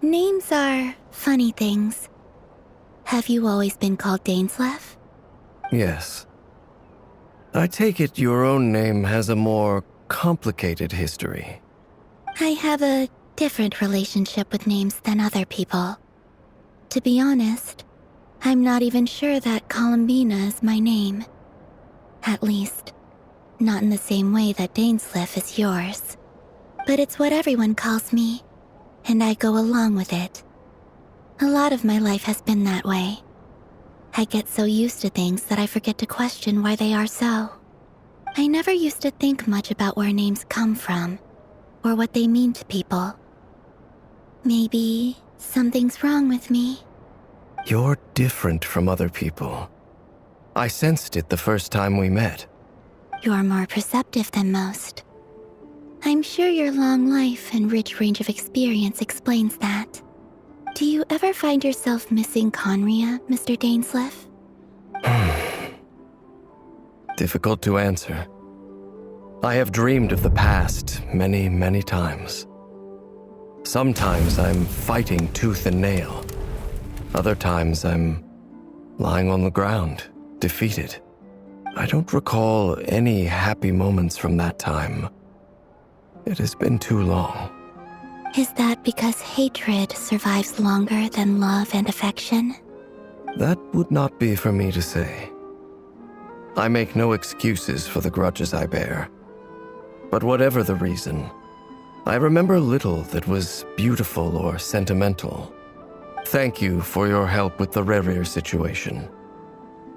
Names are funny things. Have you always been called Dainsleif? Yes. I take it your own name has a more complicated history. I have a different relationship with names than other people. To be honest, I'm not even sure that Columbina is my name. At least, not in the same way that Dainsleif is yours. But it's what everyone calls me, and I go along with it. A lot of my life has been that way. I get so used to things that I forget to question why they are so. I never used to think much about where names come from, or what they mean to people. Maybe something's wrong with me. You're different from other people. I sensed it the first time we met. You're more perceptive than most. I'm sure your long life and rich range of experience explains that. Do you ever find yourself missing Conria, Mr. Dainsleif? Difficult to answer. I have dreamed of the past many, many times. Sometimes I'm fighting tooth and nail. Other times I'm lying on the ground, defeated. I don't recall any happy moments from that time. It has been too long. Is that because hatred survives longer than love and affection? That would not be for me to say. I make no excuses for the grudges I bear. But whatever the reason, I remember little that was beautiful or sentimental. Thank you for your help with the Rerir situation.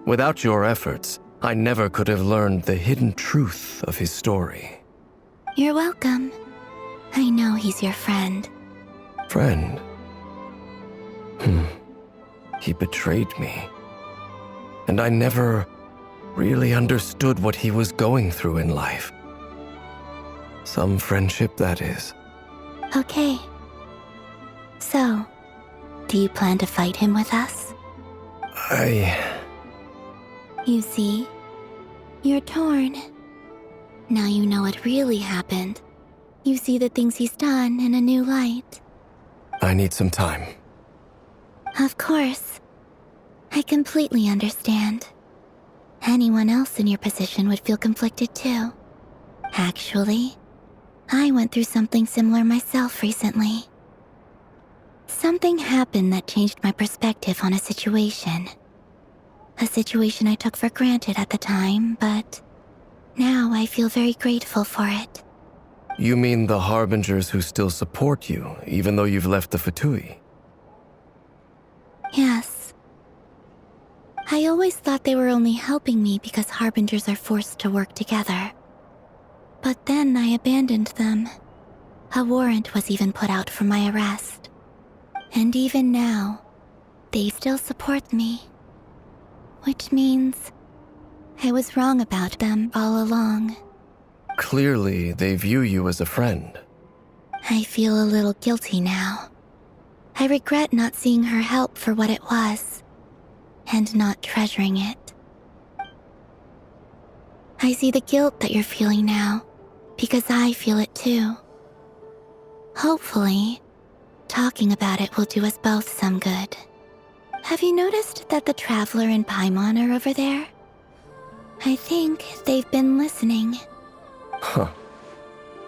Without your efforts, I never could have learned the hidden truth of his story. You're welcome. I know he's your friend. Friend? He betrayed me. And I never really understood what he was going through in life. Some friendship, that is. Okay. So, do you plan to fight him with us? You see, you're torn. Now you know what really happened. You see the things he's done in a new light. I need some time. Of course. I completely understand. Anyone else in your position would feel conflicted too. Actually, I went through something similar myself recently. Something happened that changed my perspective on a situation. A situation I took for granted at the time, but now I feel very grateful for it. You mean the Harbingers who still support you, even though you've left the Fatui? Yes. I always thought they were only helping me because Harbingers are forced to work together. But then I abandoned them. A warrant was even put out for my arrest. And even now, they still support me. Which means I was wrong about them all along. Clearly, they view you as a friend. I feel a little guilty now. I regret not seeing her help for what it was, and not treasuring it. I see the guilt that you're feeling now, because I feel it too. Hopefully, talking about it will do us both some good. Have you noticed that the Traveler and Paimon are over there? I think they've been listening. Huh.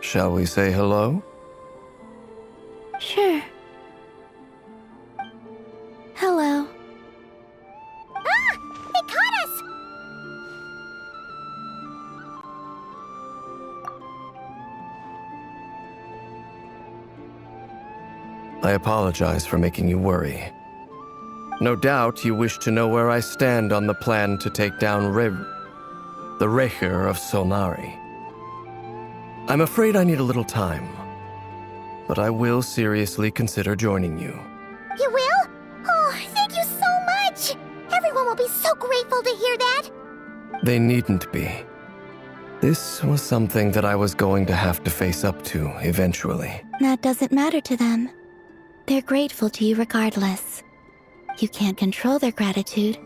Shall we say hello? Sure. Hello. Ah! They caught us! I apologize for making you worry. No doubt you wish to know where I stand on the plan to take down the Recher of Solnari. I'm afraid I need a little time, but I will seriously consider joining you. You will? Oh, thank you so much! Everyone will be so grateful to hear that! They needn't be. This was something that I was going to have to face up to eventually. That doesn't matter to them. They're grateful to you regardless. You can't control their gratitude,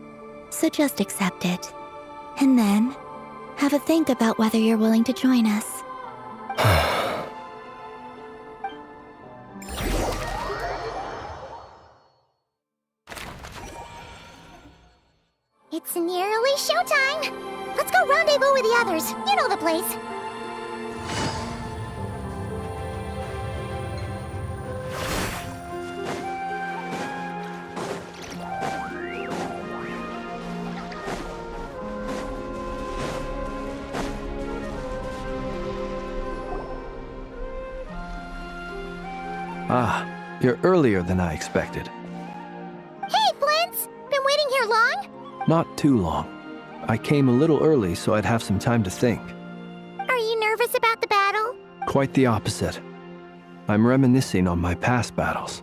so just accept it. And then, have a think about whether you're willing to join us. It's nearly showtime! Let's go rendezvous with the others. You know the place. Ah, you're earlier than I expected. Hey, Flint's! Been waiting here long? Not too long. I came a little early so I'd have some time to think. Are you nervous about the battle? Quite the opposite. I'm reminiscing on my past battles.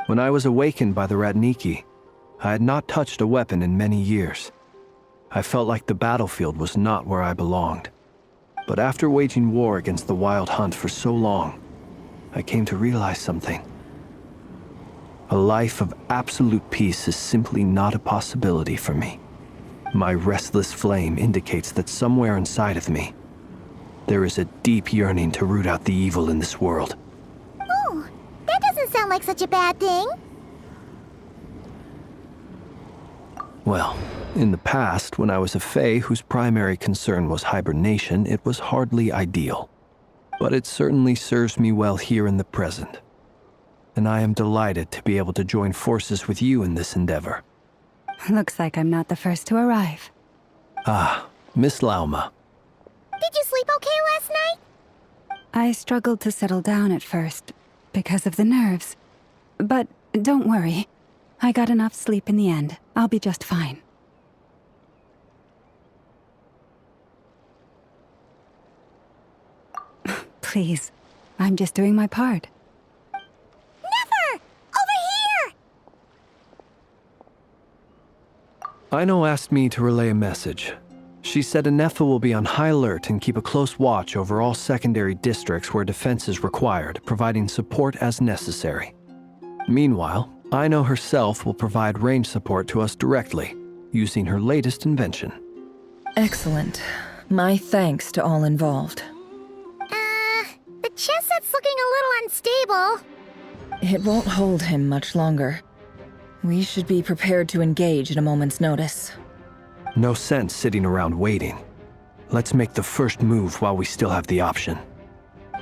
When I was awakened by the Ratniki, I had not touched a weapon in many years. I felt like the battlefield was not where I belonged. But after waging war against the Wild Hunt for so long, I came to realize something. A life of absolute peace is simply not a possibility for me. My restless flame indicates that somewhere inside of me, there is a deep yearning to root out the evil in this world. Oh, that doesn't sound like such a bad thing. Well, in the past, when I was a Fae whose primary concern was hibernation, it was hardly ideal. But it certainly serves me well here in the present. And I am delighted to be able to join forces with you in this endeavor. Looks like I'm not the first to arrive. Ah, Miss Lauma. Did you sleep okay last night? I struggled to settle down at first, because of the nerves. But don't worry. I got enough sleep in the end. I'll be just fine. Please, I'm just doing my part. Never! Over here! Aino asked me to relay a message. She said Anefa will be on high alert and keep a close watch over all secondary districts where defense is required, providing support as necessary. Meanwhile, Aino herself will provide range support to us directly, using her latest invention. Excellent. My thanks to all involved. The chess set's looking a little unstable. It won't hold him much longer. We should be prepared to engage at a moment's notice. No sense sitting around waiting. Let's make the first move while we still have the option.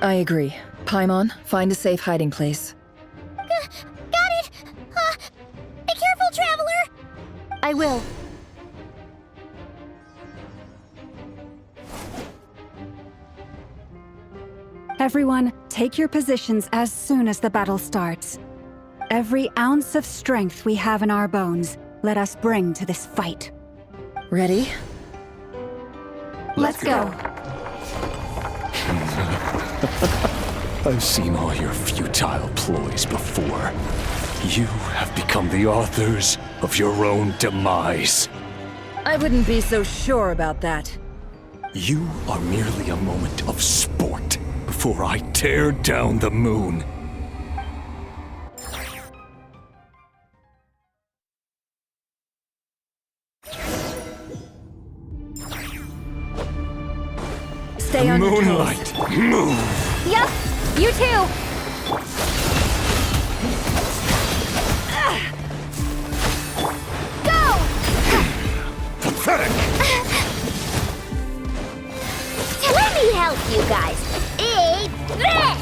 I agree. Paimon, find a safe hiding place. Got it! Be careful, Traveler! I will. Everyone, take your positions as soon as the battle starts. Every ounce of strength we have in our bones, let us bring to this fight. Ready? Let's go. I've seen all your futile ploys before. You have become the authors of your own demise. I wouldn't be so sure about that. You are merely a moment of sport before I tear down the moon. Stay on your toes. Moonlight, move! Yep, you too. Go! Pathetic! Let me help you guys. Eat this!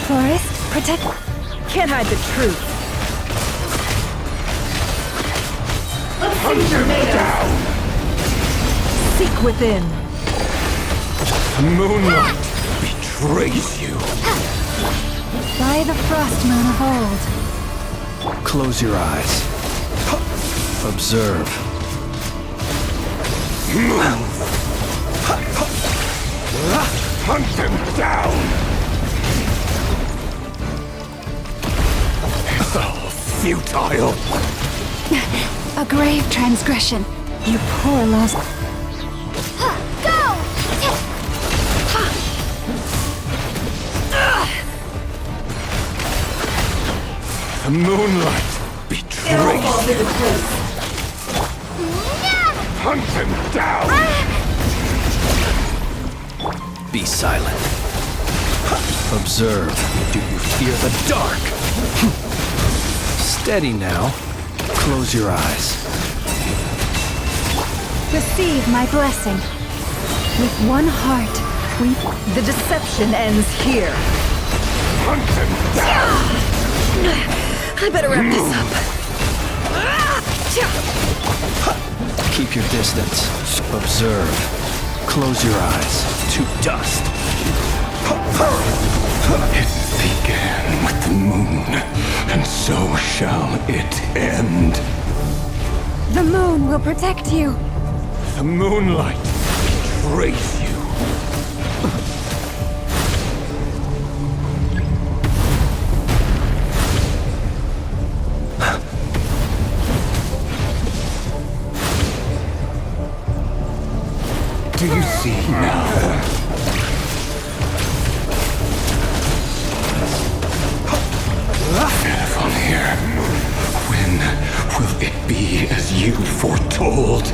Forest, protect. Can't hide the truth. Hunt him down! Seek within. The moonlight betrays you. By the frost moon of old. Close your eyes. Observe. Hunt him down! Futile! A grave transgression. You poor lost. Go! The moonlight betrays you. Hunt him down! Be silent. Observe. Do you fear the dark? Steady now. Close your eyes. Receive my blessing. With one heart, we... The deception ends here. Hunt him down! I better wrap this up. Keep your distance. Observe. Close your eyes. To dust. It began with the moon, and so shall it end. The moon will protect you. The moonlight betrays you. Do you see now? TheOffOne here. When will it be as you foretold?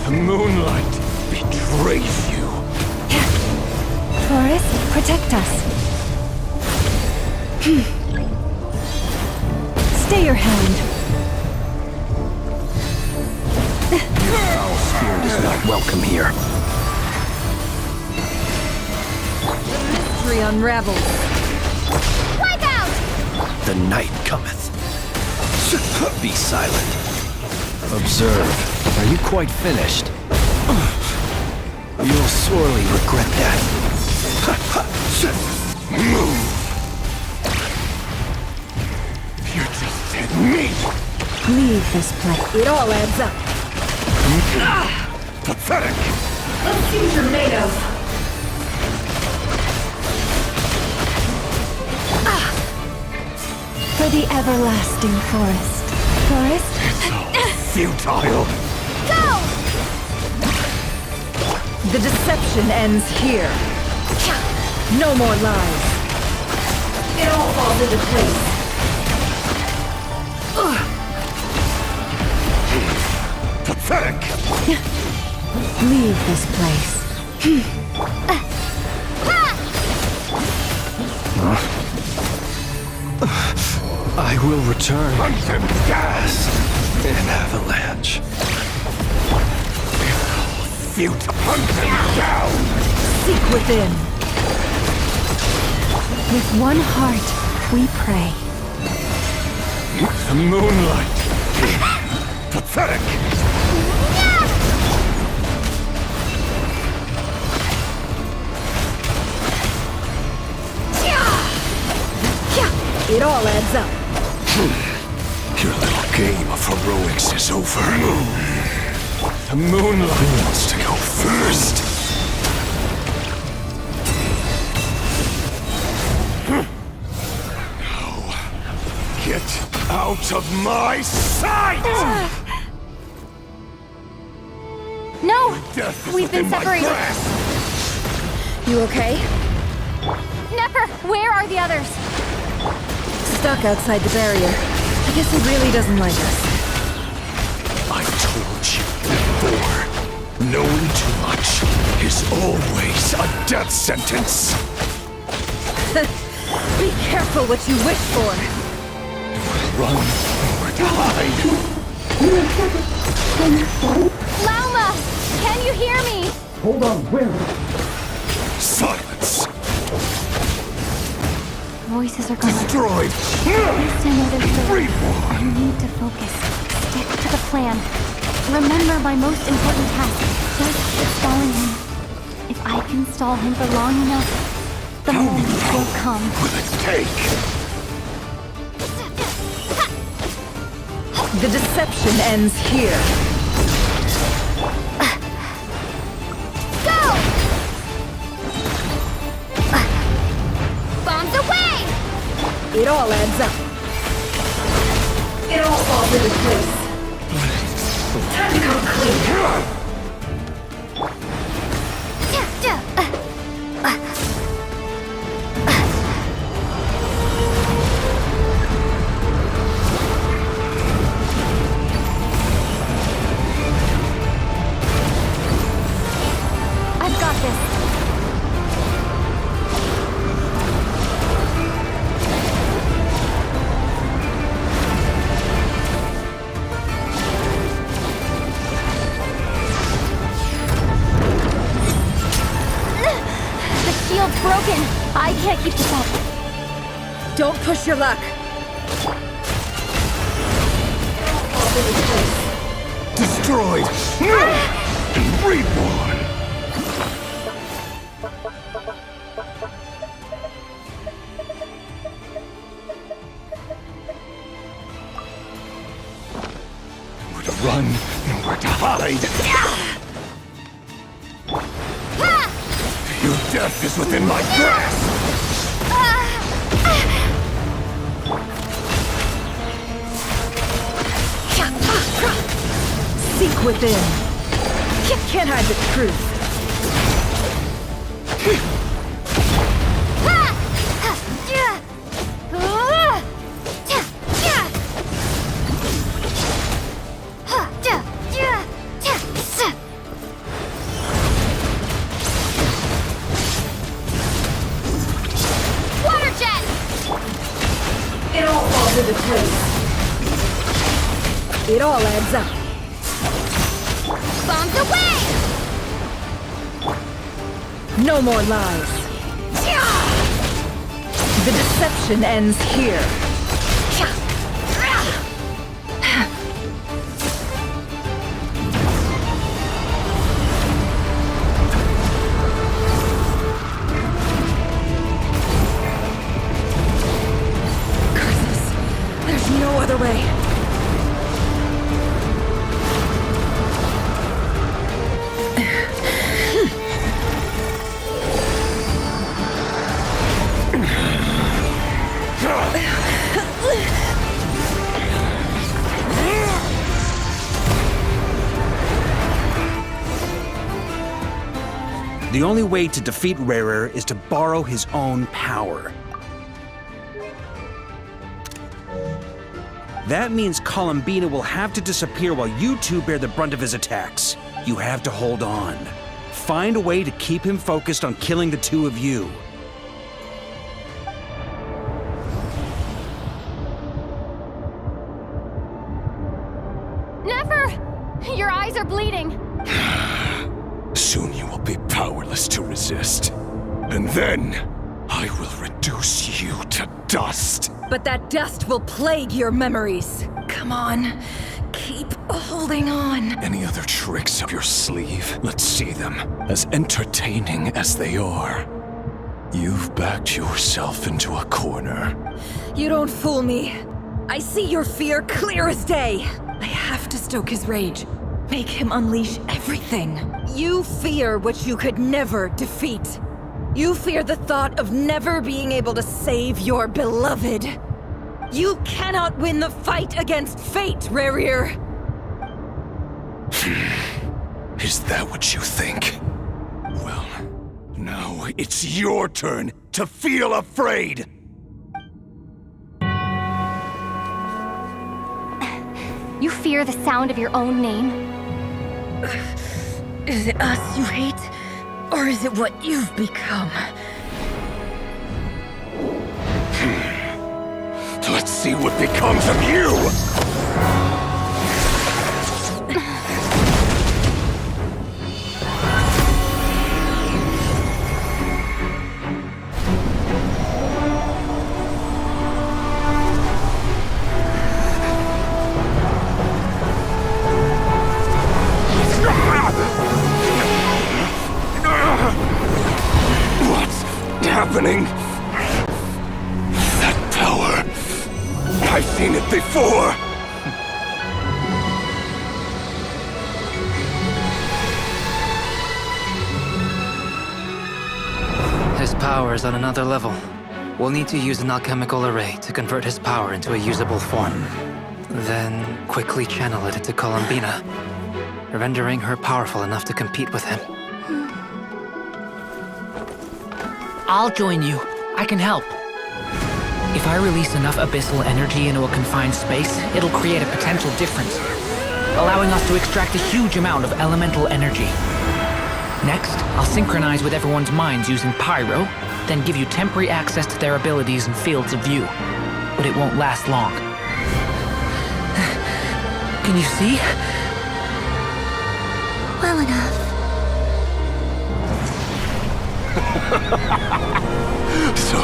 The moonlight betrays you. Forest, protect us. Stay your hand. Our spirit is not welcome here. Mystery unravels. Wipe out! The night cometh. Be silent. Observe. Are you quite finished? You'll sorely regret that. Move! You're just dead meat! Leave this place. It all adds up. Pathetic! Let's see what you're made of. For the everlasting forest. Forest? It's all futile! Go! The deception ends here. No more lies. It all falls into place. Pathetic! Leave this place. I will return. Hunt him down! An avalanche. Futile! Hunt him down! Seek within. With one heart, we pray. The moonlight! Pathetic! It all adds up. Your little game of heroics is over. The Moonlight wants to go first. Now, get out of my sight! No! Death is We've been within my separated. grasp. You okay? Nefer, where are the others? Stuck outside the barrier. I guess he really doesn't like us. I told you before, knowing too much is always a death sentence. Be careful what you wish for. Run or to hide. Lauma! Can you hear me? Hold on, where? Silence. Voices are gone. Destroyed. At least I know they're still there. Reborn. I need to focus. Stick to the plan. Remember my most important task. Just stalling him. If I can stall him for long enough, the moment will come. Will it take? The deception ends here. Go! Bombs away! It all adds up. It all falls into place. Time to come clean. I've got this. The shield's broken. I can't keep this up. Don't push your luck. Destroyed. Reborn. Nowhere to run, nowhere to hide. Your death is within my grasp. Seek within. Can't hide the truth. Water jet! It all falls into place. It all adds up. Bombs away! No more lies. The deception ends here. Curses. There's no other way. The only way to defeat Rarer is to borrow his own power. That means Columbina will have to disappear while you two bear the brunt of his attacks. You have to hold on. Find a way to keep him focused on killing the two of you. Nefer! Your eyes are bleeding. Soon you will be powerless to resist. And then, I will reduce you to dust. But that dust will plague your memories. Come on. Keep holding on. Any other tricks up your sleeve? Let's see them. As entertaining as they are. You've backed yourself into a corner. You don't fool me. I see your fear clear as day. I have to stoke his rage. Make him unleash everything. You fear what you could never defeat. You fear the thought of never being able to save your beloved. You cannot win the fight against fate, Rerir. Is that what you think? Well, now it's your turn to feel afraid! You fear the sound of your own name? Is it us you hate? Or is it what you've become? Let's see what becomes of you! Happening? That power. I've seen it before. His power is on another level. We'll need to use an alchemical array to convert his power into a usable form. Then quickly channel it into Columbina, rendering her powerful enough to compete with him. I'll join you. I can help. If I release enough abyssal energy into a confined space, it'll create a potential difference, allowing us to extract a huge amount of elemental energy. Next, I'll synchronize with everyone's minds using Pyro, then give you temporary access to their abilities and fields of view. But it won't last long. Can you see? Well enough. So,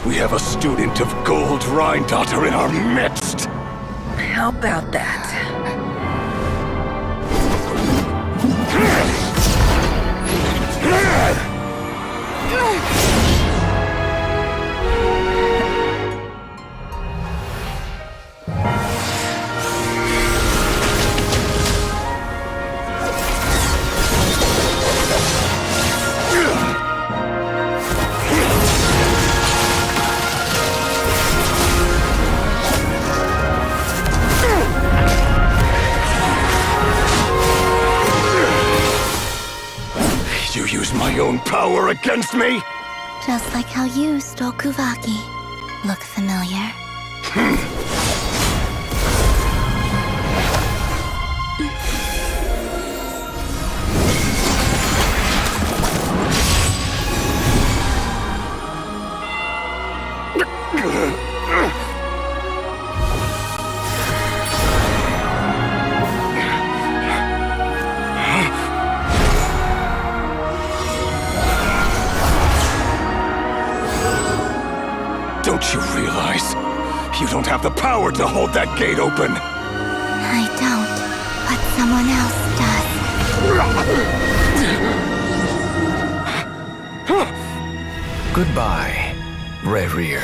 we have a student of Gold Rhine-Daughter in our midst. How about that? You use my own power against me? Just like how you stole Kuvaki. Look familiar? Don't you realize? You don't have the power to hold that gate open! I don't, but someone else does. Goodbye, Rerir.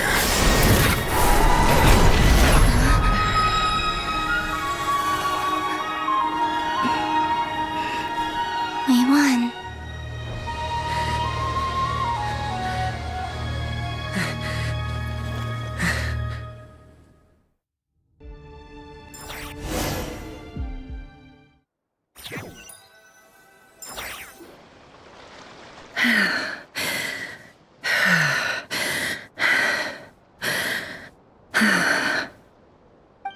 We won.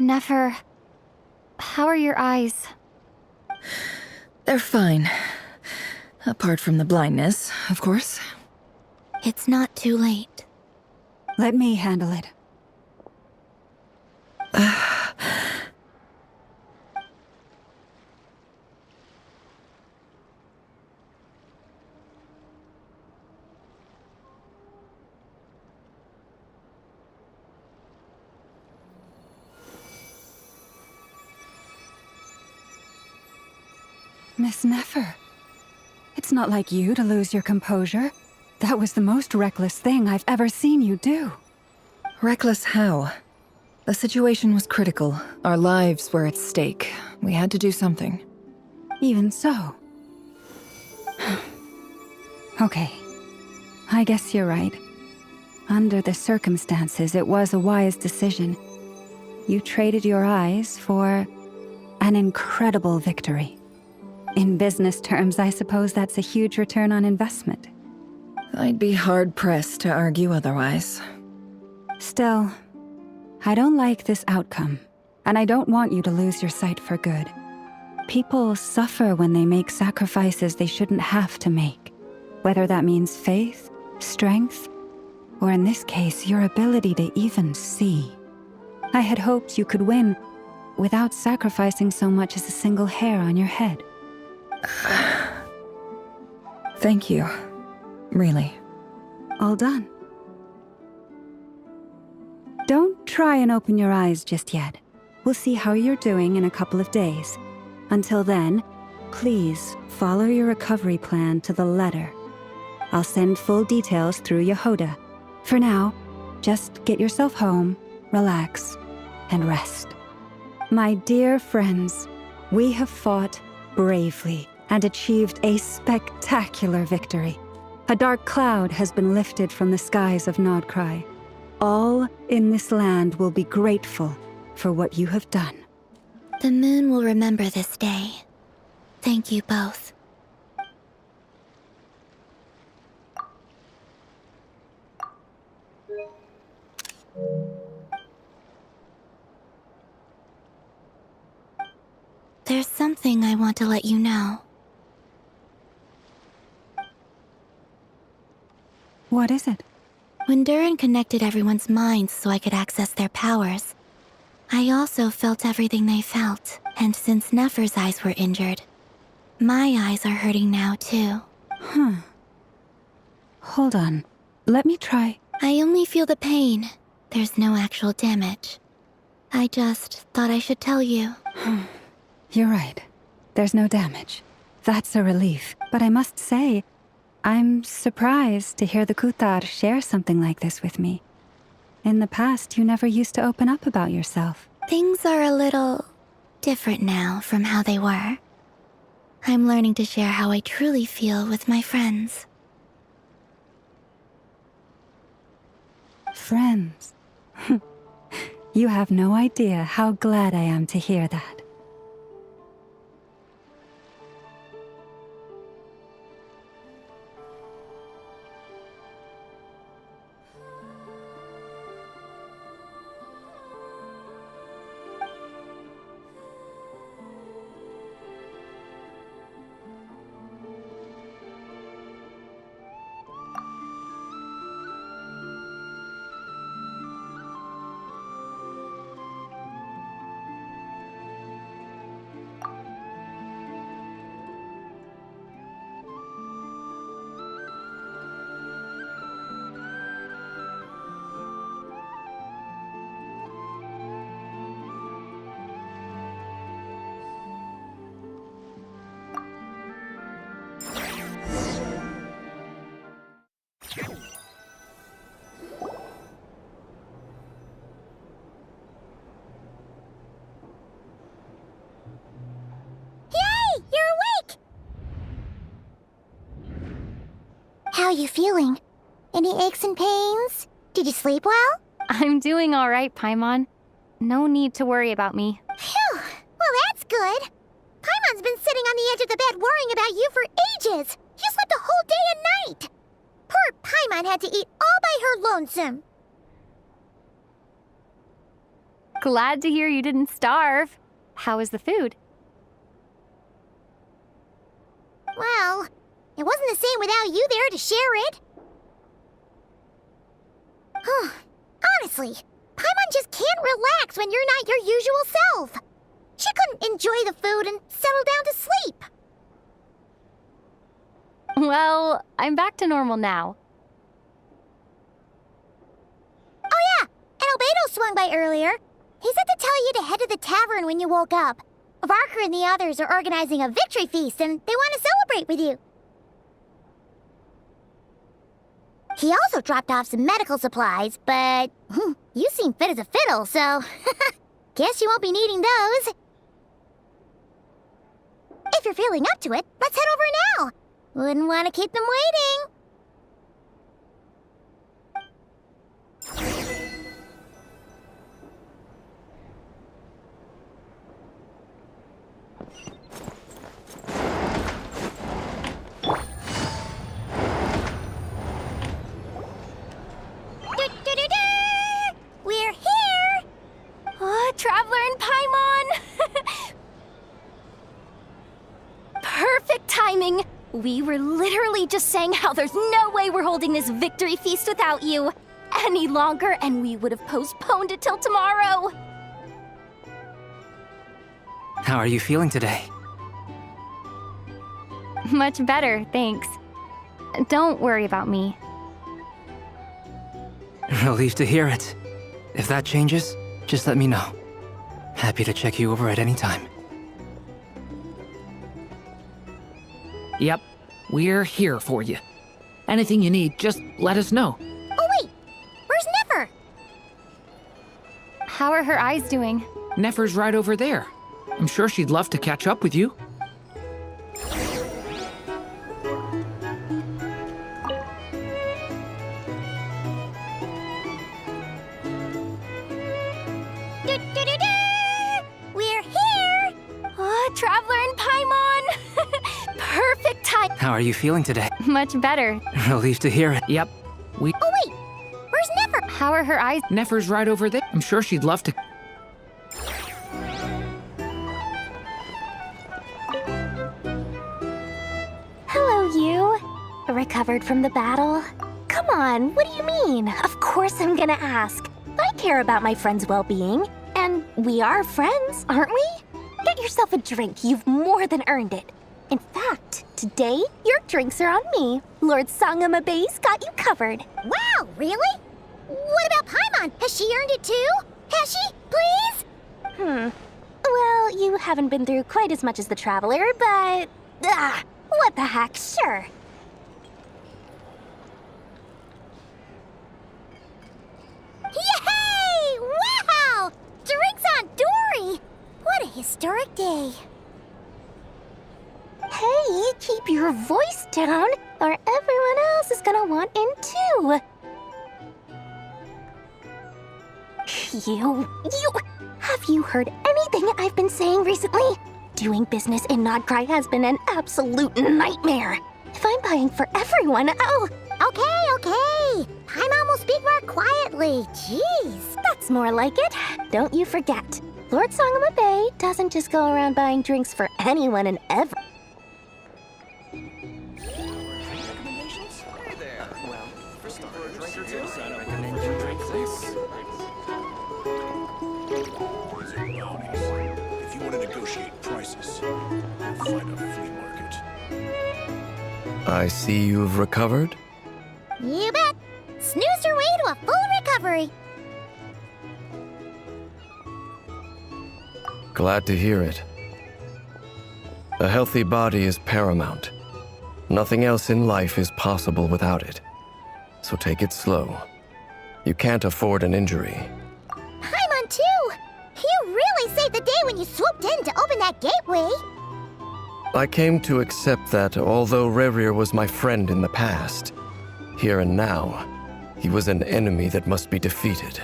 Nefer, how are your eyes? They're fine. Apart from the blindness, of course. It's not too late. Let me handle it. Miss Nefer, it's not like you to lose your composure. That was the most reckless thing I've ever seen you do. Reckless how? The situation was critical. Our lives were at stake. We had to do something. Even so. Okay. I guess you're right. Under the circumstances, it was a wise decision. You traded your eyes for an incredible victory. In business terms, I suppose that's a huge return on investment. I'd be hard-pressed to argue otherwise. Still, I don't like this outcome, and I don't want you to lose your sight for good. People suffer when they make sacrifices they shouldn't have to make, whether that means faith, strength, or in this case, your ability to even see. I had hoped you could win without sacrificing so much as a single hair on your head. Thank you. Really. All done. Don't try and open your eyes just yet. We'll see how you're doing in a couple of days. Until then, please follow your recovery plan to the letter. I'll send full details through Yehoda. For now, just get yourself home, relax, and rest. My dear friends, we have fought bravely and achieved a spectacular victory. A dark cloud has been lifted from the skies of Nodkrai. All in this land will be grateful for what you have done. The moon will remember this day. Thank you both. There's something I want to let you know. What is it? When Durin connected everyone's minds so I could access their powers, I also felt everything they felt. And since Nefer's eyes were injured, my eyes are hurting now too. Hold on. Let me try. I only feel the pain. There's no actual damage. I just thought I should tell you. You're right. There's no damage. That's a relief. But I must say, I'm surprised to hear the Kuthar share something like this with me. In the past, you never used to open up about yourself. Things are a little different now from how they were. I'm learning to share how I truly feel with my friends. Friends. You have no idea how glad I am to hear that. How are you feeling? Any aches and pains? Did you sleep well? I'm doing all right, Paimon. No need to worry about me. Phew! Well, that's good. Paimon's been sitting on the edge of the bed worrying about you for ages. You slept a whole day and night. Poor Paimon had to eat all by her lonesome. Glad to hear you didn't starve. How is the food? Well, it wasn't the same without you there to share it. Honestly, Paimon just can't relax when you're not your usual self. She couldn't enjoy the food and settle down to sleep. Well, I'm back to normal now. Oh yeah, and Albedo swung by earlier. He said to tell you to head to the tavern when you woke up. Varker and the others are organizing a victory feast and they want to celebrate with you. He also dropped off some medical supplies, but you seem fit as a fiddle, so guess you won't be needing those. If you're feeling up to it, let's head over now. Wouldn't want to keep them waiting. We're here! Oh, Traveler and Paimon! Perfect timing! We were literally just saying how there's no way we're holding this victory feast without you any longer, and we would have postponed it till tomorrow. How are you feeling today? Much better, thanks. Don't worry about me. Relieved to hear it. If that changes, just let me know. Happy to check you over at any time. Yep, we're here for you. Anything you need, just let us know. Oh wait, where's Nefer? How are her eyes doing? Nefer's right over there. I'm sure she'd love to catch up with you. We're here! Oh, Traveler and Paimon! Perfect time! How are you feeling today? Much better. Relieved to hear it. Yep, Oh wait, where's Nefer? How are her eyes? Nefer's right over there. I'm sure she'd love to. Hello, you. Recovered from the battle? Come on, what do you mean? Of course I'm gonna ask. I care about my friend's well-being. And we are friends, aren't we? Get yourself a drink. You've more than earned it. In fact, today, your drinks are on me. Lord Sangama Bay's got you covered. Wow, really? What about Paimon? Has she earned it too? Has she? Please? Well, you haven't been through quite as much as the Traveler, but... what the heck, sure. Yay! Wow! Drinks on Dory! What a historic day. Hey, keep your voice down, or everyone else is gonna want in too. You... Have you heard anything I've been saying recently? Doing business in Krai has been an absolute nightmare. If I'm buying for everyone, oh... Okay. Paimon will speak more quietly. Jeez. That's more like it. Don't you forget. Lord Sangama Bay doesn't just go around buying drinks for anyone and ever. If you want to negotiate prices, find a flea market. I see you've recovered. You bet. Snoozed her way to a full recovery. Glad to hear it. A healthy body is paramount. Nothing else in life is possible without it. So take it slow. You can't afford an injury. Paimon too! You really saved the day when you swooped in to open that gateway. I came to accept that although Rerir was my friend in the past, here and now, he was an enemy that must be defeated.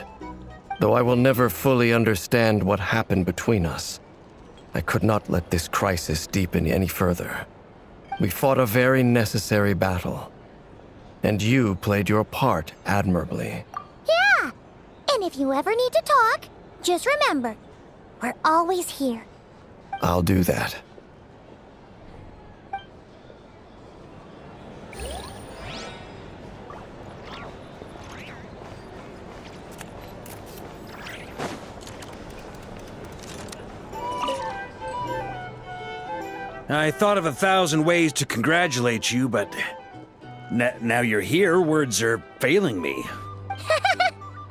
Though I will never fully understand what happened between us, I could not let this crisis deepen any further. We fought a very necessary battle, and you played your part admirably. Yeah! And if you ever need to talk, just remember, we're always here. I'll do that. I thought of 1,000 ways to congratulate you, but now you're here, words are failing me.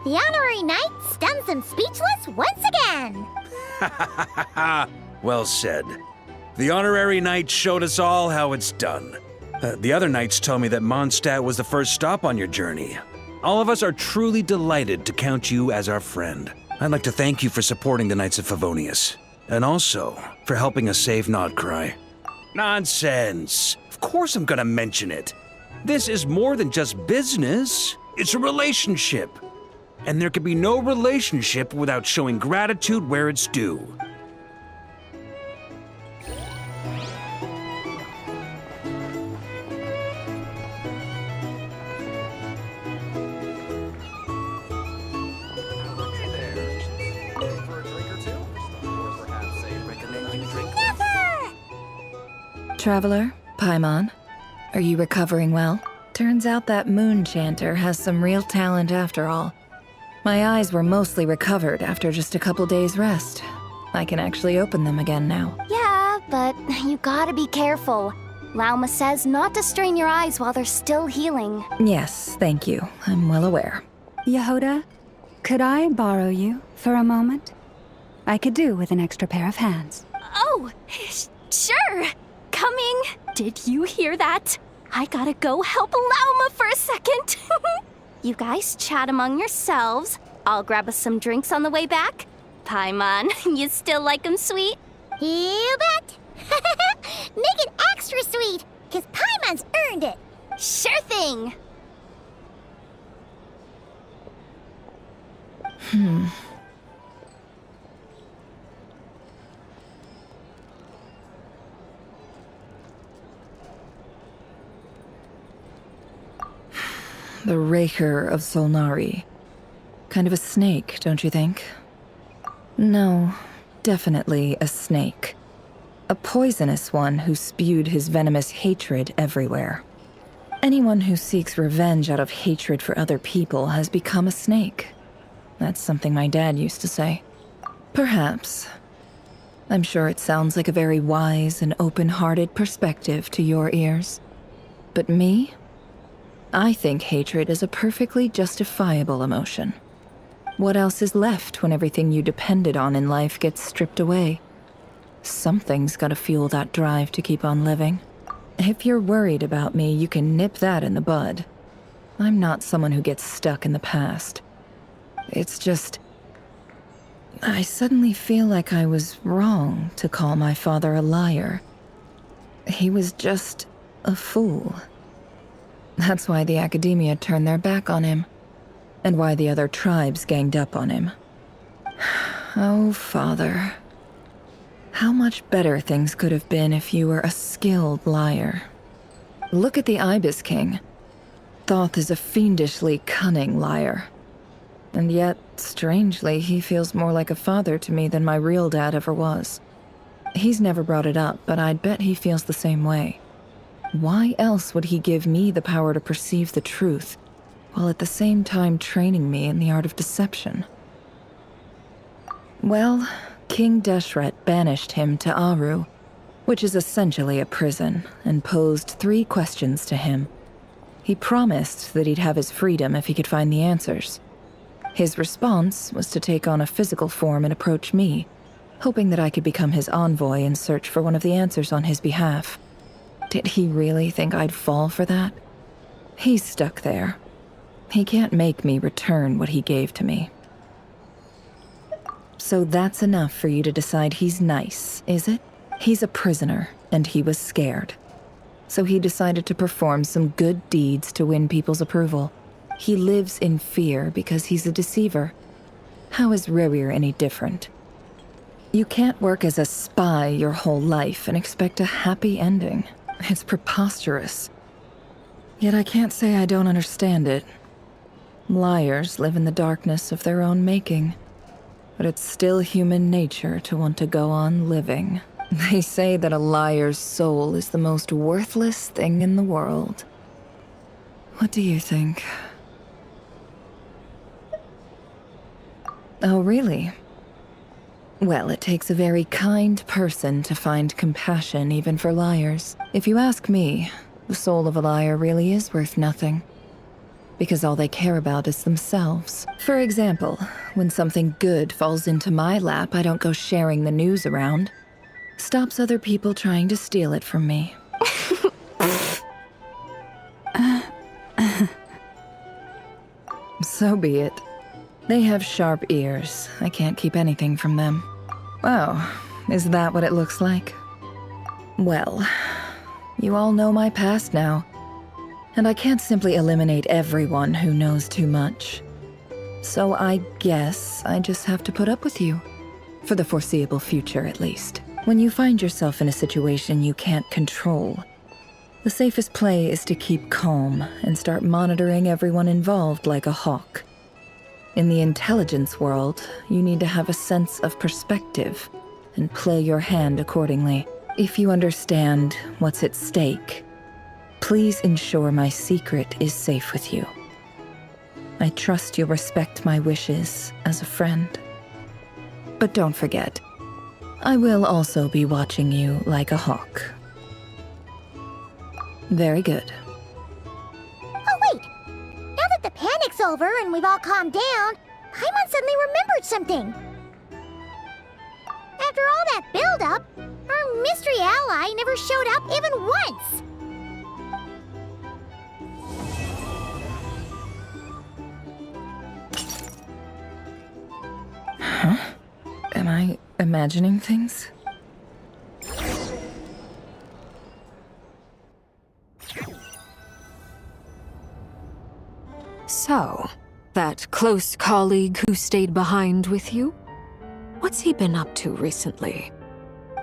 The honorary knight stuns them speechless once again. Well said. The honorary knight showed us all how it's done. The other knights tell me that Mondstadt was the first stop on your journey. All of us are truly delighted to count you as our friend. I'd like to thank you for supporting the Knights of Favonius, and also for helping us save Nodkrai. Nonsense! Of course I'm gonna mention it. This is more than just business. It's a relationship. And there can be no relationship without showing gratitude where it's due. Traveler, Paimon, are you recovering well? Turns out that moon chanter has some real talent after all. My eyes were mostly recovered after just a couple days' rest. I can actually open them again now. Yeah, but you gotta be careful. Lauma says not to strain your eyes while they're still healing. Yes, thank you. I'm well aware. Yehoda, could I borrow you for a moment? I could do with an extra pair of hands. Oh, sure. Coming. Did you hear that? I gotta go help Lauma for a second. You guys chat among yourselves. I'll grab us some drinks on the way back. Paimon, you still like 'em sweet? You bet. Make it extra sweet, because Paimon's earned it. Sure thing. The Raker of Solnari. Kind of a snake, don't you think? No, definitely a snake. A poisonous one who spewed his venomous hatred everywhere. Anyone who seeks revenge out of hatred for other people has become a snake. That's something my dad used to say. Perhaps. I'm sure it sounds like a very wise and open-hearted perspective to your ears. But me? I think hatred is a perfectly justifiable emotion. What else is left when everything you depended on in life gets stripped away? Something's gotta fuel that drive to keep on living. If you're worried about me, you can nip that in the bud. I'm not someone who gets stuck in the past. It's just... I suddenly feel like I was wrong to call my father a liar. He was just a fool. That's why the Academia turned their back on him, and why the other tribes ganged up on him. Oh, Father. How much better things could have been if you were a skilled liar. Look at the Ibis King. Thoth is a fiendishly cunning liar. And yet, strangely, he feels more like a father to me than my real dad ever was. He's never brought it up, but I'd bet he feels the same way. Why else would he give me the power to perceive the truth, while at the same time training me in the art of deception? Well, King Deshret banished him to Aru, which is essentially a prison, and posed 3 questions to him. He promised that he'd have his freedom if he could find the answers. His response was to take on a physical form and approach me, hoping that I could become his envoy and search for one of the answers on his behalf. Did he really think I'd fall for that? He's stuck there. He can't make me return what he gave to me. So that's enough for you to decide he's nice, is it? He's a prisoner, and he was scared. So he decided to perform some good deeds to win people's approval. He lives in fear because he's a deceiver. How is Rerir any different? You can't work as a spy your whole life and expect a happy ending. It's preposterous. Yet I can't say I don't understand it. Liars live in the darkness of their own making. But it's still human nature to want to go on living. They say that a liar's soul is the most worthless thing in the world. What do you think? Oh, really? Well, it takes a very kind person to find compassion even for liars. If you ask me, the soul of a liar really is worth nothing. Because all they care about is themselves. For example, when something good falls into my lap, I don't go sharing the news around. Stops other people trying to steal it from me. So be it. They have sharp ears. I can't keep anything from them. Oh, is that what it looks like? Well, you all know my past now, and I can't simply eliminate everyone who knows too much. So I guess I just have to put up with you. For the foreseeable future, at least. When you find yourself in a situation you can't control, the safest play is to keep calm and start monitoring everyone involved like a hawk. In the intelligence world, you need to have a sense of perspective and play your hand accordingly. If you understand what's at stake, please ensure my secret is safe with you. I trust you'll respect my wishes as a friend. But don't forget, I will also be watching you like a hawk. Very good. Oh, wait! Now that the panic's over and we've all calmed down, Paimon suddenly remembered something. After all that build-up, our mystery ally never showed up even once! Huh? Am I imagining things? So, that close colleague who stayed behind with you? What's he been up to recently?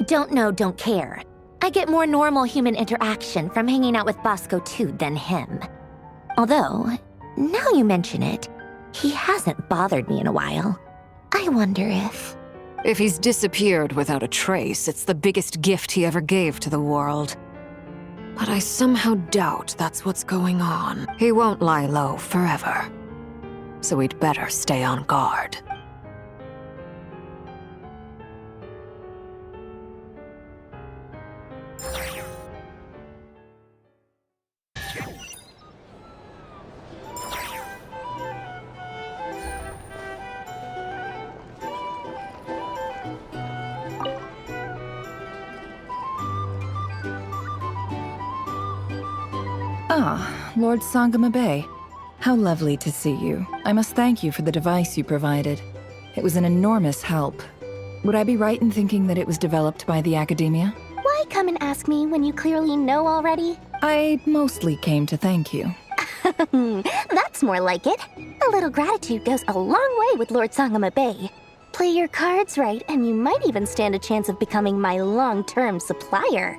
Don't know, don't care. I get more normal human interaction from hanging out with Bosco too than him. Although, now you mention it, he hasn't bothered me in a while. I wonder if... If he's disappeared without a trace, it's the biggest gift he ever gave to the world. But I somehow doubt that's what's going on. He won't lie low forever. So we'd better stay on guard. Ah, Lord Sangama Bay. How lovely to see you. I must thank you for the device you provided. It was an enormous help. Would I be right in thinking that it was developed by the Academia? Why come and ask me when you clearly know already? I mostly came to thank you. That's more like it. A little gratitude goes a long way with Lord Sangama Bay. Play your cards right, and you might even stand a chance of becoming my long-term supplier.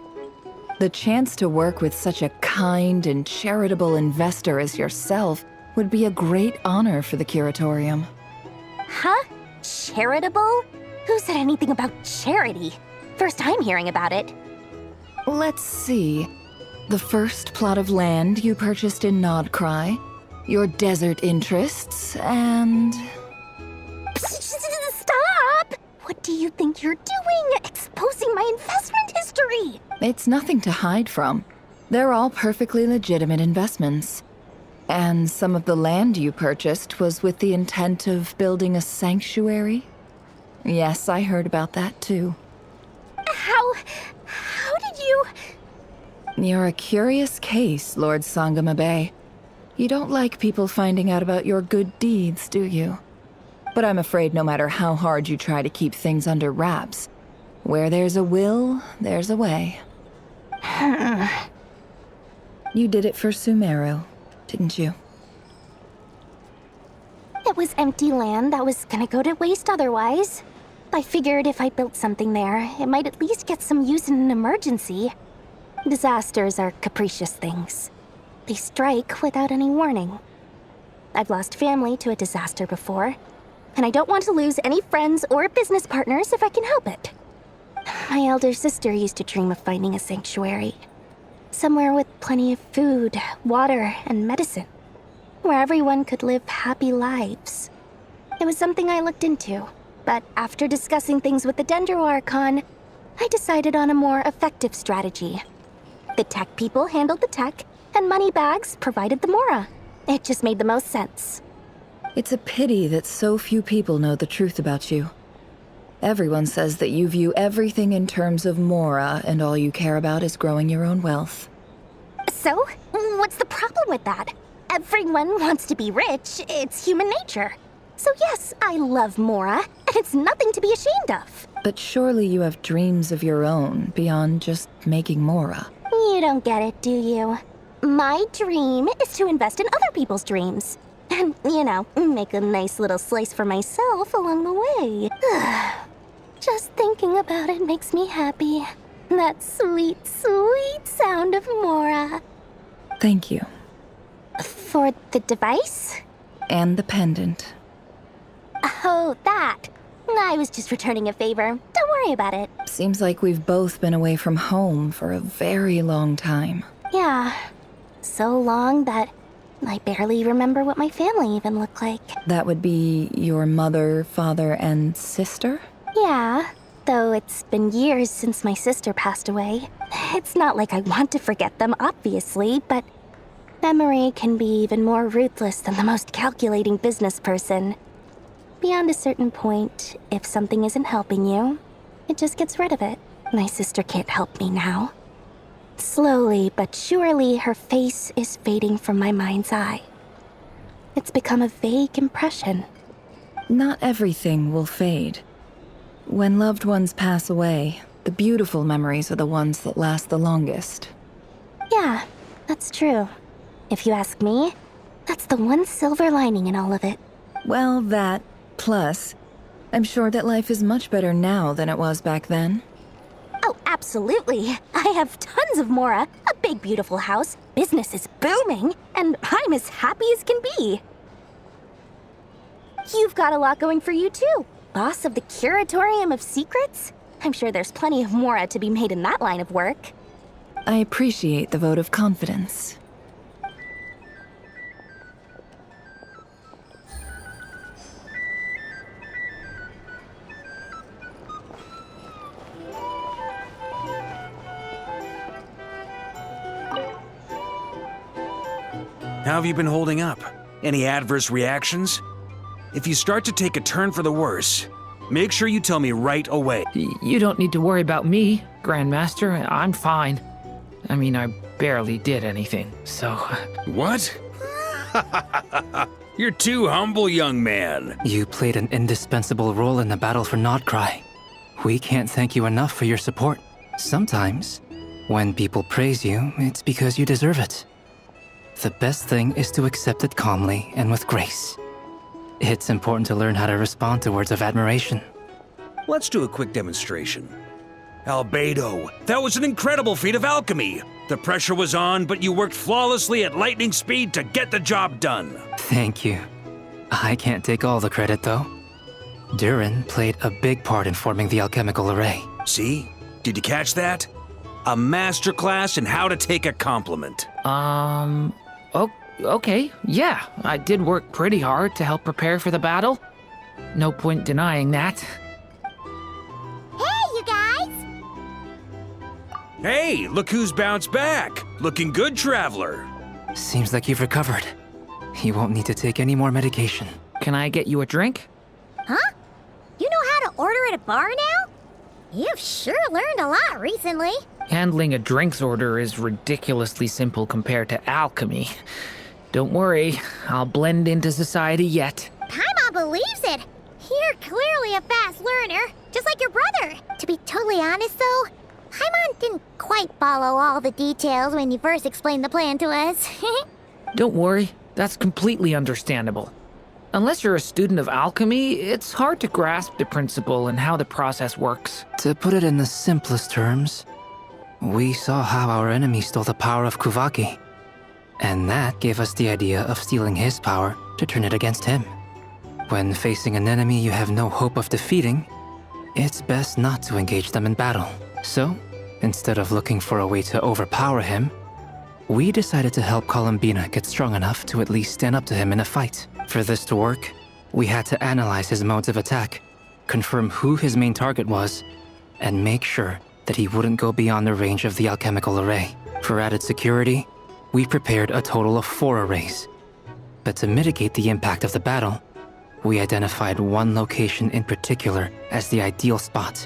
The chance to work with such a kind and charitable investor as yourself would be a great honor for the Curatorium. Huh? Charitable? Who said anything about charity? First time hearing about it. Let's see. The first plot of land you purchased in Krai, your desert interests, and... Stop! What do you think you're doing? Exposing my investment history! It's nothing to hide from. They're all perfectly legitimate investments. And some of the land you purchased was with the intent of building a sanctuary? Yes, I heard about that too. How did you... You're a curious case, Lord Sangama Bay. You don't like people finding out about your good deeds, do you? But I'm afraid no matter how hard you try to keep things under wraps, where there's a will, there's a way. You did it for Sumeru, didn't you? It was empty land that was gonna go to waste otherwise. I figured if I built something there, it might at least get some use in an emergency. Disasters are capricious things. They strike without any warning. I've lost family to a disaster before, and I don't want to lose any friends or business partners if I can help it. My elder sister used to dream of finding a sanctuary. Somewhere with plenty of food, water, and medicine. Where everyone could live happy lives. It was something I looked into, but after discussing things with the Dendro Archon, I decided on a more effective strategy. The tech people handled the tech, and Moneybags provided the Mora. It just made the most sense. It's a pity that so few people know the truth about you. Everyone says that you view everything in terms of Mora, and all you care about is growing your own wealth. So, what's the problem with that? Everyone wants to be rich. It's human nature. So yes, I love Mora, and it's nothing to be ashamed of. But surely you have dreams of your own beyond just making Mora. You don't get it, do you? My dream is to invest in other people's dreams. And, make a nice little slice for myself along the way. Just thinking about it makes me happy. That sweet, sweet sound of Mora. Thank you. For the device? And the pendant. Oh, that. I was just returning a favor. Don't worry about it. Seems like we've both been away from home for a very long time. Yeah. So long that I barely remember what my family even looked like. That would be your mother, father, and sister? Yeah, though it's been years since my sister passed away. It's not like I want to forget them, obviously, but memory can be even more ruthless than the most calculating business person. Beyond a certain point, if something isn't helping you, it just gets rid of it. My sister can't help me now. Slowly but surely, her face is fading from my mind's eye. It's become a vague impression. Not everything will fade. When loved ones pass away, the beautiful memories are the ones that last the longest. Yeah, that's true. If you ask me, that's the one silver lining in all of it. Well, that, plus, I'm sure that life is much better now than it was back then. Oh, absolutely. I have tons of Mora, a big beautiful house, business is booming, and I'm as happy as can be. You've got a lot going for you too. Boss of the Curatorium of Secrets? I'm sure there's plenty of Mora to be made in that line of work. I appreciate the vote of confidence. How have you been holding up? Any adverse reactions? If you start to take a turn for the worse, make sure you tell me right away. You don't need to worry about me, Grandmaster. I'm fine. I mean, I barely did anything, so... What? You're too humble, young man. You played an indispensable role in the battle for Krai. We can't thank you enough for your support. Sometimes, when people praise you, it's because you deserve it. The best thing is to accept it calmly and with grace. It's important to learn how to respond to words of admiration. Let's do a quick demonstration. Albedo, that was an incredible feat of alchemy. The pressure was on, but you worked flawlessly at lightning speed to get the job done. Thank you. I can't take all the credit, though. Durin played a big part in forming the alchemical array. See? Did you catch that? A masterclass in how to take a compliment. Okay, yeah. I did work pretty hard to help prepare for the battle. No point denying that. Hey, you guys! Hey, look who's bounced back. Looking good, Traveler. Seems like you've recovered. You won't need to take any more medication. Can I get you a drink? Huh? You know how to order at a bar now? You've sure learned a lot recently. Handling a drinks order is ridiculously simple compared to alchemy. Don't worry, I'll blend into society yet. Paimon believes it. You're clearly a fast learner, just like your brother. To be totally honest, though, Paimon didn't quite follow all the details when you first explained the plan to us. Don't worry, that's completely understandable. Unless you're a student of alchemy, it's hard to grasp the principle and how the process works. To put it in the simplest terms, we saw how our enemy stole the power of Kuvaki, and that gave us the idea of stealing his power to turn it against him. When facing an enemy you have no hope of defeating, it's best not to engage them in battle. So, instead of looking for a way to overpower him, we decided to help Columbina get strong enough to at least stand up to him in a fight. For this to work, we had to analyze his modes of attack, confirm who his main target was, and make sure that he wouldn't go beyond the range of the alchemical array. For added security, we prepared a total of 4 arrays. But to mitigate the impact of the battle, we identified one location in particular as the ideal spot,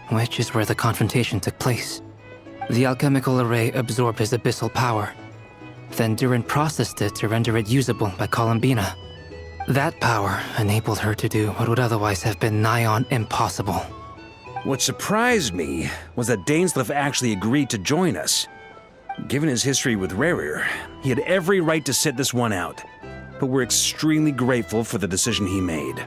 which is where the confrontation took place. The alchemical array absorbed his abyssal power, Then Durin processed it to render it usable by Columbina. That power enabled her to do what would otherwise have been nigh on impossible. What surprised me was that Dainsleif actually agreed to join us. Given his history with Rerir, he had every right to sit this one out, but we're extremely grateful for the decision he made.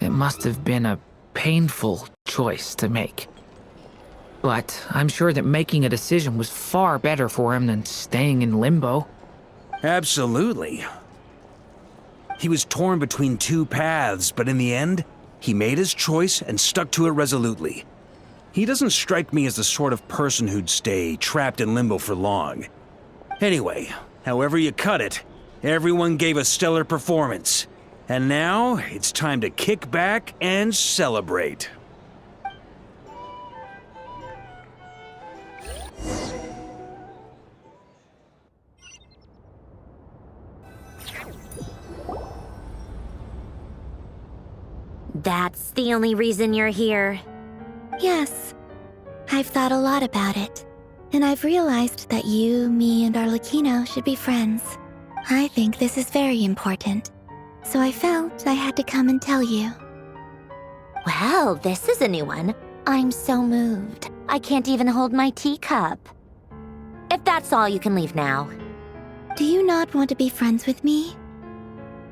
It must have been a painful choice to make. But I'm sure that making a decision was far better for him than staying in limbo. Absolutely. He was torn between two paths, but in the end, he made his choice and stuck to it resolutely. He doesn't strike me as the sort of person who'd stay trapped in limbo for long. Anyway, however you cut it, everyone gave a stellar performance. And now, it's time to kick back and celebrate. That's the only reason you're here? Yes. I've thought a lot about it. And I've realized that you, me, and Arlecchino should be friends. I think this is very important. So I felt I had to come and tell you. Well, this is a new one. I'm so moved. I can't even hold my teacup. If that's all, you can leave now. Do you not want to be friends with me?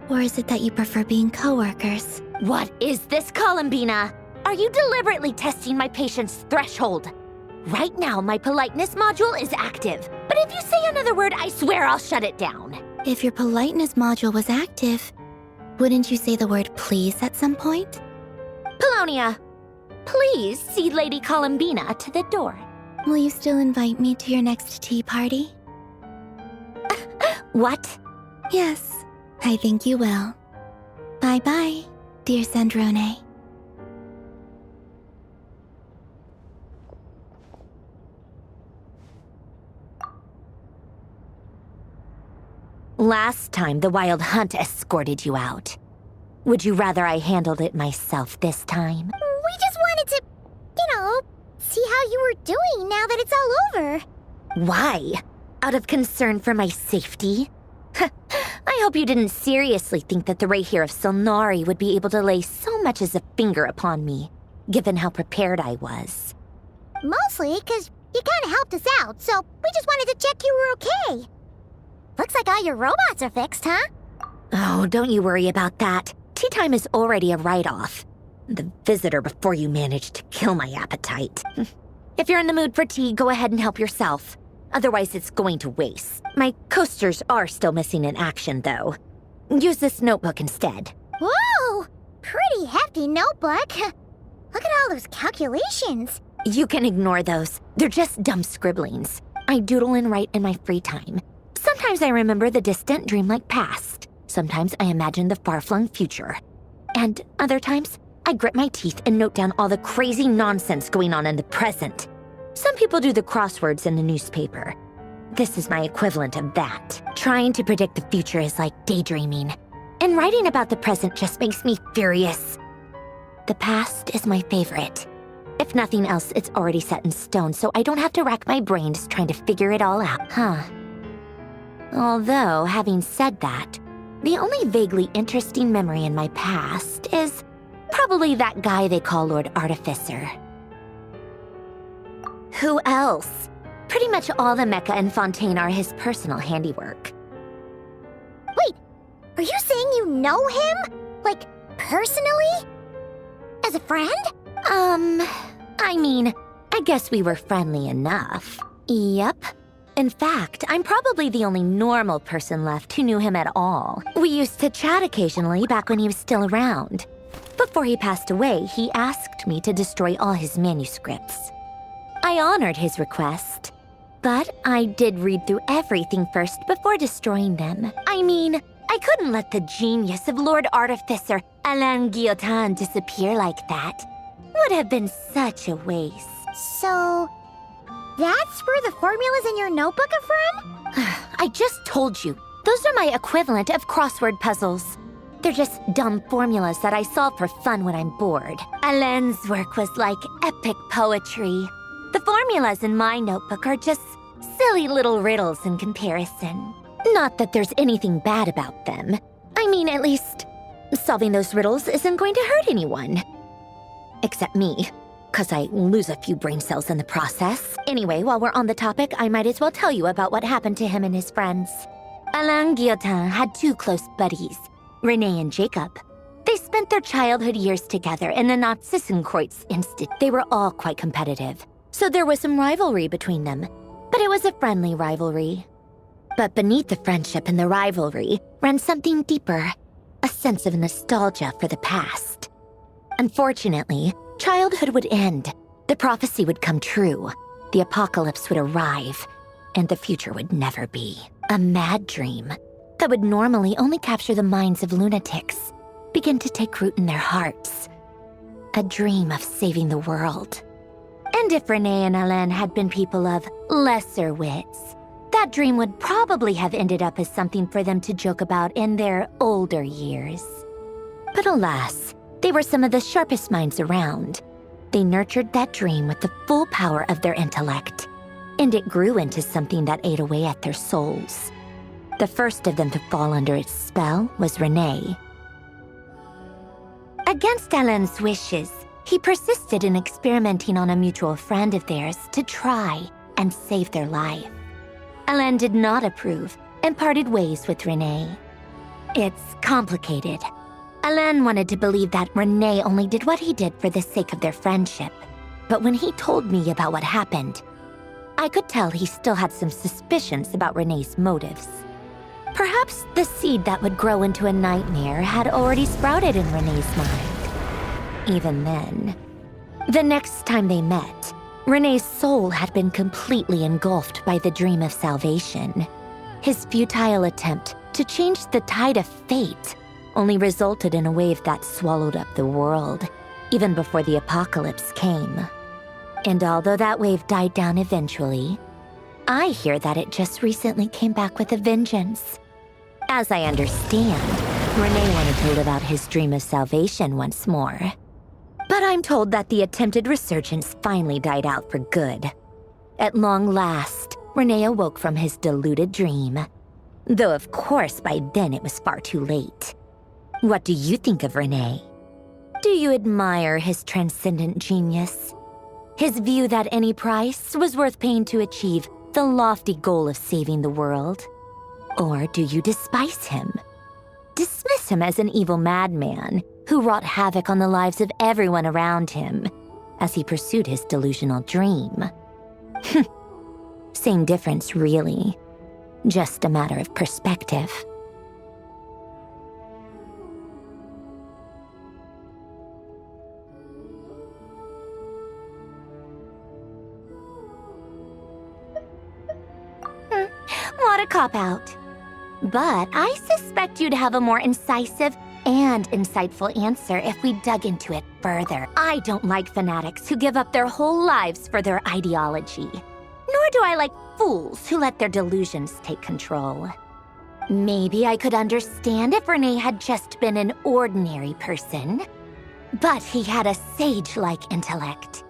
Or is it that you prefer being co-workers? What is this, Columbina? Are you deliberately testing my patience threshold? Right now, my politeness module is active. But if you say another word, I swear I'll shut it down. If your politeness module was active, wouldn't you say the word please at some point? Polonia, please see Lady Columbina to the door. Will you still invite me to your next tea party? What? Yes, I think you will. Bye-bye, dear Sandrone. Last time, the Wild Hunt escorted you out. Would you rather I handled it myself this time? We just wanted to, see how you were doing now that it's all over. Why? Out of concern for my safety? I hope you didn't seriously think that the Rahier of Solnari would be able to lay so much as a finger upon me, given how prepared I was. Mostly because you kind of helped us out, so we just wanted to check you were okay. Looks like all your robots are fixed, huh? Oh, don't you worry about that. Tea time is already a write-off. The visitor before you managed to kill my appetite. If you're in the mood for tea, go ahead and help yourself. Otherwise, it's going to waste. My coasters are still missing in action, though. Use this notebook instead. Whoa! Pretty hefty notebook. Look at all those calculations. You can ignore those. They're just dumb scribblings. I doodle and write in my free time. Sometimes I remember the distant, dreamlike past. Sometimes I imagine the far-flung future. And other times, I grit my teeth and note down all the crazy nonsense going on in the present. Some people do the crosswords in the newspaper. This is my equivalent of that. Trying to predict the future is like daydreaming. And writing about the present just makes me furious. The past is my favorite. If nothing else, it's already set in stone, so I don't have to rack my brains trying to figure it all out, huh? Although, having said that, the only vaguely interesting memory in my past is probably that guy they call Lord Artificer. Who else? Pretty much all the mecha in Fontaine are his personal handiwork. Wait, are you saying you know him? Like, personally? As a friend? I mean, I guess we were friendly enough. Yep. In fact, I'm probably the only normal person left who knew him at all. We used to chat occasionally back when he was still around. Before he passed away, he asked me to destroy all his manuscripts. I honored his request, but I did read through everything first before destroying them. I mean, I couldn't let the genius of Lord Artificer Alain Guillotin disappear like that. Would have been such a waste. So, that's where the formulas in your notebook are from? I just told you. Those are my equivalent of crossword puzzles. They're just dumb formulas that I solve for fun when I'm bored. Alain's work was like epic poetry. The formulas in my notebook are just silly little riddles in comparison. Not that there's anything bad about them. I mean, at least, solving those riddles isn't going to hurt anyone. Except me, because I lose a few brain cells in the process. Anyway, while we're on the topic, I might as well tell you about what happened to him and his friends. Alain Guillotin had two close buddies, Renee and Jacob. They spent their childhood years together in the Nazissenkreuz Institute. They were all quite competitive, so there was some rivalry between them, but it was a friendly rivalry. But beneath the friendship and the rivalry ran something deeper, a sense of nostalgia for the past. Unfortunately, childhood would end, the prophecy would come true, the apocalypse would arrive, and the future would never be. A mad dream that would normally only capture the minds of lunatics begin to take root in their hearts. A dream of saving the world. And if Renee and Alain had been people of lesser wits, that dream would probably have ended up as something for them to joke about in their older years. But alas, they were some of the sharpest minds around. They nurtured that dream with the full power of their intellect, and it grew into something that ate away at their souls. The first of them to fall under its spell was Renee. Against Alain's wishes, he persisted in experimenting on a mutual friend of theirs to try and save their life. Alain did not approve and parted ways with Renee. It's complicated. Alain wanted to believe that Renee only did what he did for the sake of their friendship. But when he told me about what happened, I could tell he still had some suspicions about Renee's motives. Perhaps the seed that would grow into a nightmare had already sprouted in Renee's mind. Even then, the next time they met, Renee's soul had been completely engulfed by the dream of salvation. His futile attempt to change the tide of fate only resulted in a wave that swallowed up the world, even before the apocalypse came. And although that wave died down eventually, I hear that it just recently came back with a vengeance. As I understand, Renee wanted to live out his dream of salvation once more. But I'm told that the attempted resurgence finally died out for good. At long last, Renee awoke from his deluded dream. Though of course by then it was far too late. What do you think of Renee? Do you admire his transcendent genius? His view that any price was worth paying to achieve the lofty goal of saving the world? Or do you despise him? Dismiss him as an evil madman who wrought havoc on the lives of everyone around him as he pursued his delusional dream? Same difference, really. Just a matter of perspective. What a cop-out. But I suspect you'd have a more incisive and insightful answer if we dug into it further. I don't like fanatics who give up their whole lives for their ideology. Nor do I like fools who let their delusions take control. Maybe I could understand if Renee had just been an ordinary person. But he had a sage-like intellect.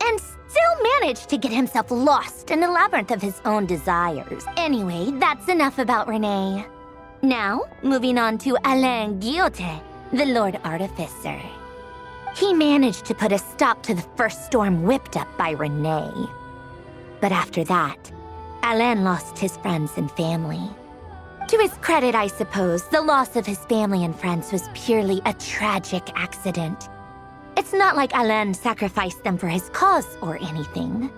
And still managed to get himself lost in the labyrinth of his own desires. Anyway, that's enough about Renee. Now, moving on to Alain Guillotin, the Lord Artificer. He managed to put a stop to the first storm whipped up by Renee. But after that, Alain lost his friends and family. To his credit, I suppose, the loss of his family and friends was purely a tragic accident. It's not like Alain sacrificed them for his cause or anything.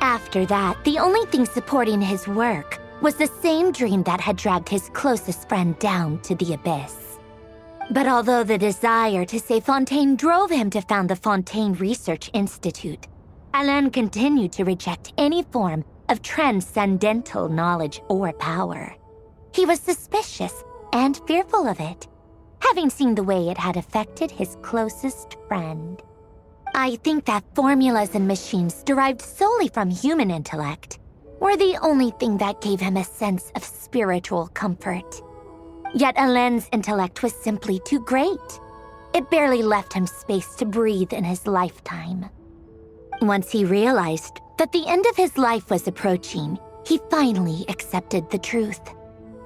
After that, the only thing supporting his work was the same dream that had dragged his closest friend down to the abyss. But although the desire to save Fontaine drove him to found the Fontaine Research Institute, Alain continued to reject any form of transcendental knowledge or power. He was suspicious and fearful of it, having seen the way it had affected his closest friend. I think that formulas and machines derived solely from human intellect were the only thing that gave him a sense of spiritual comfort. Yet Alen's intellect was simply too great. It barely left him space to breathe in his lifetime. Once he realized that the end of his life was approaching, he finally accepted the truth.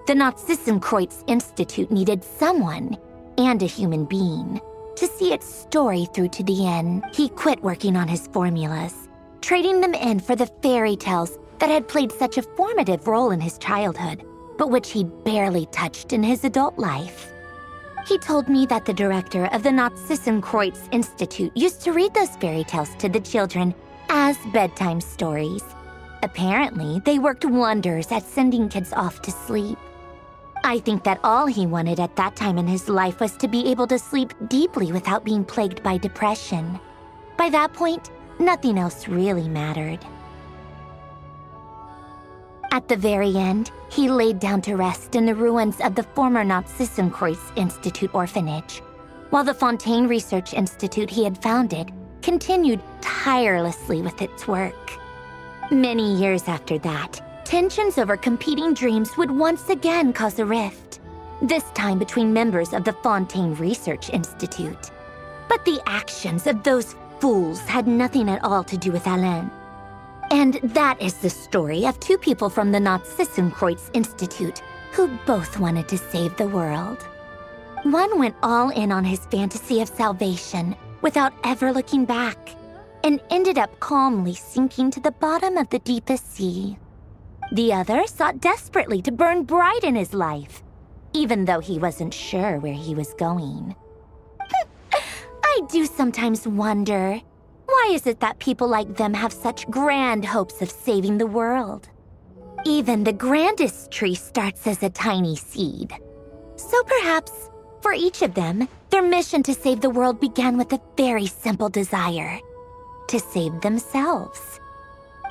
The Nazissenkreuz Institute needed someone, and a human being, to see its story through to the end. He quit working on his formulas, trading them in for the fairy tales that had played such a formative role in his childhood, but which he'd barely touched in his adult life. He told me that the director of the Nazissenkreuz Institute used to read those fairy tales to the children as bedtime stories. Apparently, they worked wonders at sending kids off to sleep. I think that all he wanted at that time in his life was to be able to sleep deeply without being plagued by depression. By that point, nothing else really mattered. At the very end, he laid down to rest in the ruins of the former Nazissenkreuz Institute orphanage, while the Fontaine Research Institute he had founded continued tirelessly with its work. Many years after that, tensions over competing dreams would once again cause a rift, this time between members of the Fontaine Research Institute. But the actions of those fools had nothing at all to do with Alen. And that is the story of two people from the Nazissenkreuz Institute who both wanted to save the world. One went all in on his fantasy of salvation without ever looking back, and ended up calmly sinking to the bottom of the deepest sea. The other sought desperately to burn bright in his life, even though he wasn't sure where he was going. I do sometimes wonder, why is it that people like them have such grand hopes of saving the world? Even the grandest tree starts as a tiny seed. So perhaps, for each of them, their mission to save the world began with a very simple desire: to save themselves.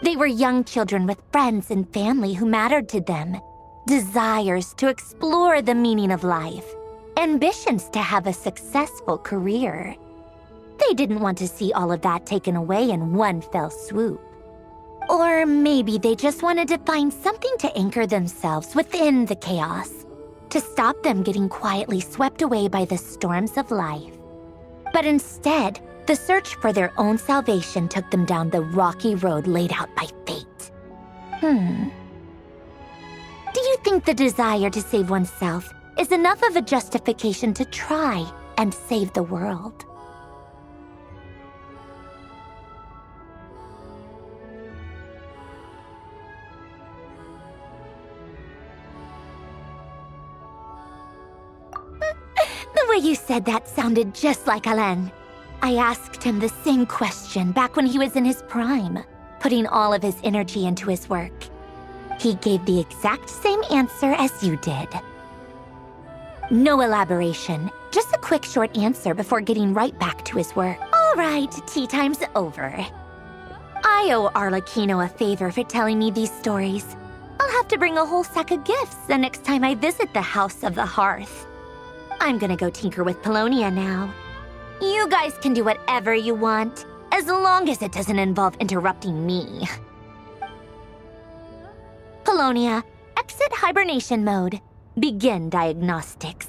They were young children with friends and family who mattered to them, desires to explore the meaning of life, ambitions to have a successful career. They didn't want to see all of that taken away in one fell swoop. Or maybe they just wanted to find something to anchor themselves within the chaos, to stop them getting quietly swept away by the storms of life. But instead, the search for their own salvation took them down the rocky road laid out by fate. Do you think the desire to save oneself is enough of a justification to try and save the world? The way you said that sounded just like Alen. I asked him the same question back when he was in his prime, putting all of his energy into his work. He gave the exact same answer as you did. No elaboration, just a quick short answer before getting right back to his work. All right, tea time's over. I owe Arlecchino a favor for telling me these stories. I'll have to bring a whole sack of gifts the next time I visit the House of the Hearth. I'm gonna go tinker with Polonia now. You guys can do whatever you want, as long as it doesn't involve interrupting me. Polonia, exit hibernation mode. Begin diagnostics.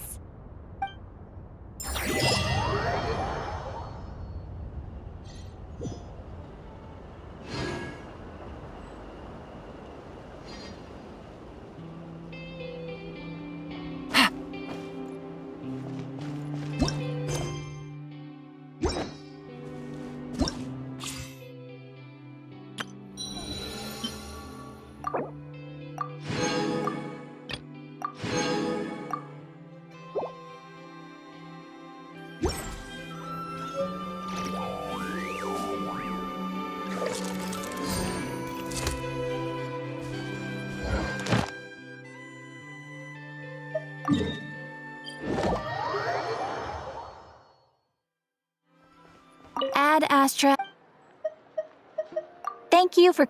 Ad Astra. Thank you for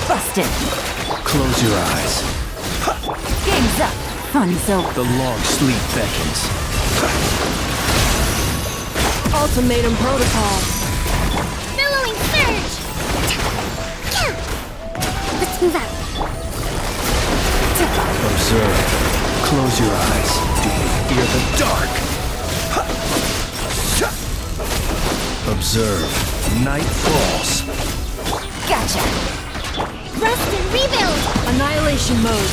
Busted. Close your eyes. Game's up. Fun's over. The long sleep beckons. Ultimatum protocol. Billowing surge. Let's move out. Observe. Close your eyes. Do you fear the dark? Observe. Night falls. Gotcha. Rest and rebuild. Annihilation mode.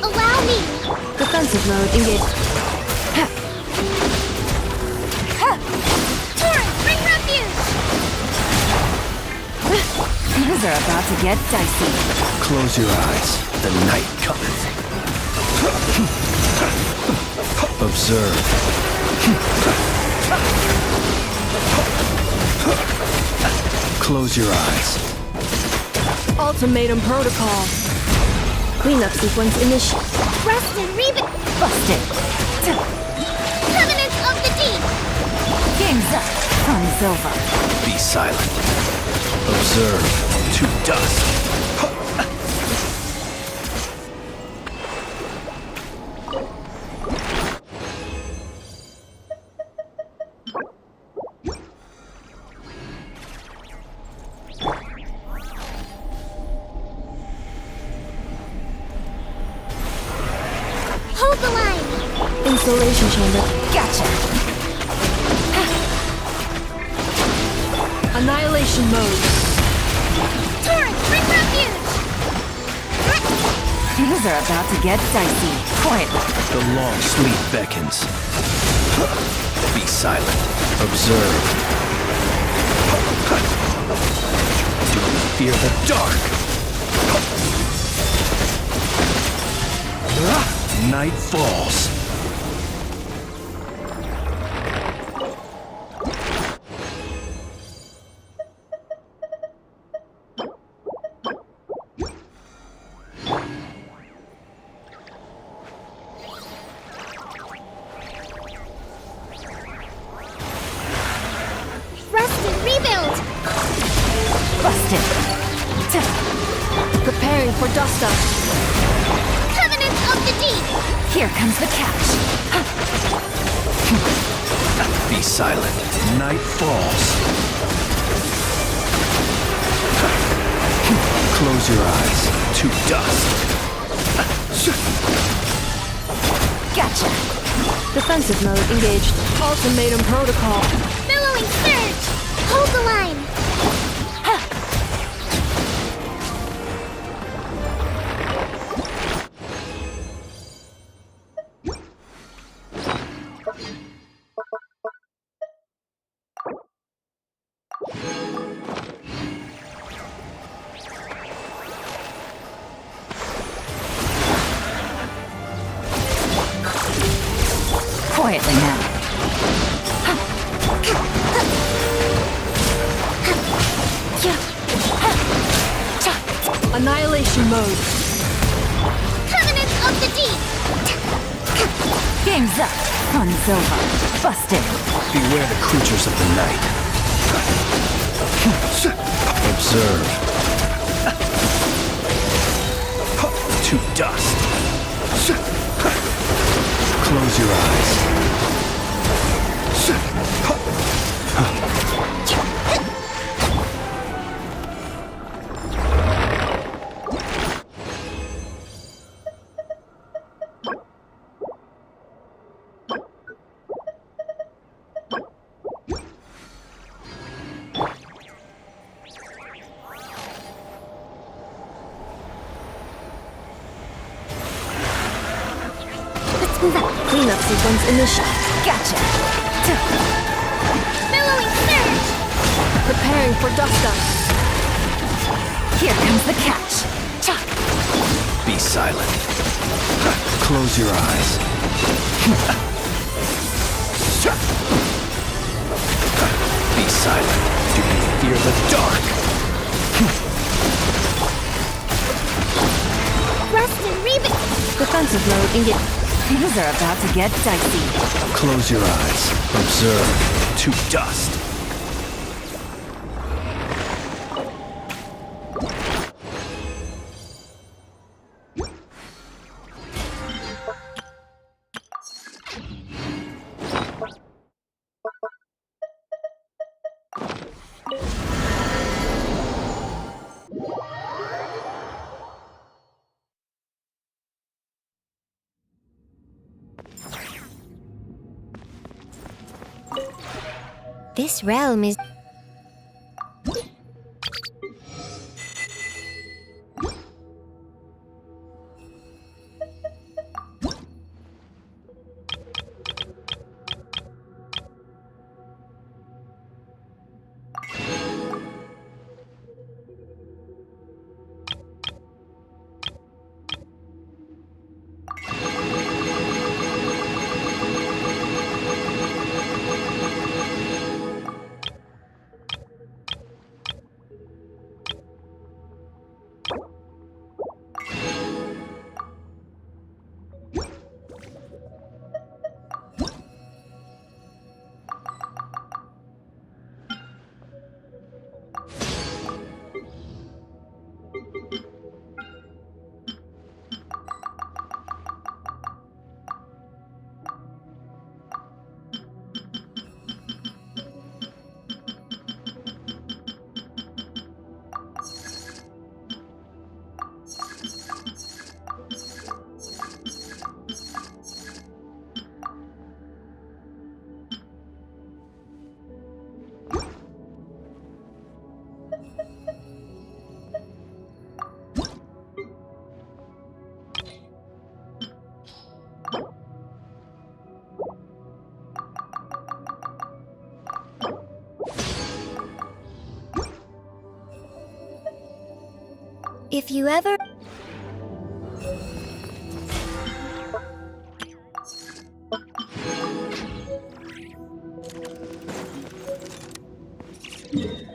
Allow me. Defensive mode engaged. Things are about to get dicey. Close your eyes. The night cometh. Observe. Close your eyes. Ultimatum protocol. Cleanup sequence initiated. Rest and rebuild. Busted. Covenants of the deep. Game's up. Fun's over. Be silent. Observe. To dust. Hold the line. Installation chamber. Gotcha. Annihilation mode. Torrent, bring refuge. Things are about to get dicey. Quietly. The long sleep beckons. Be silent. Observe. Do you fear the dark? Night falls. Rest and rebuild. Busted. Preparing for dust up. Covenants of the deep. Here comes the catch. Be silent. Night falls. Close your eyes. To dust. Gotcha. Defensive mode engaged. Ultimatum protocol. Billowing Billowing surge! Hold the line! Quietly now. Annihilation mode. Covenant of the Deep! Game's up. Fun's over. Busted. Beware the creatures of the night. Observe. To dust. Close your eyes. Cleanup sequence initiated. Gotcha. Billowing surge! Preparing for dust up. Here comes the catch. Be silent. Close your eyes. Be silent. Do you fear the dark? Rust and Reba! Defensive mode engaged. Things are about to get dicey. Close your eyes. Observe. To dust. This realm is... If you ever... Yeah.